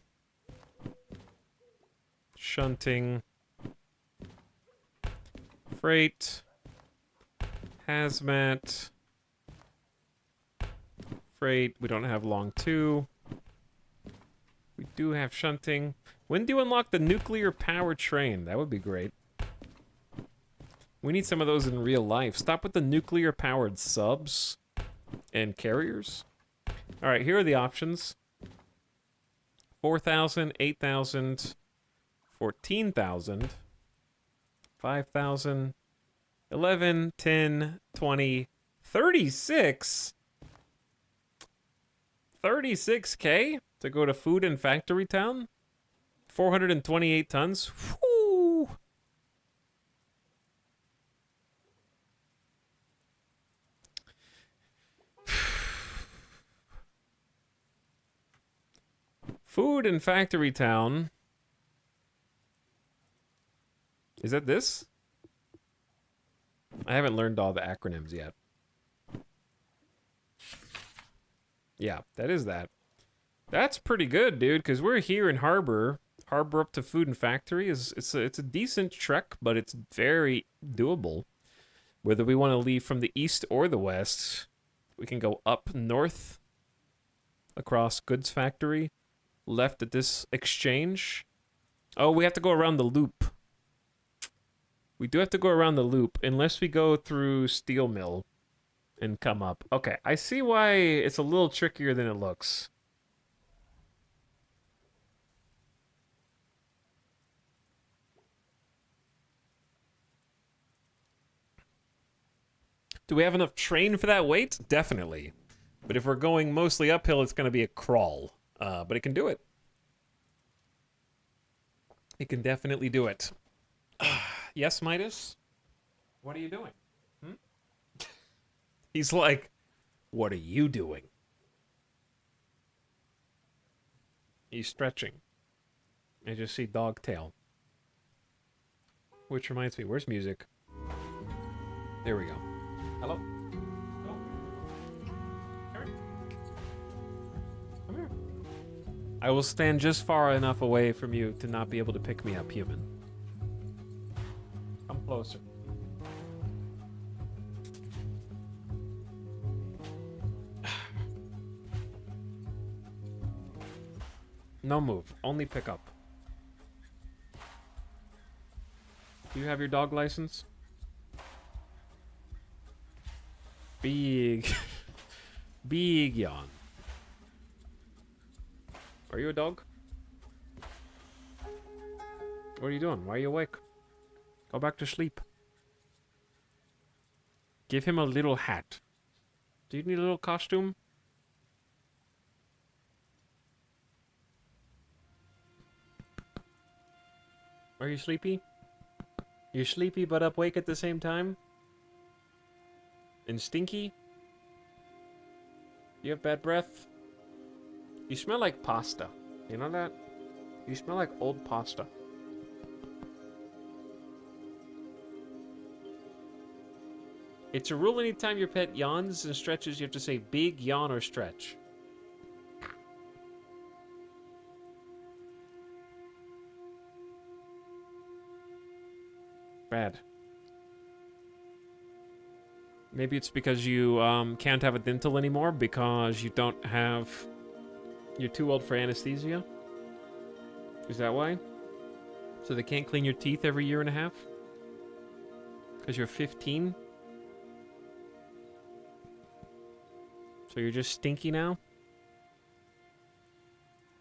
Shunting. Freight. Hazmat. Freight. We don't have long two. We do have shunting. When do you unlock the nuclear power train? That would be great. We need some of those in real life. Stop with the nuclear powered subs and carriers. All right, here are the options. 4,000, 8,000, 14,000, 5,000, 11, 10, 20, 36. 36K to go to Food and Factory Town? 428 tons? Whew. Food and Factory Town. Is that this? I haven't learned all the acronyms yet. Yeah, that is that. That's pretty good, dude, because we're here in Harbor. Harbor up to Food and Factory it's a decent trek, but it's very doable. Whether we want to leave from the east or the west, we can go up north across Goods Factory, left at this exchange. Oh, we have to go around the loop. We do have to go around the loop, unless we go through Steel Mill and come up. Okay, I see why it's a little trickier than it looks. Do we have enough train for that weight? Definitely. But if we're going mostly uphill, it's going to be a crawl. But it can do it. It can definitely do it. Yes, Midas? What are you doing? He's like, what are you doing? He's stretching. I just see dog tail. Which reminds me, where's music? There we go. Hello? Hello? Come here. Come here. I will stand just far enough away from you to not be able to pick me up, human. Come closer. No move. Only pick up. Do you have your dog license? Big... Big yawn. Are you a dog? What are you doing? Why are you awake? Go back to sleep. Give him a little hat. Do you need a little costume? Are you sleepy? You're sleepy but awake at the same time? And stinky? You have bad breath? You smell like pasta. You know that? You smell like old pasta. It's a rule anytime your pet yawns and stretches, you have to say big yawn or stretch. Bad. Maybe it's because you can't have a dental anymore because you don't have... You're too old for anesthesia? Is that why? So they can't clean your teeth every year and a half? Because you're 15? So you're just stinky now?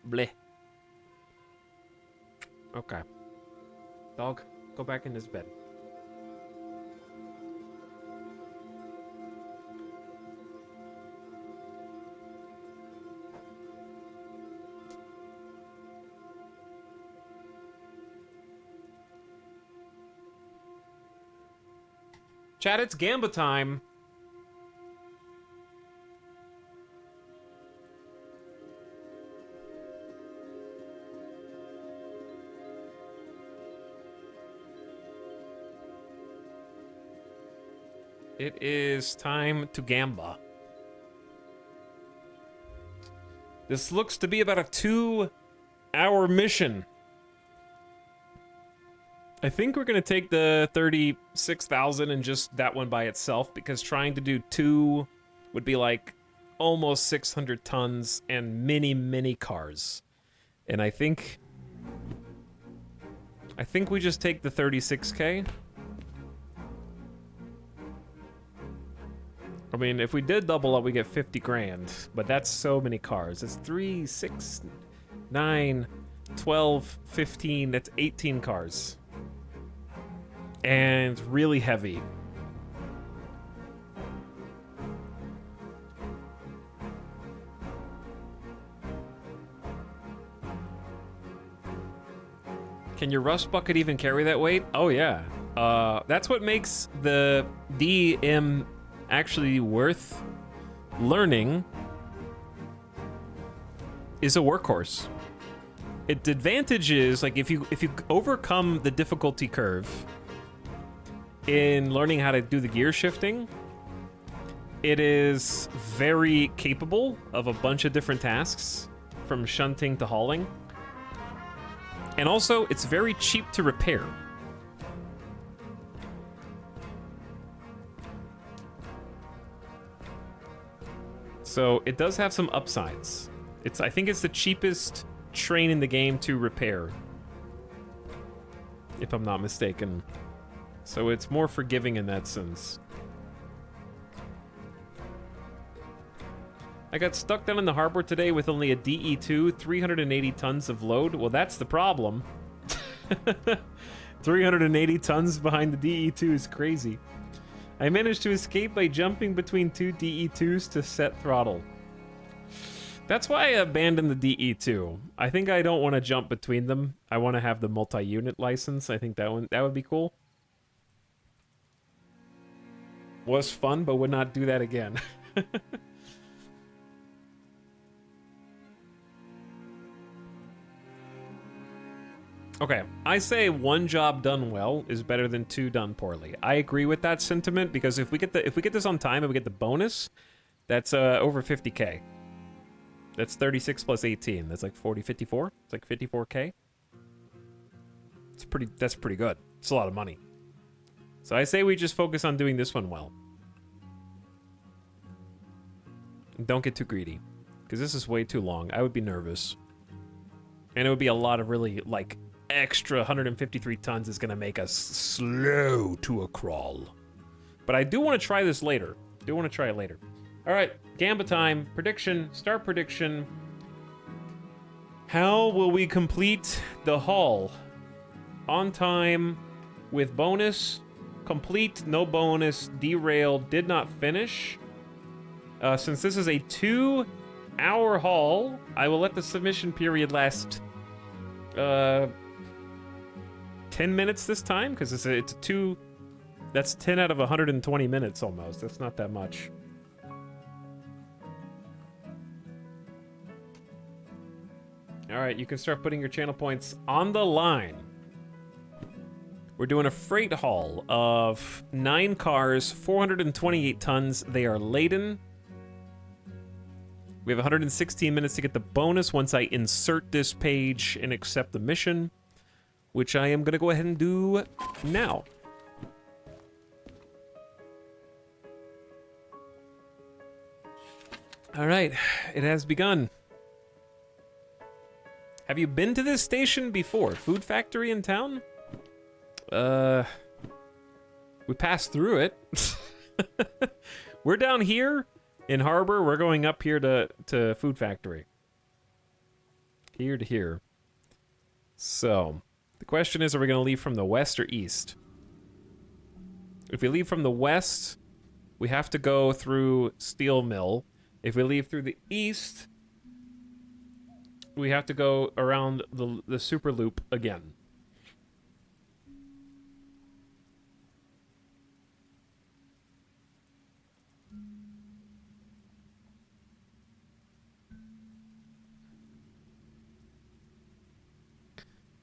Bleh. Okay. Dog, go back in his bed. Chat, it's Gamba time. It is time to Gamba. This looks to be about a 2-hour mission. I think we're going to take the 36,000 and just that one by itself, because trying to do 2 would be like almost 600 tons and many cars. And I think we just take the 36K. I mean, if we did double up, we get 50 grand, but that's so many cars. It's 3, 6, 9, 12, 15, that's 18 cars. And really heavy. Can your rust bucket even carry that weight? Oh yeah. That's what makes the DM actually worth learning, is a workhorse. Its advantage is, like, if you overcome the difficulty curve in learning how to do the gear shifting, it is very capable of a bunch of different tasks, from shunting to hauling. And also, it's very cheap to repair. So it does have some upsides. I think it's the cheapest train in the game to repair, if I'm not mistaken. So it's more forgiving in that sense. I got stuck down in the harbor today with only a DE2, 380 tons of load. Well, that's the problem. 380 tons behind the DE2 is crazy. I managed to escape by jumping between 2 DE2s to set throttle. That's why I abandoned the DE2. I think I don't want to jump between them. I want to have the multi-unit license. I think that would be cool. Was fun, but would not do that again. Okay, I say 1 job done well is better than 2 done poorly. I agree with that sentiment, because if we get this on time and we get the bonus, that's over 50K. That's 36 plus 18. That's like 40, 54. It's like 54K. That's pretty good. It's a lot of money. So I say we just focus on doing this one well. And don't get too greedy, because this is way too long. I would be nervous. And it would be a lot of really, like, extra 153 tons is going to make us slow to a crawl. But I do want to try this later. All right, Gamba time. Prediction. Start prediction. How will we complete the haul? On time, with bonus, complete, no bonus, derailed, did not finish. Since this is a 2-hour haul, I will let the submission period last 10 minutes this time, because it's a 2. That's 10 out of 120 minutes almost. That's not that much. All right, you can start putting your channel points on the line. We're doing a freight haul of 9 cars, 428 tons. They are laden. We have 116 minutes to get the bonus once I insert this page and accept the mission, which I am going to go ahead and do now. All right, it has begun. Have you been to this station before? Food factory in town? We passed through it. We're down here in Harbor. We're going up here to Food Factory. Here to here. So, the question is, are we going to leave from the west or east? If we leave from the west, we have to go through Steel Mill. If we leave through the east, we have to go around the Super Loop again.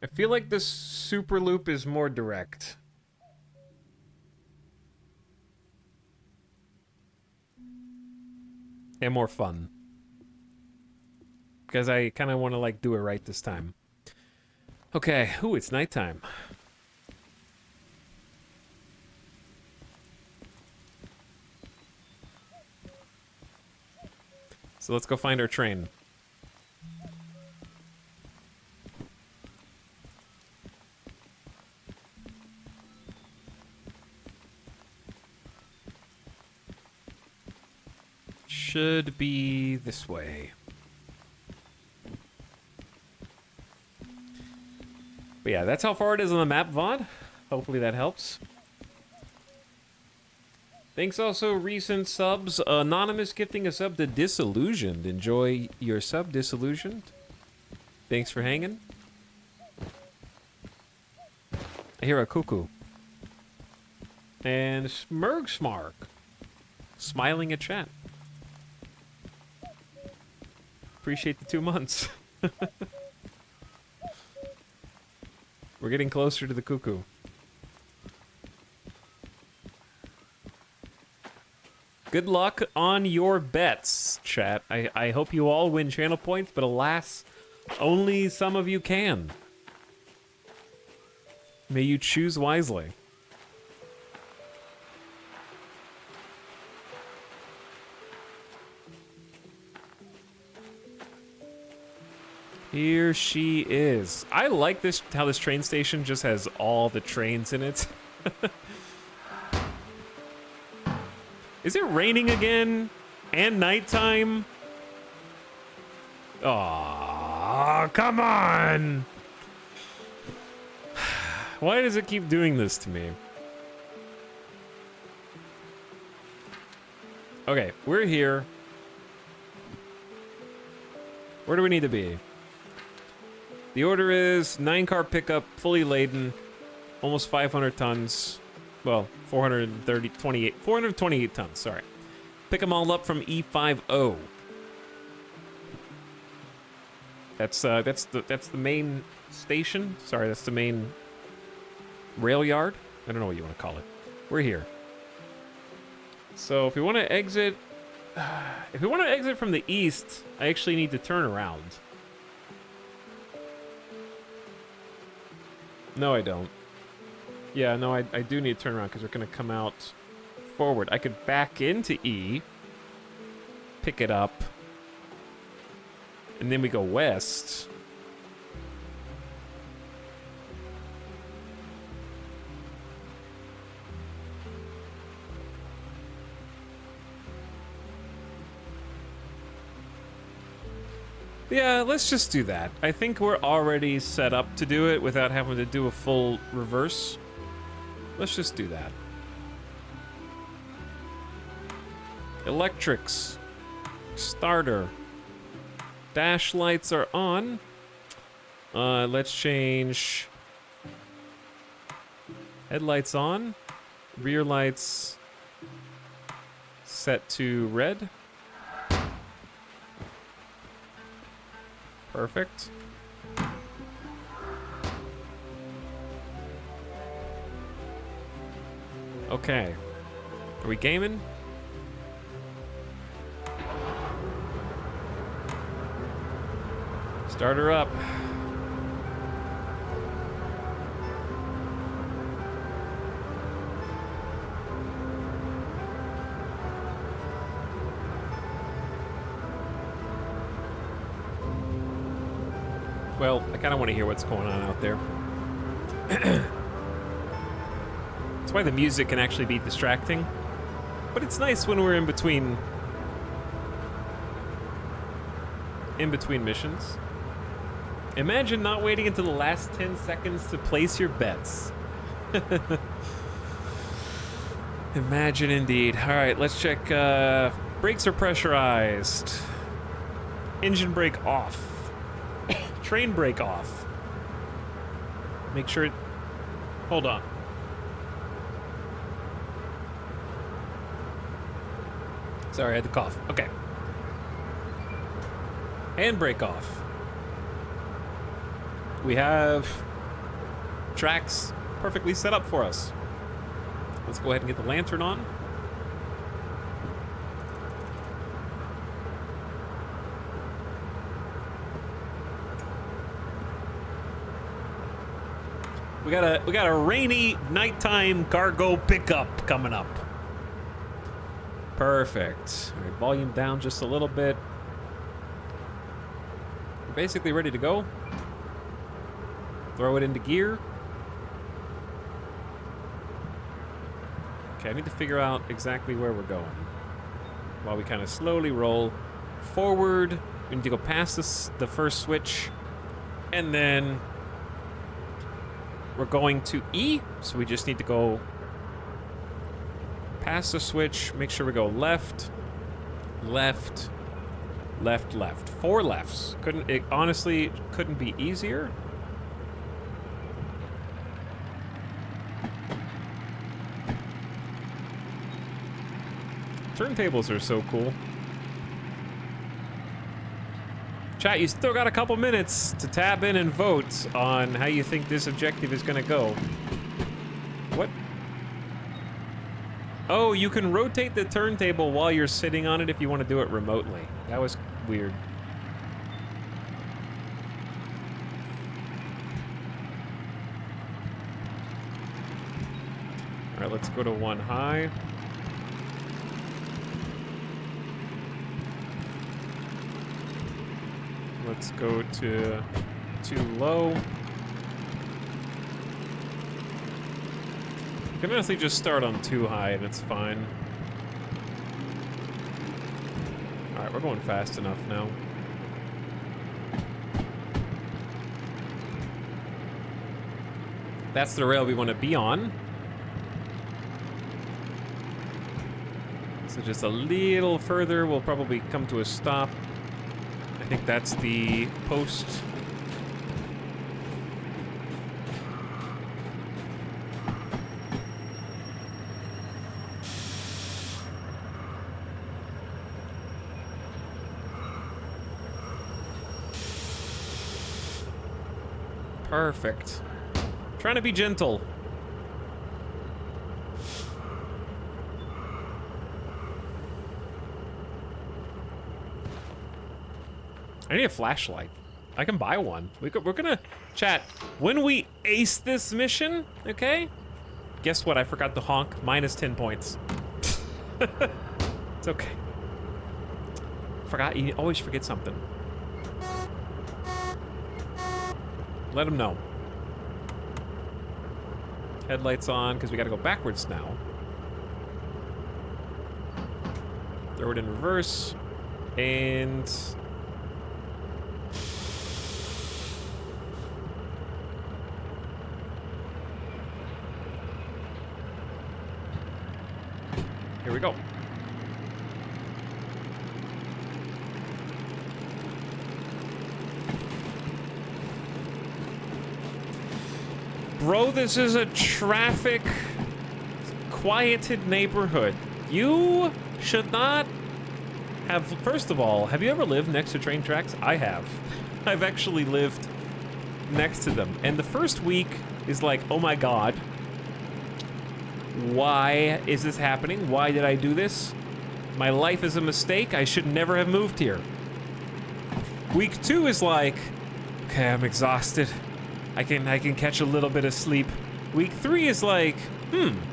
I feel like this Super Loop is more direct. And more fun. Because I kind of want to, like, do it right this time. Okay. Ooh, it's nighttime. So let's go find our train. Should be this way. But yeah, that's how far it is on the map, VOD. Hopefully that helps. Thanks also, recent subs. Anonymous gifting a sub to Disillusioned. Enjoy your sub, Disillusioned. Thanks for hanging. I hear a cuckoo. And Smurg smiling at chat. Appreciate the 2 months. We're getting closer to the cuckoo. Good luck on your bets, chat. I hope you all win channel points, but alas, only some of you can. May you choose wisely. Here she is. I like this, how this train station just has all the trains in it. Is it raining again? And nighttime? Aw, come on! Why does it keep doing this to me? Okay, we're here. Where do we need to be? The order is 9-car pickup, fully laden, almost 500 tons. Well, 428 tons, sorry. Pick them all up from E50. That's the main station. Sorry, that's the main rail yard. I don't know what you want to call it. We're here. So if we want to exit, from the east, I actually need to turn around. No, I don't. Yeah, no, I do need to turn around because we're going to come out forward. I could back into E, pick it up, and then we go west. Yeah, let's just do that. I think we're already set up to do it without having to do a full reverse. Let's just do that. Electrics. Starter. Dash lights are on. Let's change headlights on. Rear lights set to red. Perfect. Okay. Are we gaming? Start her up. Well, I kind of want to hear what's going on out there. That's why the music can actually be distracting. But it's nice when we're in between missions. Imagine not waiting until the last 10 seconds to place your bets. Imagine indeed. All right, let's check. Brakes are pressurized. Engine brake off. Train brake off. Make sure it... Hold on. Sorry, I had to cough. Okay. Handbrake off. We have tracks perfectly set up for us. Let's go ahead and get the lantern on. We got a rainy nighttime cargo pickup coming up. Perfect. All right, volume down just a little bit. We're basically ready to go. Throw it into gear. Okay, I need to figure out exactly where we're going. While we kind of slowly roll forward. We need to go past the first switch. And then we're going to E. So we just need to go past the switch. Make sure we go left, left, left, left. 4 lefts. It honestly couldn't be easier. Turntables are so cool. Chat, you still got a couple minutes to tab in and vote on how you think this objective is gonna go. What? Oh, you can rotate the turntable while you're sitting on it if you want to do it remotely. That was weird. All right, let's go to 1 high. Let's go to 2 low. You can honestly just start on 2 high and it's fine. Alright, we're going fast enough now. That's the rail we want to be on. So just a little further, we'll probably come to a stop. I think that's the post. Perfect. Trying to be gentle. I need a flashlight. I can buy one. We're gonna chat. When we ace this mission, okay? Guess what? I forgot to honk. Minus 10 points. It's okay. Forgot. You always forget something. Let them know. Headlights on, because we gotta go backwards now. Throw it in reverse. And... here we go. Bro, this is a traffic quieted neighborhood. You should not have, first of all, have you ever lived next to train tracks? I have. I've actually lived next to them. And the first week is like, oh my God, why is this happening? Why did I do this? My life is a mistake. I should never have moved here. Week 2 is like, okay, I'm exhausted. I can catch a little bit of sleep. Week 3 is like,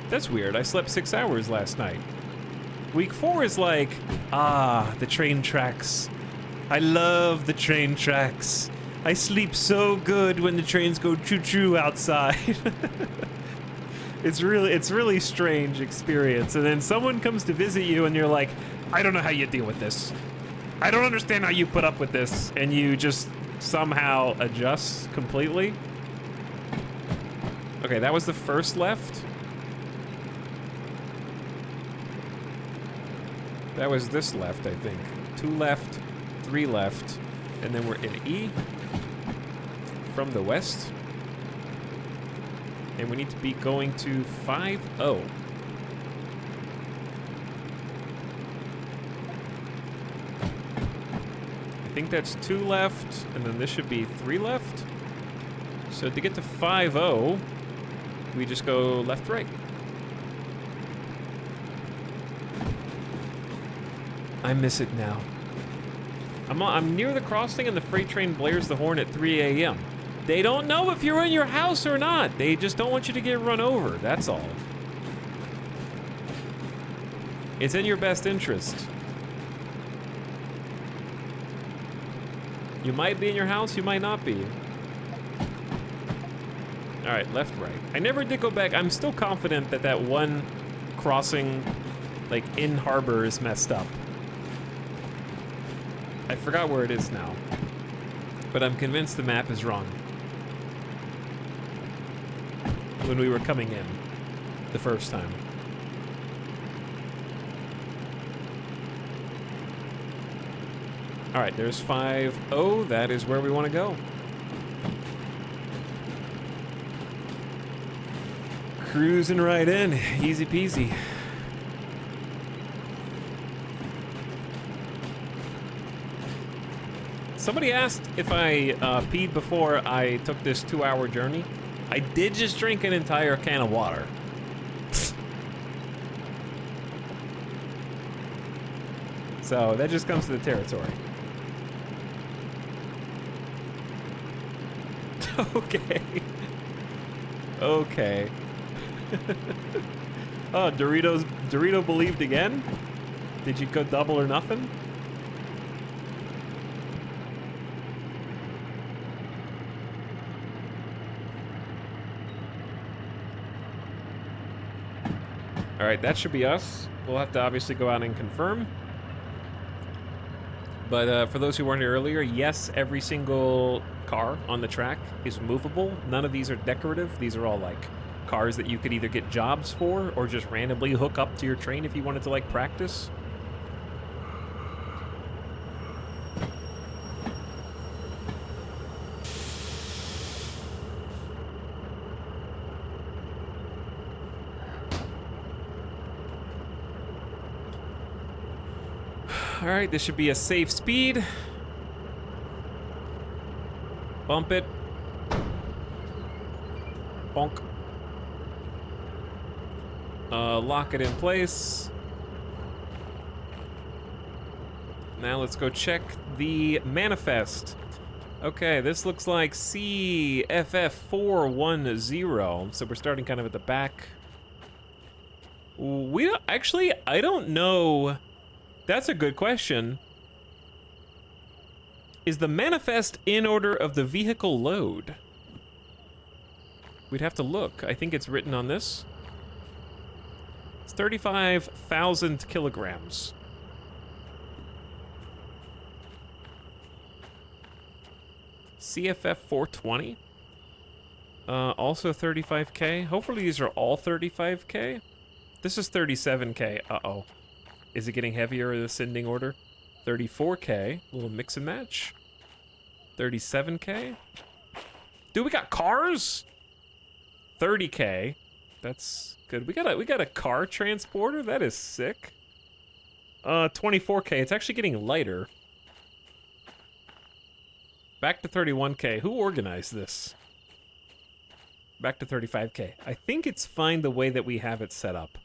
that's weird. I slept 6 hours last night. Week 4 is like, the train tracks. I love the train tracks. I sleep so good when the trains go choo-choo outside. It's really strange experience. And then someone comes to visit you and you're like, I don't know how you deal with this. I don't understand how you put up with this. And you just somehow adjust completely. Okay, that was the first left. That was this left, I think. 2 left, 3 left, and then we're in E from the west. And we need to be going to 5-0. I think that's 2 left, and then this should be 3 left. So to get to 5-0, we just go left, right. I miss it now. I'm near the crossing and the freight train blares the horn at 3 a.m. They don't know if you're in your house or not. They just don't want you to get run over, that's all. It's in your best interest. You might be in your house, you might not be. All right, left, right. I never did go back. I'm still confident that that one crossing, like in harbor, is messed up. I forgot where it is now, but I'm convinced the map is wrong. When we were coming in the first time. All right, there's 5-0. That is where we want to go. Cruising right in, easy peasy. Somebody asked if I peed before I took this 2-hour journey. I did just drink an entire can of water. So that just comes to the territory. Okay. Okay. Oh, Dorito believed again? Did you go double or nothing? All right, that should be us. We'll have to obviously go out and confirm. But for those who weren't here earlier, yes, every single car on the track is movable. None of these are decorative. These are all like cars that you could either get jobs for or just randomly hook up to your train if you wanted to like practice. All right, this should be a safe speed. Bump it. Bonk. Lock it in place. Now let's go check the manifest. Okay, this looks like CFF410. So we're starting kind of at the back. We don't, actually, I don't know. That's a good question. Is the manifest in order of the vehicle load? We'd have to look. I think it's written on this. It's 35,000 kilograms. CFF 420. Also 35K. Hopefully these are all 35K. This is 37K. Uh-oh. Is it getting heavier in the ascending order? 34K, little mix and match. 37K. Dude, we got cars? 30K. That's good. We got a car transporter. That is sick. 24K. It's actually getting lighter. Back to 31K. Who organized this? Back to 35K. I think it's fine the way that we have it set up.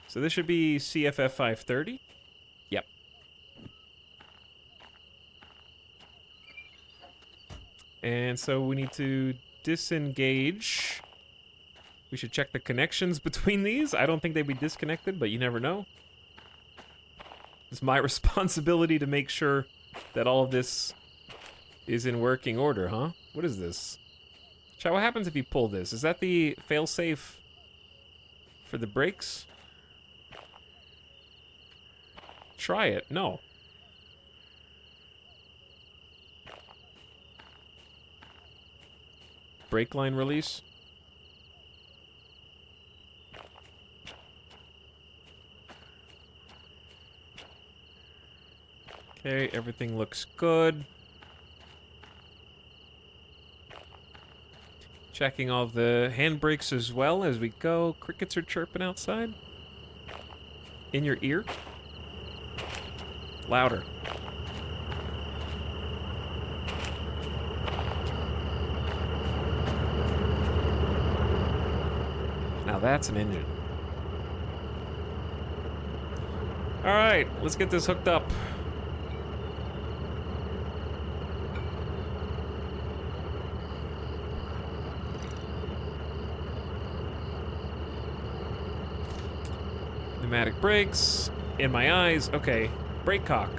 So this should be CFF 530. Yep. And so we need to disengage. We should check the connections between these. I don't think they'd be disconnected, but you never know. It's my responsibility to make sure that all of this is in working order, huh? What is this? Chat, what happens if you pull this? Is that the failsafe for the brakes? Try it. No. Brake line release. Okay, everything looks good. Checking all the handbrakes as well as we go. Crickets are chirping outside. In your ear. Louder. Now that's an engine. All right, let's get this hooked up. Pneumatic brakes. In my eyes. Okay. Brake cock.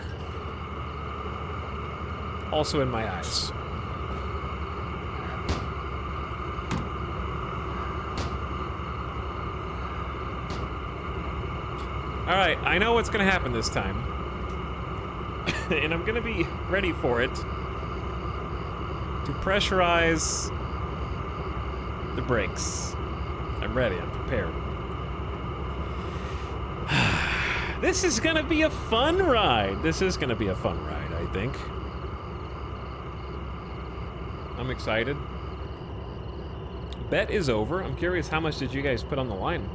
Also in my eyes. Alright, I know what's gonna happen this time. And I'm gonna be ready for it. To pressurize the brakes. I'm ready, I'm prepared. This is gonna be a fun ride. This is gonna be a fun ride, I think. I'm excited. Bet is over. I'm curious, how much did you guys put on the line?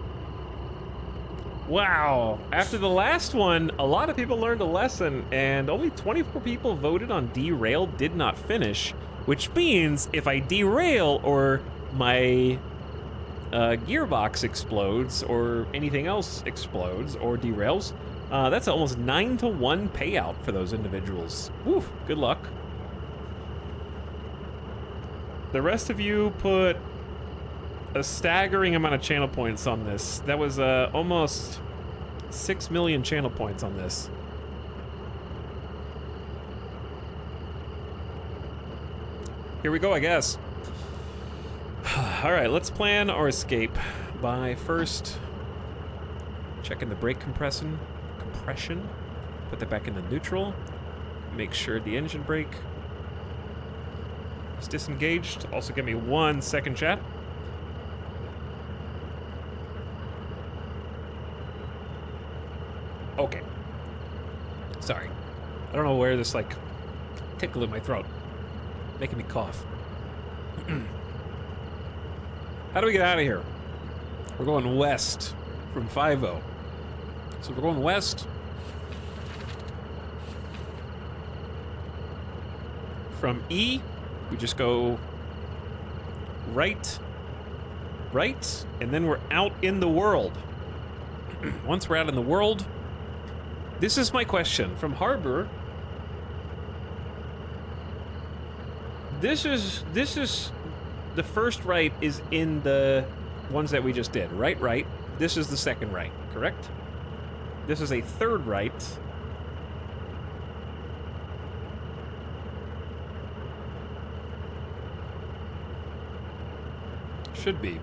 Wow. After the last one, a lot of people learned a lesson, and only 24 people voted on derail, did not finish, which means if I derail or my gearbox explodes or anything else explodes or derails, that's almost 9-to-1 payout for those individuals. Woof, good luck. The rest of you put a staggering amount of channel points on this. That was almost 6 million channel points on this. Here we go, I guess. All right, let's plan our escape by first checking the brake compression. Put that back into neutral. Make sure the engine brake is disengaged. Also give me 1 second, chat. Okay. Sorry. I don't know where this, like, tickle in my throat. Making me cough. How do we get out of here? We're going west from 5-0. So we're going west. From E, we just go right, and then we're out in the world. Once we're out in the world, this is my question. From Harbor, this is the first right is in the ones that we just did. Right. This is the second right, correct? This is a third right. Should be.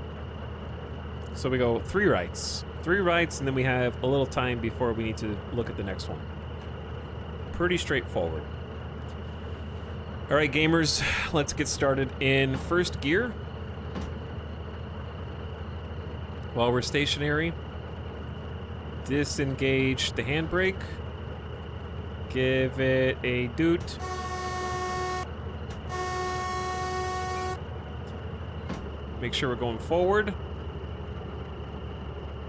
So we go 3 rights. 3 rights, and then we have a little time before we need to look at the next one. Pretty straightforward. All right, gamers, let's get started in first gear. While we're stationary, disengage the handbrake. Give it a doot. Make sure we're going forward.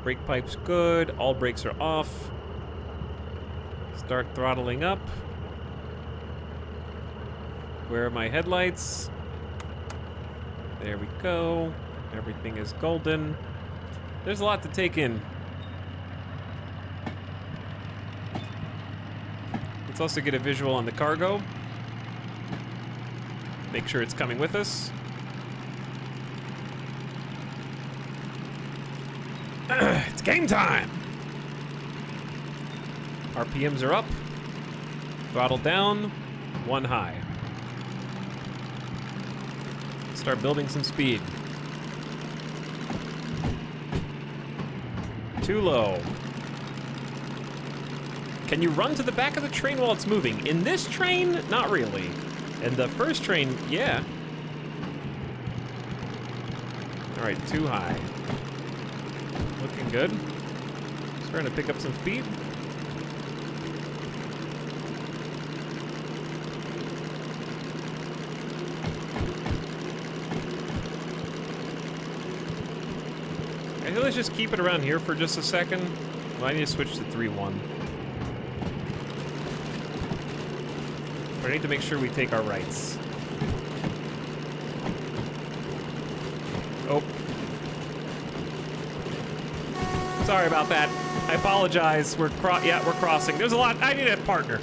Brake pipe's good. All brakes are off. Start throttling up. Where are my headlights? There we go. Everything is golden. There's a lot to take in. Let's also get a visual on the cargo. Make sure it's coming with us. It's game time! RPMs are up. Throttle down. 1 high. Start building some speed. Too low. Can you run to the back of the train while it's moving? In this train, not really. In the first train, yeah. All right, too high. Looking good. Starting to pick up some speed. I feel let's just keep it around here for just a second. Well, I need to switch to 3-1. I need to make sure we take our rights. Oh. Sorry about that. I apologize. We're crossing. There's a lot. I need a partner.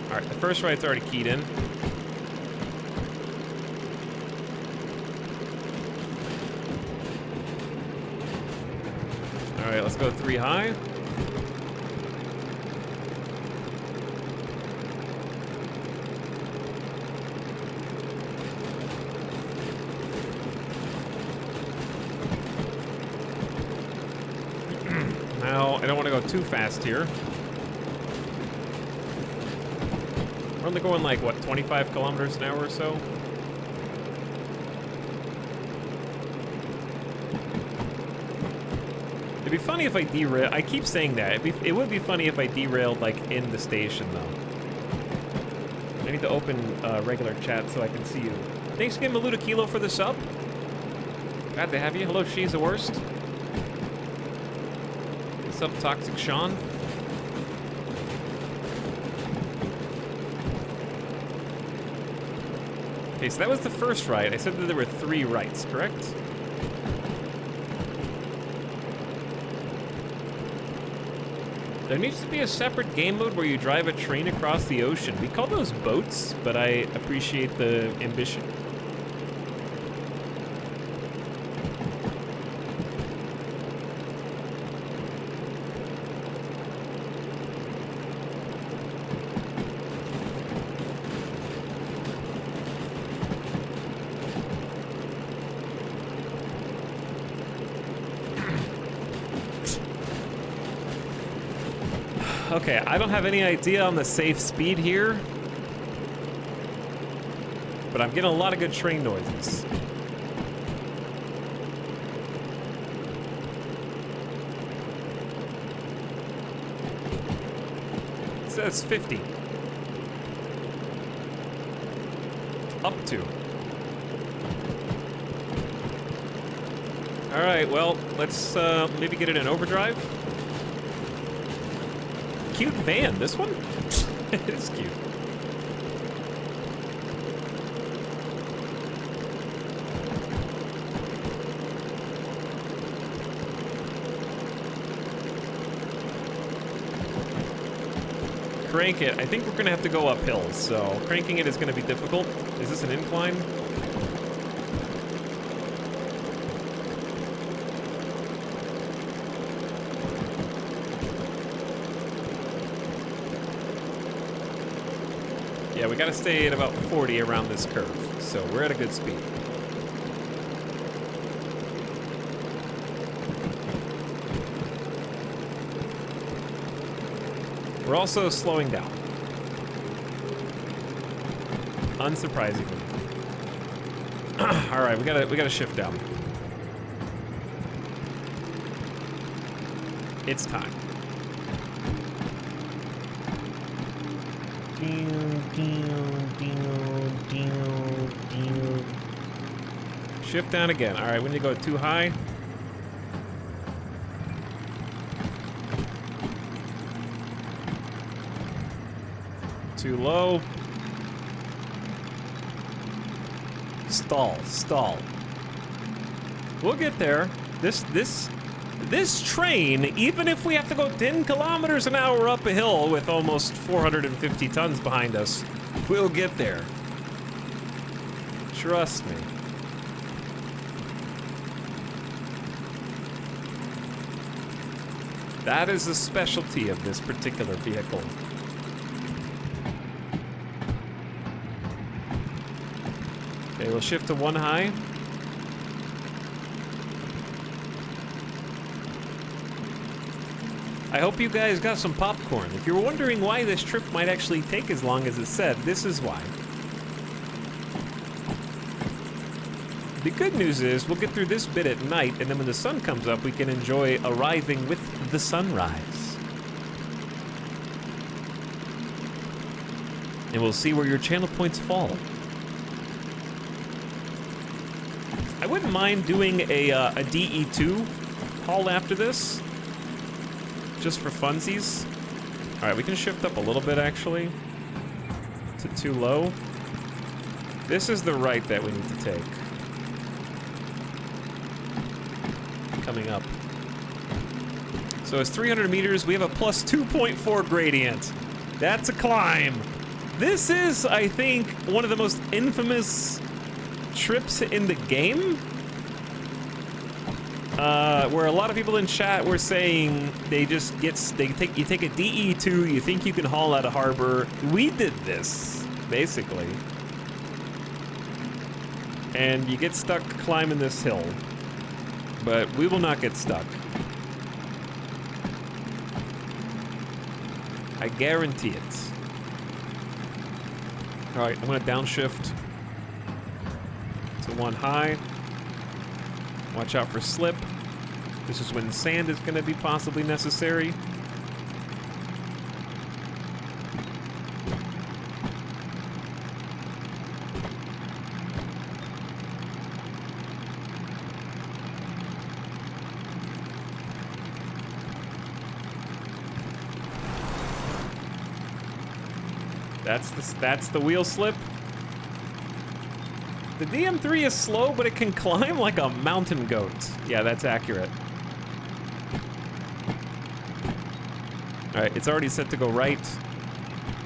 All right, the first right's already keyed in. All right, let's go 3 high. Now, I don't want to go too fast here. We're only going like, what, 25 kilometers an hour or so? It'd be funny if I derail. I keep saying that. It would be funny if I derailed, like, in the station, though. I need to open regular chat so I can see you. Thanks again, Maluda Kilo, for the sub. Glad to have you. Hello, she's the worst. What's up, Toxic Sean? Okay, so that was the first right. I said that there were 3 rights, correct? There needs to be a separate game mode where you drive a train across the ocean. We call those boats, but I appreciate the ambition. Okay, I don't have any idea on the safe speed here, but I'm getting a lot of good train noises. It says 50. Up to. All right, well, let's maybe get it in overdrive. Cute van, this one? It is cute. Crank it. I think we're gonna have to go uphill, so cranking it is gonna be difficult. Is this an incline? Yeah, we gotta stay at about 40 around this curve, so we're at a good speed. We're also slowing down. Unsurprisingly. All right, we gotta shift down. It's time. Shift down again. All right, we need to go too high. Too low. Stall, stall. We'll get there. This train, even if we have to go 10 kilometers an hour up a hill with almost 450 tons behind us, we'll get there. Trust me. That is the specialty of this particular vehicle. Okay, we'll shift to 1 high. I hope you guys got some popcorn. If you're wondering why this trip might actually take as long as it said, this is why. The good news is we'll get through this bit at night, and then when the sun comes up, we can enjoy arriving with the sunrise. And we'll see where your channel points fall. I wouldn't mind doing a DE2 haul after this, just for funsies. All right, we can shift up a little bit, actually, to too low. This is the right that we need to take. Coming up. So it's 300 meters. We have a plus 2.4 gradient. That's a climb. This is, I think, one of the most infamous trips in the game. Where a lot of people in chat were saying you take a DE2, you think you can haul out a harbor. We did this, basically. And you get stuck climbing this hill. But we will not get stuck. I guarantee it. All right, I'm gonna downshift to 1 high. Watch out for slip. This is when sand is gonna be possibly necessary. That's the wheel slip. The DM3 is slow, but it can climb like a mountain goat. Yeah, that's accurate. All right, it's already set to go right,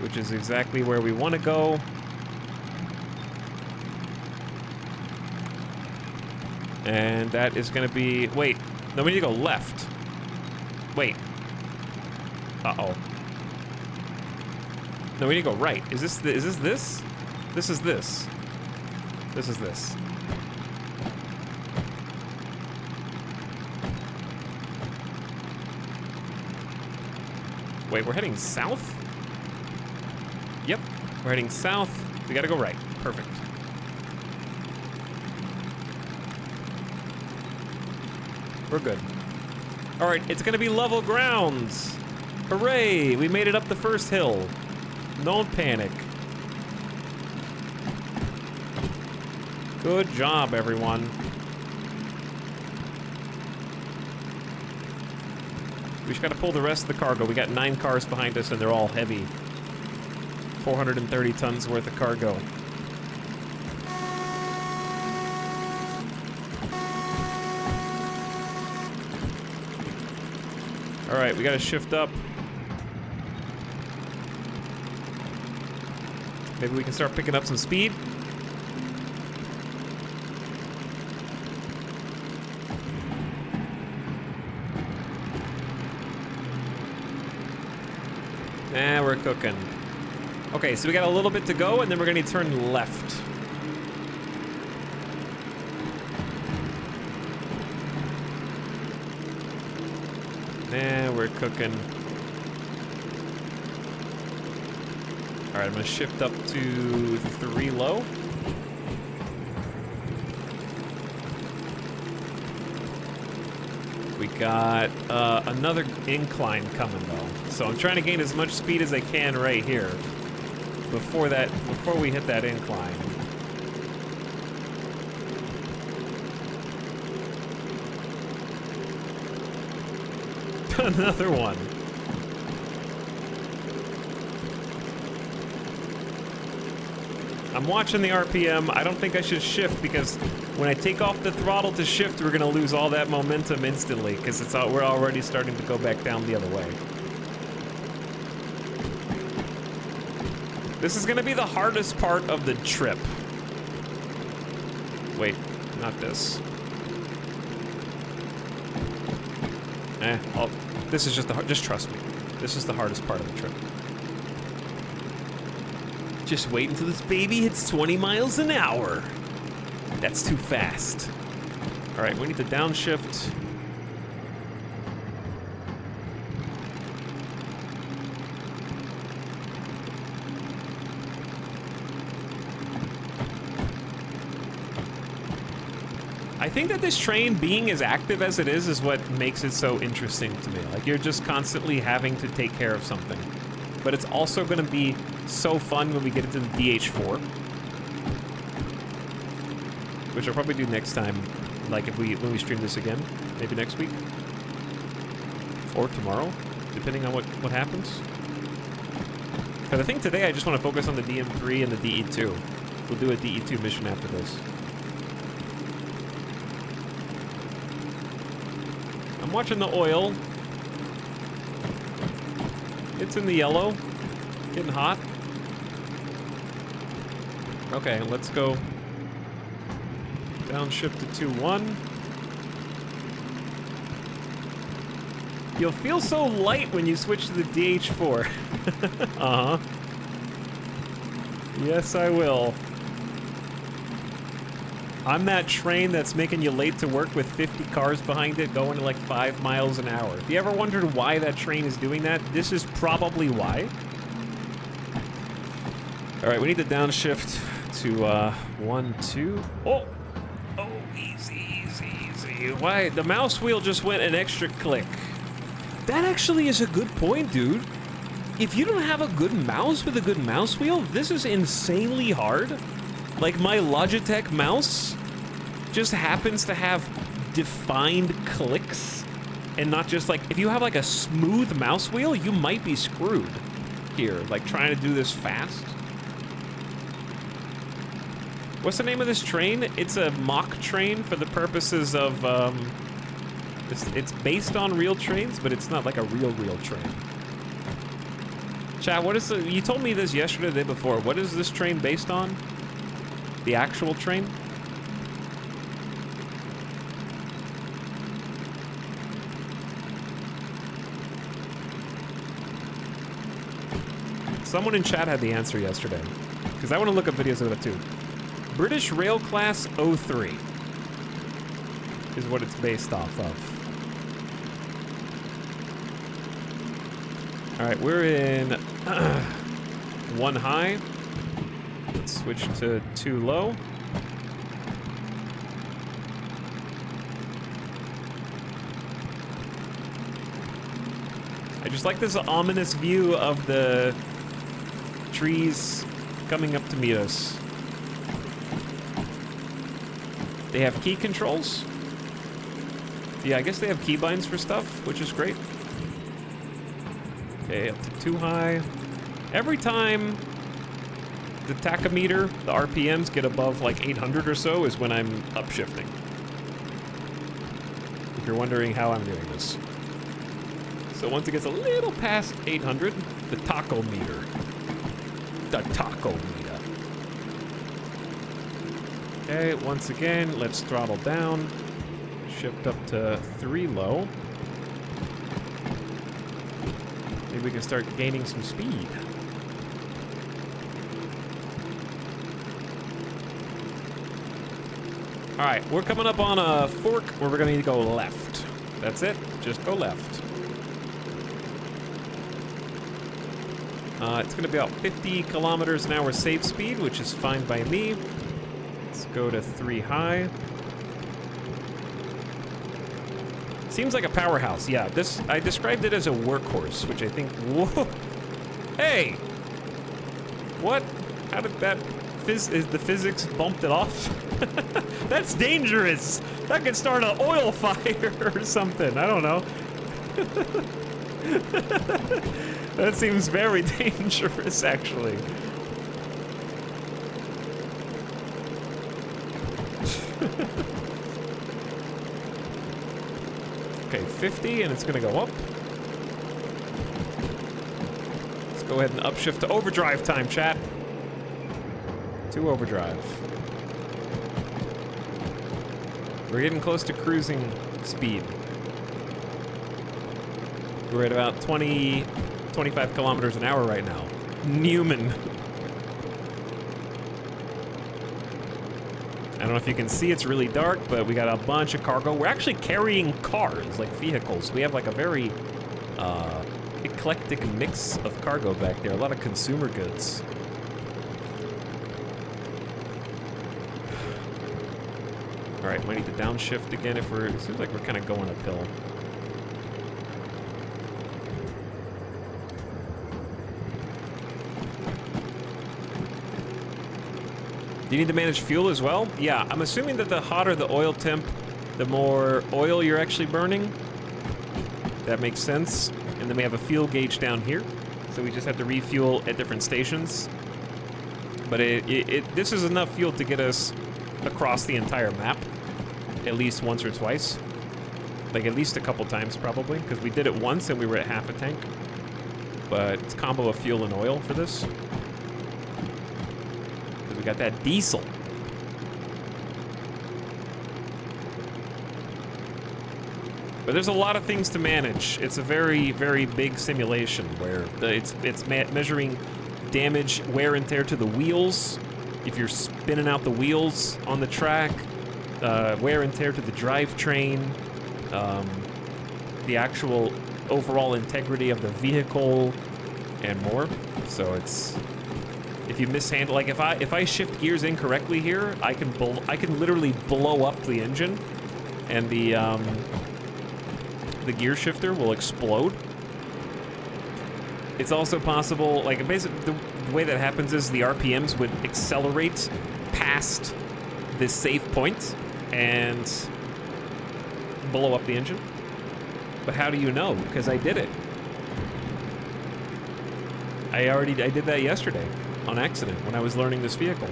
which is exactly where we want to go. And that is going to be... Wait, no, we need to go left. Wait. Uh-oh. No, we need to go right. Is this this? This is this. This is this. Wait, we're heading south? Yep, we're heading south. We gotta go right. Perfect. We're good. All right, it's gonna be level grounds. Hooray, we made it up the first hill. Don't panic. Good job, everyone. We just gotta pull the rest of the cargo. We got 9 cars behind us and they're all heavy. 430 tons worth of cargo. All right, we gotta shift up. Maybe we can start picking up some speed. Nah, we're cooking. Okay, so we got a little bit to go, and then we're gonna turn left. Nah, we're cooking. All right, I'm gonna shift up to 3 low. We got another incline coming though. So I'm trying to gain as much speed as I can right here before we hit that incline. Another one. I'm watching the RPM. I don't think I should shift because when I take off the throttle to shift, we're gonna lose all that momentum instantly because we're already starting to go back down the other way. This is gonna be the hardest part of the trip. Wait, not this. This is just trust me. This is the hardest part of the trip. Just wait until this baby hits 20 miles an hour. That's too fast. All right, we need to downshift. I think that this train being as active as it is what makes it so interesting to me. Like, you're just constantly having to take care of something. But it's also going to be so fun when we get into the DH4. Which I'll probably do next time, like when we stream this again. Maybe next week. Or tomorrow, depending on what happens. Because I think today I just want to focus on the DM3 and the DE2. We'll do a DE2 mission after this. I'm watching the oil. It's in the yellow. Getting hot. Okay, let's go downshift to 2-1. You'll feel so light when you switch to the DH4. Uh-huh. Yes, I will. I'm that train that's making you late to work with 50 cars behind it going to like 5 miles an hour. If you ever wondered why that train is doing that, this is probably why. All right, we need to downshift to 1, 2. Oh, easy, easy, easy. Why? The mouse wheel just went an extra click. That actually is a good point, dude. If you don't have a good mouse with a good mouse wheel, this is insanely hard. Like, my Logitech mouse just happens to have defined clicks and not just like, if you have like a smooth mouse wheel, you might be screwed here, like trying to do this fast. What's the name of this train? It's a mock train for the purposes of, it's based on real trains, but it's not like a real train. Chat, what is the, you told me this yesterday or the day before. What is this train based on? The actual train? Someone in chat had the answer yesterday, because I want to look up videos of it too. British Rail Class 03 is what it's based off of. All right, we're in 1 high. Let's switch to 2 low. I just like this ominous view of the trees coming up to meet us. They have key controls. Yeah, I guess they have keybinds for stuff, which is great. Okay, up to 2 high. Every time the tachometer, the RPMs get above like 800 or so is when I'm upshifting. If you're wondering how I'm doing this. So once it gets a little past 800, the tachometer. The tachometer. Okay, once again, let's throttle down. Shift up to 3 low. Maybe we can start gaining some speed. All right, we're coming up on a fork where we're gonna need to go left. That's it, just go left. It's gonna be about 50 kilometers an hour safe speed, which is fine by me. Let's go to 3 high. Seems like a powerhouse, yeah. This, I described it as a workhorse, which I think, whoa. Hey! What? How did that, the physics bumped it off? That's dangerous! That could start an oil fire or something, I don't know. That seems very dangerous, actually. Okay, 50, and it's gonna go up. Let's go ahead and upshift to overdrive time, chat. To overdrive. We're getting close to cruising speed. We're at about 20, 25 kilometers an hour right now. Newman. I don't know if you can see, it's really dark, but we got a bunch of cargo. We're actually carrying cars, like vehicles. We have like a very eclectic mix of cargo back there. A lot of consumer goods. All right, might need to downshift again if we're, it seems like we're kind of going uphill. Do you need to manage fuel as well? Yeah, I'm assuming that the hotter the oil temp, the more oil you're actually burning. That makes sense. And then we have a fuel gauge down here, so we just have to refuel at different stations. But this is enough fuel to get us across the entire map, at least once or twice. Like at least a couple times probably, because we did it once and we were at half a tank. But it's a combo of fuel and oil for this. We got that diesel. But there's a lot of things to manage. It's a very, very big simulation where it's measuring damage, wear and tear to the wheels. If you're spinning out the wheels on the track, wear and tear to the drivetrain, the actual overall integrity of the vehicle, and more. So it's, if you mishandle, like if I shift gears incorrectly here, I can literally blow up the engine, and the gear shifter will explode. It's also possible, like basically the way that happens is the RPMs would accelerate past this safe point and blow up the engine. But how do you know? Because I did it. I did that yesterday. On accident when I was learning this vehicle.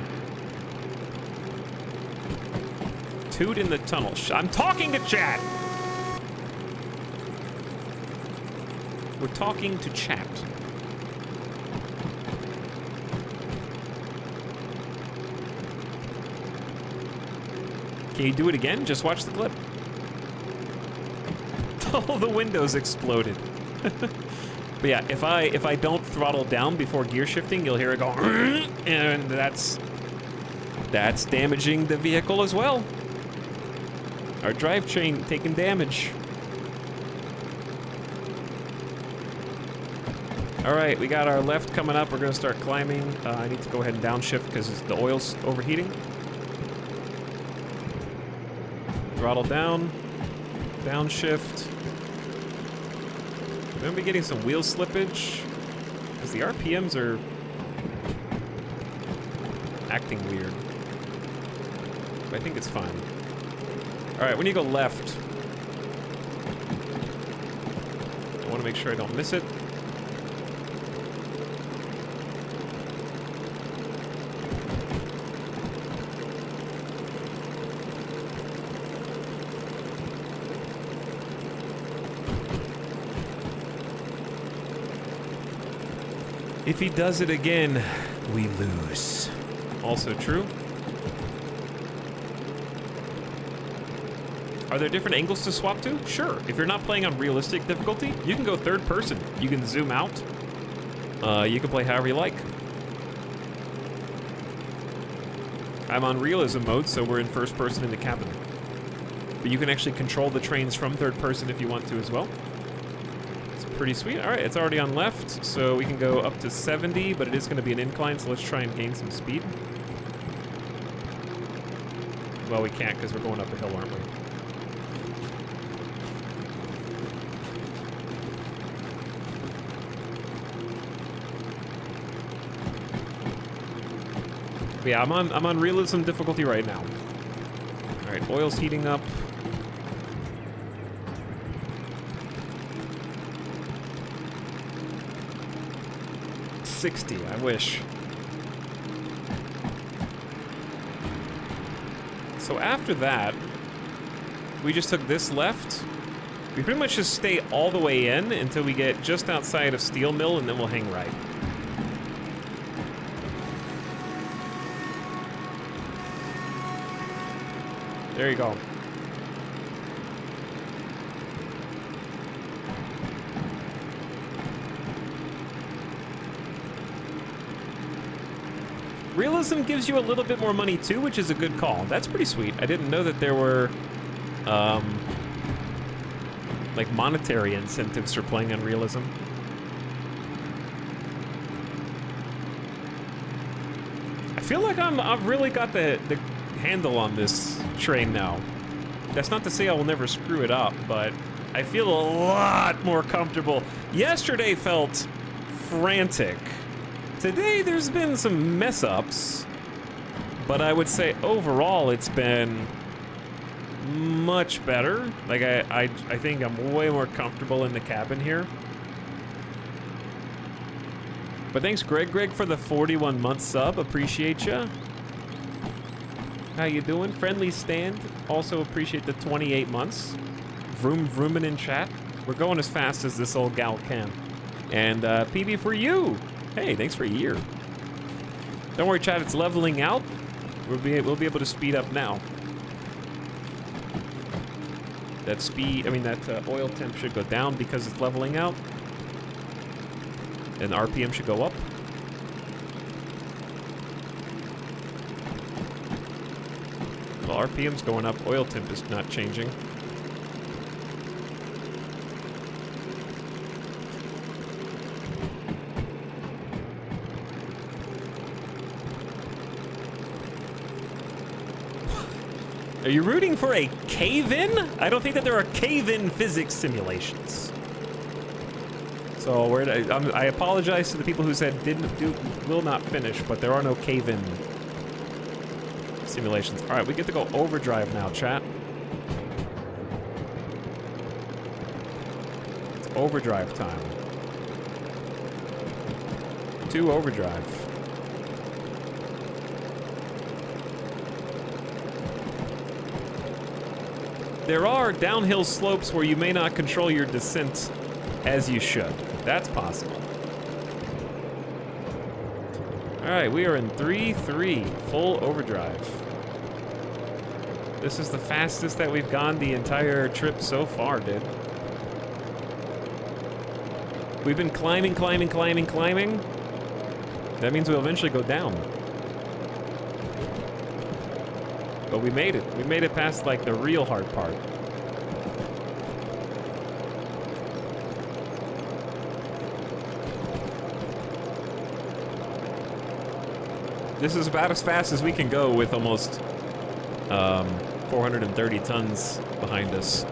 Toot in the tunnel. I'm talking to chat. We're talking to chat. Can you do it again? Just watch the clip. All the windows exploded. But yeah, if I don't throttle down before gear shifting, you'll hear it go, and that's damaging the vehicle as well. Our drivetrain taking damage. All right, we got our left coming up. We're gonna start climbing. I need to go ahead and downshift because the oil's overheating. Throttle down, downshift. We're gonna be getting some wheel slippage because the RPMs are acting weird. But I think it's fine. All right, when you go left, I want to make sure I don't miss it. If he does it again, we lose. Also true. Are there different angles to swap to? Sure. If you're not playing on realistic difficulty, you can go third person. You can zoom out. You can play however you like. I'm on realism mode, so we're in first person in the cabin. But you can actually control the trains from third person if you want to as well. Pretty sweet. All right, it's already on left, so we can go up to 70, but it is going to be an incline, so let's try and gain some speed. Well, we can't because we're going up a hill, aren't we? But yeah, I'm on realism difficulty right now. All right, oil's heating up. 60. I wish. So after that, we just took this left. We pretty much just stay all the way in until we get just outside of Steel Mill, and then we'll hang right. There you go. Realism gives you a little bit more money too, which is a good call. That's pretty sweet. I didn't know that there were, like monetary incentives for playing on Realism. I feel like I've really got the handle on this train now. That's not to say I will never screw it up, but I feel a lot more comfortable. Yesterday felt frantic. Today, there's been some mess-ups, but I would say overall it's been much better. Like, I think I'm way more comfortable in the cabin here. But thanks, Greg, for the 41-month sub. Appreciate ya. How you doing? Friendly Stand. Also appreciate the 28 months. Vrooming in chat. We're going as fast as this old gal can. And PB for you. Hey, thanks for a year. Don't worry, chat. It's leveling out. We'll be able to speed up now. That oil temp should go down because it's leveling out. And RPM should go up. Well, RPM's going up. Oil temp is not changing. Are you rooting for a cave-in? I don't think that there are cave-in physics simulations. So I apologize to the people who said will not finish, but there are no cave-in simulations. All right, we get to go overdrive now, chat. It's overdrive time. 2 overdrive. There are downhill slopes where you may not control your descent as you should. That's possible. All right, we are in 3-3, full overdrive. This is the fastest that we've gone the entire trip so far, dude. We've been climbing. That means we'll eventually go down. But we made it. We made it past, like, the real hard part. This is about as fast as we can go with almost 430 tons behind us.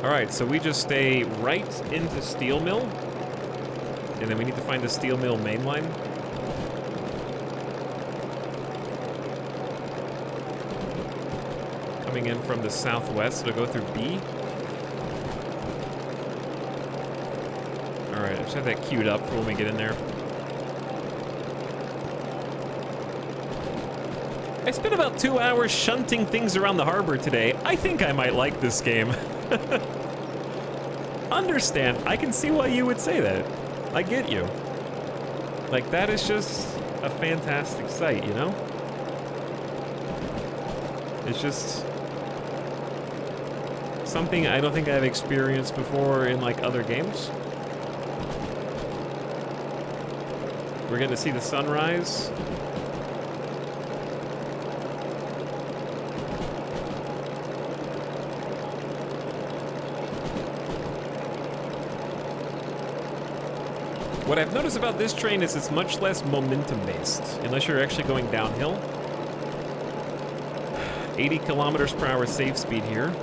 All right, so we just stay right into Steel Mill. And then we need to find the Steel Mill main line. Coming in from the southwest, it'll go through B. All right, I just have that queued up for when we get in there. I spent about 2 hours shunting things around the harbor today. I think I might like this game. Understand, I can see why you would say that. I get you. Like, that is just a fantastic sight, you know? It's just something I don't think I've experienced before in, like, other games. We're getting to see the sunrise. What I've noticed about this train is it's much less momentum-based, unless you're actually going downhill. 80 kilometers per hour safe speed here,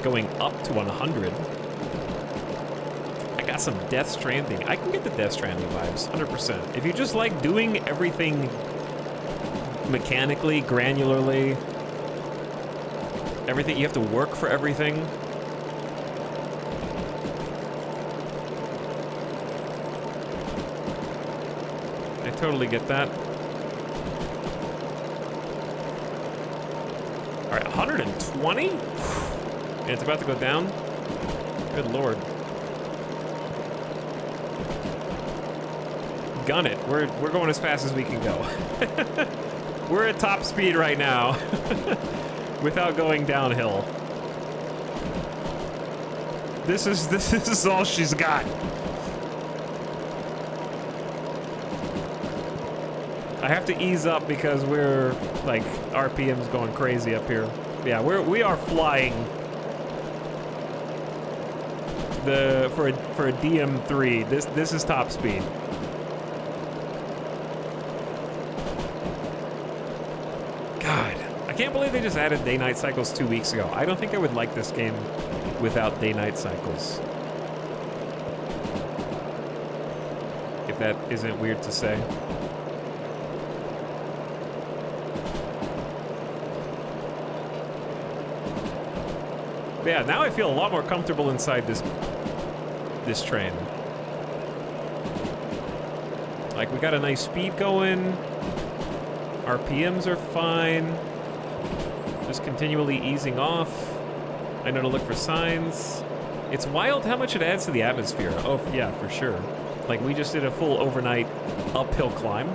going up to 100. I got some Death Stranding. I can get the Death Stranding vibes, 100%. If you just like doing everything mechanically, granularly, everything, you have to work for everything. totally get that. All right, 120? And it's about to go down. Good lord. Gun it. We're going as fast as we can go. We're at top speed right now without going downhill. This is all she's got. I have to ease up because we're like RPM's going crazy up here. Yeah, we are flying. For a DM3, this is top speed. God, I can't believe they just added day-night cycles 2 weeks ago. I don't think I would like this game without day-night cycles. If that isn't weird to say. But yeah, now I feel a lot more comfortable inside this train. Like, we got a nice speed going. RPMs are fine. Just continually easing off. I know to look for signs. It's wild how much it adds to the atmosphere. Oh, yeah, for sure. Like, we just did a full overnight uphill climb.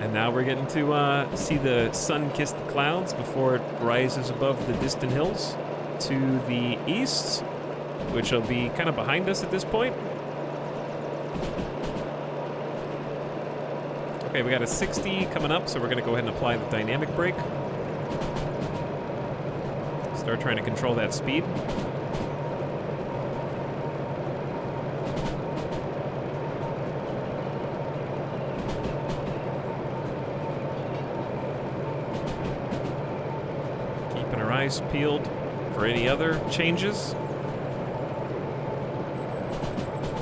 And now we're getting to see the sun-kissed clouds before it rises above the distant hills to the east, which will be kind of behind us at this point. Okay, we got a 60 coming up, so we're going to go ahead and apply the dynamic brake. Start trying to control that speed. Keeping our eyes peeled for any other changes.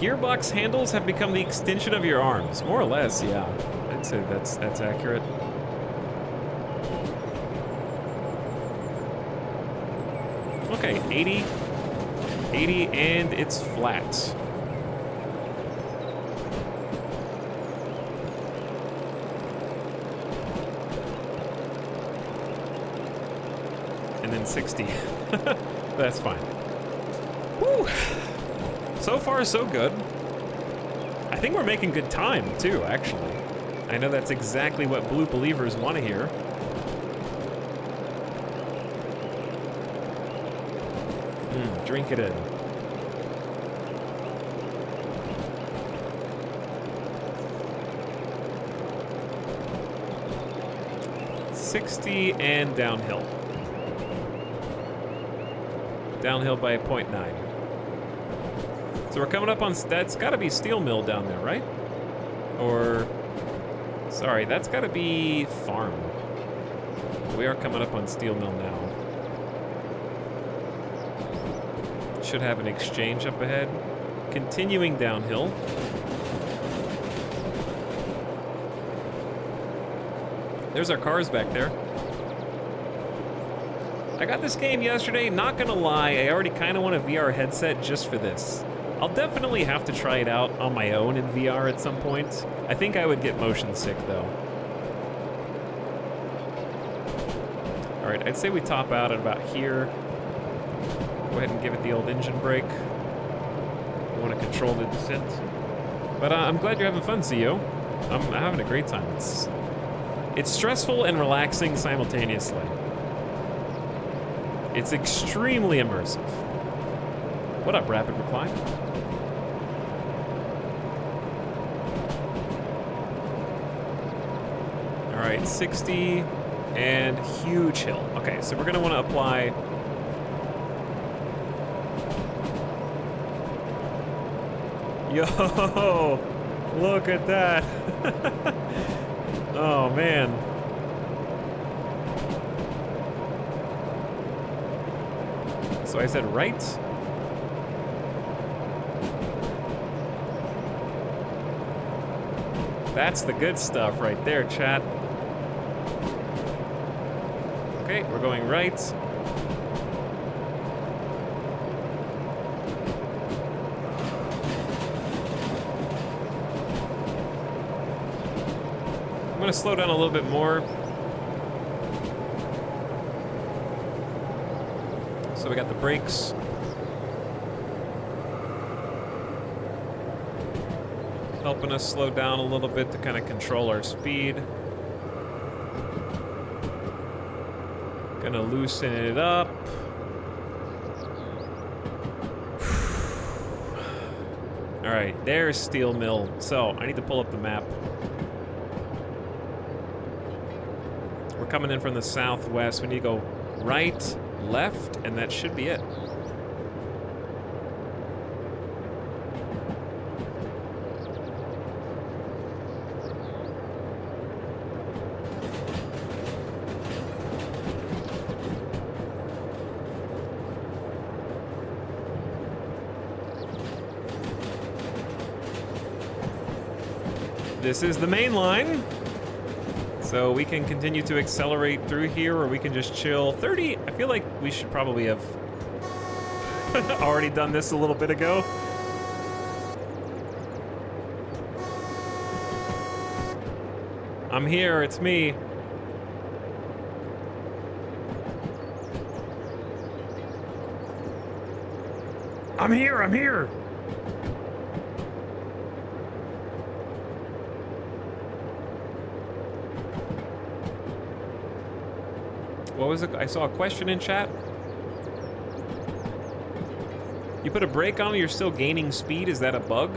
Gearbox handles have become the extension of your arms, more or less, yeah. I'd say that's accurate. Okay, 80, and it's flat. And then 60. That's fine. Woo! So far, so good. I think we're making good time, too, actually. I know that's exactly what Blue Believers want to hear. Drink it in. $60 and downhill. Downhill by 0.9. So we're coming up on, that's gotta be Steel Mill down there, right? Or, sorry, that's gotta be Farm. We are coming up on Steel Mill now. Should have an exchange up ahead. Continuing downhill. There's our cars back there. I got this game yesterday, not gonna lie, I already kind of want a VR headset just for this. I'll definitely have to try it out on my own in VR at some point. I think I would get motion sick though. All right, I'd say we top out at about here. Go ahead and give it the old engine brake. I want to control the descent. But I'm glad you're having fun, CEO. I'm having a great time. It's stressful and relaxing simultaneously. It's extremely immersive. What up, Rapid Recline? All right, 60 and huge hill. Okay, so we're gonna want to apply. Yo, look at that. Oh, man. So I said right. That's the good stuff right there, chat. Okay, we're going right. I'm gonna slow down a little bit more. So we got the brakes. Helping us slow down a little bit to kind of control our speed. Gonna loosen it up. All right, there's Steel Mill. So I need to pull up the map. We're coming in from the southwest. We need to go right, left, and that should be it. This is the main line. So we can continue to accelerate through here, or we can just chill. 30, I feel like we should probably have already done this a little bit ago. I'm here, it's me. I'm here, I'm here. What was it? I saw a question in chat. You put a brake on, you're still gaining speed. Is that a bug?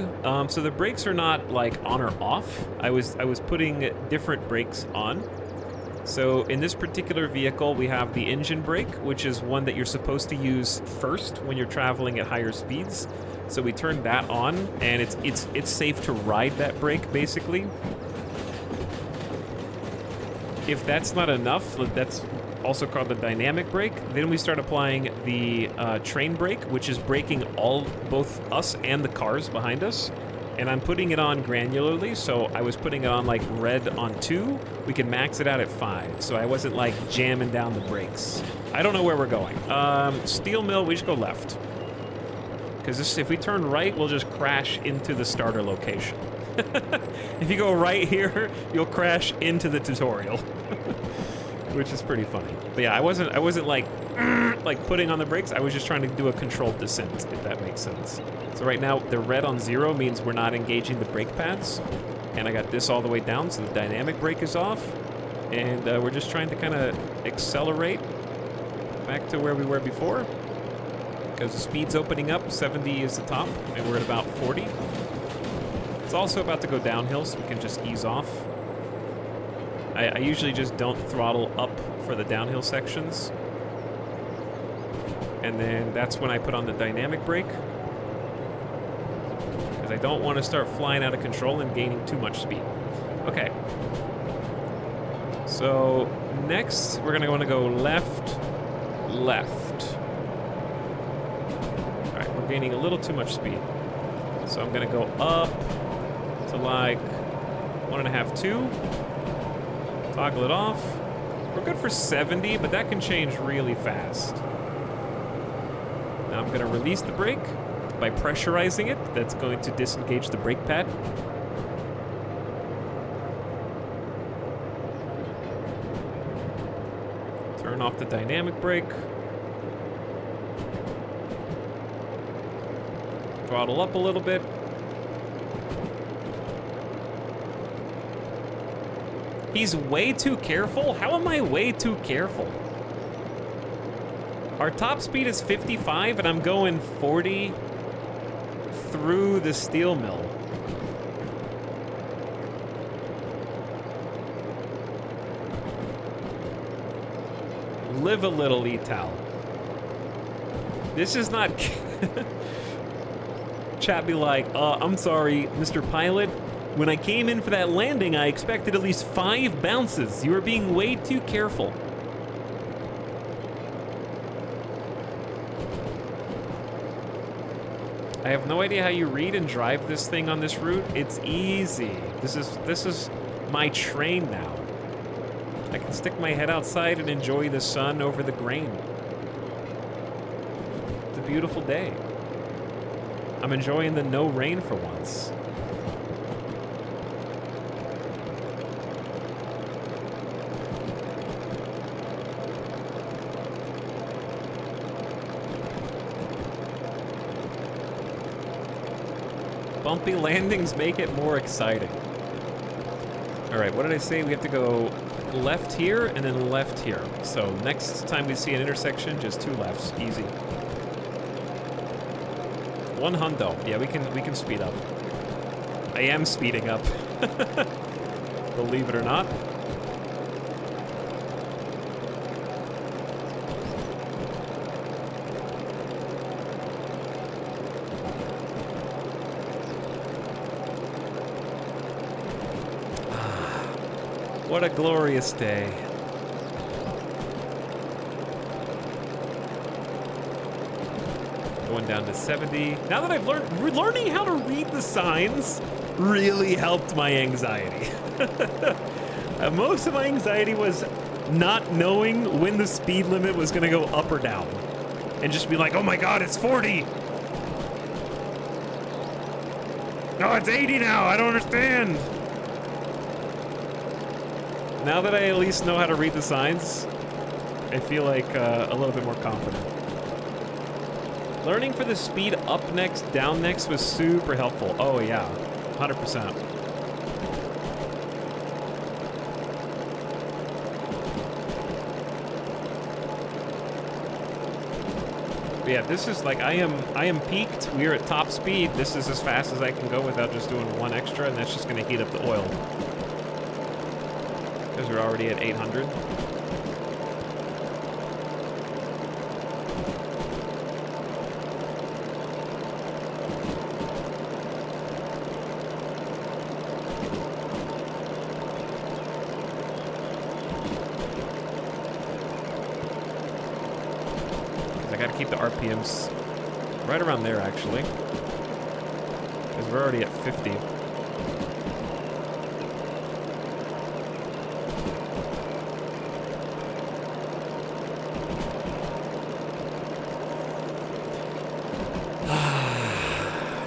So the brakes are not like on or off. I was putting different brakes on. So in this particular vehicle, we have the engine brake, which is one that you're supposed to use first when you're traveling at higher speeds. So we turned that on, and it's safe to ride that brake basically. If that's not enough, that's also called the dynamic brake. Then we start applying the train brake, which is braking both us and the cars behind us. And I'm putting it on granularly, so I was putting it on like red on 2. We can max it out at 5, so I wasn't like jamming down the brakes. I don't know where we're going. Steel Mill, we just go left. Because if we turn right, we'll just crash into the starter location. If you go right here, you'll crash into the tutorial. Which is pretty funny. But yeah, I wasn't like putting on the brakes. I was just trying to do a controlled descent, if that makes sense. So right now, the red on 0 means we're not engaging the brake pads. And I got this all the way down, so the dynamic brake is off. And we're just trying to kind of accelerate back to where we were before. Because the speed's opening up, 70 is the top, and we're at about 40. It's also about to go downhill, so we can just ease off. I usually just don't throttle up for the downhill sections. And then that's when I put on the dynamic brake. Because I don't want to start flying out of control and gaining too much speed. Okay. So next, we're going to want to go left, left. All right, we're gaining a little too much speed. So I'm going to go up to like 1.5, 2. Toggle it off. We're good for 70, but that can change really fast. Now I'm going to release the brake by pressurizing it. That's going to disengage the brake pad. Turn off the dynamic brake. Throttle up a little bit. He's way too careful? How am I way too careful? Our top speed is 55 and I'm going 40 through the steel mill. Live a little, Etal. This is not... Chat be like, I'm sorry, Mr. Pilot. When I came in for that landing, I expected at least 5 bounces. You were being way too careful. I have no idea how you read and drive this thing on this route. It's easy. This is my train now. I can stick my head outside and enjoy the sun over the grain. It's a beautiful day. I'm enjoying the no rain for once. bumpy landings make it more exciting. All right, what did I say? We have to go left here and then left here. So next time we see an intersection, just 2 lefts, easy. 1 hundo. Yeah, we can speed up. I am speeding up. Believe it or not. What a glorious day. Going down to 70. Now that I've learning how to read the signs really helped my anxiety. Most of my anxiety was not knowing when the speed limit was gonna go up or down. And just be like, oh my God, it's 40. No, it's 80 now, I don't understand. Now that I at least know how to read the signs, I feel like a little bit more confident. Learning for the speed up next, down next was super helpful. Oh yeah, 100%. But yeah, this is like, I am peaked. We're at top speed. This is as fast as I can go without just doing 1 extra, and that's just gonna heat up the oil. Because we're already at 800. I gotta keep the RPMs right around there, actually. Because we're already at 50.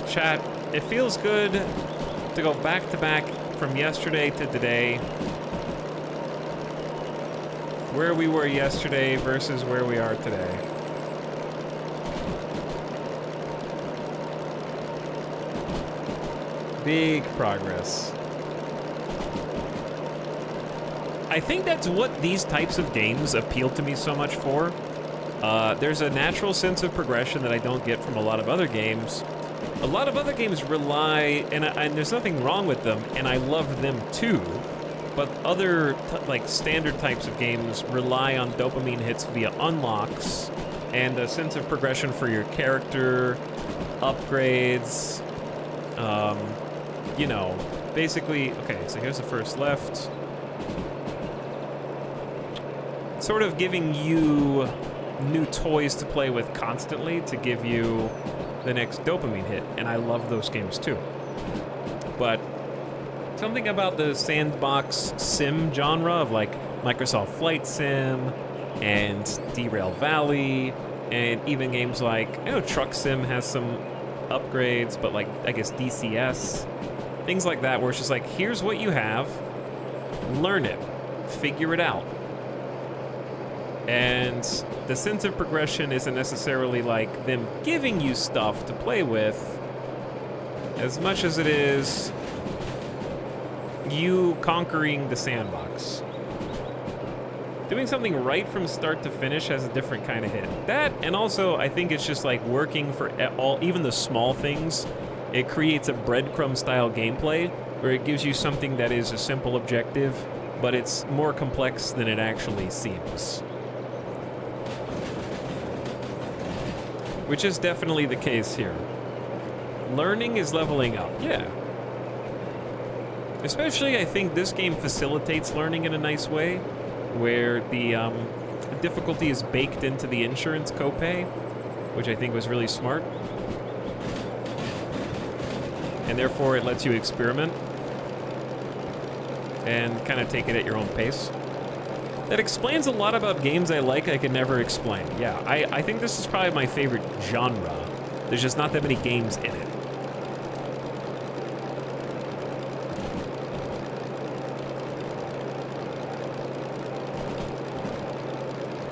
Chat, it feels good to go back to back from yesterday to today. Where we were yesterday versus where we are today. Big progress. I think that's what these types of games appeal to me so much for. There's a natural sense of progression that I don't get from a lot of other games. A lot of other games rely, and there's nothing wrong with them, and I love them too, but other like standard types of games rely on dopamine hits via unlocks and a sense of progression for your character, upgrades, you know, basically, okay, so here's the first left. Sort of giving you new toys to play with constantly to give you the next dopamine hit, and I love those games too. But something about the sandbox sim genre of like Microsoft Flight Sim and Derail Valley, and even games like, you know, Truck Sim has some upgrades, but like, I guess DCS, things like that, where it's just like, here's what you have, learn it, figure it out. And the sense of progression isn't necessarily like them giving you stuff to play with, as much as it is you conquering the sandbox. Doing something right from start to finish has a different kind of hit. That, and also I think it's just like working for even the small things. It creates a breadcrumb style gameplay where it gives you something that is a simple objective, but it's more complex than it actually seems. Which is definitely the case here. Learning is leveling up, yeah. Especially, I think this game facilitates learning in a nice way, where the difficulty is baked into the insurance copay, which I think was really smart. And therefore, it lets you experiment and kind of take it at your own pace. That explains a lot about games I like I can never explain. Yeah, I think this is probably my favorite genre. There's just not that many games in it.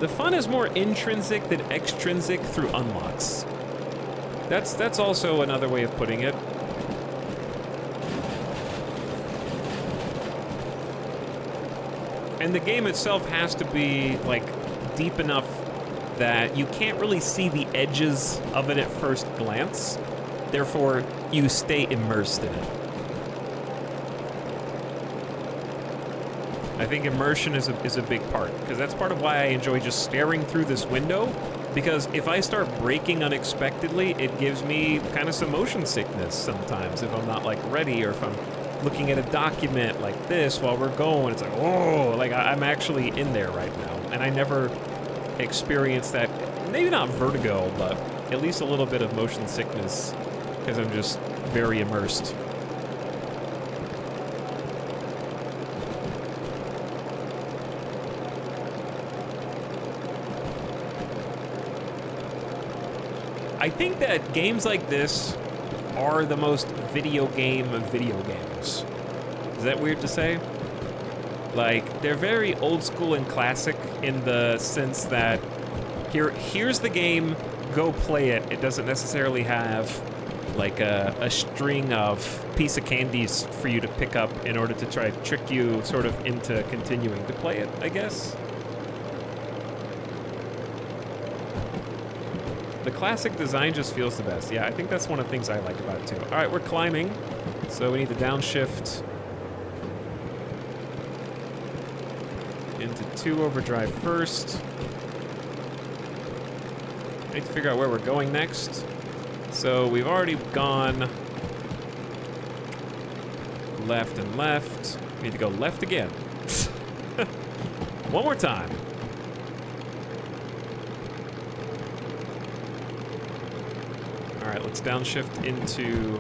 The fun is more intrinsic than extrinsic through unlocks. That's also another way of putting it. And the game itself has to be, like, deep enough that you can't really see the edges of it at first glance. Therefore, you stay immersed in it. I think immersion is a big part, because that's part of why I enjoy just staring through this window, because if I start breaking unexpectedly, it gives me kind of some motion sickness sometimes if I'm not, like, ready, or if I'm looking at a document like this while we're going. It's like, oh, like, I'm actually in there right now, and I never experienced that, maybe not vertigo, but at least a little bit of motion sickness, because I'm just very immersed. I think that games like this are the most video game of video games. Is that weird to say? Like, they're very old school and classic in the sense that here's the game, go play it. It doesn't necessarily have like a string of piece of candies for you to pick up in order to try to trick you sort of into continuing to play it, I guess. The classic design just feels the best. Yeah, I think that's one of the things I like about it too. All right, we're climbing, so we need to downshift into 2 overdrive first. I need to figure out where we're going next. So we've already gone left and left. We need to go left again. One more time. All right, let's downshift into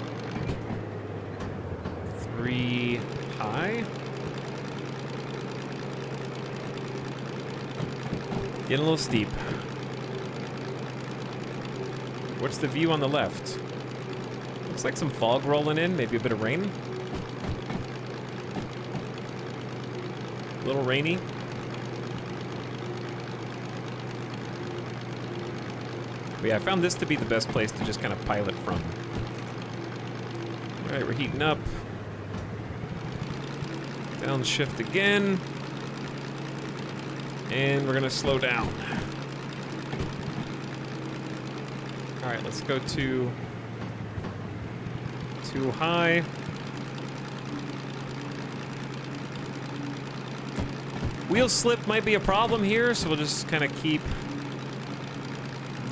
3 high. Getting a little steep. What's the view on the left? Looks like some fog rolling in, maybe a bit of rain. A little rainy. But yeah, I found this to be the best place to just kind of pilot from. All right, we're heating up. Downshift again. And we're gonna slow down. All right, let's go to 2 high. Wheel slip might be a problem here, so we'll just kind of keep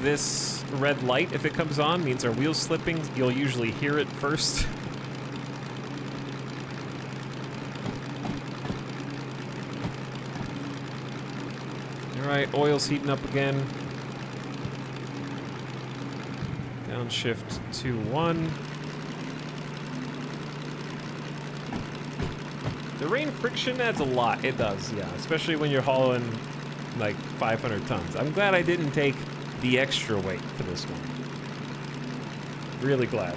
this red light. If it comes on, means our wheel's slipping. You'll usually hear it first. All right, oil's heating up again. Downshift to 1. The rain friction adds a lot. It does, yeah. Especially when you're hauling like 500 tons. I'm glad I didn't take the extra weight for this one. Really glad.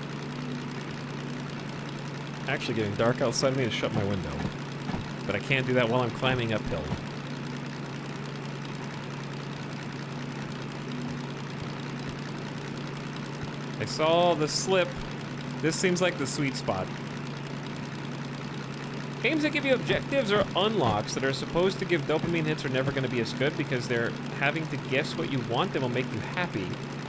Actually getting dark outside. I need to shut my window. But I can't do that while I'm climbing uphill. I saw the slip. This seems like the sweet spot. Games that give you objectives or unlocks that are supposed to give dopamine hits are never going to be as good because they're having to guess what you want that will make you happy.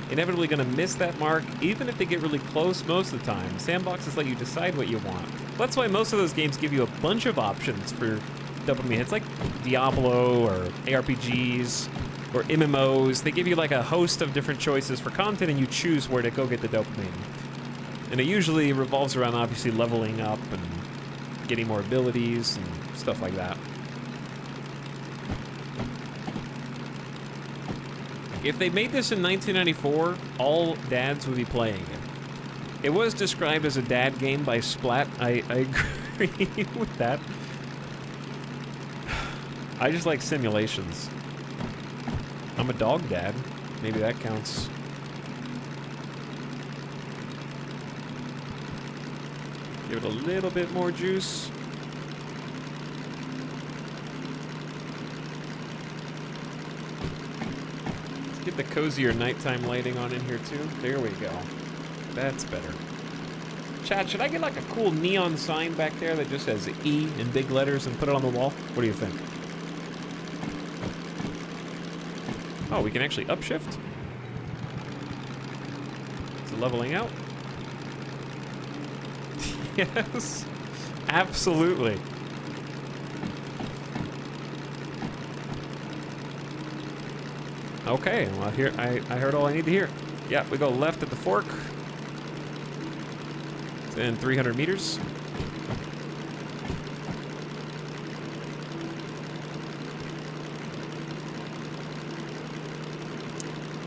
Inevitably going to miss that mark, even if they get really close most of the time. Sandboxes let you decide what you want. That's why most of those games give you a bunch of options for dopamine hits, like Diablo or ARPGs or MMOs. They give you like a host of different choices for content and you choose where to go get the dopamine. And it usually revolves around obviously leveling up and getting more abilities and stuff like that. If they made this in 1994, all dads would be playing it. It was described as a dad game by Splat. I agree with that. I just like simulations. I'm a dog dad. Maybe that counts. Give it a little bit more juice. Let's get the cozier nighttime lighting on in here too. There we go. That's better. Chat, should I get like a cool neon sign back there that just says E in big letters and put it on the wall? What do you think? Oh, we can actually upshift? Is it leveling out? Yes, absolutely. Okay, well here I heard all I need to hear. Yeah, we go left at the fork. And 300 meters.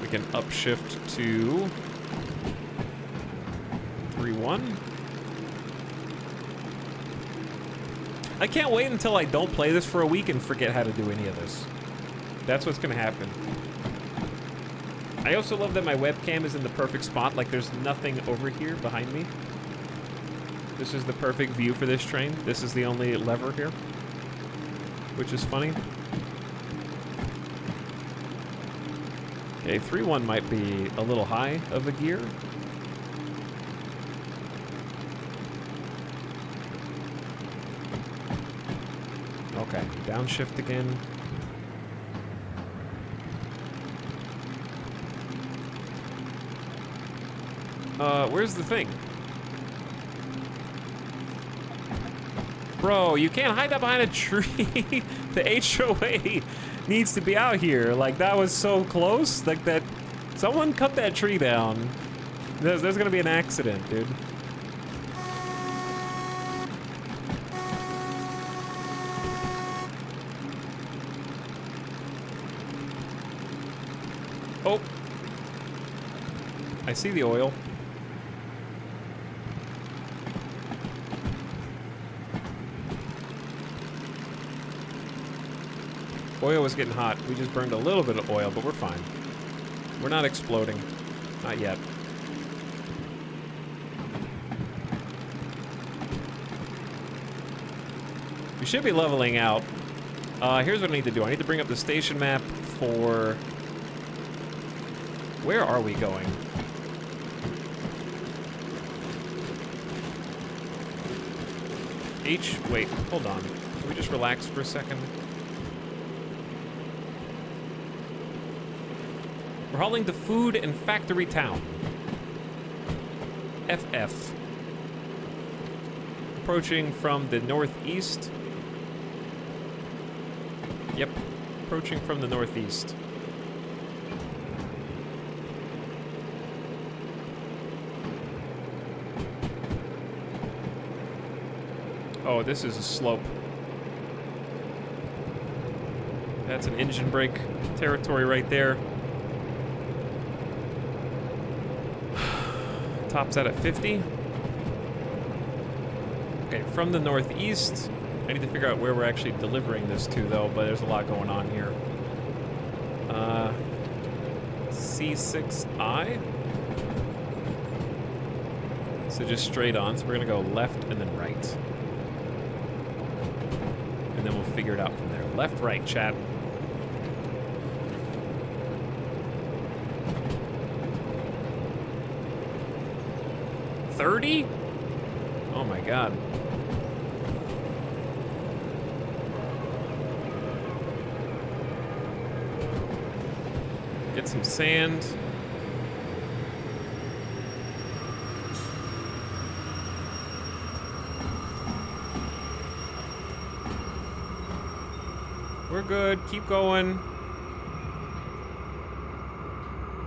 We can upshift to 3-1. I can't wait until I don't play this for a week and forget how to do any of this. That's what's gonna happen. I also love that my webcam is in the perfect spot, like there's nothing over here behind me. This is the perfect view for this train. This is the only lever here, which is funny. Okay, 3-1 might be a little high of a gear. Okay, downshift again. Where's the thing? Bro, you can't hide that behind a tree. The HOA needs to be out here. Like, that was so close. Like, that... Someone cut that tree down. There's gonna be an accident, dude. Oh. I see the oil. Oil was getting hot. We just burned a little bit of oil, but we're fine. We're not exploding. Not yet. We should be leveling out. Here's what I need to do. I need to bring up the station map for... Where are we going? Wait, hold on. Can we just relax for a second? We're hauling to Food and Factory Town. FF. Approaching from the northeast. Yep, approaching from the northeast. Oh, this is a slope. That's an engine brake territory right there. Tops out at 50. Okay, from the northeast. I need to figure out where we're actually delivering this to, though, but there's a lot going on here. C6I. So just straight on. So we're gonna go left and then right. And then we'll figure it out from there. Left, right, chat. $30? Oh my god. Get some sand. We're good. Keep going.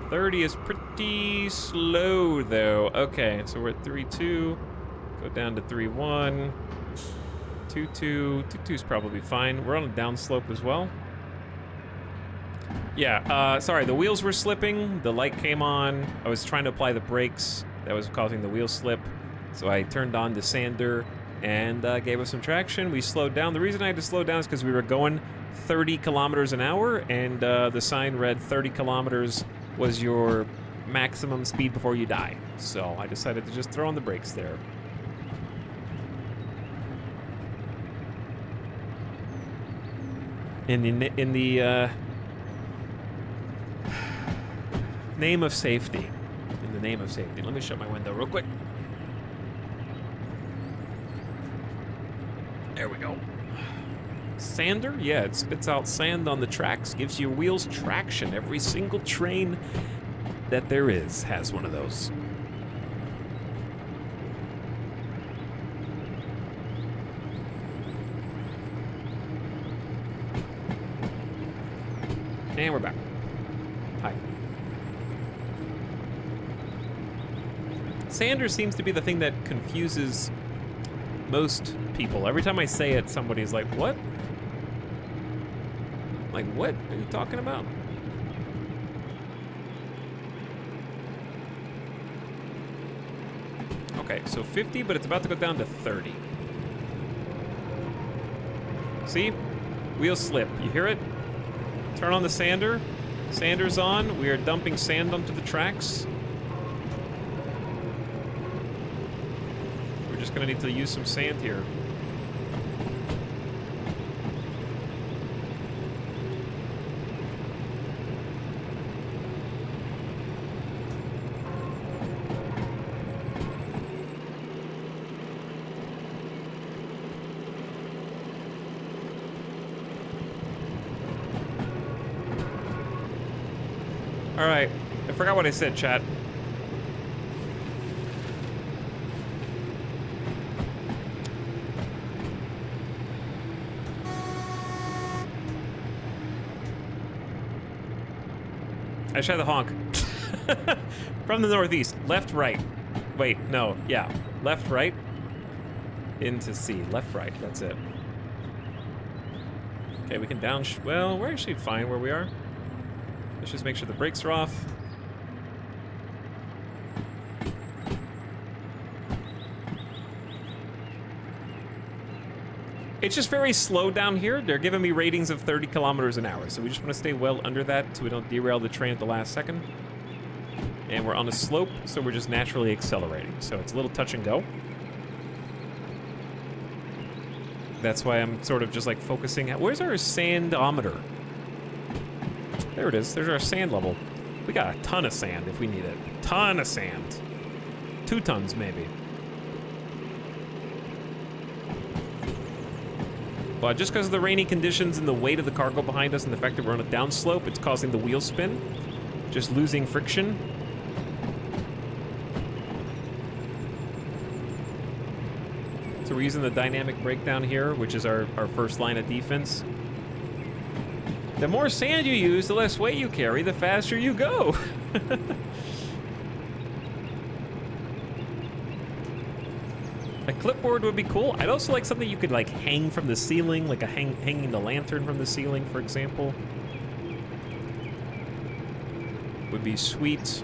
30 is pretty slow, though. Okay, so we're at 3-2. Go down to 3-1. 2-2. 2-2 is probably fine. We're on a downslope as well. Yeah, sorry, the wheels were slipping. The light came on. I was trying to apply the brakes. That was causing the wheel slip. So I turned on the sander and gave us some traction. We slowed down. The reason I had to slow down is because we were going 30 kilometers an hour, and the sign read 30 kilometers was your maximum speed before you die. So I decided to just throw on the brakes there. In the name of safety. In the name of safety. Let me shut my window real quick. There we go. sander? Yeah, it spits out sand on the tracks, gives your wheels traction. Every single train that there is has one of those. And we're back. Hi. Sander seems to be the thing that confuses most people. Every time I say it, somebody's like, what? Like, what are you talking about? Okay, so 50, but it's about to go down to 30. See? Wheel slip. You hear it? Turn on the sander. Sander's on. We are dumping sand onto the tracks. We're just gonna need to use some sand here. All right, I forgot what I said, chat. I tried the honk. From the northeast, left, right. Wait, no, yeah, left, right. Into C, left, right, that's it. Okay, we can well, we're actually fine where we are. Let's just make sure the brakes are off. It's just very slow down here. They're giving me ratings of 30 kilometers an hour, so we just want to stay well under that so we don't derail the train at the last second. And we're on a slope, so we're just naturally accelerating. So it's a little touch and go. That's why I'm sort of just like focusing. Where's our sandometer? There it is. There's our sand level. We got a ton of sand if we need it. Ton of sand. 2 tons, maybe. But just because of the rainy conditions and the weight of the cargo behind us and the fact that we're on a downslope, it's causing the wheel spin. Just losing friction. So we're using the dynamic breakdown here, which is our first line of defense. The more sand you use, the less weight you carry, the faster you go. A clipboard would be cool. I'd also like something you could like hang from the ceiling, like hanging the lantern from the ceiling, for example. Would be sweet.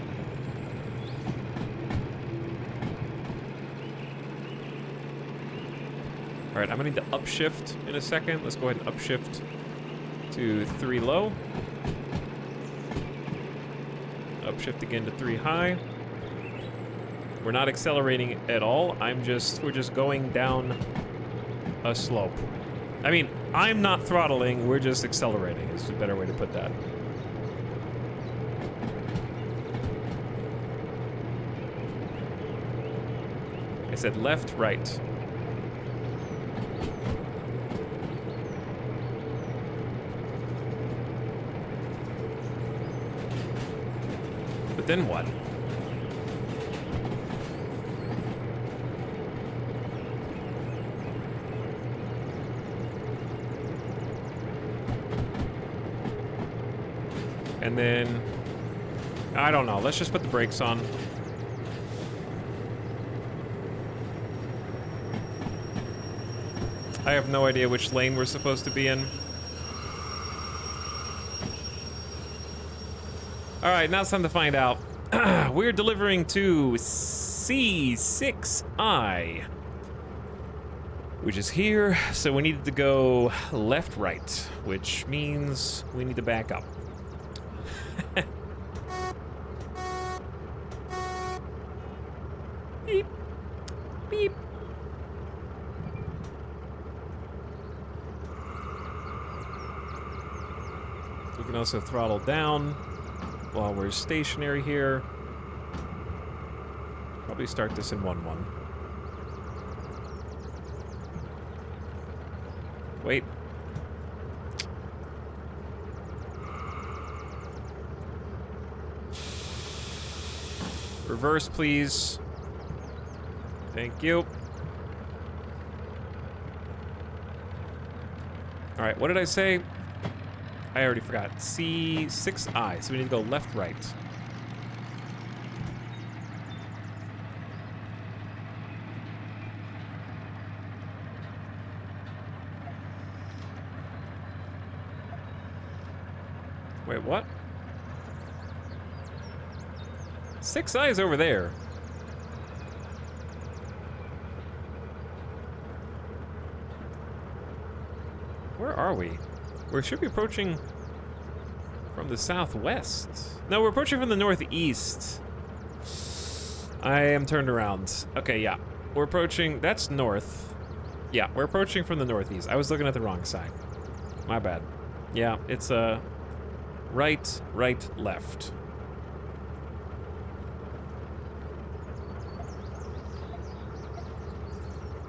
All right, I'm gonna need to upshift in a second. Let's go ahead and upshift to 3 low. Upshift again to 3 high. We're not accelerating at all. We're just going down a slope. I mean, I'm not throttling, we're just accelerating is a better way to put that. I said left, right. But then what? And then, I don't know, let's just put the brakes on. I have no idea which lane we're supposed to be in. All right, now it's time to find out. We're delivering to C6I, which is here, so we needed to go left, right, which means we need to back up. Beep, beep. We can also throttle down while we're stationary here. Probably start this in 1-1. Wait. Reverse, please. Thank you. All right, what did I say? I already forgot. C6I, so we need to go left, right. Wait, what? 6I is over there. Where are we? We should be approaching from the southwest. No, we're approaching from the northeast. I am turned around. Okay, yeah. We're approaching, that's north. Yeah, we're approaching from the northeast. I was looking at the wrong side. My bad. Yeah, it's right, left.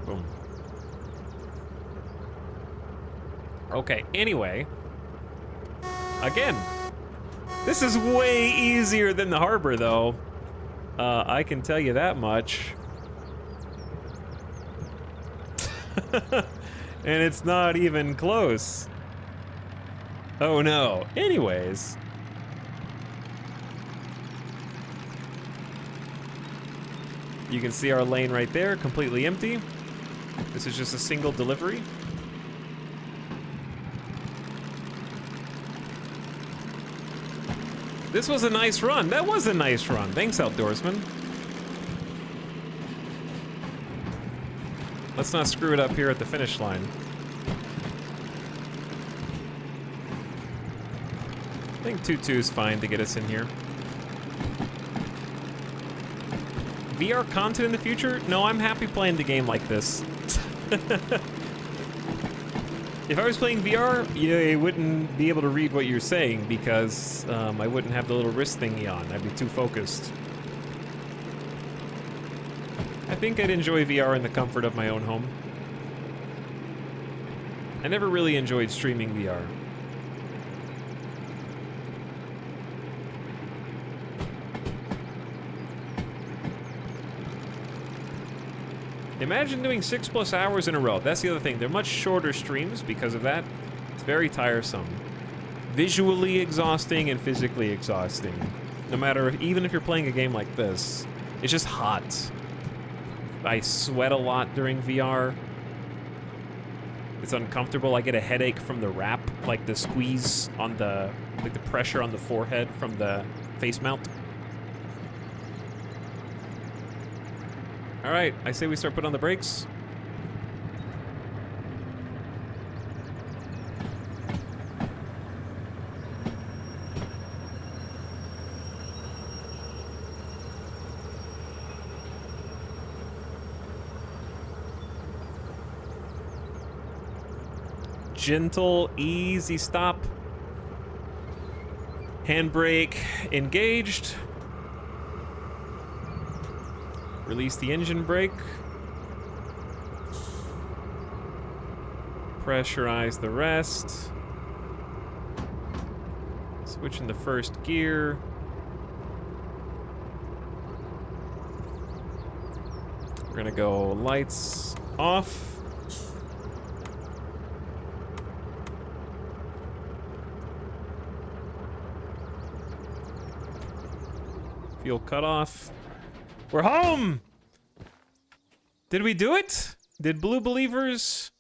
Boom. Okay, anyway. Again, this is way easier than the harbor, though. I can tell you that much. And it's not even close. Oh no. Anyways. You can see our lane right there, completely empty. This is just a single delivery. This was a nice run. That was a nice run. Thanks, Outdoorsman. Let's not screw it up here at the finish line. I think 2-2 is fine to get us in here. VR content in the future? No, I'm happy playing the game like this. If I was playing VR, you wouldn't be able to read what you're saying because I wouldn't have the little wrist thingy on. I'd be too focused. I think I'd enjoy VR in the comfort of my own home. I never really enjoyed streaming VR. Imagine doing 6+ hours in a row. That's the other thing. They're much shorter streams because of that. It's very tiresome. Visually exhausting and physically exhausting. No matter, even if you're playing a game like this, it's just hot. I sweat a lot during VR. It's uncomfortable. I get a headache from the wrap, like the squeeze on the, like the pressure on the forehead from the face mount. All right, I say we start putting on the brakes. Gentle, easy stop. Handbrake engaged. Release the engine brake. Pressurize the rest. Switch in the first gear. We're gonna go lights off. Fuel cut off. We're home! Did we do it? Did Blue Believers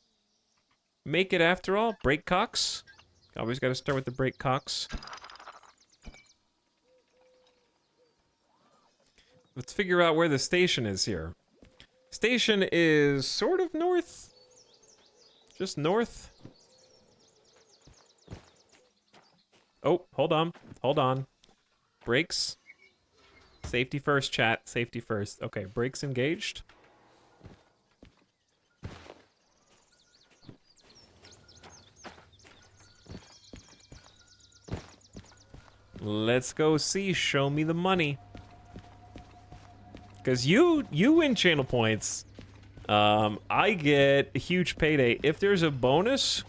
make it after all? Brake cocks? Always gotta start with the brake cocks. Let's figure out where the station is here. Station is sort of north. Just north. Oh, hold on. Hold on. Brakes. Safety first, chat. Safety first. Okay, brakes engaged. Let's go see. Show me the money. Because you win channel points. I get a huge payday. If there's a bonus,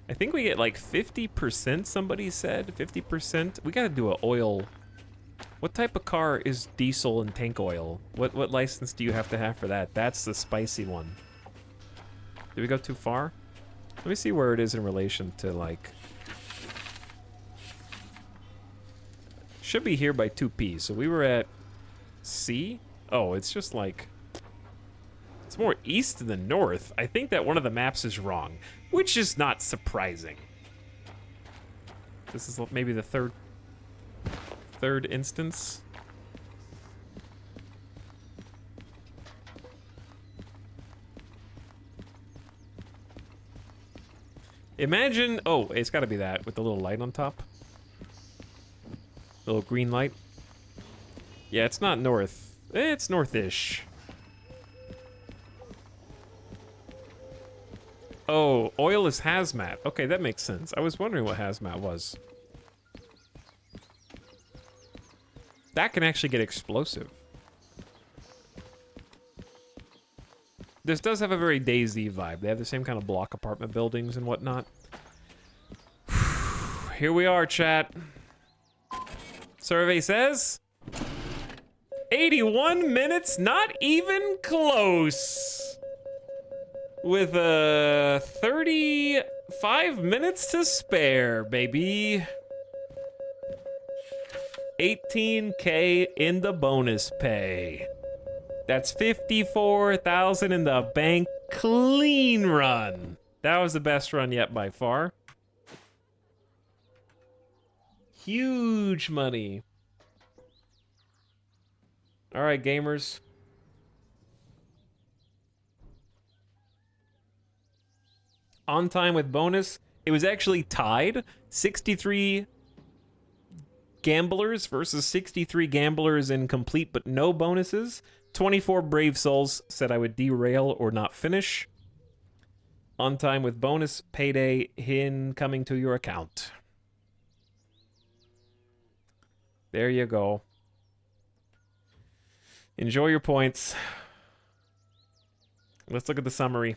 I think we get like 50%, somebody said. 50%. We gotta do an oil What type of car is diesel and tank oil? What license do you have to have for that? That's the spicy one. Did we go too far? Let me see where it is in relation to, like... Should be here by 2P, so we were at C? Oh, it's just like... It's more east than north. I think that one of the maps is wrong, which is not surprising. This is maybe the third instance. Imagine, oh, it's gotta be that with the little light on top. Little green light. Yeah, it's not north. It's north-ish. Oh, oil is hazmat. Okay, that makes sense. I was wondering what hazmat was. That can actually get explosive. This does have a very DayZ vibe. They have the same kind of block apartment buildings and whatnot. Here we are, chat. Survey says 81 minutes, not even close. With 35 minutes to spare, baby. 18K in the bonus pay. That's 54,000 in the bank. Clean run. That was the best run yet by far. Huge money. All right, gamers. On time with bonus. It was actually tied. 63 gamblers versus 63 gamblers in complete but no bonuses. 24 brave souls said I would derail or not finish. On time with bonus payday incoming to your account. There you go. Enjoy your points. Let's look at the summary.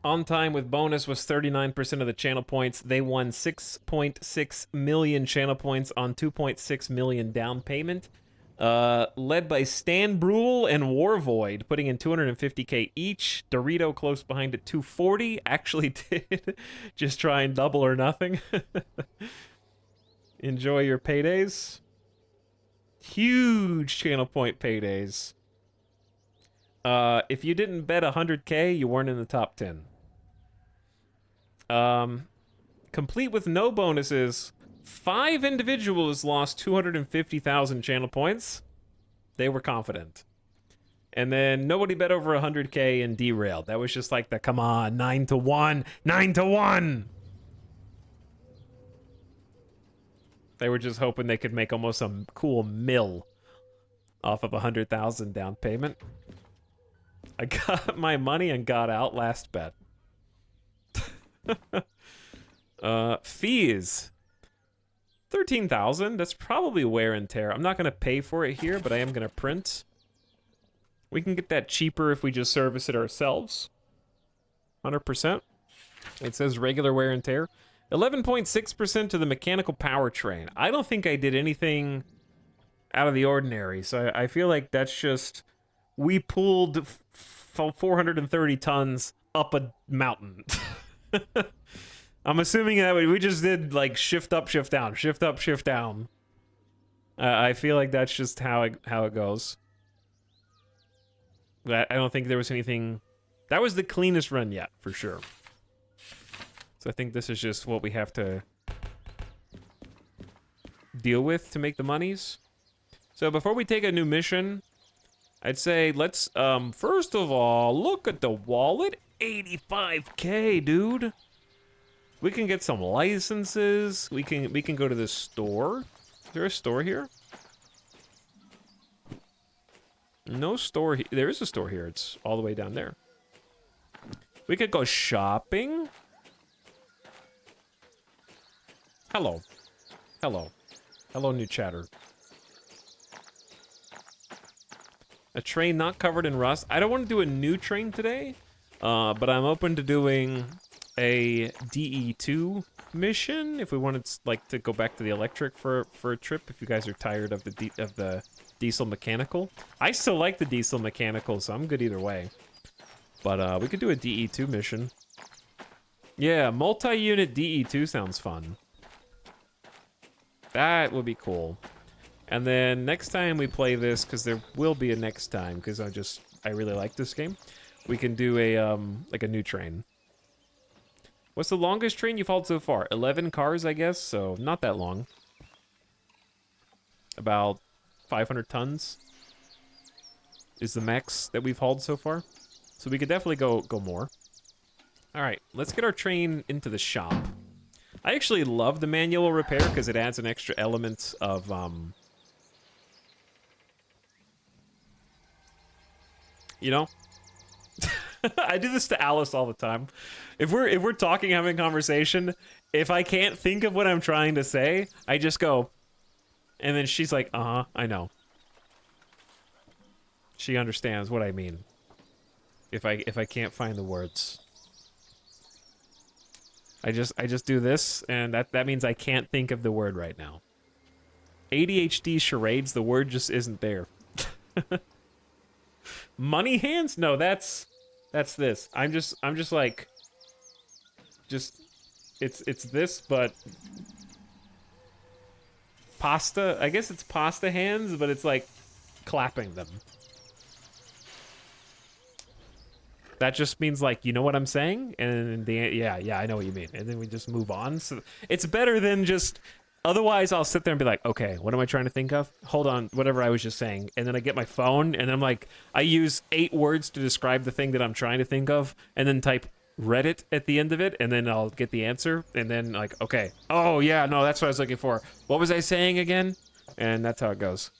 On time with bonus was 39% of the channel points. They won 6.6 million channel points on 2.6 million down payment. Led by Stan Brule and Warvoid, putting in 250K each. Dorito close behind at 240. Actually did just try and double or nothing. Enjoy your paydays. Huge channel point paydays. If you didn't bet 100K, you weren't in the top 10. Complete with no bonuses, 5 individuals lost 250,000 channel points. They were confident. And then nobody bet over 100K and derailed. That was just like the, come on, 9 to 1, 9 to 1. They were just hoping they could make almost a cool mill off of 100,000 down payment. I got my money and got out last bet. Fees. 13,000. That's probably wear and tear. I'm not going to pay for it here, but I am going to print. We can get that cheaper if we just service it ourselves. 100%. It says regular wear and tear. 11.6% to the mechanical powertrain. I don't think I did anything out of the ordinary, so I feel like that's just... We pulled 430 tons up a mountain. I'm assuming that we just did like shift up, shift down, shift up, shift down. I feel like that's just how it goes. I don't think there was anything... That was the cleanest run yet, for sure. So I think this is just what we have to deal with to make the monies. So before we take a new mission, I'd say let's, first of all, look at the wallet. 85K, dude. We can get some licenses. We can go to the store. Is there a store here? No store. There is a store here. It's all the way down there. We could go shopping. Hello. Hello. Hello, new chatter. A train not covered in rust. I don't want to do a new train today, but I'm open to doing a DE2 mission. If we wanted like to go back to the electric for a trip, if you guys are tired of the diesel mechanical, I still like the diesel mechanical, so I'm good either way. But we could do a DE2 mission. Yeah, multi-unit DE2 sounds fun. That would be cool. And then next time we play this, because there will be a next time, because I really like this game, we can do a like a new train. What's the longest train you've hauled so far? 11 cars, I guess, so not that long. About 500 tons is the max that we've hauled so far. So we could definitely go more. All right, let's get our train into the shop. I actually love the manual repair because it adds an extra element of you know, I do this to Alice all the time. If we're talking, having a conversation, if I can't think of what I'm trying to say, I just go, and then she's like, I know. She understands what I mean. If I can't find the words. I just do this, and that means I can't think of the word right now. ADHD charades, the word just isn't there. Money hands? No, that's this. I'm just like, it's this, but pasta. I guess it's pasta hands, but it's like clapping them. That just means like, you know what I'm saying? And yeah, I know what you mean. And then we just move on. So it's better than just, otherwise I'll sit there and be like, okay, what am I trying to think of? Hold on, whatever I was just saying. And then I get my phone and I'm like, I use 8 words to describe the thing that I'm trying to think of and then type Reddit at the end of it and then I'll get the answer. And then like, okay, oh yeah, no, that's what I was looking for. What was I saying again? And that's how it goes.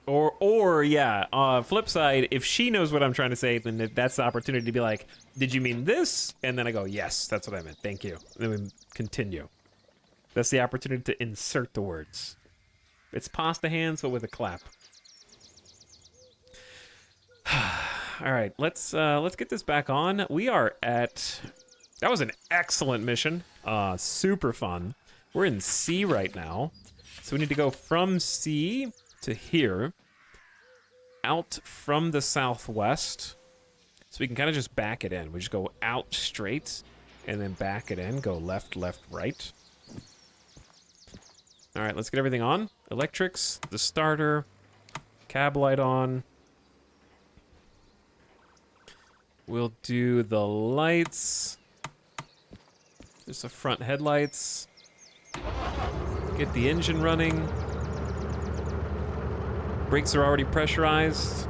Or yeah, flip side, if she knows what I'm trying to say, then that's the opportunity to be like, did you mean this? And then I go, yes, that's what I meant, thank you. And then we continue. That's the opportunity to insert the words. It's pasta hands, but with a clap. All right, let's get this back on. We are at, that was an excellent mission, super fun. We're in C right now, so we need to go from C to here, out from the southwest, so we can kind of just back it in. We just go out straight, and then back it in, go left, left, right. All right, let's get everything on. Electrics, the starter, cab light on. We'll do the lights. Just the front headlights. Get the engine running. Brakes are already pressurized.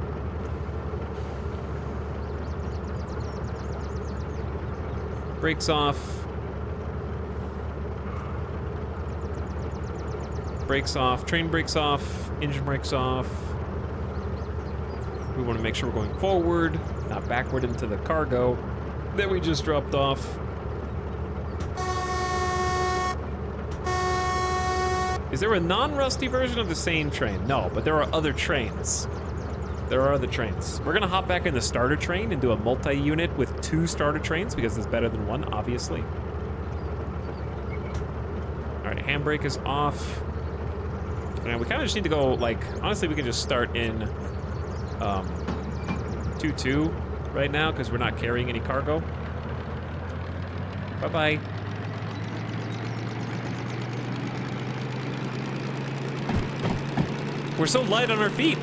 Brakes off. Brakes off. Train brakes off. Engine brakes off. We want to make sure we're going forward, not backward into the cargo that we just dropped off. Is there a non-rusty version of the same train? No, but there are other trains. There are other trains. We're gonna hop back in the starter train and do a multi-unit with 2 starter trains because it's better than 1, obviously. All right, handbrake is off. And we kind of just need to go, like, honestly, we can just start in 2-2 right now because we're not carrying any cargo. Bye-bye. We're so light on our feet.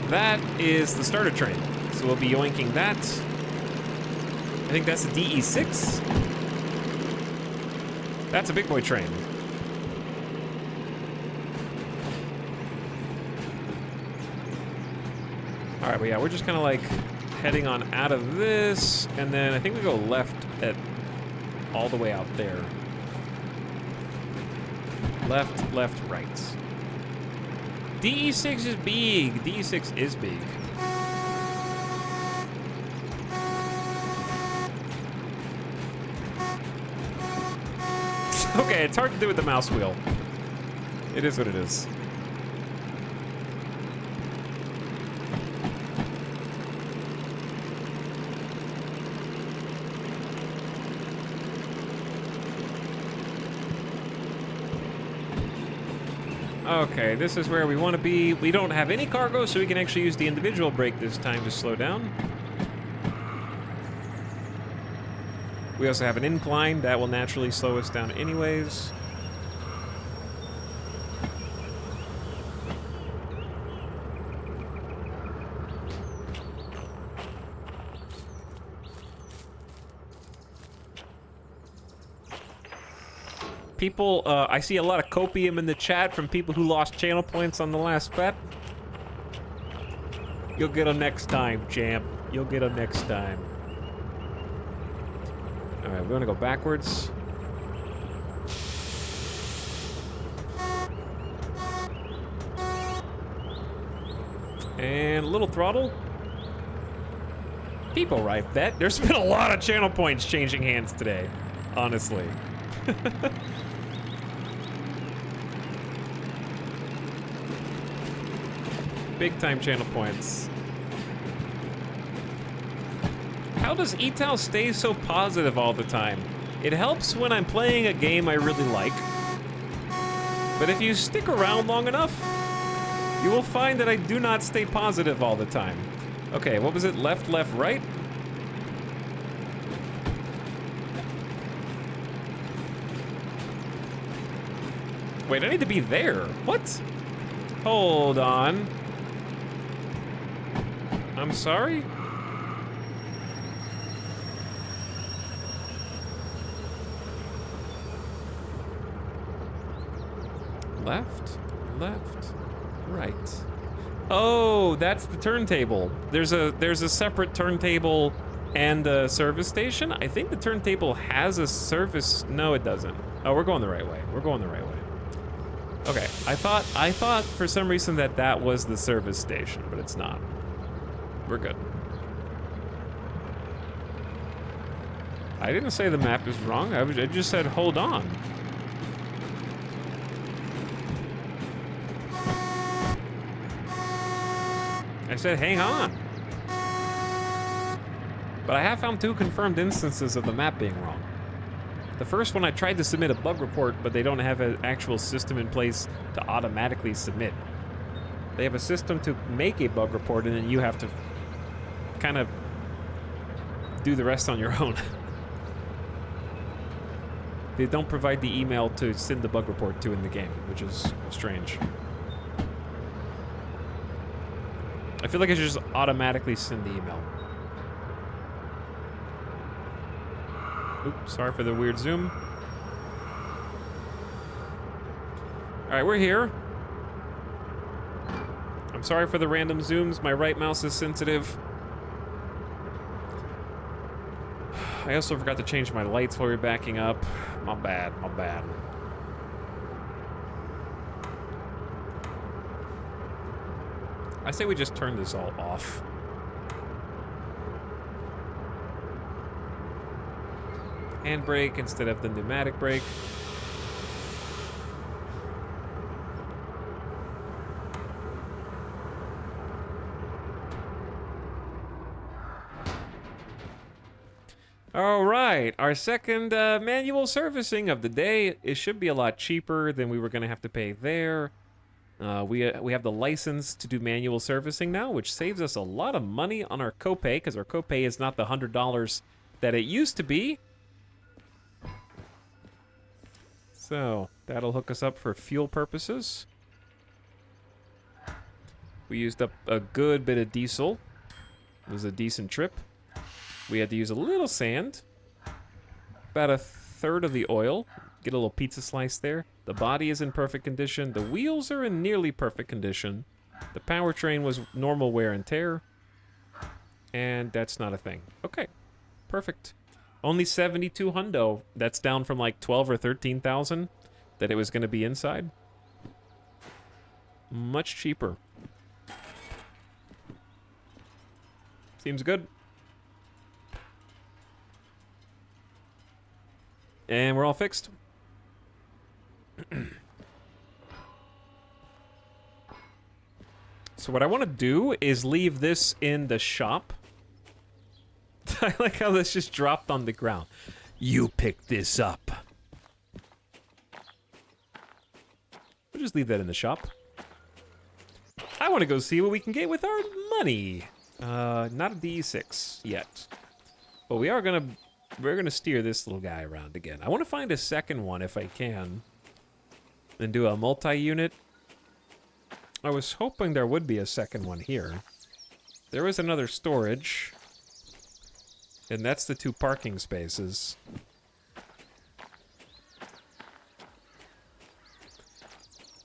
That is the starter train. So we'll be yoinking that. I think that's the DE6. That's a big boy train. All right, but yeah, we're just kind of like heading on out of this, and then I think we go left at all the way out there. Left, left, right. DE6 is big. DE6 is big. Okay, it's hard to do with the mouse wheel. It is what it is. Okay, this is where we want to be. We don't have any cargo, so we can actually use the individual brake this time to slow down. We also have an incline that will naturally slow us down anyways. People, I see a lot of copium in the chat from people who lost channel points on the last bet. You'll get them next time, champ. You'll get them next time. All right, we're gonna go backwards. And a little throttle. People right bet. There's been a lot of channel points changing hands today, honestly. Big time channel points. How does Etal stay so positive all the time? It helps when I'm playing a game I really like. But if you stick around long enough, you will find that I do not stay positive all the time. Okay, what was it? Left, left, right? Wait, I need to be there. What? Hold on. I'm sorry? Left, left, right. Oh, that's the turntable. There's a separate turntable and a service station. I think the turntable has a service. No, it doesn't. Oh, we're going the right way. We're going the right way. Okay, I thought for some reason that was the service station, but it's not. We're good. I didn't say the map is wrong. I just said hold on. I said hang on. But I have found 2 confirmed instances of the map being wrong. The first one I tried to submit a bug report, but they don't have an actual system in place to automatically submit. They have a system to make a bug report, and then you have to kind of do the rest on your own. They don't provide the email to send the bug report to in the game, which is strange. I feel like I should just automatically send the email. Oops, sorry for the weird zoom. All right, we're here. I'm sorry for the random zooms. My right mouse is sensitive. I also forgot to change my lights while we were backing up. My bad, my bad. I say we just turn this all off. Handbrake instead of the pneumatic brake. All right, our second manual servicing of the day. It should be a lot cheaper than we were going to have to pay there. We have the license to do manual servicing now, which saves us a lot of money on our copay, because our copay is not the $100 that it used to be. So that'll hook us up for fuel purposes. We used up a good bit of diesel. It was a decent trip. We had to use a little sand, about 1/3 of the oil. Get a little pizza slice there. The body is in perfect condition. The wheels are in nearly perfect condition. The powertrain was normal wear and tear. And that's not a thing. Okay, perfect. Only 72 hundo. That's down from like 12 or 13,000 that it was going to be inside. Much cheaper. Seems good. And we're all fixed. So what I want to do is leave this in the shop. I like how this just dropped on the ground. You picked this up. We'll just leave that in the shop. I want to go see what we can get with our money. Not a D6 yet. But we're gonna steer this little guy around again. I want to find a second one if I can. And do a multi-unit. I was hoping there would be a second one here. There is another storage. And that's the 2 parking spaces.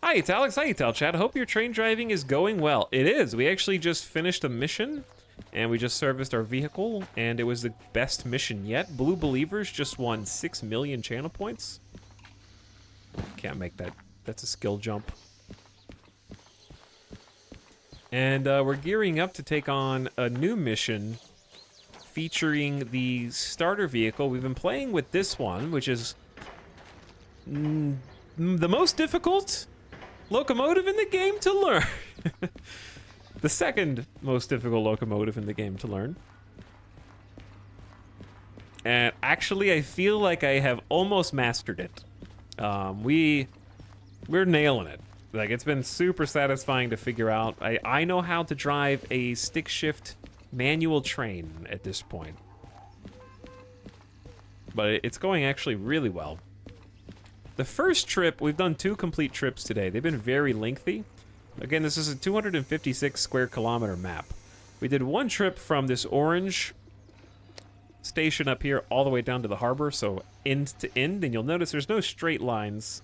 Hi, it's Alex. Hi, Tal Chat. Hope your train driving is going well. It is. We actually just finished a mission, and we just serviced our vehicle, and it was the best mission yet. Blue Believers just won 6 million channel points. Can't make that. That's a skill jump. And we're gearing up to take on a new mission featuring the starter vehicle. We've been playing with this one, which is the most difficult locomotive in the game to learn. The second most difficult locomotive in the game to learn. And actually, I feel like I have almost mastered it. We're nailing it. Like, it's been super satisfying to figure out. I know how to drive a stick shift manual train at this point. But it's going actually really well. The first trip, we've done 2 complete trips today. They've been very lengthy. Again, this is a 256 square kilometer map. We did 1 trip from this orange station up here all the way down to the harbor, so end to end, and you'll notice there's no straight lines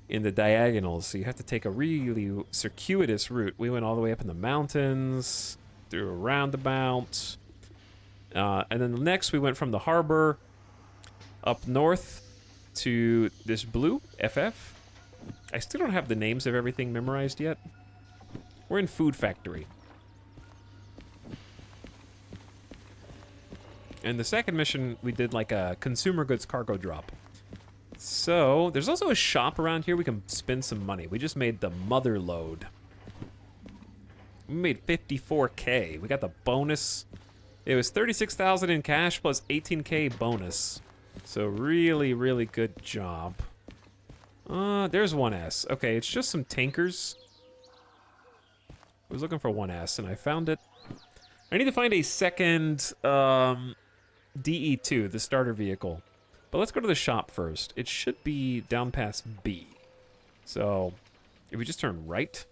in the diagonals, so you have to take a really circuitous route. We went all the way up in the mountains, through a roundabout, and then next we went from the harbor up north to this blue FF. I still don't have the names of everything memorized yet. We're in Food Factory. And the second mission, we did like a consumer goods cargo drop. So, there's also a shop around here we can spend some money. We just made the mother load. We made 54K. We got the bonus. It was 36,000 in cash plus 18K bonus. So really, really good job. There's 1S. Okay, it's just some tankers. I was looking for 1S and I found it. I need to find a second DE2, the starter vehicle. But let's go to the shop first. It should be down past B. So, if we just turn right.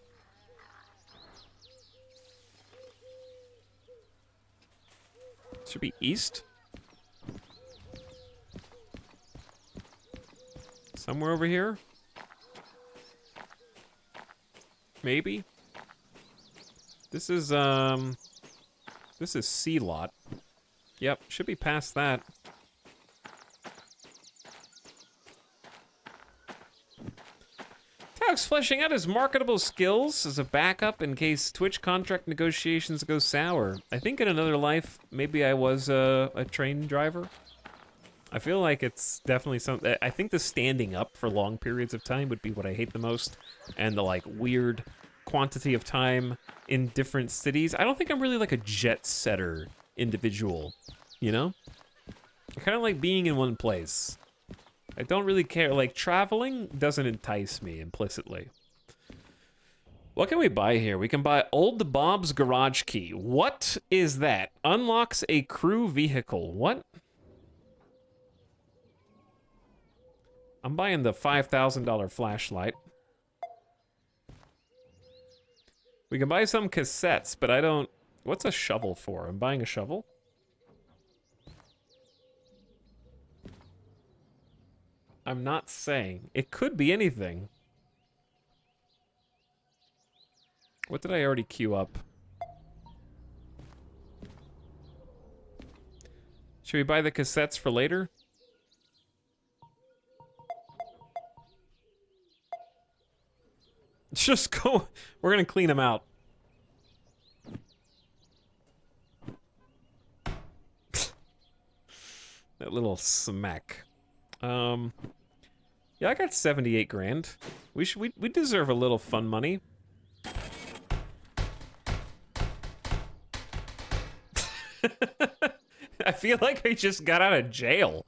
It should be east. Somewhere over here? Maybe? This is C lot. Yep, should be past that. Talk's fleshing out his marketable skills as a backup in case Twitch contract negotiations go sour. I think in another life, maybe I was a train driver. I feel like it's definitely something. I think the standing up for long periods of time would be what I hate the most, and the like weird quantity of time in different cities. I don't think I'm really like a jet setter individual, you know? I kind of like being in one place. I don't really care. Like, traveling doesn't entice me implicitly. What can we buy here? We can buy Old Bob's Garage Key. What is that? Unlocks a crew vehicle. What? I'm buying the $5,000 flashlight. We can buy some cassettes, but I don't... What's a shovel for? I'm buying a shovel? I'm not saying. It could be anything. What did I already queue up? Should we buy the cassettes for later? Just go. We're gonna clean them out. That little smack. Yeah, I got 78 grand. We deserve a little fun money. I feel like I just got out of jail.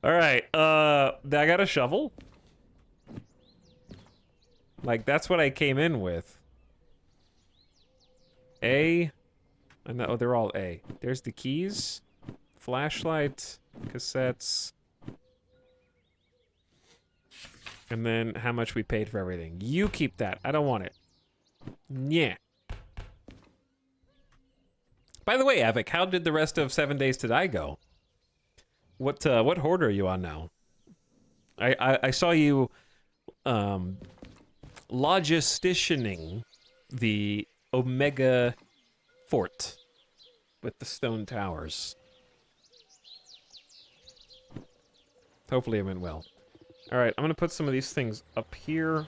All right, I got a shovel. Like, that's what I came in with. A. And oh, they're all A. There's the keys. Flashlight. Cassettes. And then how much we paid for everything. You keep that. I don't want it. Yeah. By the way, Avik, how did the rest of 7 Days to Die go? What horde are you on now? I saw you logisticianing the Omega Fort with the stone towers. Hopefully it went well. Alright, I'm gonna put some of these things up here.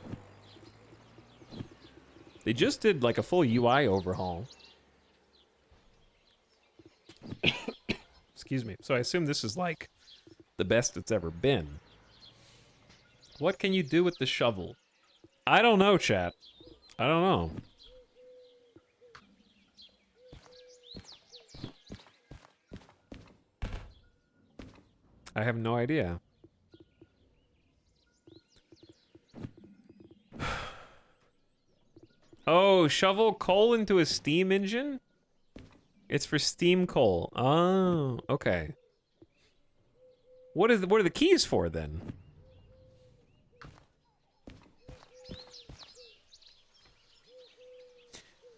They just did like a full UI overhaul. Excuse me. So I assume this is like the best it's ever been. What can you do with the shovel? I don't know, chat. I don't know. I have no idea. Oh, shovel coal into a steam engine? It's for steam coal. Oh, okay. What are the keys for then?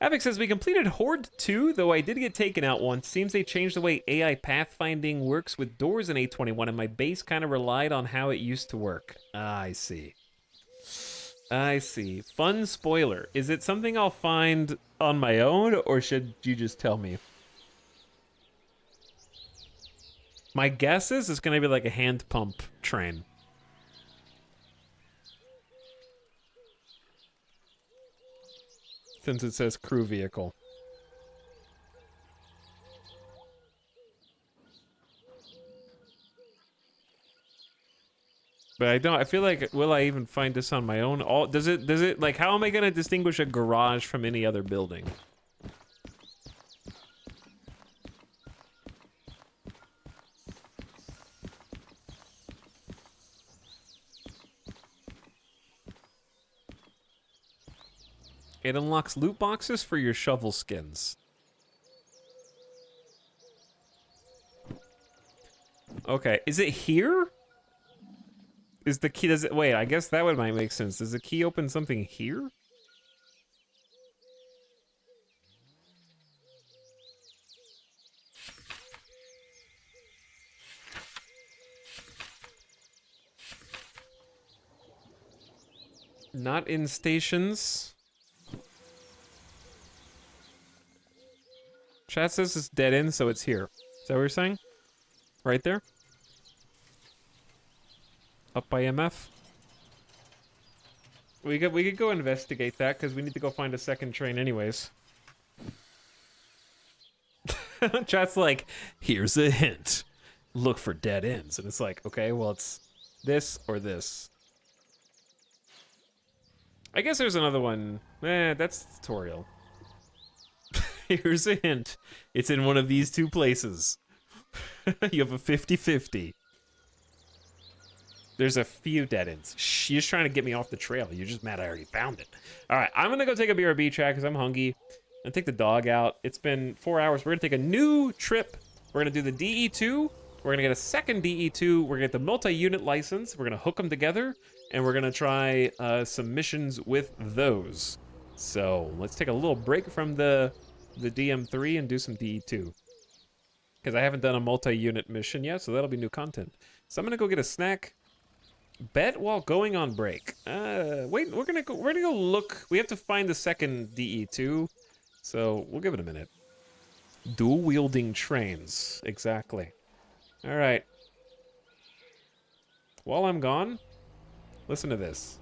Avik says, we completed Horde 2, though I did get taken out once. Seems they changed the way AI pathfinding works with doors in 821, and my base kind of relied on how it used to work. Ah, I see. I see. Fun spoiler. Is it something I'll find on my own, or should you just tell me? My guess is it's going to be like a hand pump train. Since it says crew vehicle. But I feel like, will I even find this on my own? Does it, like, how am I gonna distinguish a garage from any other building? It unlocks loot boxes for your shovel skins. Okay, is it here? Is the key, wait, I guess that would might make sense. Does the key open something here? Not in stations. Chat says it's dead end, so it's here. Is that what you're saying? Right there? Up by MF? We could go investigate that, because we need to go find a second train anyways. Chat's like, here's a hint. Look for dead ends. And it's like, okay, well, it's this or this. I guess there's another one. That's tutorial. Here's a hint. It's in one of these two places. You have a 50-50. There's a few dead ends. Shh, you're just trying to get me off the trail. You're just mad I already found it. All right, I'm gonna go take a BRB chat because I'm hungry. I'm gonna take the dog out. It's been 4 hours. We're gonna take a new trip. We're gonna do the DE2. We're gonna get a second DE2. We're gonna get the multi-unit license. We're gonna hook them together, and we're gonna try some missions with those. So let's take a little break from the DM3 and do some DE2. Because I haven't done a multi-unit mission yet, so that'll be new content. So I'm gonna go get a snack. Bet while going on break. Wait, we're gonna go look. We have to find the second DE2, so we'll give it a minute. Dual wielding trains, exactly. All right. While I'm gone, listen to this.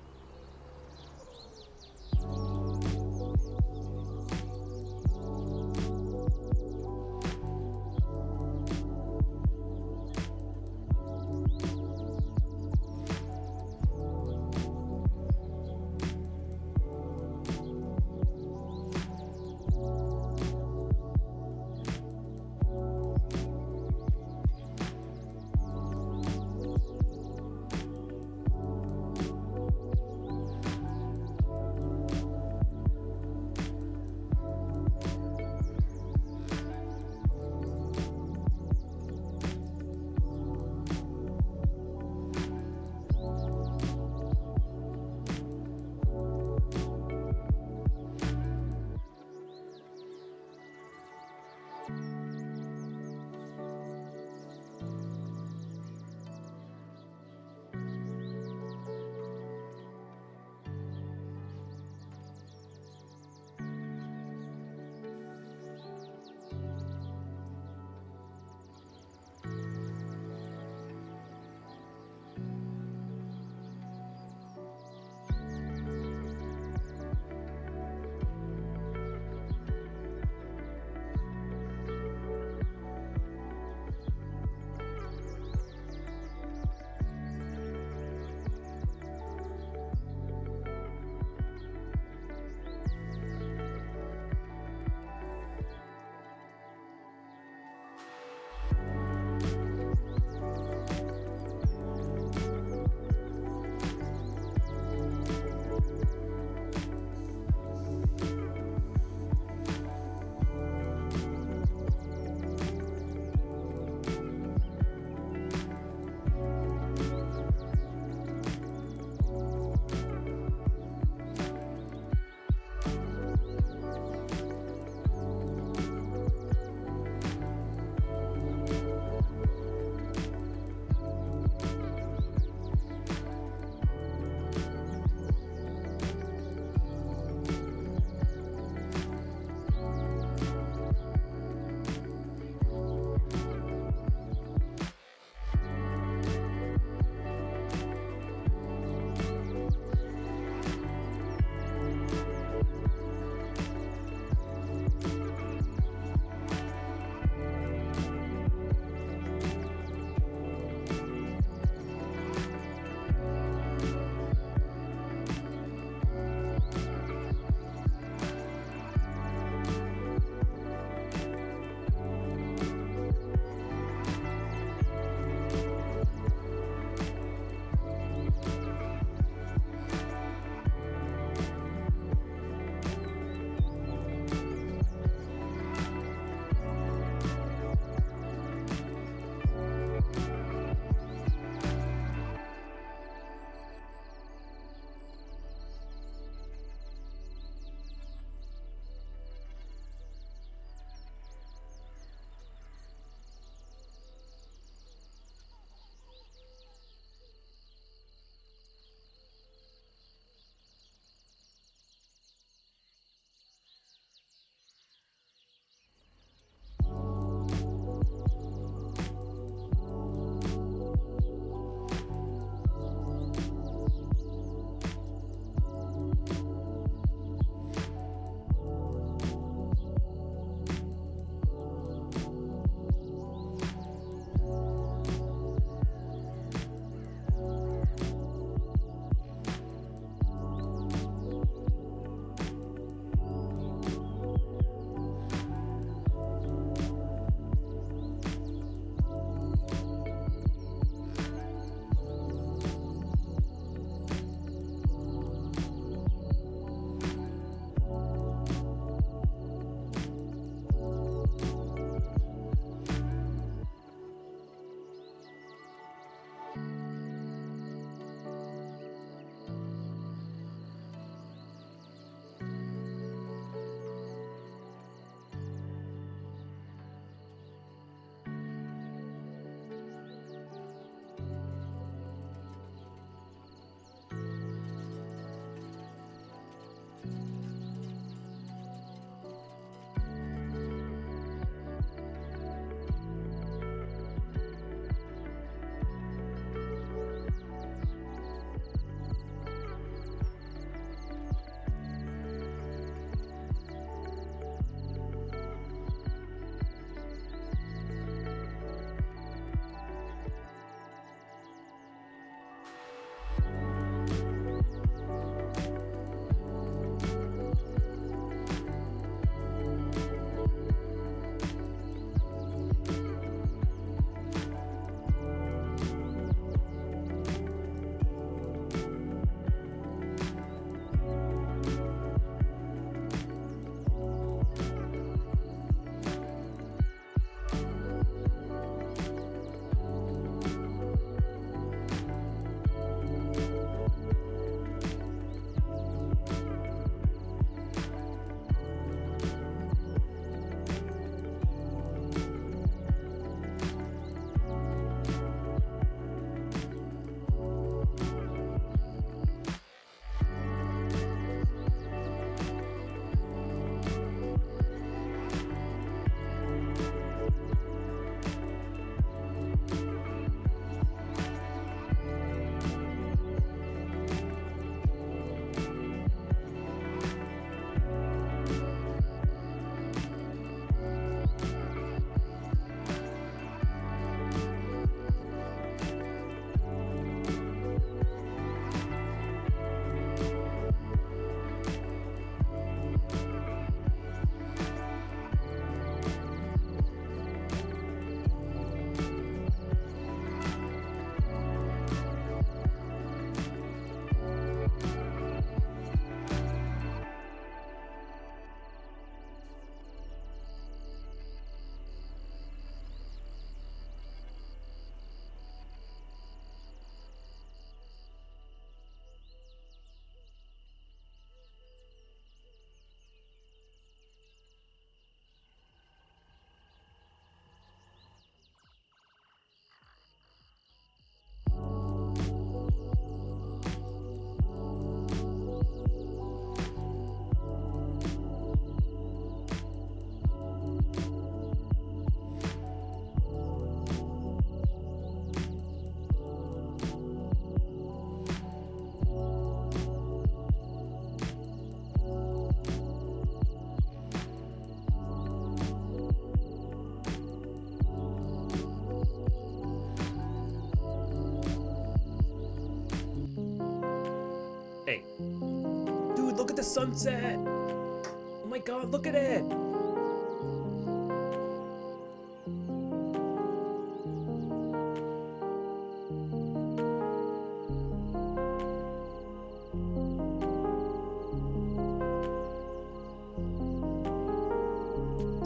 the sunset. Oh my god, look at it.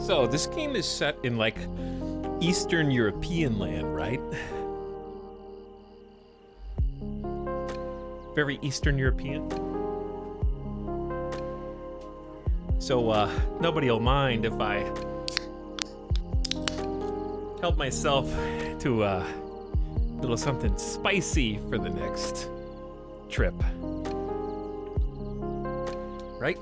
So this game is set in like Eastern European land, right? Very Eastern European. So nobody will mind if I help myself to a little something spicy for the next trip. Right?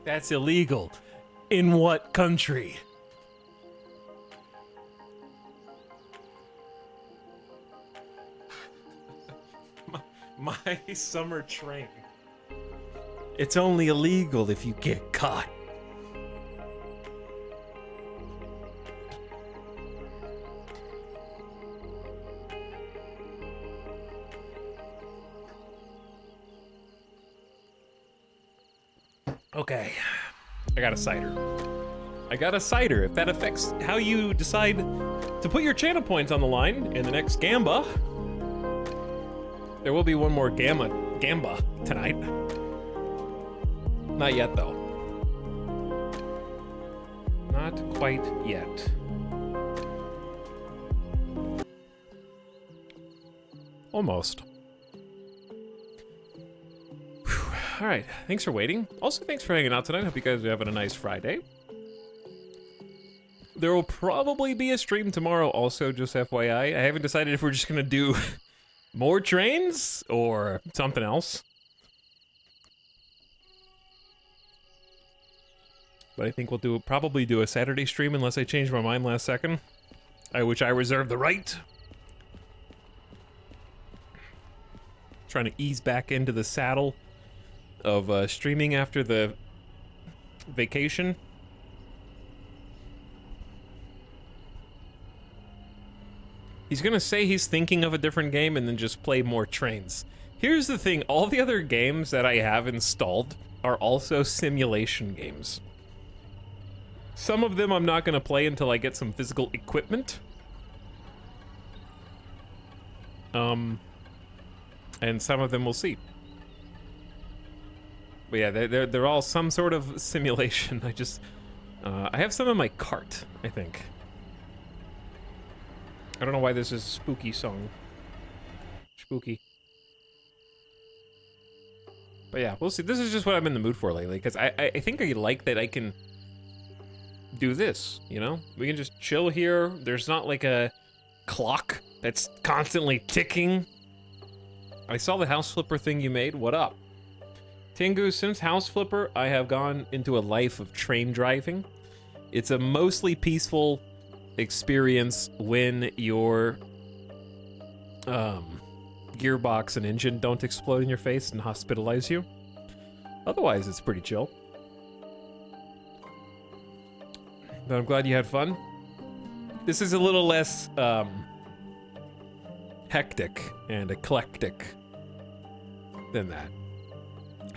That's illegal. In what country? My summer train. It's only illegal if you get caught. Okay, I got a cider. I got a cider. If that affects how you decide to put your channel points on the line in the next Gamba, there will be one more Gamba tonight. Not yet, though. Not quite yet. Almost. All right, thanks for waiting. Also, thanks for hanging out tonight. Hope you guys are having a nice Friday. There will probably be a stream tomorrow also, just FYI. I haven't decided if we're just gonna do more trains or something else. But I think we'll probably do a Saturday stream unless I change my mind last second. Which I reserve the right. Trying to ease back into the saddle of streaming after the vacation. He's gonna say he's thinking of a different game and then just play more trains. Here's the thing, all the other games that I have installed are also simulation games. Some of them I'm not gonna play until I get some physical equipment. And some of them we'll see. But yeah, they're all some sort of simulation. I have some in my cart, I think. I don't know why this is a spooky song. Spooky. But yeah, we'll see. This is just what I'm in the mood for lately, because I think I like that I can do this, you know? We can just chill here. There's not like a clock that's constantly ticking. I saw the house flipper thing you made. What up? Tengu, since House Flipper, I have gone into a life of train driving. It's a mostly peaceful experience when your gearbox and engine don't explode in your face and hospitalize you. Otherwise, it's pretty chill. But I'm glad you had fun. This is a little less hectic and eclectic than that.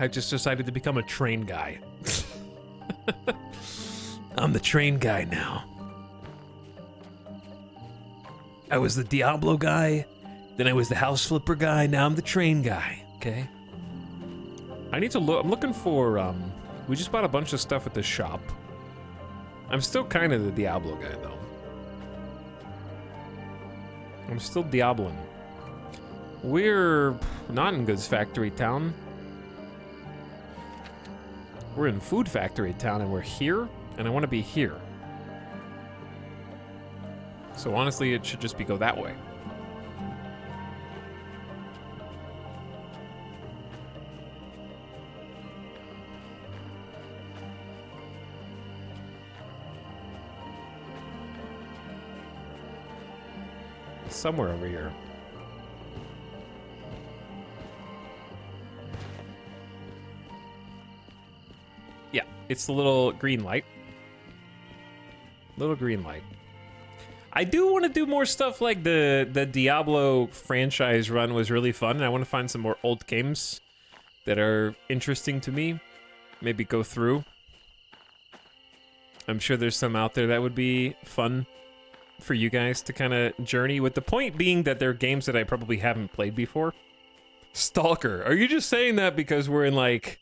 I just decided to become a train guy. I'm the train guy now. I was the Diablo guy, then I was the house flipper guy, now I'm the train guy, okay? I need to look, I'm looking for, we just bought a bunch of stuff at the shop. I'm still kind of the Diablo guy, though. I'm still Diabloing. We're not in Goods Factory Town. We're in Food Factory Town, and we're here, and I want to be here. So honestly, it should just go that way. Somewhere over here. Yeah, it's the little green light. Little green light. I do want to do more stuff like the Diablo franchise run was really fun, and I want to find some more old games that are interesting to me. Maybe go through. I'm sure there's some out there that would be fun for you guys to kind of journey with, the point being that they're games that I probably haven't played before. Stalker, are you just saying that because we're in like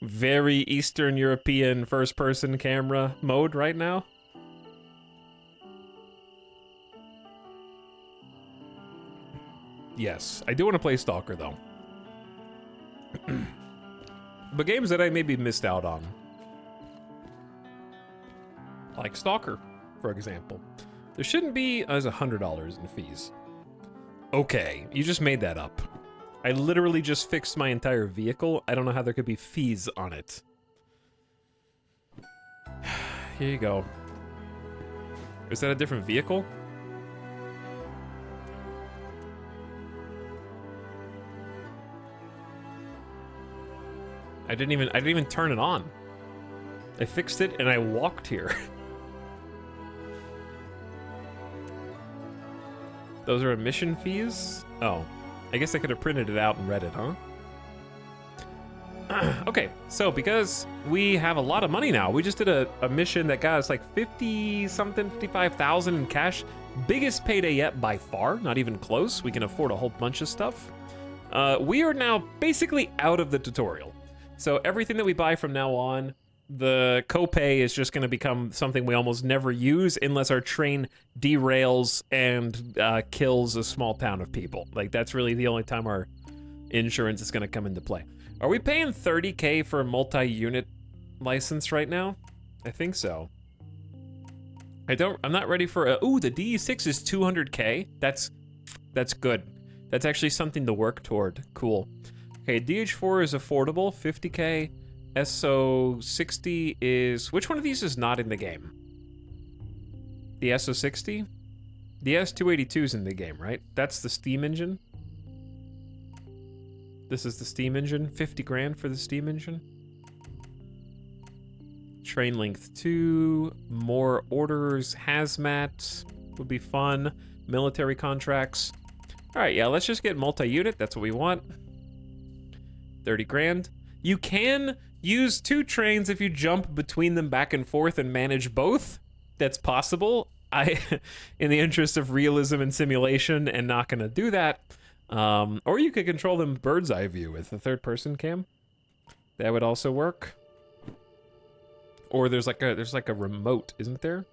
very Eastern European first-person camera mode right now? Yes, I do want to play Stalker though. But games that I maybe missed out on, like Stalker, for example. There shouldn't be as $100 in fees. Okay, you just made that up. I literally just fixed my entire vehicle. I don't know how there could be fees on it. Here you go. Is that a different vehicle? I didn't even turn it on. I fixed it and I walked here. Those are emission fees? Oh, I guess I could have printed it out and read it, huh? Okay, so because we have a lot of money now, we just did a mission that got us like 50-something, 55,000 in cash. Biggest payday yet by far, not even close. We can afford a whole bunch of stuff. We are now basically out of the tutorial. So everything that we buy from now on, the copay is just going to become something we almost never use unless our train derails and kills a small town of people. Like, that's really the only time our insurance is going to come into play. Are we paying 30K for a multi-unit license right now? I think so. I'm not ready for a, ooh, the DE6 is 200K. That's good. That's actually something to work toward. Cool. Okay, DH4 is affordable, 50K. SO60 is, which one of these is not in the game? The SO60? The S282 is in the game, right? That's the steam engine. This is the steam engine, 50 grand for the steam engine. Train length 2, more orders, hazmat would be fun, military contracts. All right, yeah, let's just get multi-unit, that's what we want. 30 grand. You can use 2 trains if you jump between them back and forth and manage both. That's possible. In the interest of realism and simulation, and not gonna do that. Or you could control them bird's eye view with the 3rd-person cam. That would also work. Or there's like a remote, isn't there?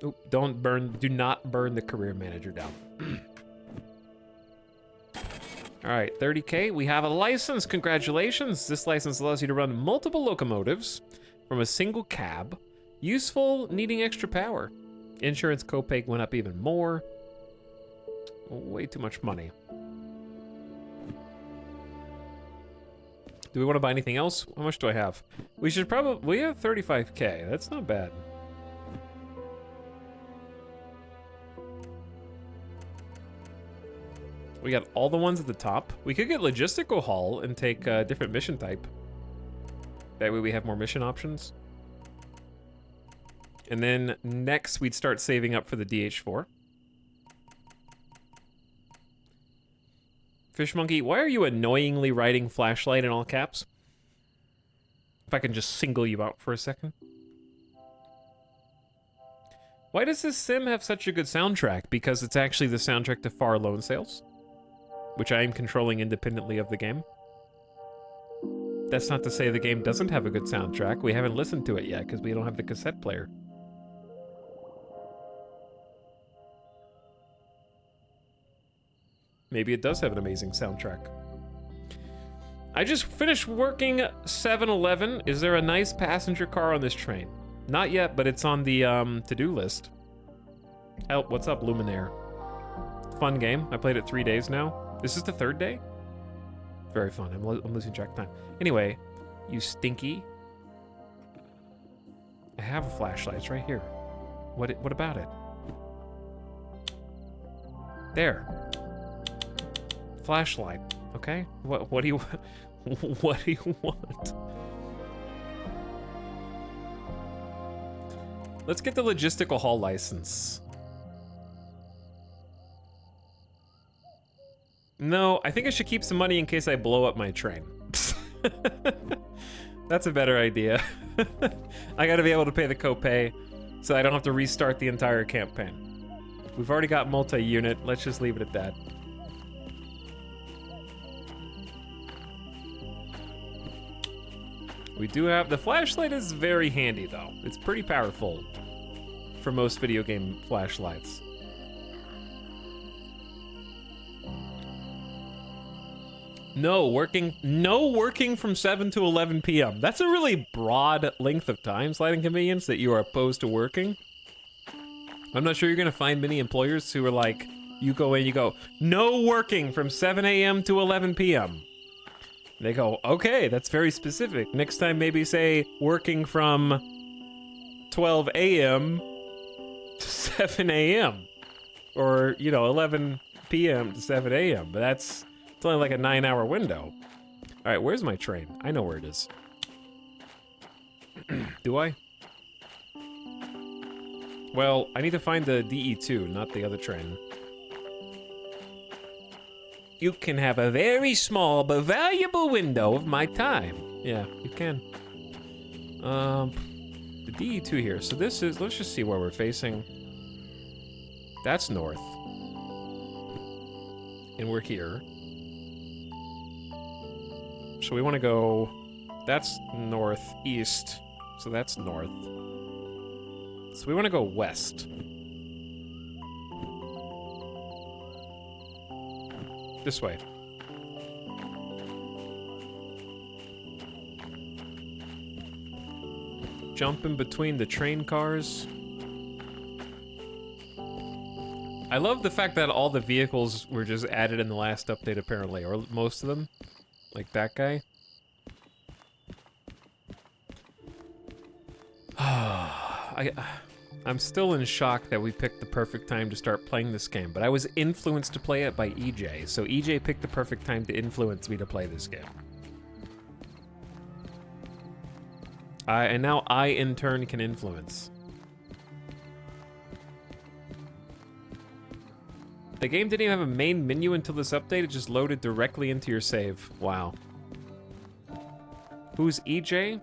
Oh, do not burn the career manager down. All right, 30K, we have a license, congratulations. This license allows you to run multiple locomotives from a single cab. Useful, needing extra power. Insurance copay went up even more. Way too much money. Do we want to buy anything else? How much do I have? We should probably, we have 35K, that's not bad. We got all the ones at the top. We could get logistical haul and take a different mission type. That way we have more mission options. And then next we'd start saving up for the DH4. Fish Monkey, why are you annoyingly writing flashlight in all caps? If I can just single you out for a second. Why does this sim have such a good soundtrack? Because it's actually the soundtrack to Far Loan Sales, which I am controlling independently of the game. That's not to say the game doesn't have a good soundtrack. We haven't listened to it yet because we don't have the cassette player. Maybe it does have an amazing soundtrack. I just finished working 7-Eleven. Is there a nice passenger car on this train? Not yet, but it's on the to-do list. Help, what's up, Luminaire? Fun game. I played it 3 days now. This is the 3rd day? Very fun. I'm losing track of time. Anyway, you stinky. I have a flashlight. It's right here. What about it? There. Flashlight. Okay. What do you what do you want? Let's get the logistical haul license. No, I think I should keep some money in case I blow up my train. That's a better idea. I gotta be able to pay the copay so I don't have to restart the entire campaign. We've already got multi-unit. Let's just leave it at that. We do have... The flashlight is very handy, though. It's pretty powerful for most video game flashlights. No working from 7 to 11 p.m. That's a really broad length of time, Sliding Convenience, that you are opposed to working. I'm not sure you're gonna find many employers who are like, you go in, you go, no working from 7 a.m. to 11 p.m. They go, okay, that's very specific. Next time maybe say working from 12 a.m. to 7 a.m. Or, you know, 11 p.m. to 7 a.m. But it's only like a 9-hour window. All right, where's my train? I know where it is. Do I? Well, I need to find the DE2, not the other train. You can have a very small but valuable window of my time. Yeah, you can. The DE2 here. So this is, let's just see where we're facing. That's north. And we're here. So we want to go, that's northeast. So that's north. So we want to go west. This way. Jump in between the train cars. I love the fact that all the vehicles were just added in the last update, apparently, or most of them. Like that guy. I'm still in shock that we picked the perfect time to start playing this game, but I was influenced to play it by EJ, so EJ picked the perfect time to influence me to play this game. And now I, in turn, can influence. The game didn't even have a main menu until this update, it just loaded directly into your save. Wow. Who's EJ?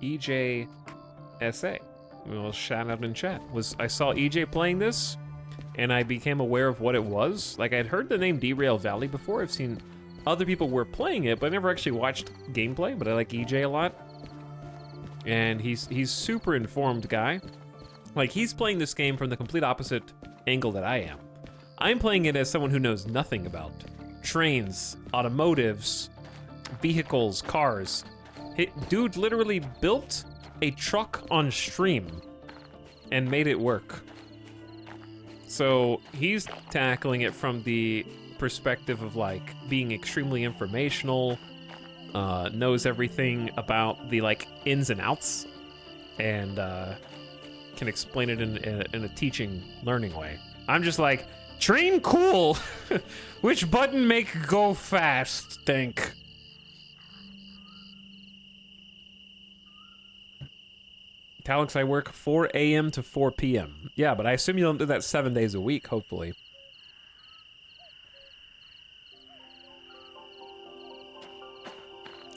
EJ SA. Well, shout out in chat. I saw EJ playing this, and I became aware of what it was. Like, I'd heard the name Derail Valley before. I've seen other people were playing it, but I never actually watched gameplay, but I like EJ a lot. And he's super informed guy. Like, he's playing this game from the complete opposite angle that I am. I'm playing it as someone who knows nothing about trains, automotives, vehicles, cars. Dude literally built a truck on stream and made it work. So he's tackling it from the perspective of like being extremely informational, knows everything about the like ins and outs, and can explain it in a teaching, learning way. I'm just like, train cool. Which button make go fast? Think. Calix, I work 4 a.m. to 4 p.m. Yeah, but I assume you don't do that 7 days a week, hopefully.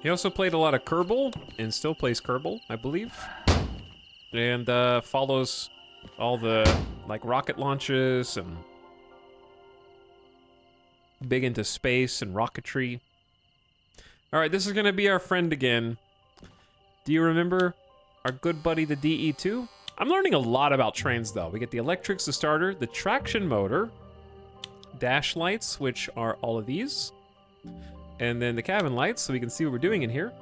He also played a lot of Kerbal, and still plays Kerbal, I believe. And follows all the, like, rocket launches, and big into space and rocketry. Alright, this is gonna be our friend again. Do you remember our good buddy, the DE2? I'm learning a lot about trains, though. We get the electrics, the starter, the traction motor, dash lights, which are all of these, and then the cabin lights, so we can see what we're doing in here.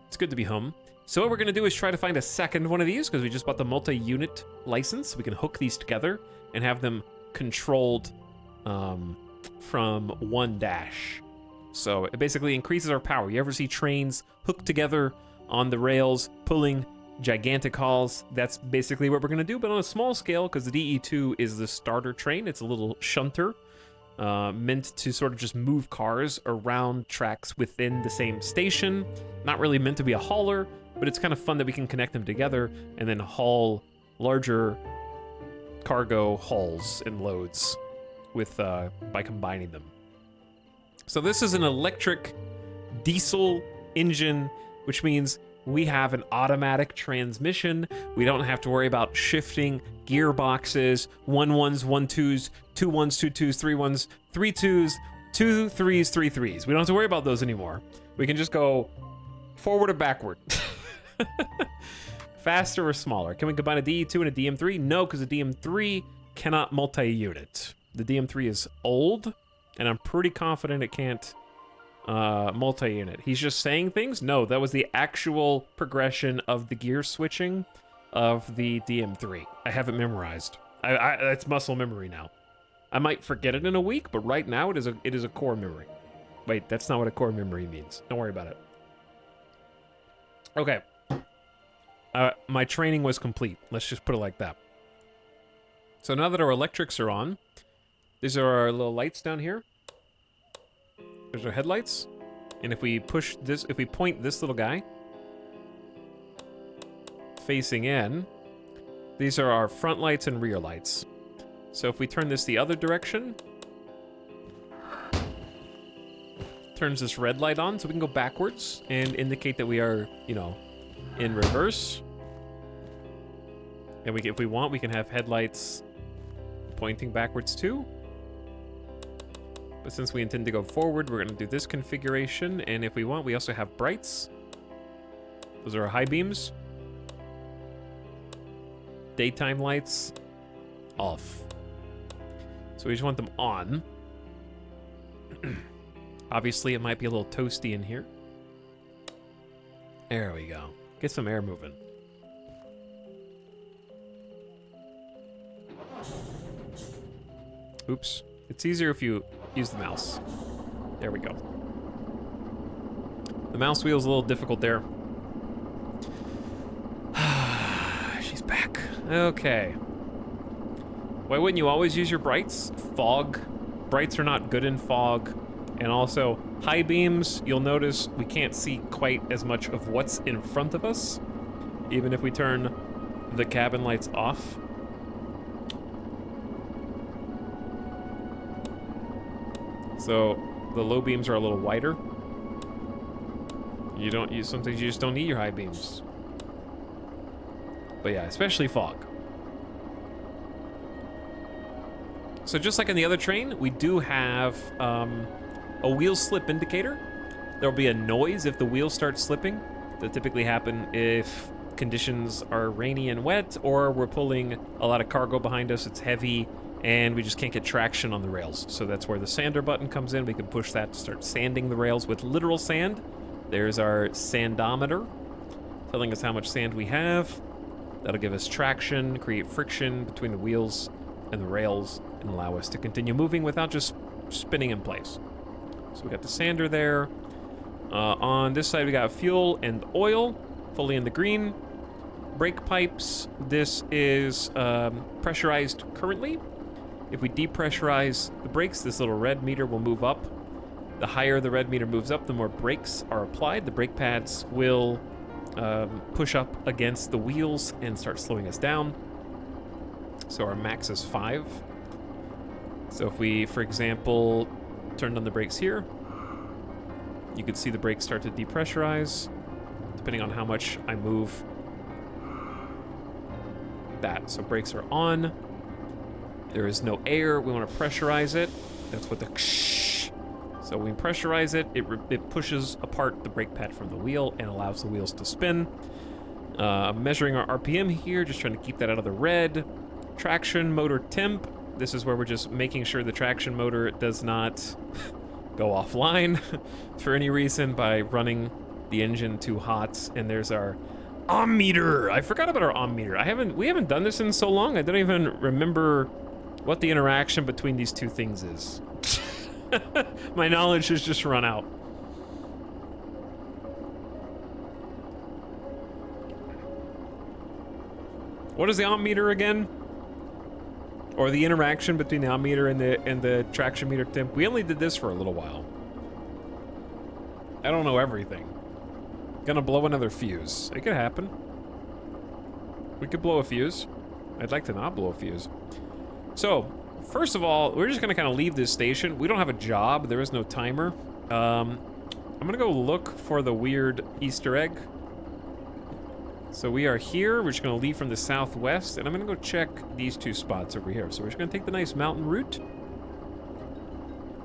It's good to be home. So what we're gonna do is try to find a second one of these, because we just bought the multi-unit license. We can hook these together and have them controlled from one dash. So it basically increases our power. You ever see trains hooked together on the rails, pulling gigantic hauls? That's basically what we're gonna do, but on a small scale, because the DE2 is the starter train. It's a little shunter. meant to sort of just move cars around tracks within the same station. Not really meant to be a hauler, but it's kind of fun that we can connect them together and then haul larger cargo hauls and loads with by combining them. So this is an electric diesel engine, which means we have an automatic transmission. We don't have to worry about shifting gearboxes, 1-1s, 1-2s, 2-1s, 2-2s, 3-1s, 3-2s, 2-3s, 3-3s. We don't have to worry about those anymore. We can just go forward or backward. Faster or smaller. Can we combine a DE2 and a DM3? No, because a DM3 cannot multi-unit. The DM3 is old, and I'm pretty confident it can't multi-unit. He's just saying things? No, that was the actual progression of the gear switching of the DM3. I have it memorized. It's muscle memory now. I might forget it in a week, but right now it is a core memory. Wait, that's not what a core memory means. Don't worry about it. Okay. My training was complete. Let's just put it like that. So now that our electrics are on, these are our little lights down here. There's our headlights. And if we push this, if we point this little guy facing in, these are our front lights and rear lights. So if we turn this the other direction, turns this red light on, so we can go backwards and indicate that we are, you know, in reverse. And if we want, we can have headlights pointing backwards too. But since we intend to go forward, we're gonna do this configuration. And if we want, we also have brights. Those are our high beams. Daytime lights, off. So we just want them on. Obviously, it might be a little toasty in here. There we go. Get some air moving. Oops. It's easier if you use the mouse. There we go. The mouse wheel's a little difficult there. She's back. Okay. Why wouldn't you always use your brights? Fog. Brights are not good in fog. And also, high beams, you'll notice we can't see quite as much of what's in front of us, even if we turn the cabin lights off. So the low beams are a little wider. Sometimes you just don't need your high beams. But yeah, especially fog. So just like in the other train, we do have a wheel slip indicator. There'll be a noise if the wheel starts slipping. That typically happen if conditions are rainy and wet, or we're pulling a lot of cargo behind us, it's heavy, and we just can't get traction on the rails. So that's where the sander button comes in. We can push that to start sanding the rails with literal sand. There's our sandometer, telling us how much sand we have. That'll give us traction, create friction between the wheels and the rails, and allow us to continue moving without just spinning in place. So we got the sander there. On this side, we got fuel and oil, fully in the green. Brake pipes, this is pressurized currently. If we depressurize the brakes, this little red meter will move up. The higher the red meter moves up, the more brakes are applied. The brake pads will push up against the wheels and start slowing us down. So our max is 5. So if we, for example, turned on the brakes here, you could see the brakes start to depressurize, depending on how much I move that. So brakes are on. There is no air. We want to pressurize it. That's what the so when we pressurize it, it pushes apart the brake pad from the wheel and allows the wheels to spin. Measuring our RPM here, just trying to keep that out of the red. Traction motor temp. This is where we're just making sure the traction motor does not go offline for any reason by running the engine too hot. And there's our ohm meter. I forgot about our ohm meter. We haven't done this in so long. I don't even remember what the interaction between these two things is. My knowledge has just run out. What is the ohm meter again? Or the interaction between the ammeter and the traction meter temp. We only did this for a little while. I don't know everything. Gonna blow another fuse. It could happen. We could blow a fuse. I'd like to not blow a fuse. So, first of all, we're just gonna kind of leave this station. We don't have a job. There is no timer. I'm gonna go look for the weird Easter egg. So we are here. We're just gonna leave from the southwest, and I'm gonna go check these two spots over here. So we're just gonna take the nice mountain route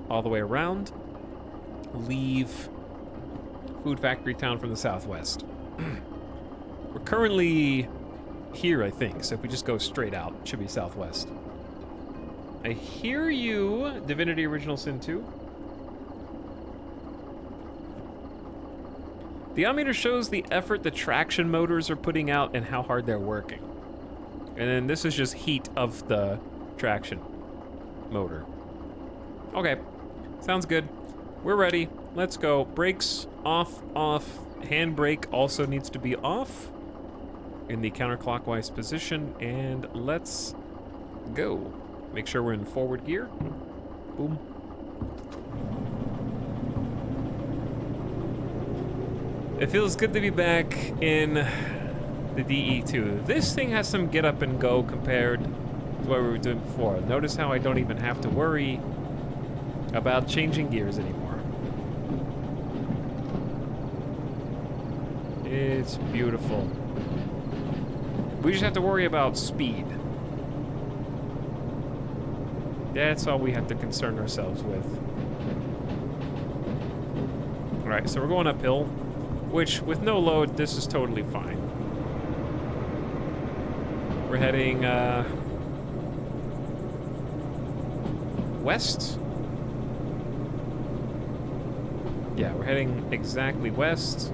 all the way around. Leave Food Factory Town from the southwest. We're currently here, I think. So if we just go straight out, it should be southwest. I hear you, Divinity Original Sin 2. The ammeter shows the effort the traction motors are putting out and how hard they're working. And then this is just heat of the traction motor. Okay, sounds good. We're ready. Let's go. Brakes off, off. Handbrake also needs to be off in the counterclockwise position. And let's go. Make sure we're in forward gear. Boom. It feels good to be back in the DE2. This thing has some get up and go compared to what we were doing before. Notice how I don't even have to worry about changing gears anymore. It's beautiful. We just have to worry about speed. That's all we have to concern ourselves with. All right, so we're going uphill, which with no load, this is totally fine. We're heading west. Yeah, we're heading exactly west.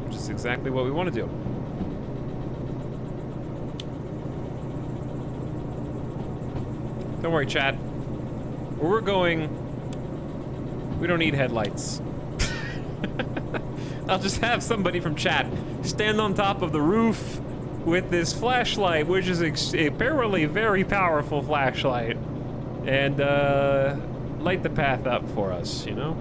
Which is exactly what we want to do. Don't worry, chat. Where we're going, we don't need headlights. I'll just have somebody from chat stand on top of the roof with this flashlight, which is apparently a very powerful flashlight, and light the path up for us, you know?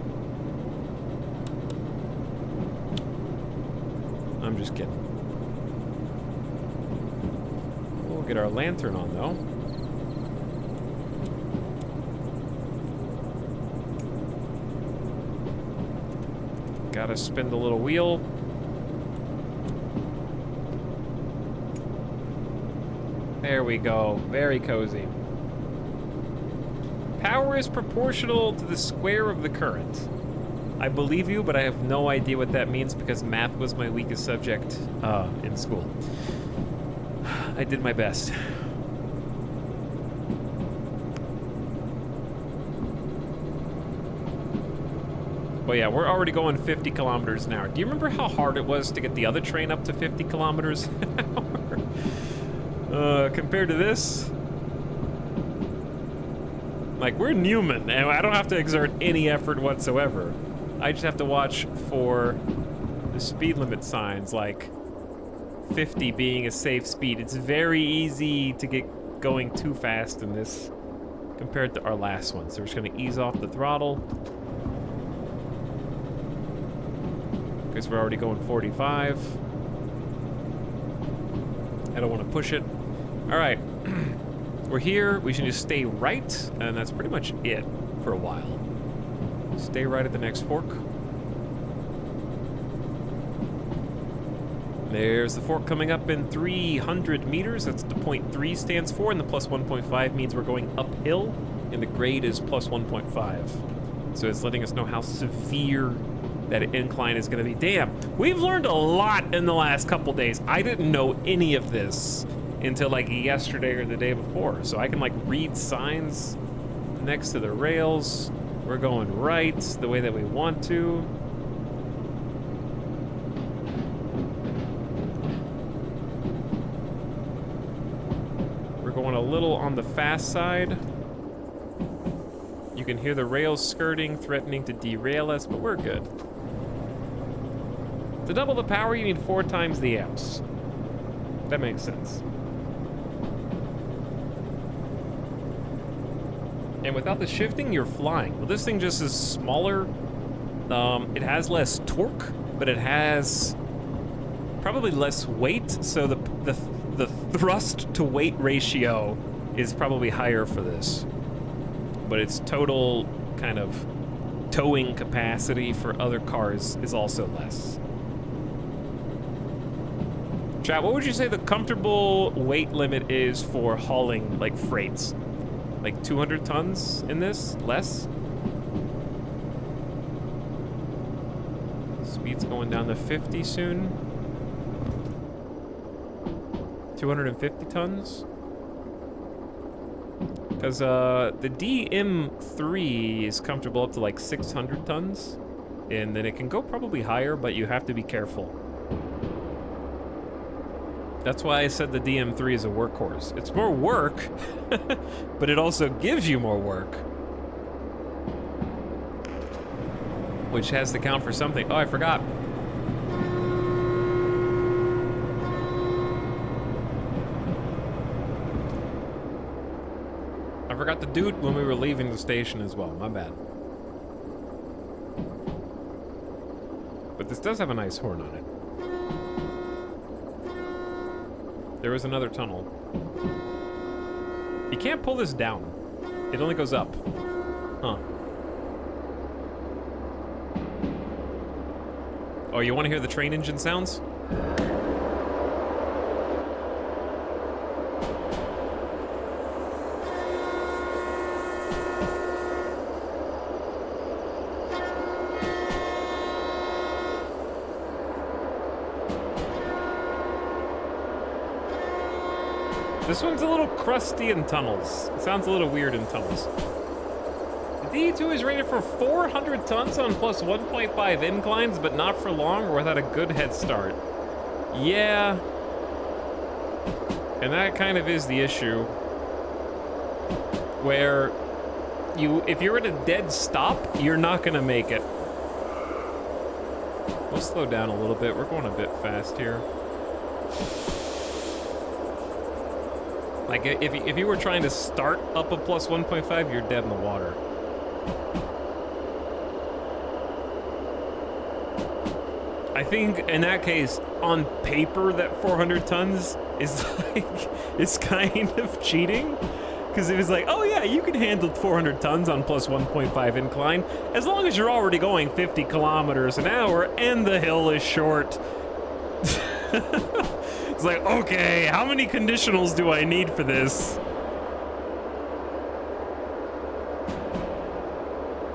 I'm just kidding. We'll get our lantern on, though. Gotta spin the little wheel. There we go. Very cozy. Power is proportional to the square of the current. I believe you, but I have no idea what that means because math was my weakest subject in school. I did my best. But yeah, we're already going 50 kilometers an hour. Do you remember how hard it was to get the other train up to 50 kilometers an hour? Compared to this? Like, we're Newman, and I don't have to exert any effort whatsoever. I just have to watch for the speed limit signs, like 50 being a safe speed. It's very easy to get going too fast in this compared to our last one. So we're just gonna ease off the throttle. Because we're already going 45. I don't want to push it. All right, we're here. We should just stay right, and that's pretty much it for a while. Stay right at the next fork. There's the fork coming up in 300 meters. That's the point 3 stands for, and the plus 1.5 means we're going uphill, and the grade is plus 1.5. So it's letting us know how severe that incline is going to be. Damn, we've learned a lot in the last couple days. I didn't know any of this until like yesterday or the day before. So I can like read signs next to the rails. We're going right the way that we want to. We're going a little on the fast side. You can hear the rails skirting, threatening to derail us, but we're good. To double the power, you need 4 times the amps. That makes sense. And without the shifting, you're flying. Well, this thing just is smaller. It has less torque, but it has probably less weight, so the thrust to weight ratio is probably higher for this. But its total kind of towing capacity for other cars is also less. Chat, what would you say the comfortable weight limit is for hauling, like, freights? Like 200 tons in this? Less? Speed's going down to 50 soon. 250 tons? Because the DM3 is comfortable up to like 600 tons. And then it can go probably higher, but you have to be careful. That's why I said the DM3 is a workhorse. It's more work, but it also gives you more work. Which has to count for something. Oh, I forgot. I forgot to do it when we were leaving the station as well. My bad. But this does have a nice horn on it. There is another tunnel. You can't pull this down. It only goes up. Huh. Oh, you want to hear the train engine sounds? This one's a little crusty in tunnels. It sounds a little weird in tunnels. The DE2 is rated for 400 tons on plus 1.5 inclines, but not for long or without a good head start. Yeah. And that kind of is the issue. Where if you're at a dead stop, you're not gonna make it. We'll slow down a little bit. We're going a bit fast here. Like, if you were trying to start up a plus 1.5, you're dead in the water. I think, in that case, on paper, that 400 tons is, like, it's kind of cheating. Because it was like, oh yeah, you can handle 400 tons on plus 1.5 incline, as long as you're already going 50 kilometers an hour, and the hill is short. It's like, okay, how many conditionals do I need for this?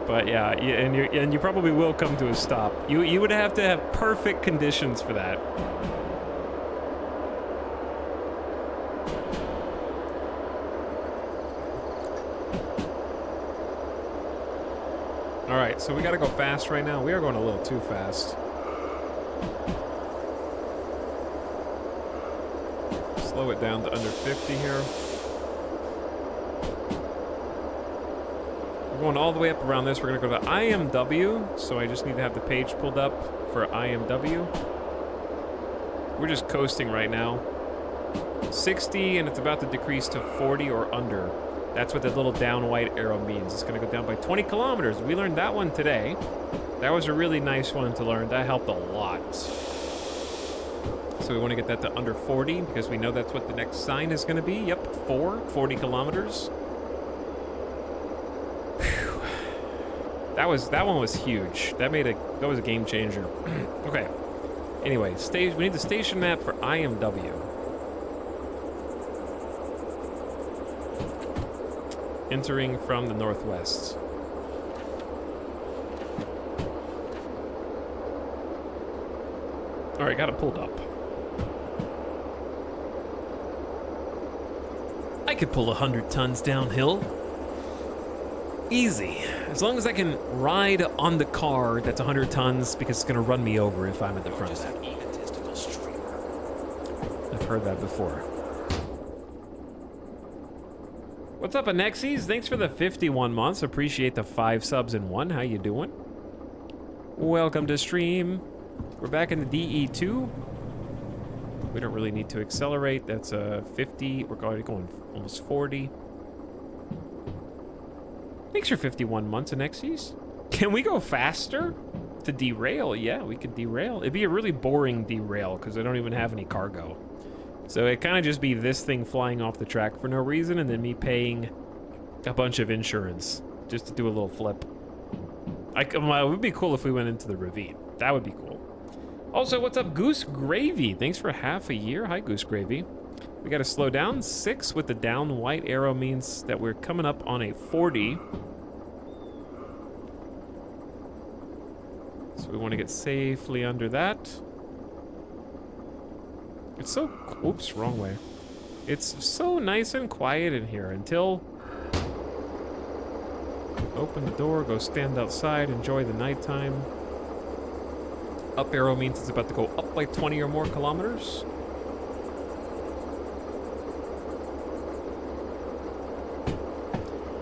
But yeah, and you probably will come to a stop. You would have to have perfect conditions for that. All right, so we gotta go fast right now. We are going a little too fast. Slow it down to under 50 here. We're going all the way up around this. We're gonna go to IMW, so I just need to have the page pulled up for IMW. We're just coasting right now. 60, and it's about to decrease to 40 or under. That's what the little down white arrow means. It's gonna go down by 20 kilometers. We learned that one today. That was a really nice one to learn. That helped a lot. So we want to get that to under 40 because we know that's what the next sign is going to be. Yep, 40 kilometers. Whew. That one was huge. That was a game changer. Okay. Anyway, we need the station map for IMW. Entering from the northwest. All right, got it pulled up. I could pull 100 tons downhill. Easy. As long as I can ride on the car that's 100 tons because it's gonna run me over if I'm at the front. I've heard that before. What's up, Anexies? Thanks for the 51 months. Appreciate the 5 subs in one. How you doing? Welcome to stream. We're back in the DE2. We don't really need to accelerate. That's a 50. We're already going almost 40. Thanks for 51 months in Xyz. Can we go faster to derail? Yeah, we could derail. It'd be a really boring derail because I don't even have any cargo. So it kind of just be this thing flying off the track for no reason and then me paying a bunch of insurance just to do a little flip. Well, it would be cool if we went into the ravine. That would be cool. Also, what's up, Goose Gravy? Thanks for half a year. Hi, Goose Gravy. We got to slow down. 6 with the down white arrow means that we're coming up on a 40. So we want to get safely under that. It's so... Oops, wrong way. It's so nice and quiet in here until... Open the door, go stand outside, enjoy the nighttime. Up arrow means it's about to go up by 20 or more kilometers.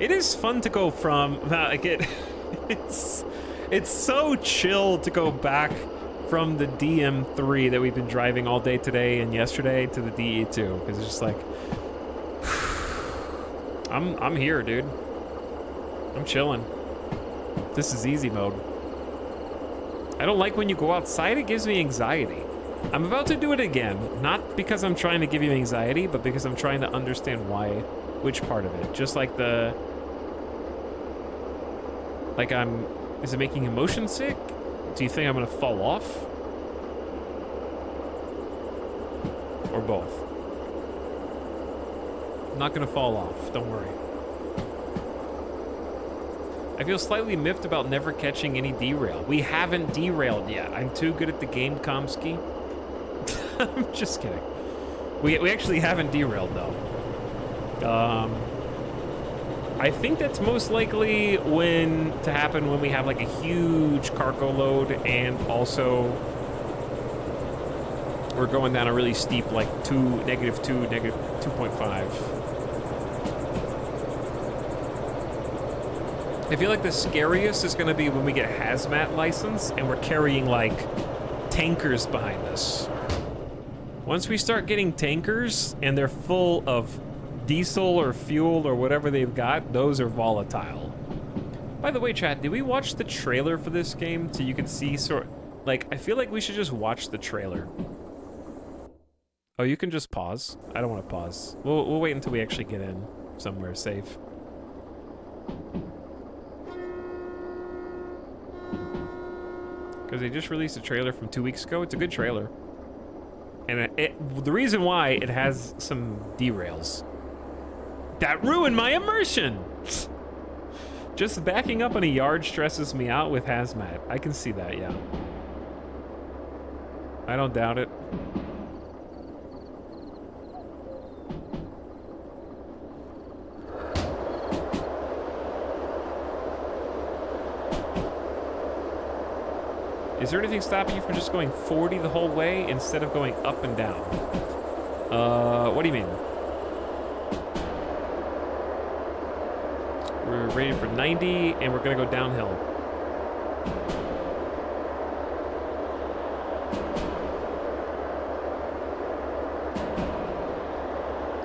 It is fun to go from, like it's so chill to go back from the DM3 that we've been driving all day today and yesterday to the DE2, because it's just like, I'm here, dude. I'm chilling. This is easy mode. I don't like when you go outside, it gives me anxiety. I'm about to do it again, not because I'm trying to give you anxiety, but because I'm trying to understand why, which part of it. Just like the... Like is it making you motion sick? Do you think I'm gonna fall off? Or both? I'm not gonna fall off, don't worry. I feel slightly miffed about never catching any derail. We haven't derailed yet. I'm too good at the game, Komsky. I'm just kidding. We actually haven't derailed, though. I think that's most likely to happen when we have like a huge cargo load and also we're going down a really steep like -2, -2.5. I feel like the scariest is gonna be when we get hazmat license and we're carrying like tankers behind us. Once we start getting tankers and they're full of diesel or fuel or whatever they've got, those are volatile. By the way, chat, did we watch the trailer for this game so you can see like, I feel like we should just watch the trailer. Oh, you can just pause? I don't want to pause. We'll wait until we actually get in somewhere safe. Because they just released a trailer from 2 weeks ago. It's a good trailer. And the reason why, it has some derails. That ruined my immersion! Just backing up on a yard stresses me out with hazmat. I can see that, yeah. I don't doubt it. Is there anything stopping you from just going 40 the whole way instead of going up and down? What do you mean? We're ready for 90, and we're gonna go downhill.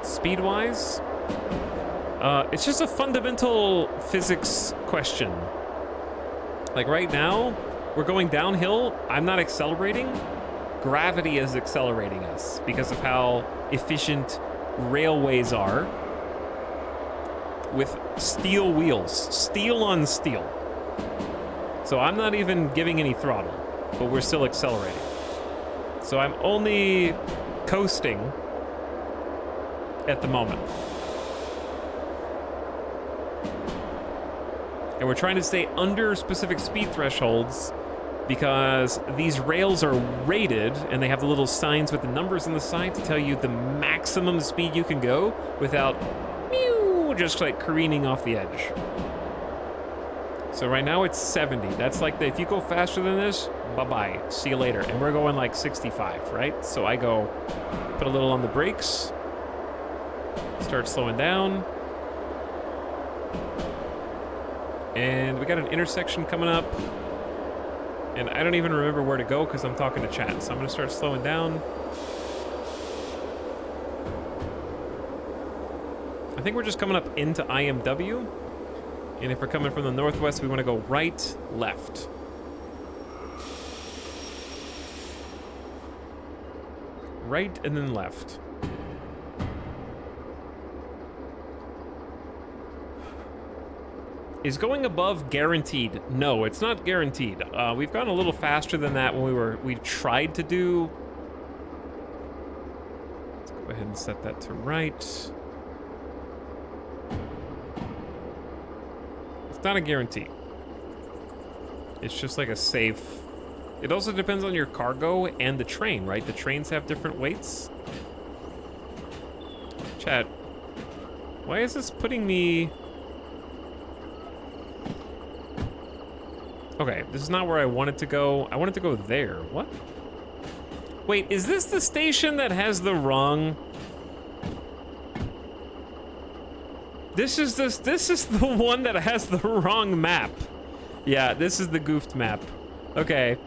Speed-wise, it's just a fundamental physics question. Like right now, we're going downhill, I'm not accelerating. Gravity is accelerating us because of how efficient railways are with steel wheels, steel on steel. So I'm not even giving any throttle, but we're still accelerating. So I'm only coasting at the moment. And we're trying to stay under specific speed thresholds because these rails are rated and they have the little signs with the numbers on the side to tell you the maximum speed you can go without just like careening off the edge. So right now it's 70. That's like if you go faster than this, bye-bye, see you later. And we're going like 65, right? So I go put a little on the brakes, start slowing down. And we got an intersection coming up. And I don't even remember where to go because I'm talking to chat. So I'm gonna start slowing down. think we're just coming up into IMW. And if we're coming from the northwest, we want to go right, left. Right and then left. Is going above guaranteed? No, it's not guaranteed. We've gone a little faster than that when we tried to do. Let's go ahead and set that to right. It's not a guarantee. It's just like a safe. It also depends on your cargo and the train, right? The trains have different weights. Chat, why is this putting me... Okay, this is not where I wanted to go. I wanted to go there. What? Wait, is this the station that has the wrong... This is the one that has the wrong map. Yeah, this is the goofed map. Okay.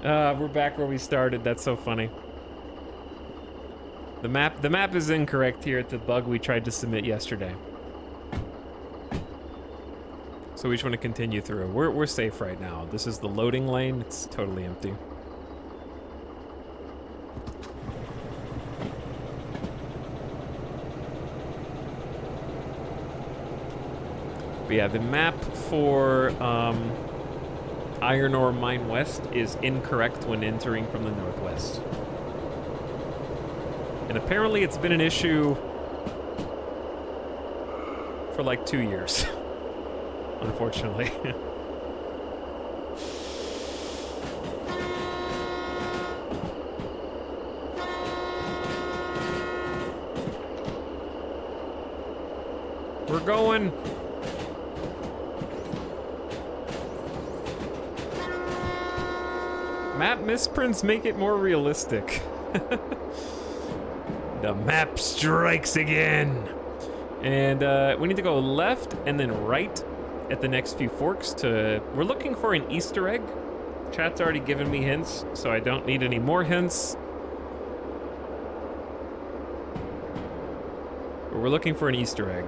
We're back where we started. That's so funny. The map is incorrect here. It's a bug we tried to submit yesterday. So we just want to continue through. We're safe right now. This is the loading lane. It's totally empty. But yeah, the map for Iron Ore Mine West is incorrect when entering from the northwest. And apparently it's been an issue for like 2 years. Unfortunately. We're going. Map misprints make it more realistic. The map strikes again. And we need to go left and then right at the next few forks to... We're looking for an Easter egg. Chat's already given me hints, so I don't need any more hints. But we're looking for an Easter egg.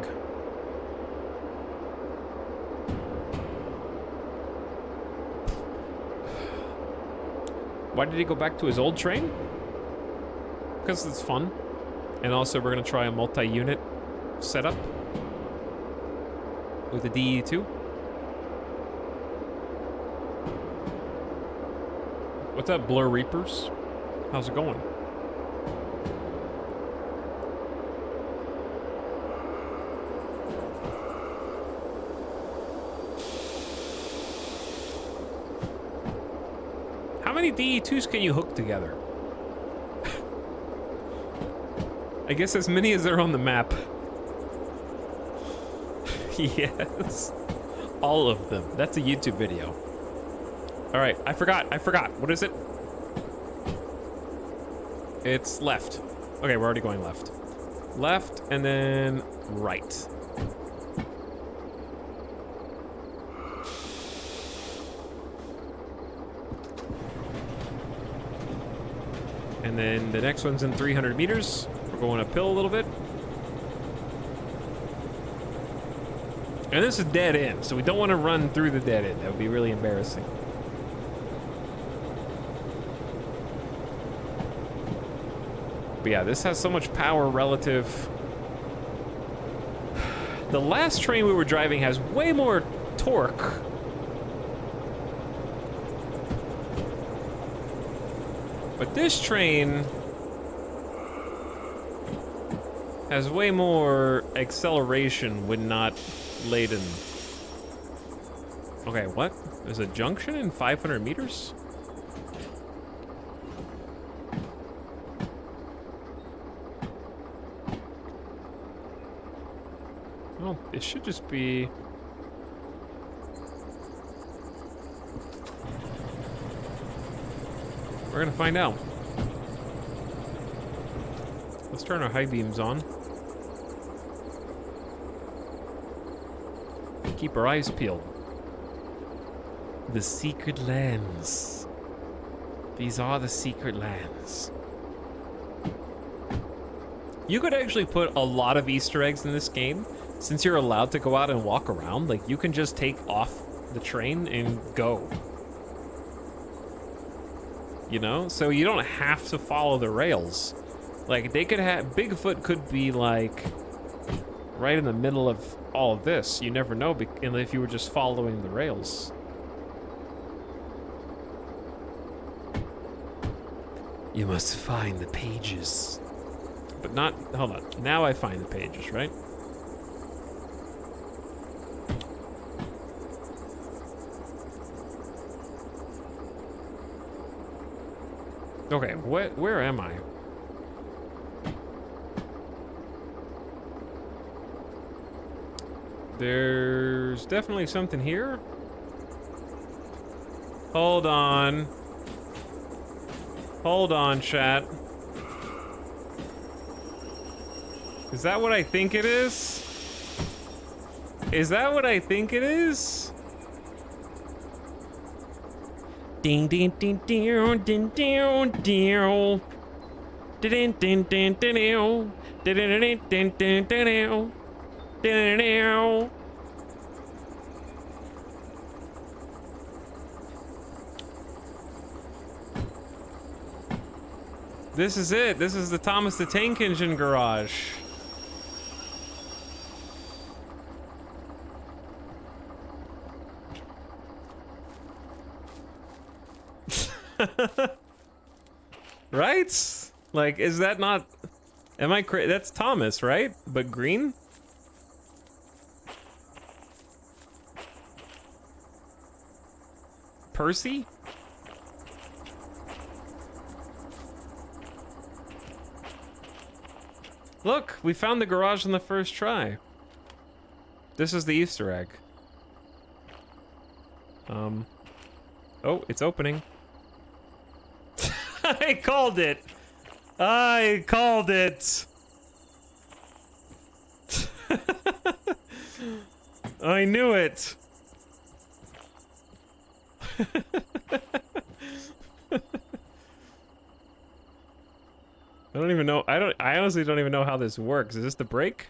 Why did he go back to his old train? Because it's fun. And also we're gonna try a multi-unit setup with a DE2. What's up, Blur Reapers? How's it going? How many DE2s can you hook together? I guess as many as are on the map. Yes. All of them. That's a YouTube video. All right, I forgot. What is it? It's left. Okay, we're already going left. Left and then right. And then the next one's in 300 meters. We're going uphill a little bit. And this is dead end, so we don't want to run through the dead end. That would be really embarrassing. But yeah, this has so much power relative. The last train we were driving has way more torque. But this train has way more acceleration when not laden. Okay, what? There's a junction in 500 meters? Well, it should just be... We're gonna find out. Let's turn our high beams on. Keep our eyes peeled. The secret lands. These are the secret lands. You could actually put a lot of Easter eggs in this game. Since you're allowed to go out and walk around, like, you can just take off the train and go. You know? So you don't have to follow the rails. Like, they could have... Bigfoot could be, like, right in the middle of all of this. You never know if you were just following the rails. You must find the pages. But not... Hold on. Now I find the pages, right? Okay, where am I? There's definitely something here. Hold on. Hold on, chat. Is that what I think it is? Is that what I think it is? Ding ding ding ding ding ding ding. Ding ding ding ding ding. Ding ding ding ding ding. This is it. This is the Thomas the Tank Engine garage. Right? Like, is that not... Am I crazy? That's Thomas, right? But green? Percy? Look, we found the garage on the first try. This is the Easter egg. Oh, it's opening. I called it. I called it. I knew it. I don't even know. I honestly don't even know how this works. Is this the brake?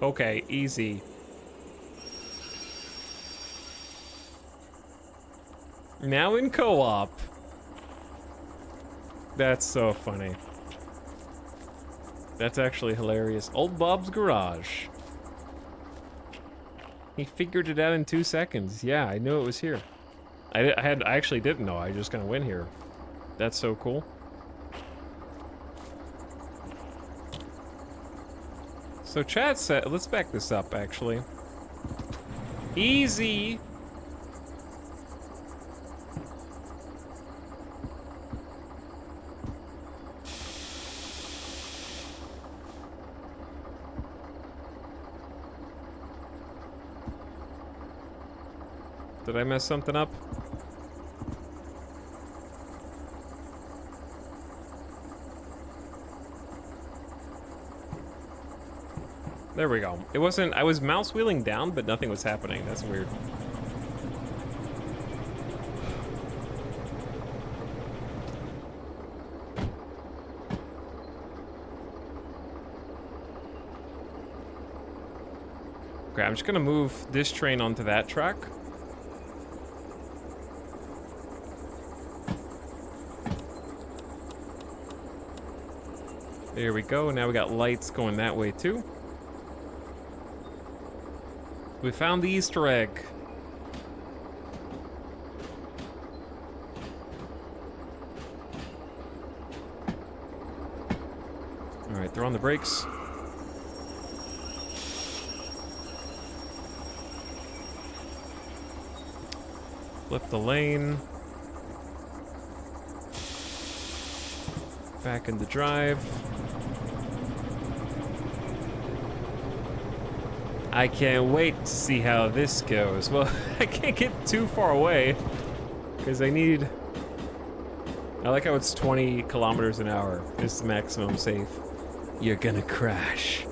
Okay, easy. Now in co-op. That's so funny. That's actually hilarious. Old Bob's garage. He figured it out in 2 seconds. Yeah, I knew it was here. I actually didn't know. I just kind of went here. That's so cool. So chat said, let's back this up actually. Easy. Did I mess something up? There we go. It wasn't, I was mouse wheeling down, but nothing was happening. That's weird. Okay, I'm just gonna move this train onto that track. There we go. Now we got lights going that way too. We found the Easter egg. All right, throw on the brakes. Flip the lane. Back into drive. I can't wait to see how this goes. Well, I can't get too far away because I need... I like how it's 20 kilometers an hour is the maximum safe. You're gonna crash.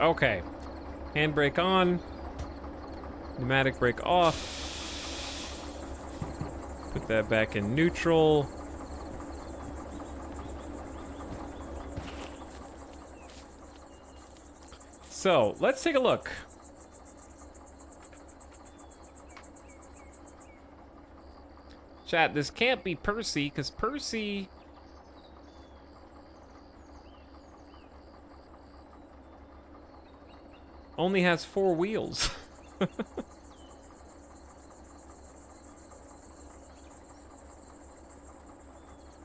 Okay. Handbrake on. Pneumatic brake off. Put that back in neutral. So, let's take a look. Chat, this can't be Percy, because Percy... only has 4 wheels.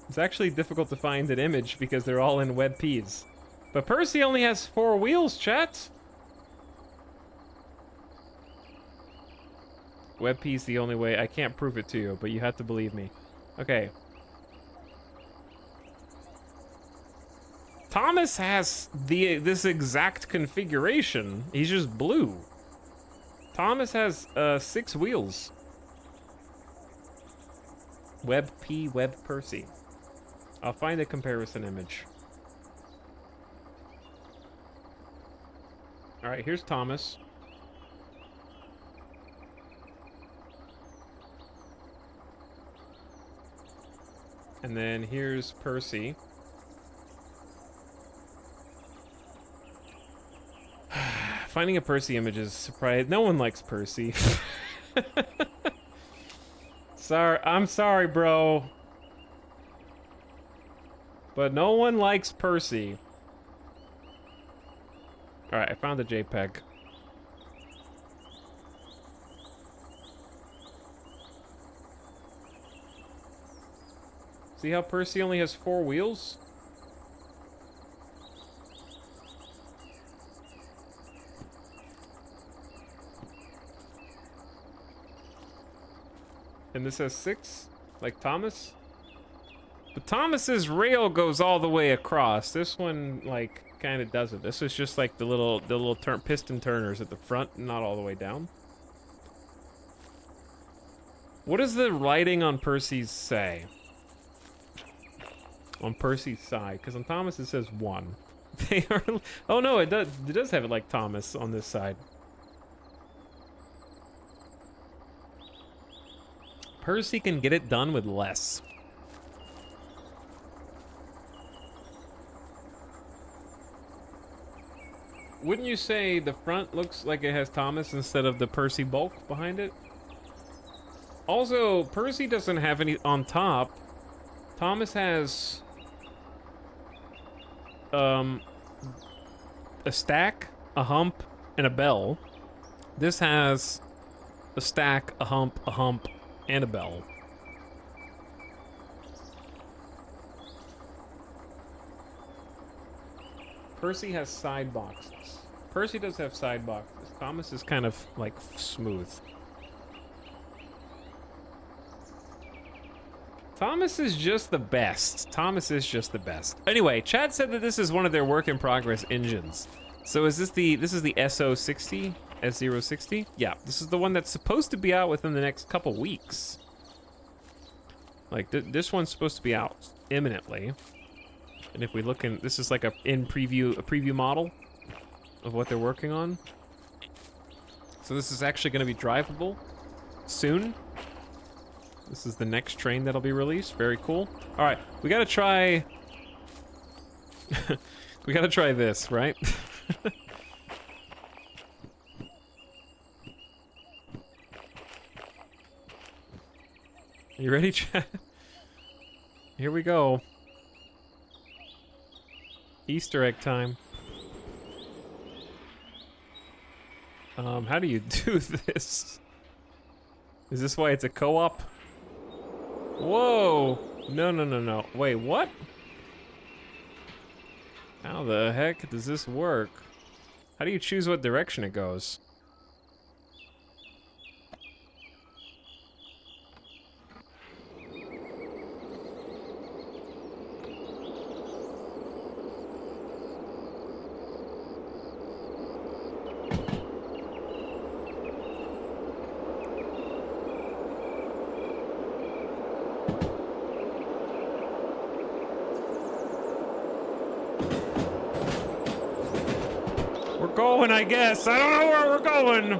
It's actually difficult to find an image because they're all in WebPs. But Percy only has 4 wheels, chat. WebP's the only way. I can't prove it to you, but you have to believe me. Okay. Thomas has this exact configuration. He's just blue. Thomas has 6 wheels. WebP, Web Percy. I'll find a comparison image. All right, here's Thomas. And then here's Percy. Finding a Percy image is surprising. No one likes Percy. Sorry, I'm sorry, bro. But no one likes Percy. Alright, I found the JPEG. See how Percy only has 4 wheels? And this has 6, like Thomas. But Thomas's rail goes all the way across. This one, like, kind of doesn't. This is just like the little piston turners at the front, not all the way down. What does the writing on Percy's say? On Percy's side, because on Thomas it says 1. They are. Oh no, it does. It does have it like Thomas on this side. Percy can get it done with less. Wouldn't you say the front looks like it has Thomas instead of the Percy bulk behind it? Also, Percy doesn't have any on top. Thomas has a stack, a hump, and a bell. This has a stack, a hump, and a bell. Percy has side boxes. Percy does have side boxes. Thomas is kind of like smooth. Thomas is just the best. Thomas is just the best. Anyway, Chad said that this is one of their work in progress engines. So is this the SO60? S060? Yeah, this is the one that's supposed to be out within the next couple weeks. Like this one's supposed to be out imminently. And if we look in, this is like a preview model of what they're working on. So this is actually going to be drivable soon. This is the next train that'll be released. Very cool. All right, we gotta try. We gotta try this, right? You ready, Chad? Here we go. Easter egg time. How do you do this? Is this why it's a co-op? Whoa! No. Wait, what? How the heck does this work? How do you choose what direction it goes? going, I guess. I don't know where we're going.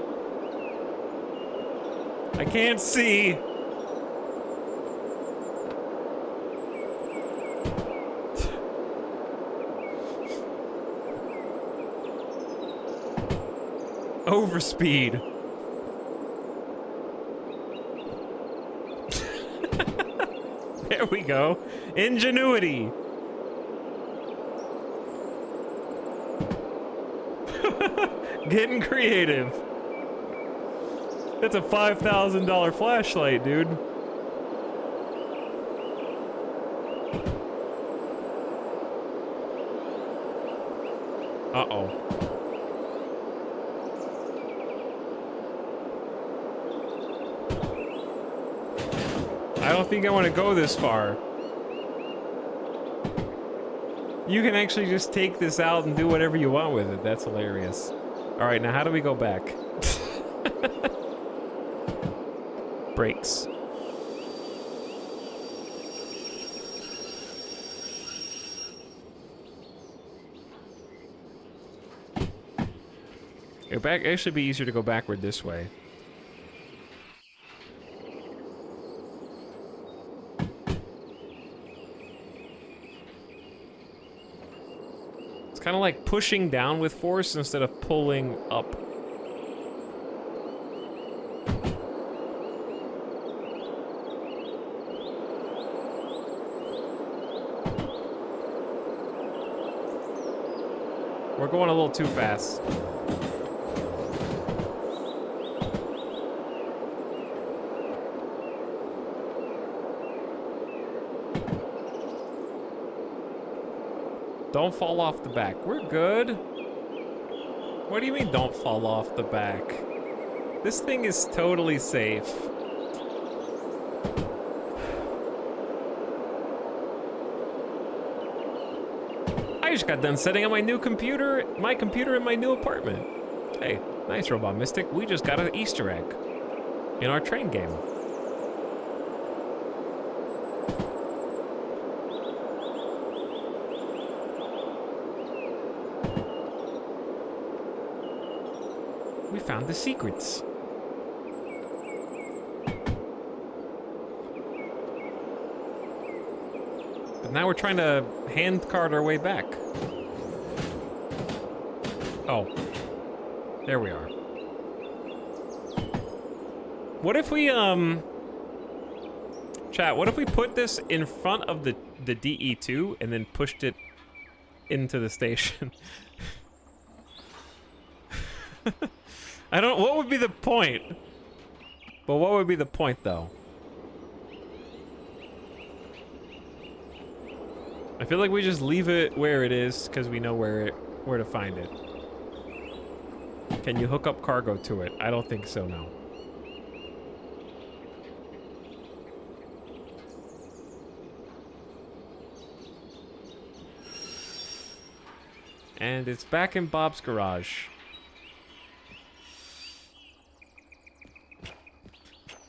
I can't see. Overspeed. There we go. Ingenuity. Getting creative. That's a $5,000 flashlight, dude. Uh-oh. I don't think I want to go this far. You can actually just take this out and do whatever you want with it. That's hilarious. All right, now how do we go back? Brakes. Go back. It should be easier to go backward this way. It's kind of like pushing down with force instead of pulling up. We're going a little too fast. Don't fall off the back. We're good. What do you mean don't fall off the back? This thing is totally safe. I just got done setting up my new computer, my computer in my new apartment. Hey, nice, Robot Mystic. We just got an Easter egg in our train game. We found the secrets. But now we're trying to hand cart our way back. Oh. There we are. What if we, Chat, what if we put this in front of the DE2 and then pushed it into the station? I don't, what would be the point? But what would be the point, though? I feel like we just leave it where it is because we know where to find it. Can you hook up cargo to it? I don't think so, no. And it's back in Bob's garage.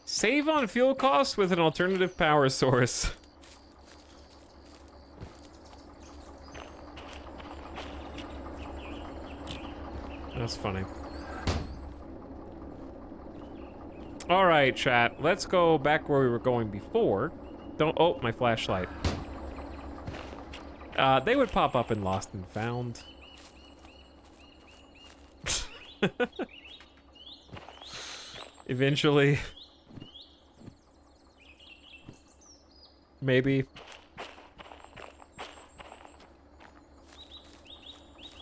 Save on fuel costs with an alternative power source. That's funny. All right, chat. Let's go back where we were going before. Don't. Oh, my flashlight. They would pop up in Lost and Found. Eventually. Maybe.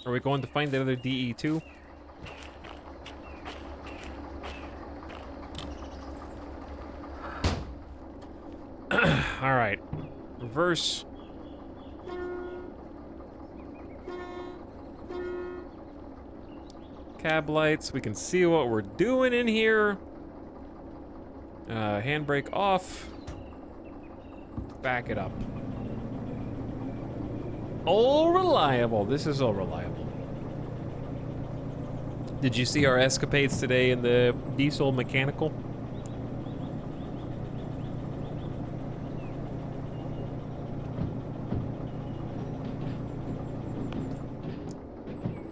Are we going to find the other DE2? All right. Reverse. Cab lights. We can see what we're doing in here. Handbrake off. Back it up. All reliable. This is all reliable. Did you see our escapades today in the diesel mechanical?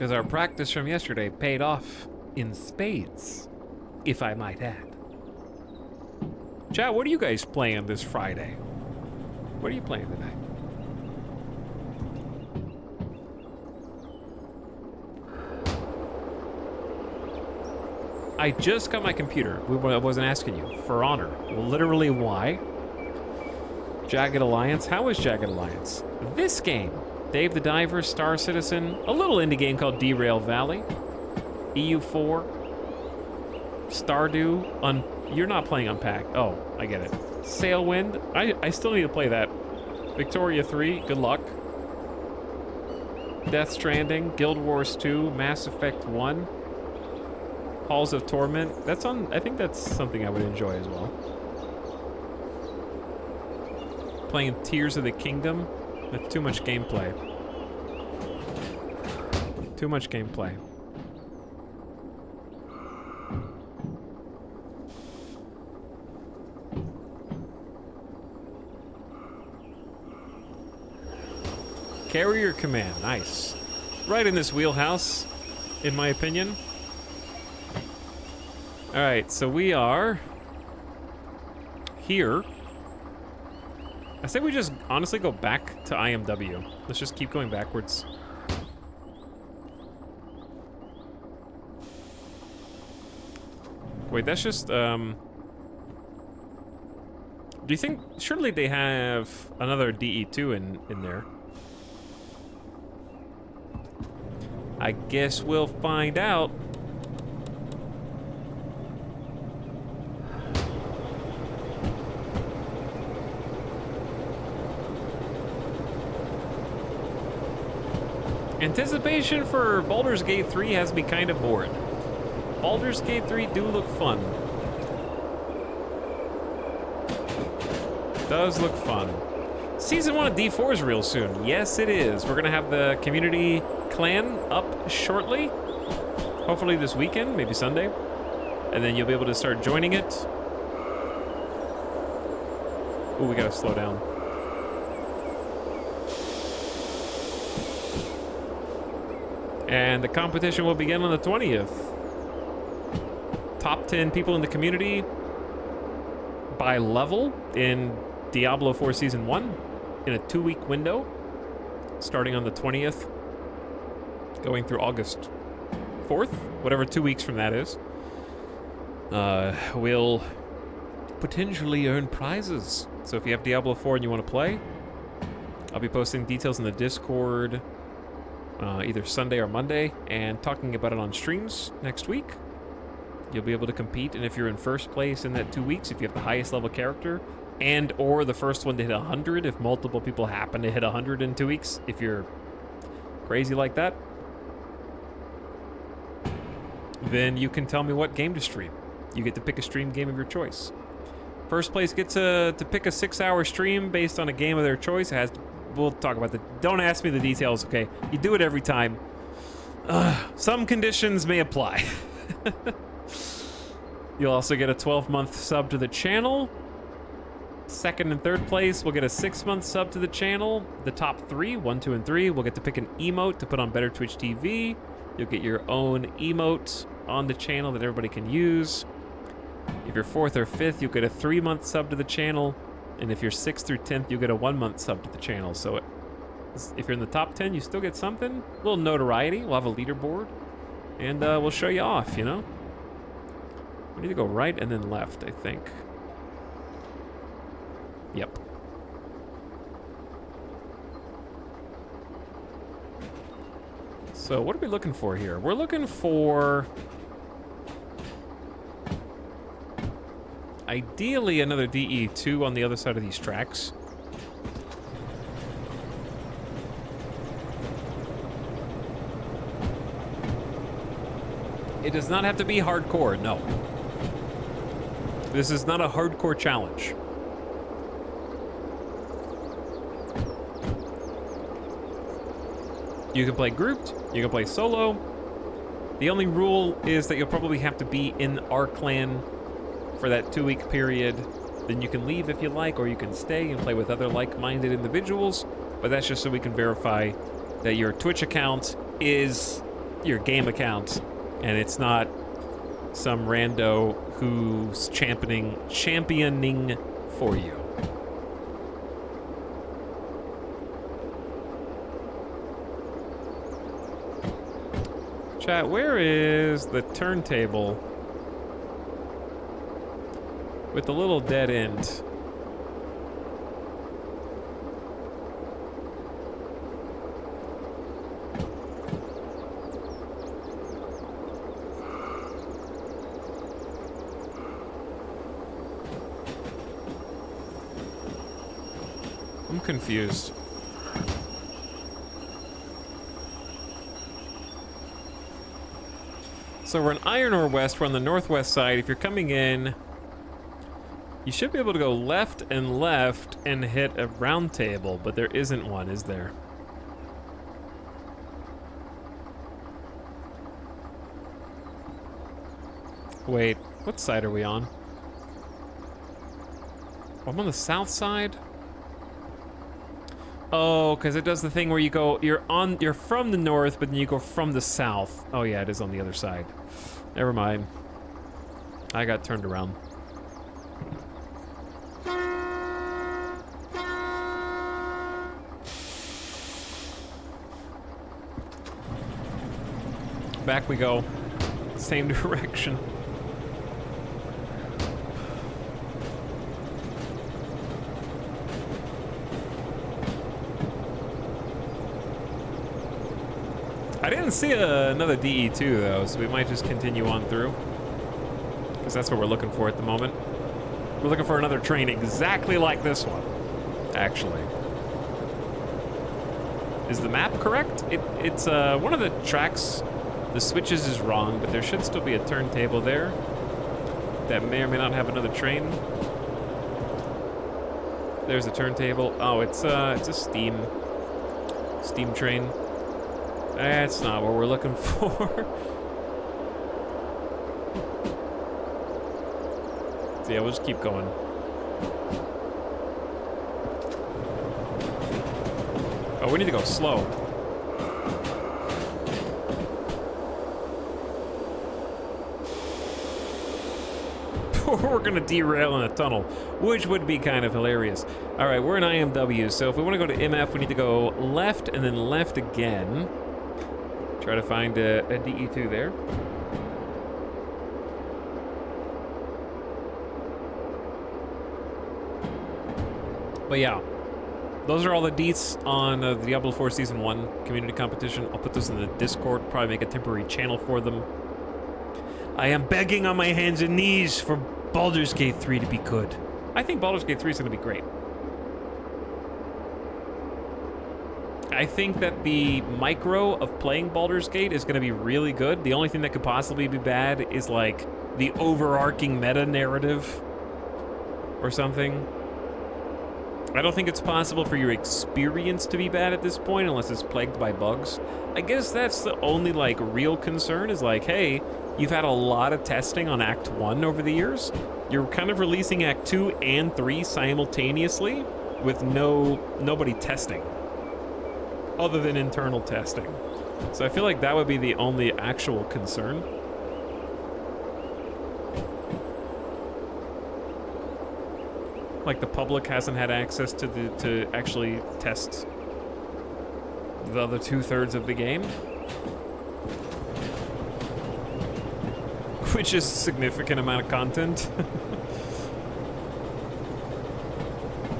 Because our practice from yesterday paid off in spades, if I might add. Chat, what are you guys playing this Friday? What are you playing tonight? I just got my computer. I wasn't asking you. For Honor. Literally, why? Jagged Alliance. How is Jagged Alliance? This game. Dave the Diver, Star Citizen, a little indie game called Derail Valley, EU4, Stardew. You're not playing Unpack. Oh, I get it. Sailwind. I still need to play that. Victoria 3. Good luck. Death Stranding. Guild Wars 2. Mass Effect 1. Halls of Torment. That's on. I think that's something I would enjoy as well. Playing Tears of the Kingdom. That's too much gameplay. Too much gameplay. Carrier Command. Nice. Right in this wheelhouse, in my opinion. Alright, so we are here. I say we just honestly go back to IMW. Let's just keep going backwards. Wait, that's just, do you think, surely they have another DE2 in there? I guess we'll find out. Anticipation for Baldur's Gate 3 has me kind of bored. Baldur's Gate 3 do look fun. Does look fun. Season 1 of D4 is real soon. Yes, it is. We're gonna have the community clan up shortly. Hopefully this weekend, maybe Sunday. And then you'll be able to start joining it. Ooh, we gotta slow down. And the competition will begin on the 20th. Top 10 people in the community by level in Diablo 4 Season 1 in a 2-week window, starting on the 20th, going through August 4th, whatever 2 weeks from that is. Will potentially earn prizes. So if you have Diablo 4 and you want to play, I'll be posting details in the Discord either Sunday or Monday, and talking about it on streams next week. You'll be able to compete, and if you're in first place in that 2 weeks, if you have the highest level character, and or the first one to hit 100, if multiple people happen to hit 100 in 2 weeks, if you're crazy like that, then you can tell me what game to stream. You get to pick a stream game of your choice. First place gets to pick a 6-hour stream based on a game of their choice. It has we'll talk about that. Don't ask me the details, okay? You do it every time. Some conditions may apply. You'll also get a 12-month sub to the channel. Second and third place will get a 6-month sub to the channel. The top 3, 1, 2, and 3, will get to pick an emote to put on Better Twitch TV. You'll get your own emote on the channel that everybody can use. If you're 4th or 5th, you'll get a 3-month sub to the channel. And if you're 6th through 10th, you'll get a 1-month sub to the channel. So if you're in the top 10, you still get something. A little notoriety. We'll have a leaderboard. And we'll show you off, you know? We need to go right and then left, I think. Yep. So what are we looking for here? We're looking for... ideally, another DE2 on the other side of these tracks. It does not have to be hardcore, no. This is not a hardcore challenge. You can play grouped, you can play solo. The only rule is that you'll probably have to be in our clan for that 2-week period. Then you can leave if you like, or you can stay and play with other like-minded individuals, but that's just so we can verify that your Twitch account is your game account, and it's not some rando who's championing for you. Chat, where is the turntable with the little dead end? I'm confused. So we're in Iron Ore West. We're on the northwest side. If you're coming in, you should be able to go left and hit a round table, but there isn't one, is there? Wait, what side are we on? I'm on the south side? Oh, because it does the thing where you go, you're from the north, but then you go from the south. Oh yeah, it is on the other side. Never mind. I got turned around. Back we go. Same direction. I didn't see another DE2 though, so we might just continue on through. Because that's what we're looking for at the moment. We're looking for another train exactly like this one, actually. Is the map correct? It's one of the tracks, the switches is wrong, but there should still be a turntable there that may or may not have another train. There's a turntable. Oh, it's a steam train. That's not what we're looking for. So yeah, we'll just keep going. Oh, we need to go slow. We're gonna derail in a tunnel, which would be kind of hilarious. All right, we're in IMW, so if we want to go to MF, we need to go left and then left again. Try to find a DE2 there. But yeah, those are all the deets on Diablo 4 Season 1 community competition. I'll put those in the Discord, probably make a temporary channel for them. I am begging on my hands and knees for Baldur's Gate 3 to be good. I think Baldur's Gate 3 is going to be great. I think that the micro of playing Baldur's Gate is going to be really good. The only thing that could possibly be bad is like the overarching meta narrative or something. I don't think it's possible for your experience to be bad at this point unless it's plagued by bugs. I guess that's the only like real concern is like, hey, you've had a lot of testing on Act 1 over the years. You're kind of releasing Act 2 and 3 simultaneously with nobody testing other than internal testing. So I feel like that would be the only actual concern. Like the public hasn't had access to actually test the other 2/3 of the game. Which is a significant amount of content.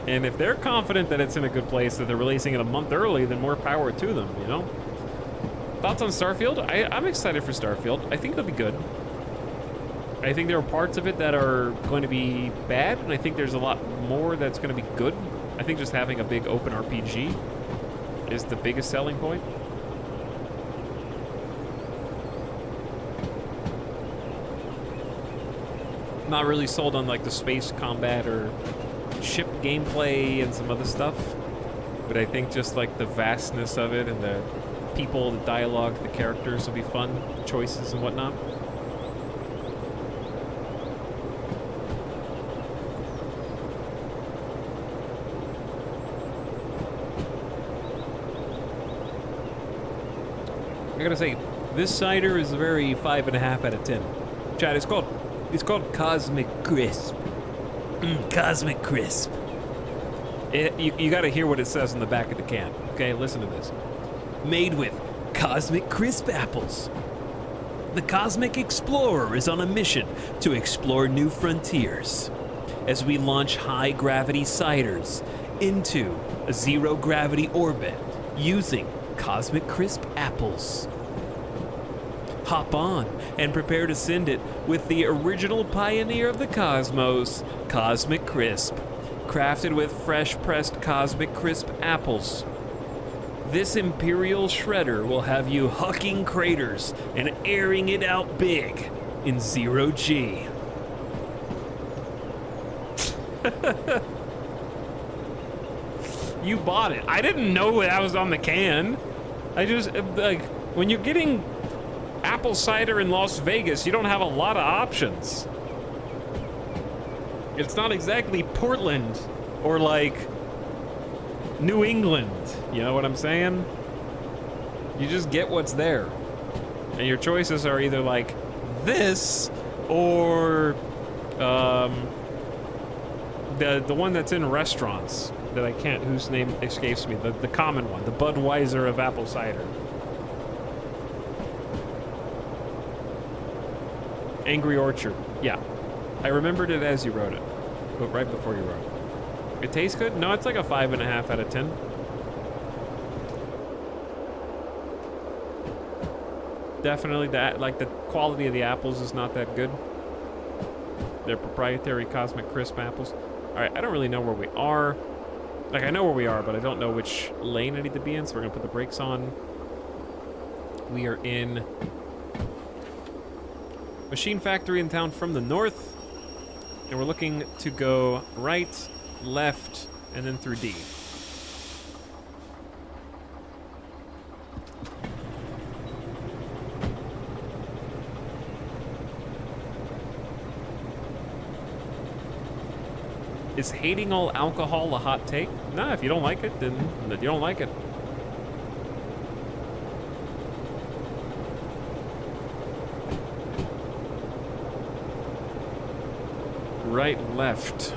And if they're confident that it's in a good place, that they're releasing it a month early, then more power to them, you know? Thoughts on Starfield? I'm excited for Starfield. I think it'll be good. I think there are parts of it that are going to be bad, and I think there's a lot more that's going to be good. I think just having a big open RPG is the biggest selling point. Not really sold on like the space combat or ship gameplay and some other stuff, but I think just like the vastness of it and the people, the dialogue, the characters will be fun, the choices and whatnot. I gotta say, This cider is a very 5.5 out of 10. Chad, it's called Cosmic Crisp. Cosmic Crisp. You got to hear what it says on the back of the can. Okay, listen to this. Made with Cosmic Crisp apples. The Cosmic Explorer is on a mission to explore new frontiers as we launch high-gravity ciders into a zero-gravity orbit using Cosmic Crisp apples. Hop on and prepare to send it with the original pioneer of the cosmos, Cosmic Crisp, crafted with fresh-pressed Cosmic Crisp apples. This Imperial Shredder will have you hucking craters and airing it out big in zero G. You bought it. I didn't know that was on the can. I just, like, when you're getting apple cider in Las Vegas, you don't have a lot of options. It's not exactly Portland or, like, New England. You know what I'm saying? You just get what's there. And your choices are either, like, this or, the one that's in restaurants that I can't, whose name escapes me, the common one, the Budweiser of apple cider. Angry Orchard, yeah. I remembered it as you wrote it, but right before you wrote it. It tastes good? No, it's like a 5.5 out of 10. Definitely that, like the quality of the apples is not that good. They're proprietary Cosmic Crisp apples. All right, I don't really know where we are. Like, I know where we are, but I don't know which lane I need to be in, so we're gonna put the brakes on. We are in Machine Factory in town from the north, and we're looking to go right, left, and then through D. Is hating all alcohol a hot take? Nah, if you don't like it, then you don't like it. Right, left.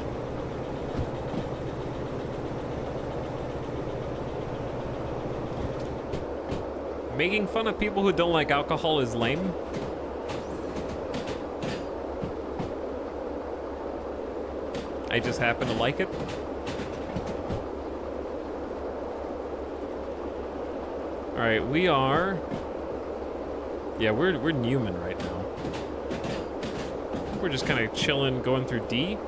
Making fun of people who don't like alcohol is lame. I just happen to like it. All right, we are. Yeah, we're Newman right now. We're just kind of chilling, going through D.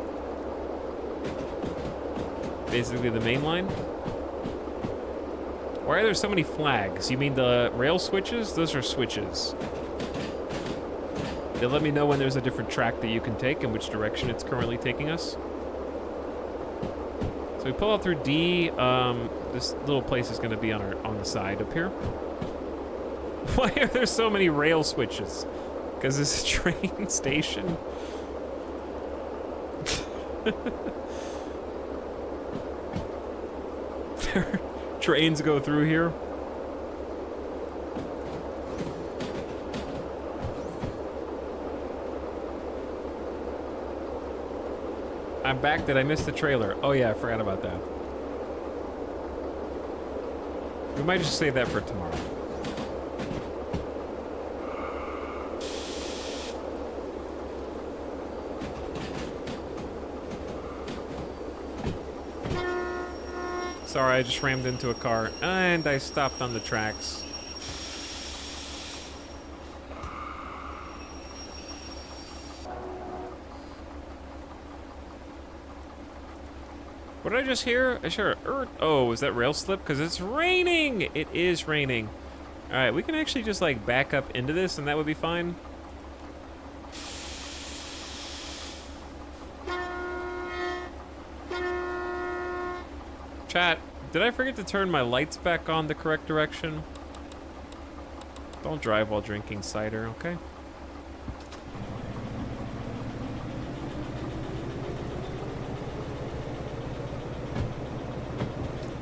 Basically the main line. Why are there so many flags? You mean the rail switches? Those are switches. They let me know when there's a different track that you can take and which direction it's currently taking us. So we pull out through D. This little place is going to be on the side up here. Why are there so many rail switches? Because it's a train station. Trains go through here. I'm back. Did I miss the trailer? Oh yeah, I forgot about that. We might just save that for tomorrow. Sorry, I just rammed into a car and I stopped on the tracks. What did I just hear? I sure. Oh, is that rail slip? Because it's raining. It is raining. All right, we can actually just like back up into this, and that would be fine. Chat, did I forget to turn my lights back on the correct direction? Don't drive while drinking cider, okay?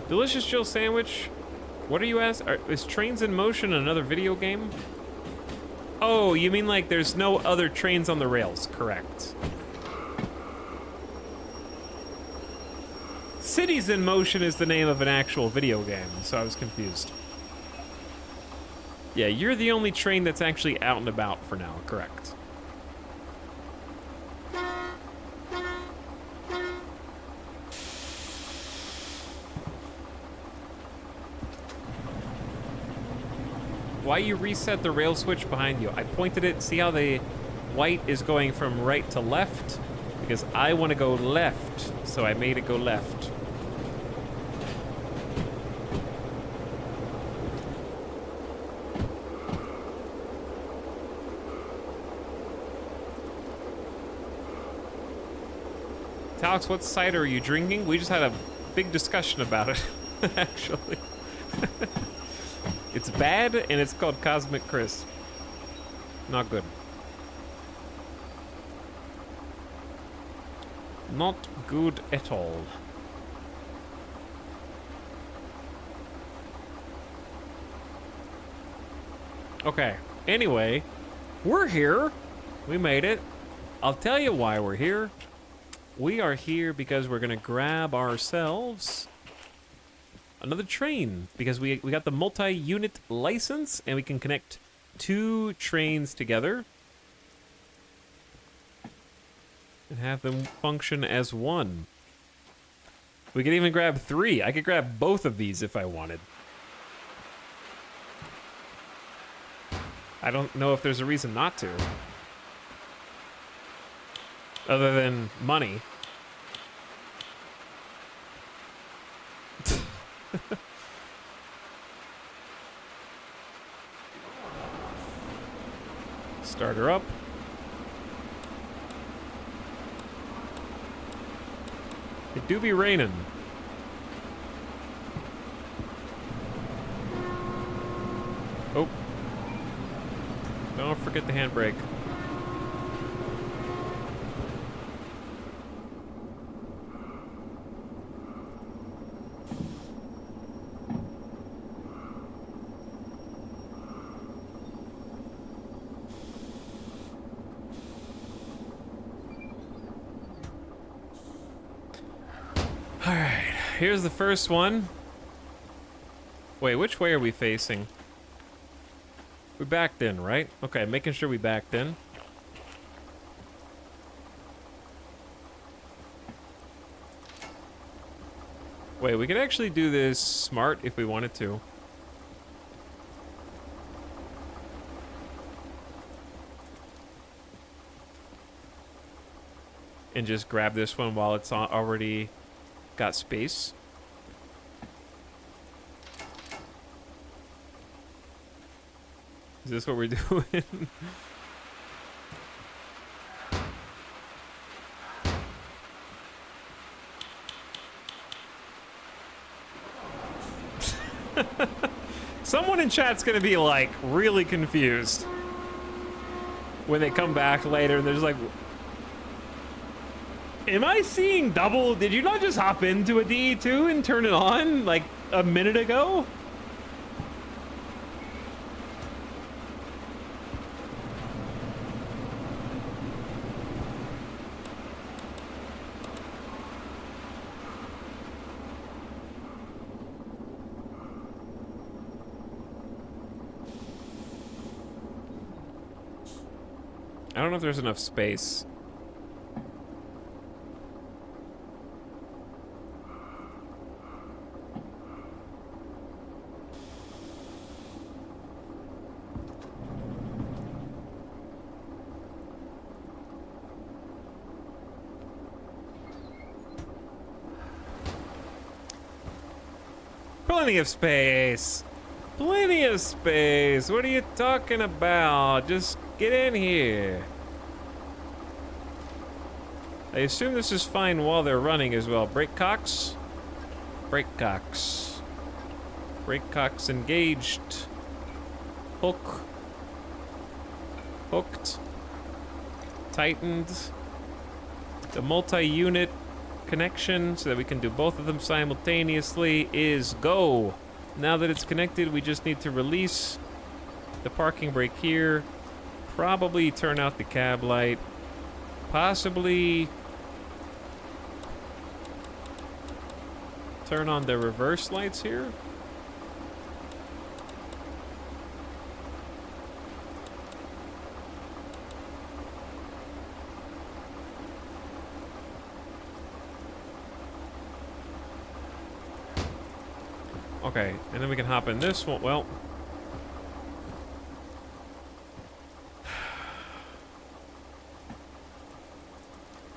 Delicious Jill sandwich. What are you asking? Is Trains in Motion another video game? Oh, you mean like there's no other trains on the rails? Correct. Cities in Motion is the name of an actual video game, so I was confused. Yeah, you're the only train that's actually out and about for now, correct. Why you reset the rail switch behind you? I pointed it, see how the white is going from right to left? Because I want to go left, so I made it go left. Alex, what cider are you drinking? We just had a big discussion about it, actually. It's bad, and it's called Cosmic Crisp. Not good. Not good at all. Okay, anyway, we're here. We made it. I'll tell you why we're here. We are here because we're gonna grab ourselves another train, because we got the multi-unit license and we can connect 2 trains together and have them function as one. We could even grab 3. I could grab both of these if I wanted. I don't know if there's a reason not to. Other than money. Start her up. It do be raining. Oh. Don't forget the handbrake. Here's the first one. Wait, which way are we facing? We backed in, right? Okay, making sure we backed in. Wait, we could actually do this smart if we wanted to. And just grab this one while it's already got space. Is this what we're doing? Someone in chat's gonna be like really confused when they come back later and there's like, am I seeing double? Did you not just hop into a DE2 and turn it on like a minute ago? I don't know if there's enough space. Plenty of space. Plenty of space. What are you talking about? Just get in here. I assume this is fine while they're running as well. Brake cocks. Brake cocks. Brake cocks engaged. Hook. Hooked. Tightened. The multi-unit connection so that we can do both of them simultaneously is go. Now that it's connected, we just need to release the parking brake here Probably turn out the cab light. Possibly turn on the reverse lights here. Okay, and then we can hop in this one. Well,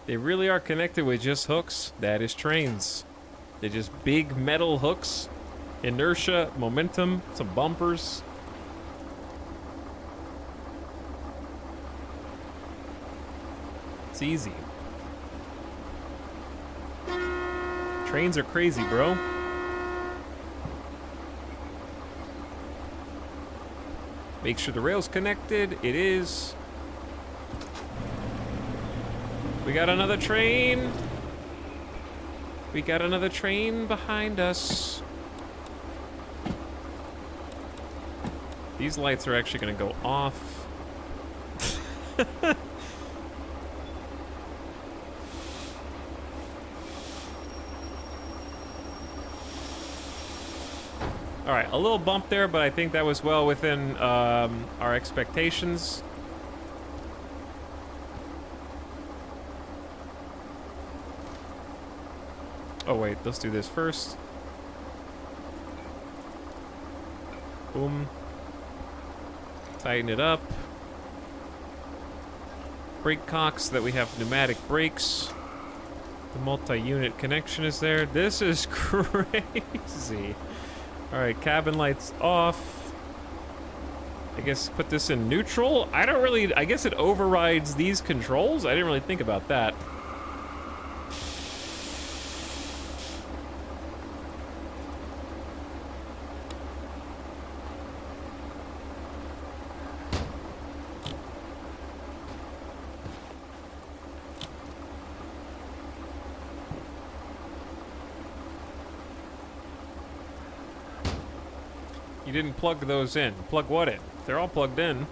they really are connected with just hooks. That is trains. They're just big metal hooks. Inertia, momentum, some bumpers. It's easy. Trains are crazy, bro. Make sure the rail's connected. It is. We got another train. We got another train behind us. These lights are actually gonna go off. All right, a little bump there, but I think that was well within our expectations. Oh wait, let's do this first. Boom. Tighten it up. Brake cocks so that we have pneumatic brakes. The multi-unit connection is there. This is crazy. All right, cabin lights off. I guess put this in neutral. I guess it overrides these controls. I didn't really think about that. You didn't plug those in. Plug what in? They're all plugged in.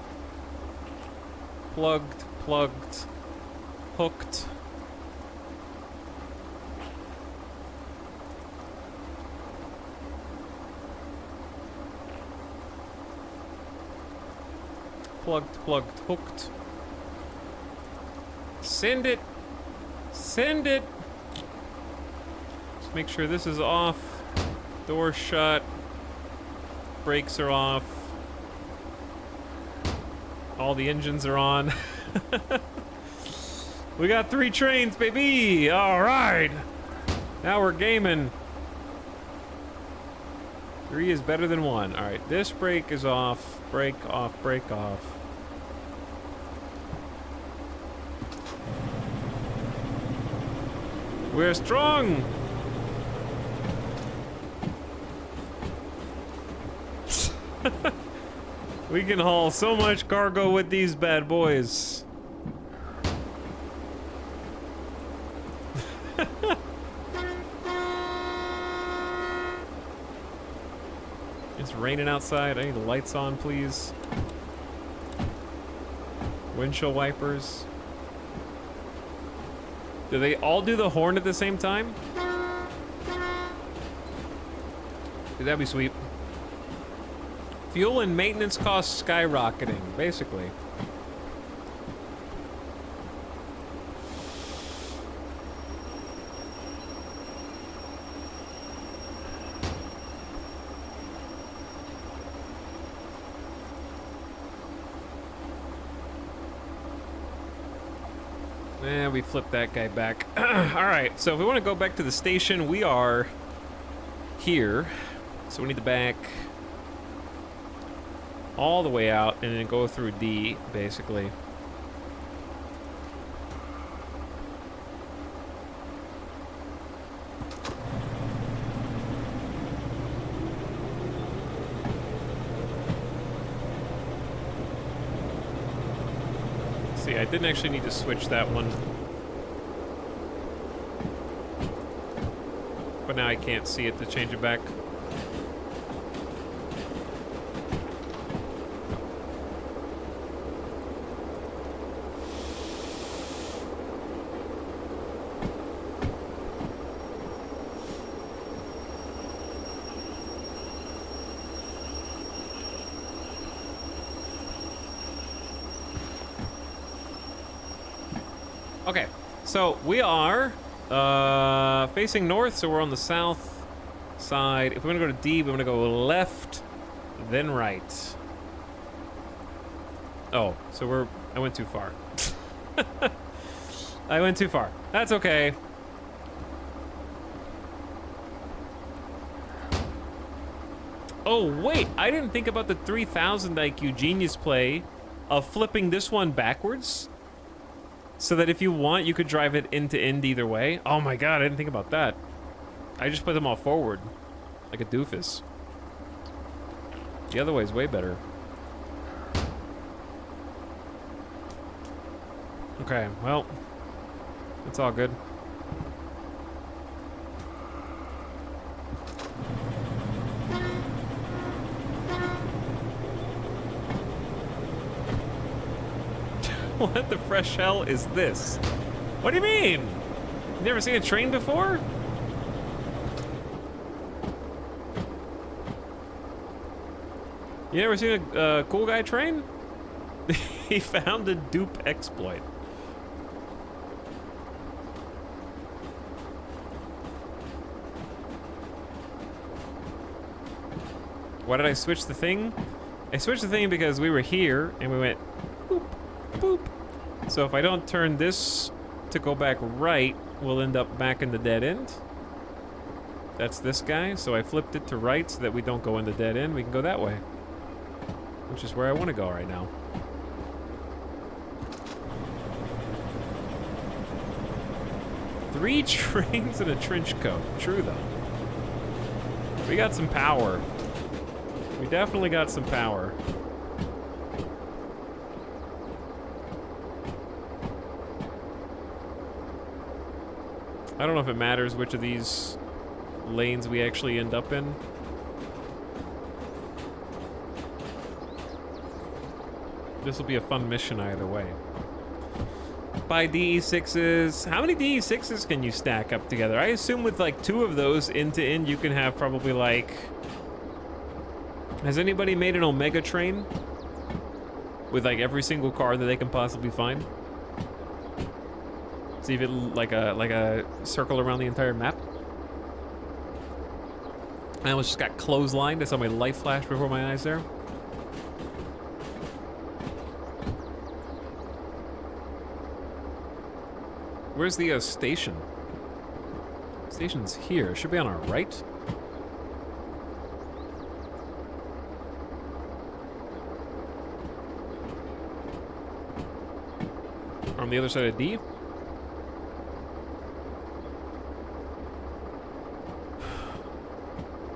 Plugged, plugged, hooked. Plugged, plugged, hooked. Send it. Send it. Just make sure this is off. Door shut. Brakes are off. All the engines are on. We got 3 trains, baby! All right! Now we're gaming. 3 is better than 1. All right, this brake is off. Brake off, brake off. We're strong! We can haul so much cargo with these bad boys. It's raining outside. I need the lights on, please. Windshield wipers. Do they all do the horn at the same time? Dude, that'd be sweet. Fuel and maintenance costs skyrocketing, basically. And we flipped that guy back. All right, so if we want to go back to the station, we are here. So we need to back all the way out and then go through D, basically. See, I didn't actually need to switch that one. But now I can't see it to change it back. Okay, so we are facing north, so we're on the south side. If we're gonna go to D, we're gonna go left, then right. Oh, so I went too far. I went too far. That's okay. Oh, wait, I didn't think about the 3000 IQ genius play of flipping this one backwards so that if you want, you could drive it end to end either way. Oh my god, I didn't think about that. I just put them all forward like a doofus. The other way is way better. Okay, well, it's all good. What the fresh hell is this? What do you mean? You never seen a train before? You never seen a cool guy train? He found a dupe exploit. Why did I switch the thing? I switched the thing because we were here and we went boop, boop. So if I don't turn this to go back right, we'll end up back in the dead end. That's this guy, so I flipped it to right so that we don't go in the dead end. We can go that way, which is where I want to go right now. Three trains and a trench coat. True, though. We got some power. We definitely got some power. I don't know if it matters which of these lanes we actually end up in. This will be a fun mission either way. Buy DE6s. How many DE6s can you stack up together? I assume with like 2 of those end to end, you can have probably like... Has anybody made an Omega train? With like every single car that they can possibly find? See if it like a circle around the entire map. I almost just got clotheslined. I saw my light flash before my eyes there. Where's the station? Station's here. It should be on our right. On the other side of D.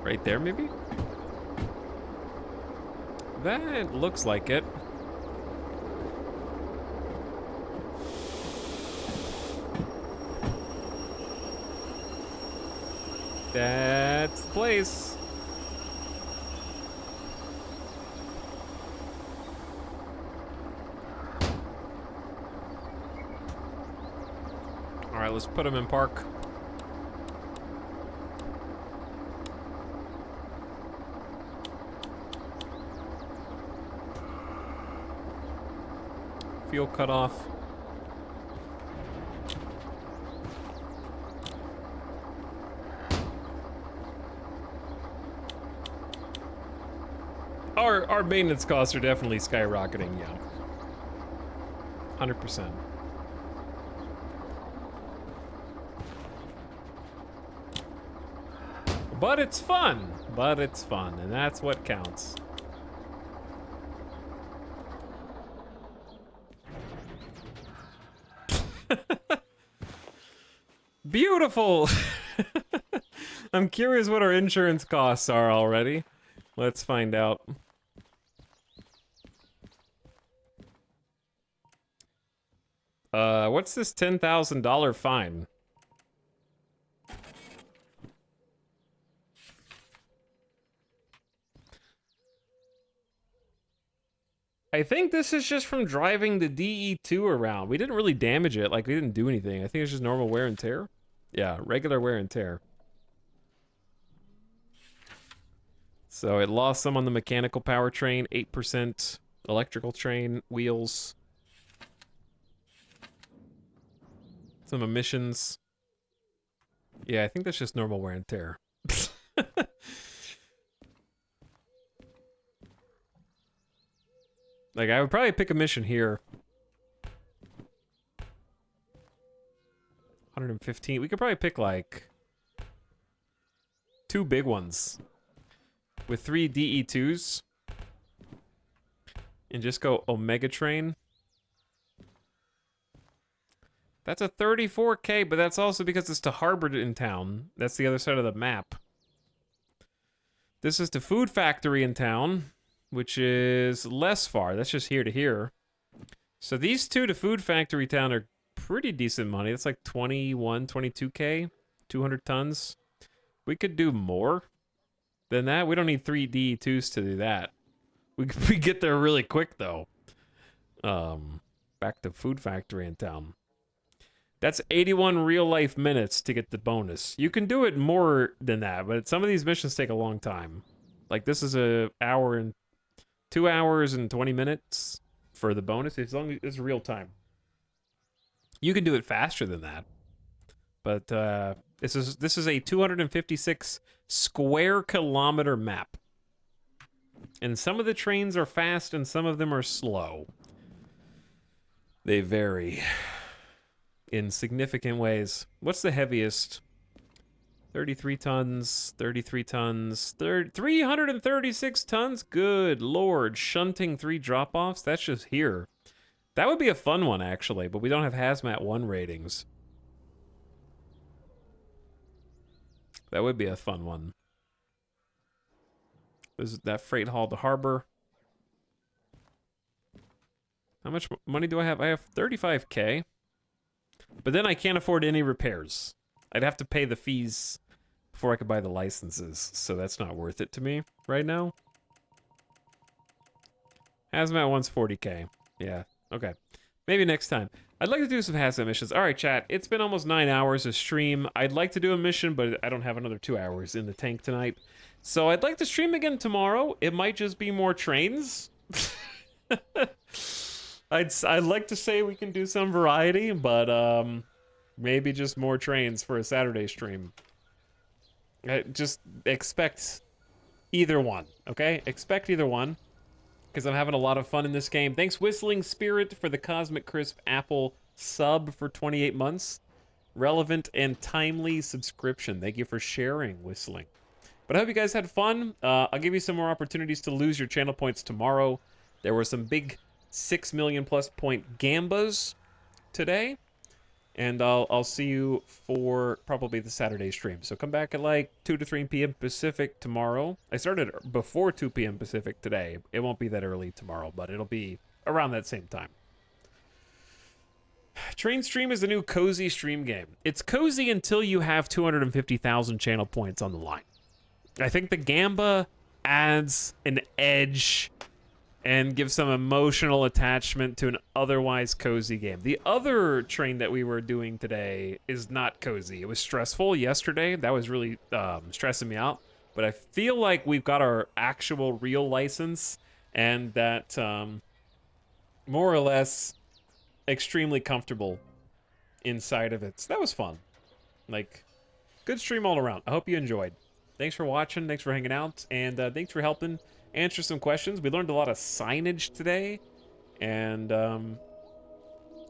Right there, maybe? That looks like it. That's the place. All right, let's put him in park. Fuel cut off. Our maintenance costs are definitely skyrocketing, yeah. 100%. But it's fun. But it's fun, and that's what counts. Beautiful! I'm curious what our insurance costs are already. Let's find out. What's this $10,000 fine? I think this is just from driving the DE2 around. We didn't really damage it, like we didn't do anything. I think it's just normal wear and tear. Yeah, regular wear and tear. So it lost some on the mechanical powertrain, 8% electrical train, wheels. Some emissions. Yeah, I think that's just normal wear and tear. Like, I would probably pick a mission here. 115. We could probably pick, like, 2 big ones. With 3 DE2s. And just go Omega Train. That's a 34K, but that's also because it's to Harbor in town. That's the other side of the map. This is to Food Factory in town, which is less far. That's just here to here. So these 2 to Food Factory town are pretty decent money. That's like 21, 22K, 200 tons. We could do more than that. We don't need 3 DE2s to do that. We get there really quick, though. Back to Food Factory in town. That's 81 real-life minutes to get the bonus. You can do it more than that, but some of these missions take a long time. Like, this is a hour and 2 hours and 20 minutes for the bonus. As long as it's real time. You can do it faster than that. But this is a 256 square kilometer map. And some of the trains are fast and some of them are slow. They vary in significant ways. What's the heaviest? 33 tons, 33 tons, 336 tons? Good lord, shunting 3 drop-offs? That's just here. That would be a fun one, actually, but we don't have Hazmat 1 ratings. That would be a fun one. There's that freight haul to Harbor. How much money do I have? I have 35K. But then I can't afford any repairs. I'd have to pay the fees before I could buy the licenses, so that's not worth it to me right now. Hazmat 1's 40K. Yeah, okay. Maybe next time. I'd like to do some hazmat missions. All right, chat. It's been almost 9 hours of stream. I'd like to do a mission, but I don't have another 2 hours in the tank tonight. So I'd like to stream again tomorrow. It might just be more trains. I'd like to say we can do some variety, but maybe just more trains for a Saturday stream. Just expect either one, okay? Expect either one, because I'm having a lot of fun in this game. Thanks, Whistling Spirit, for the Cosmic Crisp Apple sub for 28 months. Relevant and timely subscription. Thank you for sharing, Whistling. But I hope you guys had fun. I'll give you some more opportunities to lose your channel points tomorrow. There were some big 6 million plus point gambas today. And I'll see you for probably the Saturday stream. So come back at like 2 to 3 p.m. Pacific tomorrow. I started before 2 p.m. Pacific today. It won't be that early tomorrow, but it'll be around that same time. Train Stream is the new cozy stream game. It's cozy until you have 250,000 channel points on the line. I think the Gamba adds an edge and gives some emotional attachment to an otherwise cozy game. The other train that we were doing today is not cozy. It was stressful yesterday. That was really stressing me out. But I feel like we've got our actual real license, and that more or less extremely comfortable inside of it. So that was fun. Like, good stream all around. I hope you enjoyed. Thanks for watching. Thanks for hanging out. And thanks for helping answer some questions. We learned a lot of signage today. And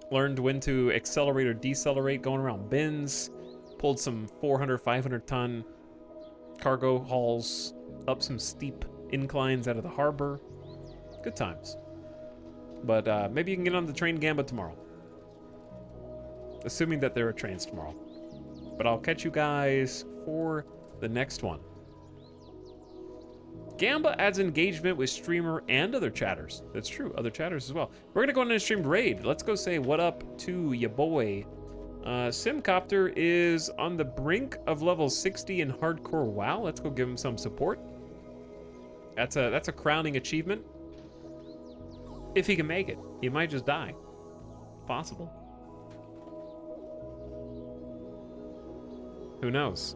learned when to accelerate or decelerate going around bins. Pulled some 400, 500 ton cargo hauls up some steep inclines out of the harbor. Good times. But maybe you can get on the train Gamba tomorrow. Assuming that there are trains tomorrow. But I'll catch you guys for the next one. Gamba adds engagement with streamer and other chatters. That's true, other chatters as well. We're gonna go on a streamed raid. Let's go say what up to ya boy. Simcopter is on the brink of level 60 in hardcore WoW. Let's go give him some support. That's a crowning achievement. If he can make it. He might just die. Possible. Who knows?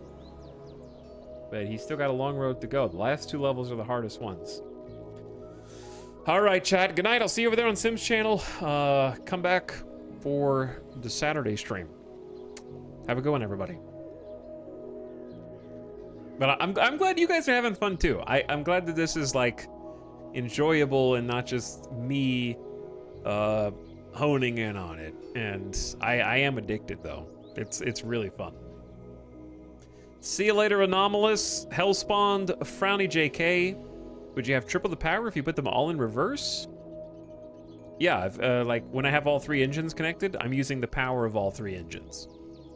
But he's still got a long road to go. The last 2 levels are the hardest ones. All right, chat. Good night. I'll see you over there on Sim's channel. Come back for the Saturday stream. Have a good one, everybody. But I'm glad you guys are having fun too. I'm glad that this is like enjoyable and not just me honing in on it. And I am addicted though. It's really fun. See you later, Anomalous, Hellspawned, Frowny JK. Would you have triple the power if you put them all in reverse? Yeah, like when I have all 3 engines connected, I'm using the power of all 3 engines.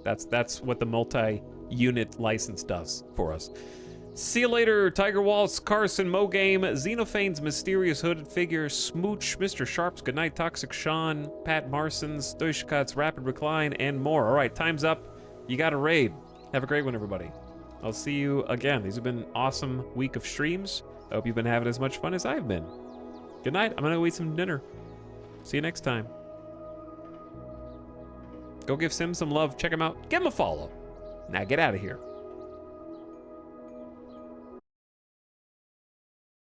That's what the multi-unit license does for us. See you later, Tiger Waltz, Carson, Mo Game, Xenophane's mysterious hooded figure, Smooch, Mr. Sharps, Goodnight, Toxic Sean, Pat Marsons, Doishkat's Rapid Recline, and more. All right, time's up. You got a raid. Have a great one, everybody. I'll see you again. These have been an awesome week of streams. I hope you've been having as much fun as I've been. Good night. I'm gonna go eat some dinner. See you next time. Go give Sim some love. Check him out. Give him a follow. Now get out of here.